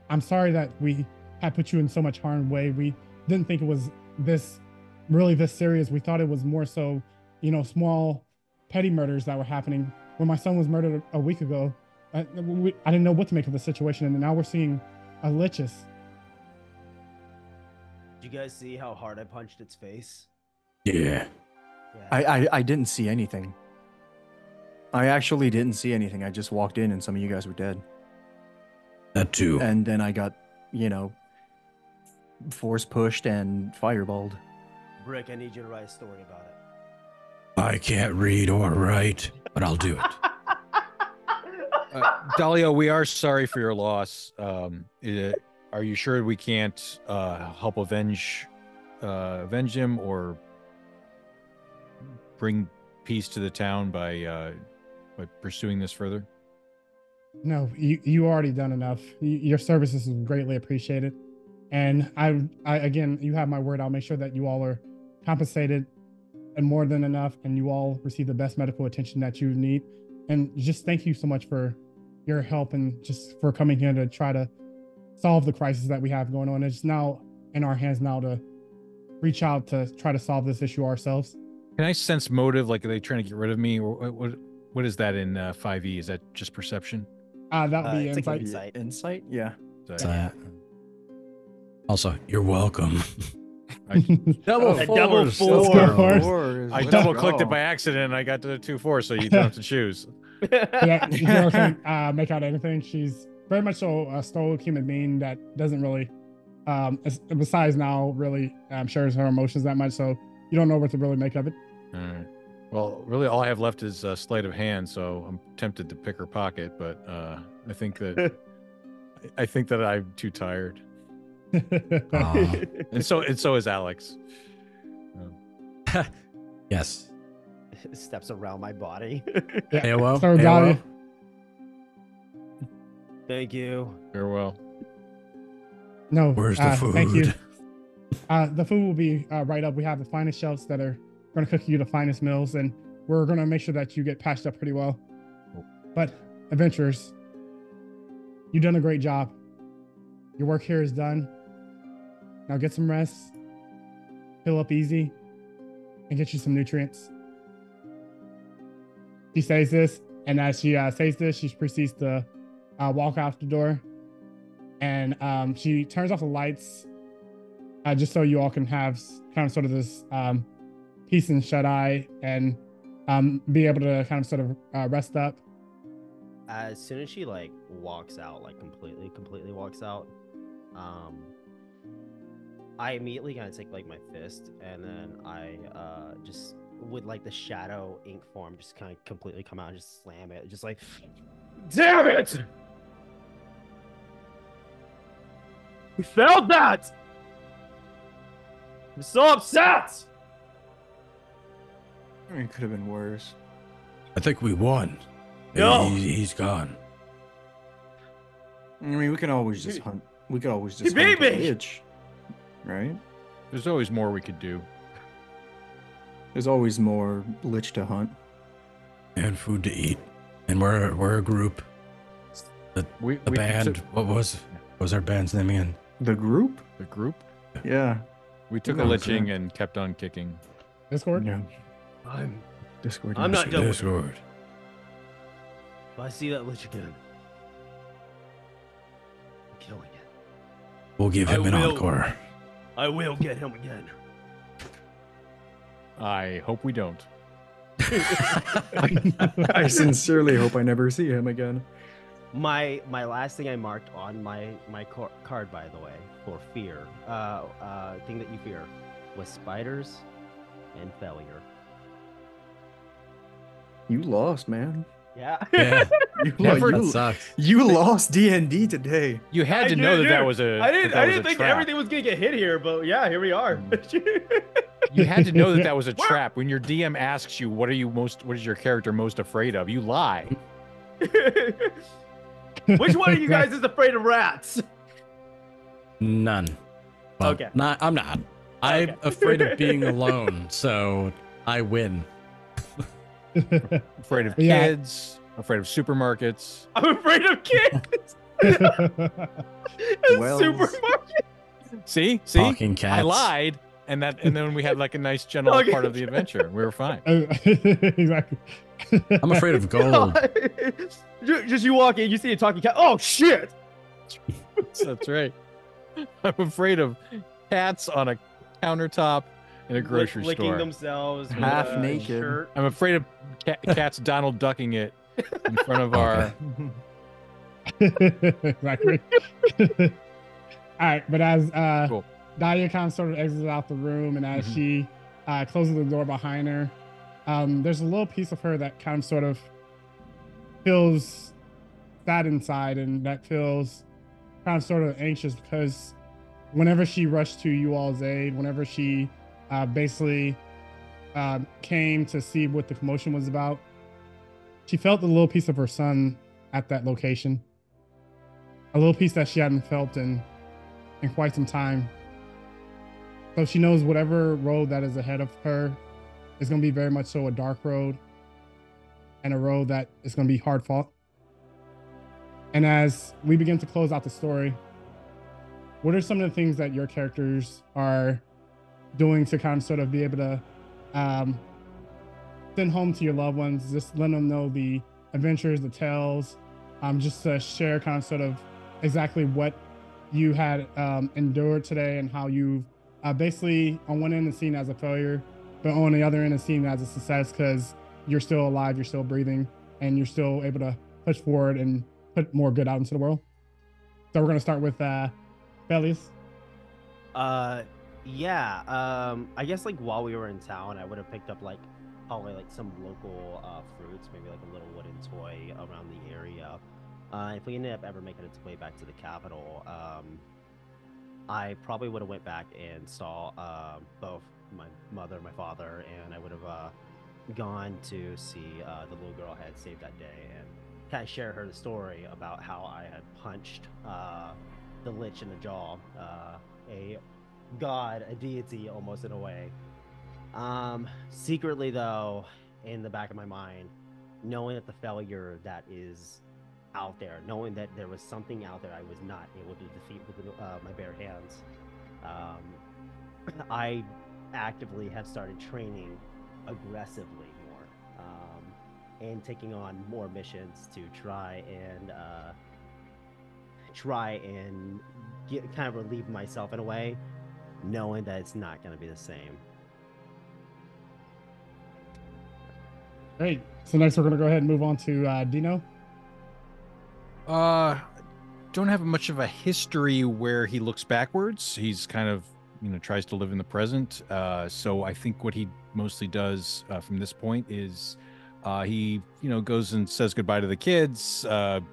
Speaker 1: I'm sorry that we had put you in so much harm's way. We didn't think it was this serious. We thought it was more so, small petty murders that were happening. When my son was murdered a week ago, I didn't know what to make of the situation, and now we're seeing a liches.
Speaker 2: Did you guys see how hard I punched its face?
Speaker 6: Yeah.
Speaker 4: I didn't see anything. I actually didn't see anything. I just walked in and some of you guys were dead.
Speaker 6: That too.
Speaker 4: And then I got, force pushed and fireballed.
Speaker 2: Bricke, I need you to write a story about it.
Speaker 6: I can't read or write, but I'll do it.
Speaker 5: Dalio, we are sorry for your loss. Are you sure we can't help avenge him or bring peace to the town by pursuing this further?
Speaker 1: No, you already done enough. Your services is greatly appreciated. And I again, you have my word. I'll make sure that you all are compensated and more than enough, and you all receive the best medical attention that you need. And just thank you so much for your help and just for coming here to try to solve the crisis that we have going on. It's now in our hands now to reach out to try to solve this issue ourselves.
Speaker 5: Can I sense motive? Like, are they trying to get rid of me? Or what is that in 5e? Is that just perception?
Speaker 1: That would be
Speaker 2: it's like
Speaker 1: insight.
Speaker 2: insight.
Speaker 4: Yeah.
Speaker 6: Also, you're welcome.
Speaker 5: Double
Speaker 2: double
Speaker 5: fours.
Speaker 2: fours.
Speaker 5: I double clicked it by accident and I got to the 2-4, so you don't have to choose.
Speaker 1: Yeah, you can't make out anything. She's very much so a stoic human being that doesn't really, besides now, really shares her emotions that much. So you don't know what to really make of it.
Speaker 5: All right. Well, really, all I have left is sleight of hand, so I'm tempted to pick her pocket, but I think that I'm too tired, and so is Alex.
Speaker 6: Yes.
Speaker 2: Steps around my body.
Speaker 6: Yeah, well.
Speaker 1: So, Dahlia,
Speaker 2: Thank you.
Speaker 5: Farewell.
Speaker 1: no,
Speaker 6: Where's the food?
Speaker 1: Thank you. The food will be right up. We have the finest chefs that are going to cook you the finest meals, and we're going to make sure that you get patched up pretty well. But adventurers, you've done a great job. Your work here is done. Now get some rest, heal up easy, and get you some nutrients. She says this, and as she says this, she proceeds to walk out the door, and she turns off the lights just so you all can have kind of sort of this peace and shut eye and be able to kind of sort of rest up.
Speaker 2: As soon as she walks out, completely walks out, I immediately kind of take my fist, and then I just with the shadow ink form just kind of completely come out and just slam it, just damn it! We failed that! I'm so upset!
Speaker 4: I mean, it could have been worse.
Speaker 6: I think we won.
Speaker 2: No.
Speaker 6: He's gone.
Speaker 4: I mean, we can always just hunt. We could always just
Speaker 2: beat
Speaker 4: hunt the
Speaker 2: me!
Speaker 4: Lich, right?
Speaker 5: There's always more we could do.
Speaker 4: There's always more Lich to hunt.
Speaker 6: And food to eat. And we're a group. The band. What was our band's name again?
Speaker 4: The group?
Speaker 5: The group?
Speaker 4: Yeah.
Speaker 5: We took a liching and kept on kicking.
Speaker 1: Discord?
Speaker 4: No.
Speaker 2: I'm
Speaker 4: Discord.
Speaker 2: not done with it.
Speaker 6: Discord.
Speaker 2: If I see that Lich again, I'm killing it.
Speaker 6: We'll give him an encore.
Speaker 2: I will get him again.
Speaker 5: I hope we don't.
Speaker 4: I sincerely hope I never see him again.
Speaker 2: My last thing I marked on my card, by the way, for fear, thing that you fear, was spiders and failure.
Speaker 4: You lost, man.
Speaker 2: Yeah.
Speaker 3: Yeah, that sucks.
Speaker 4: You lost D&D today.
Speaker 5: You had to know that that was a.
Speaker 2: I didn't think
Speaker 5: trap.
Speaker 2: everything was gonna get hit here, but yeah, here we are.
Speaker 5: You had to know that that was a trap. When your DM asks you, what is your character most afraid of? You lie.
Speaker 2: Which one of you guys is afraid of rats?
Speaker 3: None. Well,
Speaker 2: Okay.
Speaker 3: I'm not. I'm afraid of being alone, so I win.
Speaker 5: Afraid of
Speaker 1: Yeah.
Speaker 5: kids. Afraid of supermarkets.
Speaker 2: I'm afraid of kids.
Speaker 4: Wells.
Speaker 2: Supermarket.
Speaker 5: See,
Speaker 3: Talking cats.
Speaker 5: I lied, and then we had like a nice general
Speaker 2: Okay.
Speaker 5: part of the adventure. We were fine.
Speaker 1: Exactly.
Speaker 3: I'm afraid of gold.
Speaker 2: Just you walk in, you see a talking cat. Oh shit!
Speaker 5: That's right. I'm afraid of cats on a countertop in a grocery
Speaker 2: Licking
Speaker 5: store.
Speaker 2: themselves, with
Speaker 4: Half
Speaker 2: a
Speaker 4: naked.
Speaker 2: shirt.
Speaker 5: I'm afraid of cats Donald ducking it in front of our.
Speaker 1: Exactly. All right, but as
Speaker 5: Cool.
Speaker 1: Dahlia kind of sort of exits out the room, and as she closes the door behind her, there's a little piece of her that kind of sort of feels sad inside, and that feels kind of sort of anxious because whenever she rushed to you all's aid, whenever she basically came to see what the commotion was about, she felt the little piece of her son at that location. A little piece that she hadn't felt in quite some time. So she knows whatever road that is ahead of her is going to be very much so a dark road and a road that is going to be hard fought. And as we begin to close out the story, what are some of the things that your characters are doing to kind of sort of be able to send home to your loved ones, just let them know the adventures, the tales, just to share kind of sort of exactly what you had endured today and how you basically on one end is seen as a failure, but on the other end is seen as a success because you're still alive, you're still breathing, and you're still able to push forward and put more good out into the world. So we're going to start with Felius.
Speaker 2: Yeah. I guess like while we were in town, I would have picked up like probably like some local fruits, maybe like a little wooden toy around the area. If we ended up ever making its way back to the capital, I probably would have went back and saw both my mother, my father, and I would have gone to see the little girl I had saved that day and kind of share her the story about how I had punched the lich in the jaw, a god, a deity almost in a way. Secretly though, in the back of my mind, knowing that the failure that is out there, knowing that there was something out there I was not able to defeat with my bare hands, I actively have started training aggressively more, and taking on more missions to try and kind of relieve myself in a way, knowing that it's not going to be the same.
Speaker 1: Great. So next we're going to go ahead and move on to Dino.
Speaker 5: Don't have much of a history where he looks backwards. He's kind of, tries to live in the present. So I think what he mostly does from this point is he, goes and says goodbye to the kids,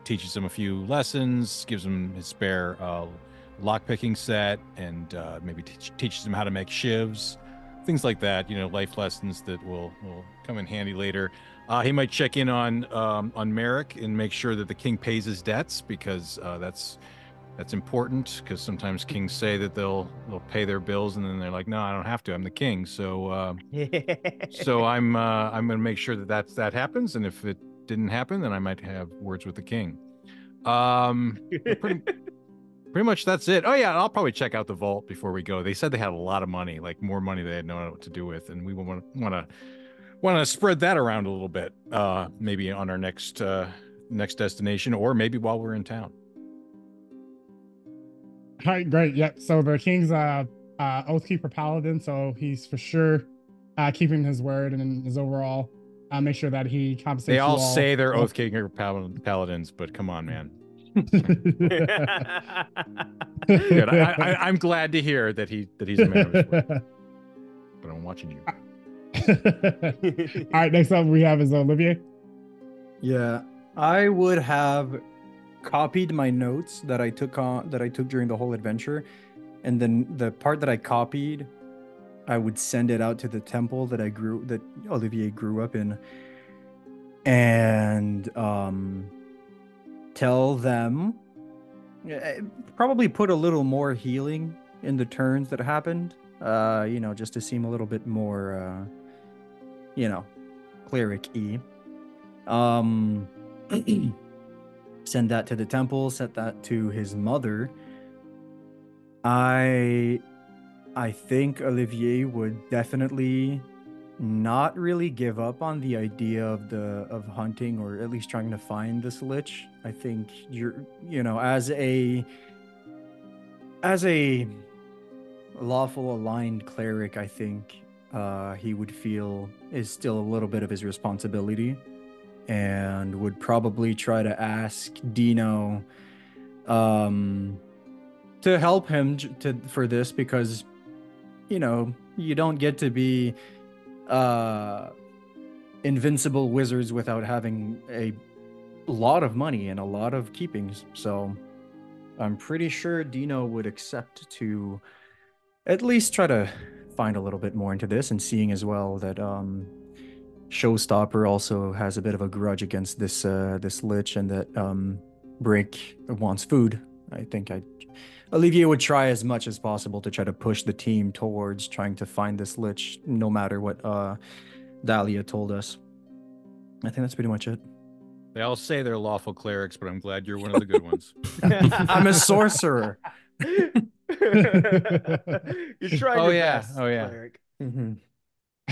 Speaker 5: teaches them a few lessons, gives them his spare lockpicking set, and maybe teaches them how to make shivs, things like that. Life lessons that will come in handy later. He might check in on Merrick and make sure that the king pays his debts, because that's important, because sometimes kings say that they'll pay their bills and then they're like, no, I don't have to, I'm the king. So so I'm gonna make sure that happens, and if it didn't happen, then I might have words with the king. Pretty much that's it. Oh yeah, I'll probably check out the vault before we go. They said they had a lot of money, like more money they had no idea what to do with, and we want to spread that around a little bit, maybe on our next destination, or maybe while we're in town.
Speaker 1: All right, great. Yep. So the king's Oathkeeper Paladin, so he's for sure keeping his word and his overall make sure that he compensates
Speaker 5: They
Speaker 1: you
Speaker 5: all
Speaker 1: all.
Speaker 5: say they're Oath King or paladins, but come on, man. Good. I'm glad to hear that he's a man of his word. But I'm watching you.
Speaker 1: All right, next up we have is Olivier.
Speaker 4: Yeah, I would have copied my notes that I took during the whole adventure, and then the part that I copied, I would send it out to the temple that Olivier grew up in, and tell them, probably put a little more healing in the turns that happened, just to seem a little bit more, cleric-y. Send that to the temple, set that to his mother. I think Olivier would definitely not really give up on the idea of hunting, or at least trying to find this lich. I think as a lawful aligned cleric, I think he would feel is still a little bit of his responsibility, and would probably try to ask Dino to help him for this, because you don't get to be invincible wizards without having a lot of money and a lot of keepings. So I'm pretty sure Dino would accept to at least try to find a little bit more into this, and seeing as well that Showstopper also has a bit of a grudge against this lich, and that Bricke wants food. I think Olivier would try as much as possible to try to push the team towards trying to find this lich, no matter what Dahlia told us. I think that's pretty much it.
Speaker 5: They all say they're lawful clerics, but I'm glad you're one of the good ones.
Speaker 4: I'm a sorcerer.
Speaker 2: You're trying your best, cleric.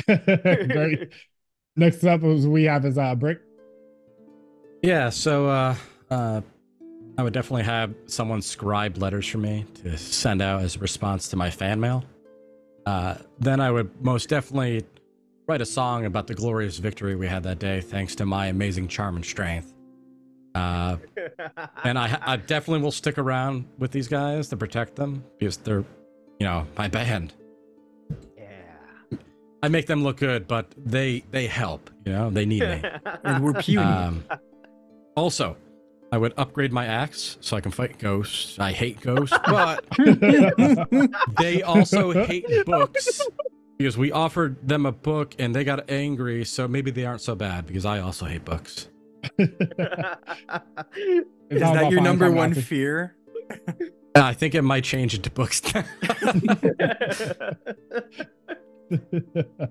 Speaker 1: Great. Next up we have is Bricke.
Speaker 3: Yeah, so I would definitely have someone scribe letters for me to send out as a response to my fan mail. Then I would most definitely write a song about the glorious victory we had that day, thanks to my amazing charm and strength. And I definitely will stick around with these guys to protect them, because they're, my band. I make them look good, but they help, they need me.
Speaker 4: And we're puny.
Speaker 3: Also, I would upgrade my axe so I can fight ghosts. I hate ghosts, but they also hate books, because we offered them a book and they got angry, so maybe they aren't so bad, because I also hate books.
Speaker 4: Is that your number one fear?
Speaker 3: I think it might change into books.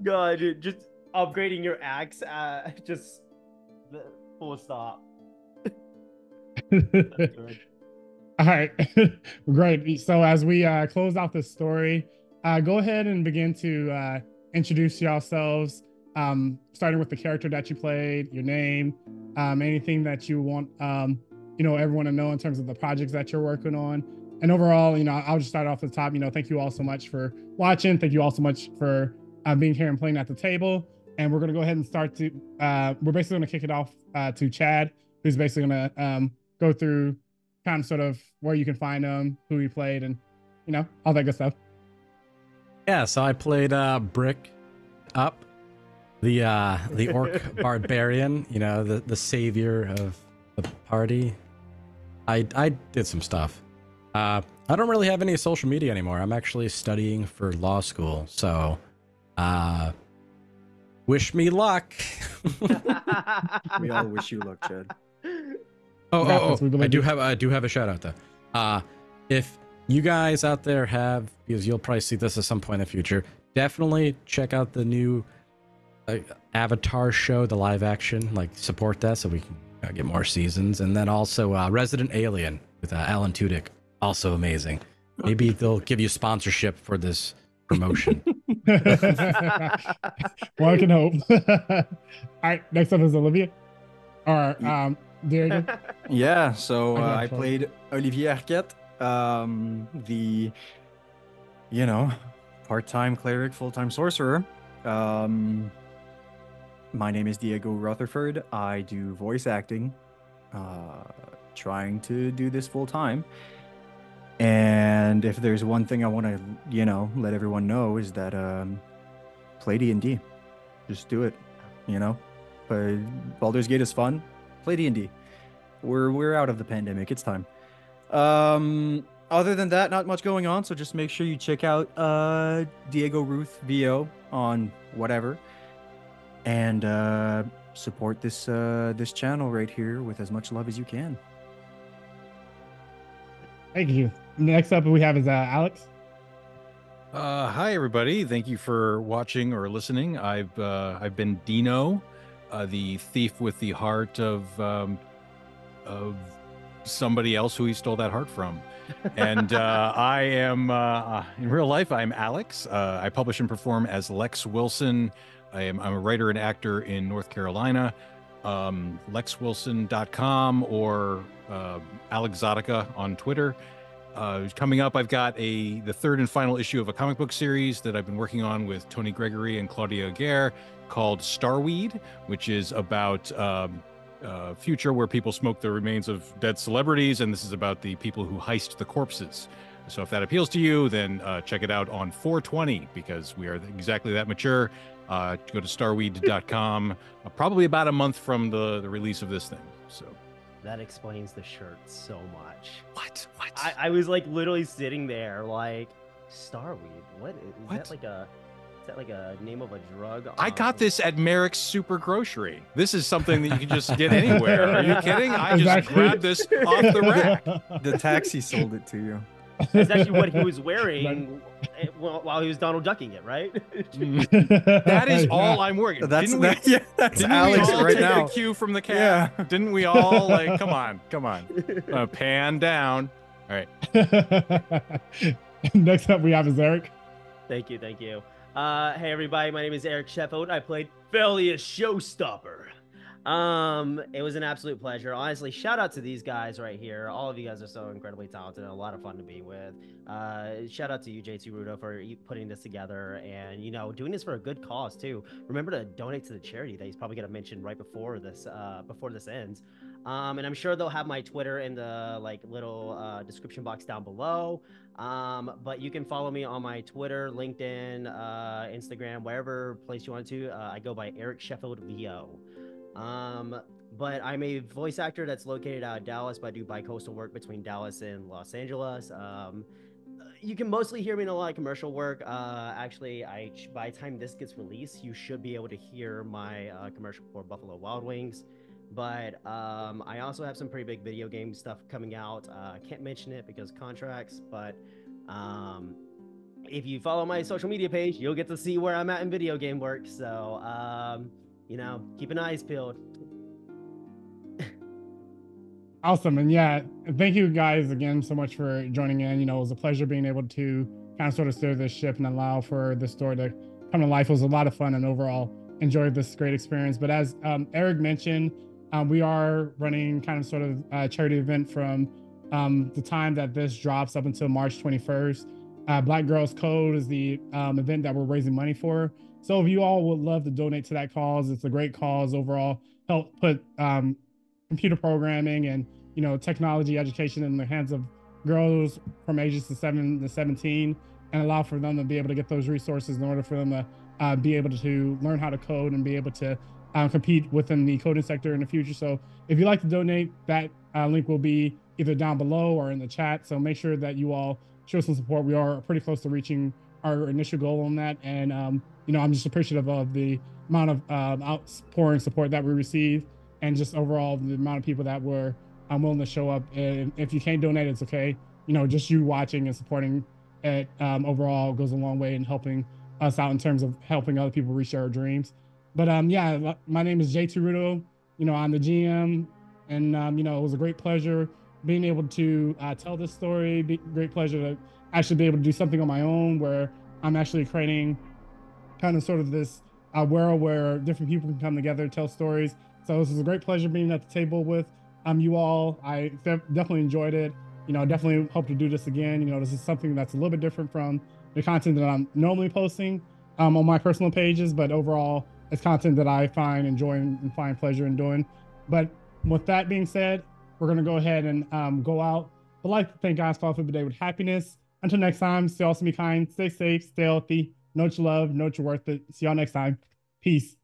Speaker 2: God, dude, just upgrading your axe, just full stop.
Speaker 1: All right, great. So as we close out this story, go ahead and begin to introduce yourselves, starting with the character that you played, your name, anything that you want everyone to know in terms of the projects that you're working on. And overall, I'll just start off at the top. Thank you all so much for watching. Thank you all so much for being here and playing at the table. And we're going to go ahead and we're basically going to kick it off to Chad, who's basically going to go through kind of sort of where you can find him, who he played, and, all that good stuff.
Speaker 3: Yeah, so I played Bricke up, the orc barbarian, the savior of the party. I did some stuff. I don't really have any social media anymore. I'm actually studying for law school, so wish me luck.
Speaker 4: We all wish you luck, Chad.
Speaker 3: I do have a shout out though. If you guys out there have, because you'll probably see this at some point in the future, definitely check out the new Avatar show, the live action. Support that so we can get more seasons. And then also Resident Alien with Alan Tudyk, also amazing. Maybe they'll give you sponsorship for this promotion.
Speaker 1: Well, I can hope. All right, next up is Olivia. Or Diego.
Speaker 4: Yeah, so I played Olivier Arquette, the part-time cleric, full-time sorcerer. My name is Diego Rutherford. I do voice acting, trying to do this full time. And if there's one thing I want to, let everyone know is that play D&D. Just do it, But Baldur's Gate is fun. Play D&D. We're out of the pandemic. It's time. Other than that, not much going on. So just make sure you check out Diego Ruth VO on whatever, and support this channel right here with as much love as you can.
Speaker 1: Thank you. Next up we have is Alex.
Speaker 5: Hi everybody. Thank you for watching or listening. I've been Dino, the thief with the heart of somebody else who he stole that heart from. And I am in real life I'm Alex. I publish and perform as Lex Wilson. I'm a writer and actor in North Carolina. LexWilson.com or Alexotica on Twitter. Coming up, I've got the third and final issue of a comic book series that I've been working on with Tony Gregory and Claudia Guerre called Starweed, which is about future where people smoke the remains of dead celebrities, and this is about the people who heist the corpses. So if that appeals to you, then check it out on 420, because we are exactly that mature. Go to starweed.com, probably about a month from the release of this thing. So
Speaker 2: That explains the shirt so much.
Speaker 5: what?
Speaker 2: I was like literally sitting there like, Starweed. What is that like a? Is that like a name of a drug?
Speaker 5: I got this at Merrick's Super Grocery. This is something that you can just get anywhere. Are you kidding? I just
Speaker 1: Exactly.
Speaker 5: grabbed this off the rack.
Speaker 4: The taxi sold it to you.
Speaker 2: That's actually what he was wearing while he was Donald Ducking it, right?
Speaker 5: That is all I'm working.
Speaker 4: That's
Speaker 5: Didn't we,
Speaker 4: that's
Speaker 5: didn't
Speaker 4: Alex
Speaker 5: we all
Speaker 4: right
Speaker 5: take
Speaker 4: now.
Speaker 5: a cue from the cat?
Speaker 4: Yeah.
Speaker 5: Didn't we all like? Come on. Pan down. All right.
Speaker 1: Next up we have is Eric.
Speaker 2: Thank you. Hey everybody, my name is Eric Sheffield. I played Felius Showstopper. It was an absolute pleasure. Honestly, shout out to these guys right here. All of you guys are so incredibly talented and a lot of fun to be with. Shout out to you, JT Rudo, for putting this together and doing this for a good cause too. Remember to donate to the charity that he's probably gonna mention right before this ends. And I'm sure they'll have my Twitter in the little description box down below. But you can follow me on my Twitter, LinkedIn, Instagram, wherever place you want to. I go by Eric Sheffield VO. But I'm a voice actor that's located out of Dallas, but I do bi-coastal work between Dallas and Los Angeles. You can mostly hear me in a lot of commercial work. Actually, by the time this gets released, you should be able to hear my commercial for Buffalo Wild Wings. But I also have some pretty big video game stuff coming out. I can't mention it because contracts, but if you follow my social media page, you'll get to see where I'm at in video game work. So, keep an eyes peeled.
Speaker 1: Awesome. And yeah, thank you guys again so much for joining in. It was a pleasure being able to kind of sort of steer this ship and allow for this story to come to life. It was a lot of fun and overall enjoyed this great experience. But as Eric mentioned, we are running kind of sort of a charity event from the time that this drops up until March 21st. Black Girls Code is the event that we're raising money for. So if you all would love to donate to that cause, it's a great cause overall. Help put computer programming and technology education in the hands of girls from ages of 7 to 17, and allow for them to be able to get those resources in order for them to be able to learn how to code and be able to compete within the coding sector in the future. So if you'd like to donate, that link will be either down below or in the chat. So make sure that you all show some support. We are pretty close to reaching our initial goal on that. And, I'm just appreciative of the amount of outpouring support that we receive, and just overall the amount of people that were willing to show up. And if you can't donate, it's okay. Just you watching and supporting it overall goes a long way in helping us out in terms of helping other people reach their dreams. But yeah, my name is JT Rudo. I'm the GM, and it was a great pleasure being able to tell this story. Great pleasure to actually be able to do something on my own, where I'm actually creating kind of sort of this world where different people can come together, tell stories. So this is a great pleasure being at the table with you all. I definitely enjoyed it. Definitely hope to do this again. This is something that's a little bit different from the content that I'm normally posting on my personal pages, but overall, it's content that I find enjoying and find pleasure in doing. But with that being said, we're going to go ahead and go out. I'd like to thank guys for the day with happiness. Until next time, stay awesome, be kind, stay safe, stay healthy, know what you love, know what you're worth it. See y'all next time. Peace.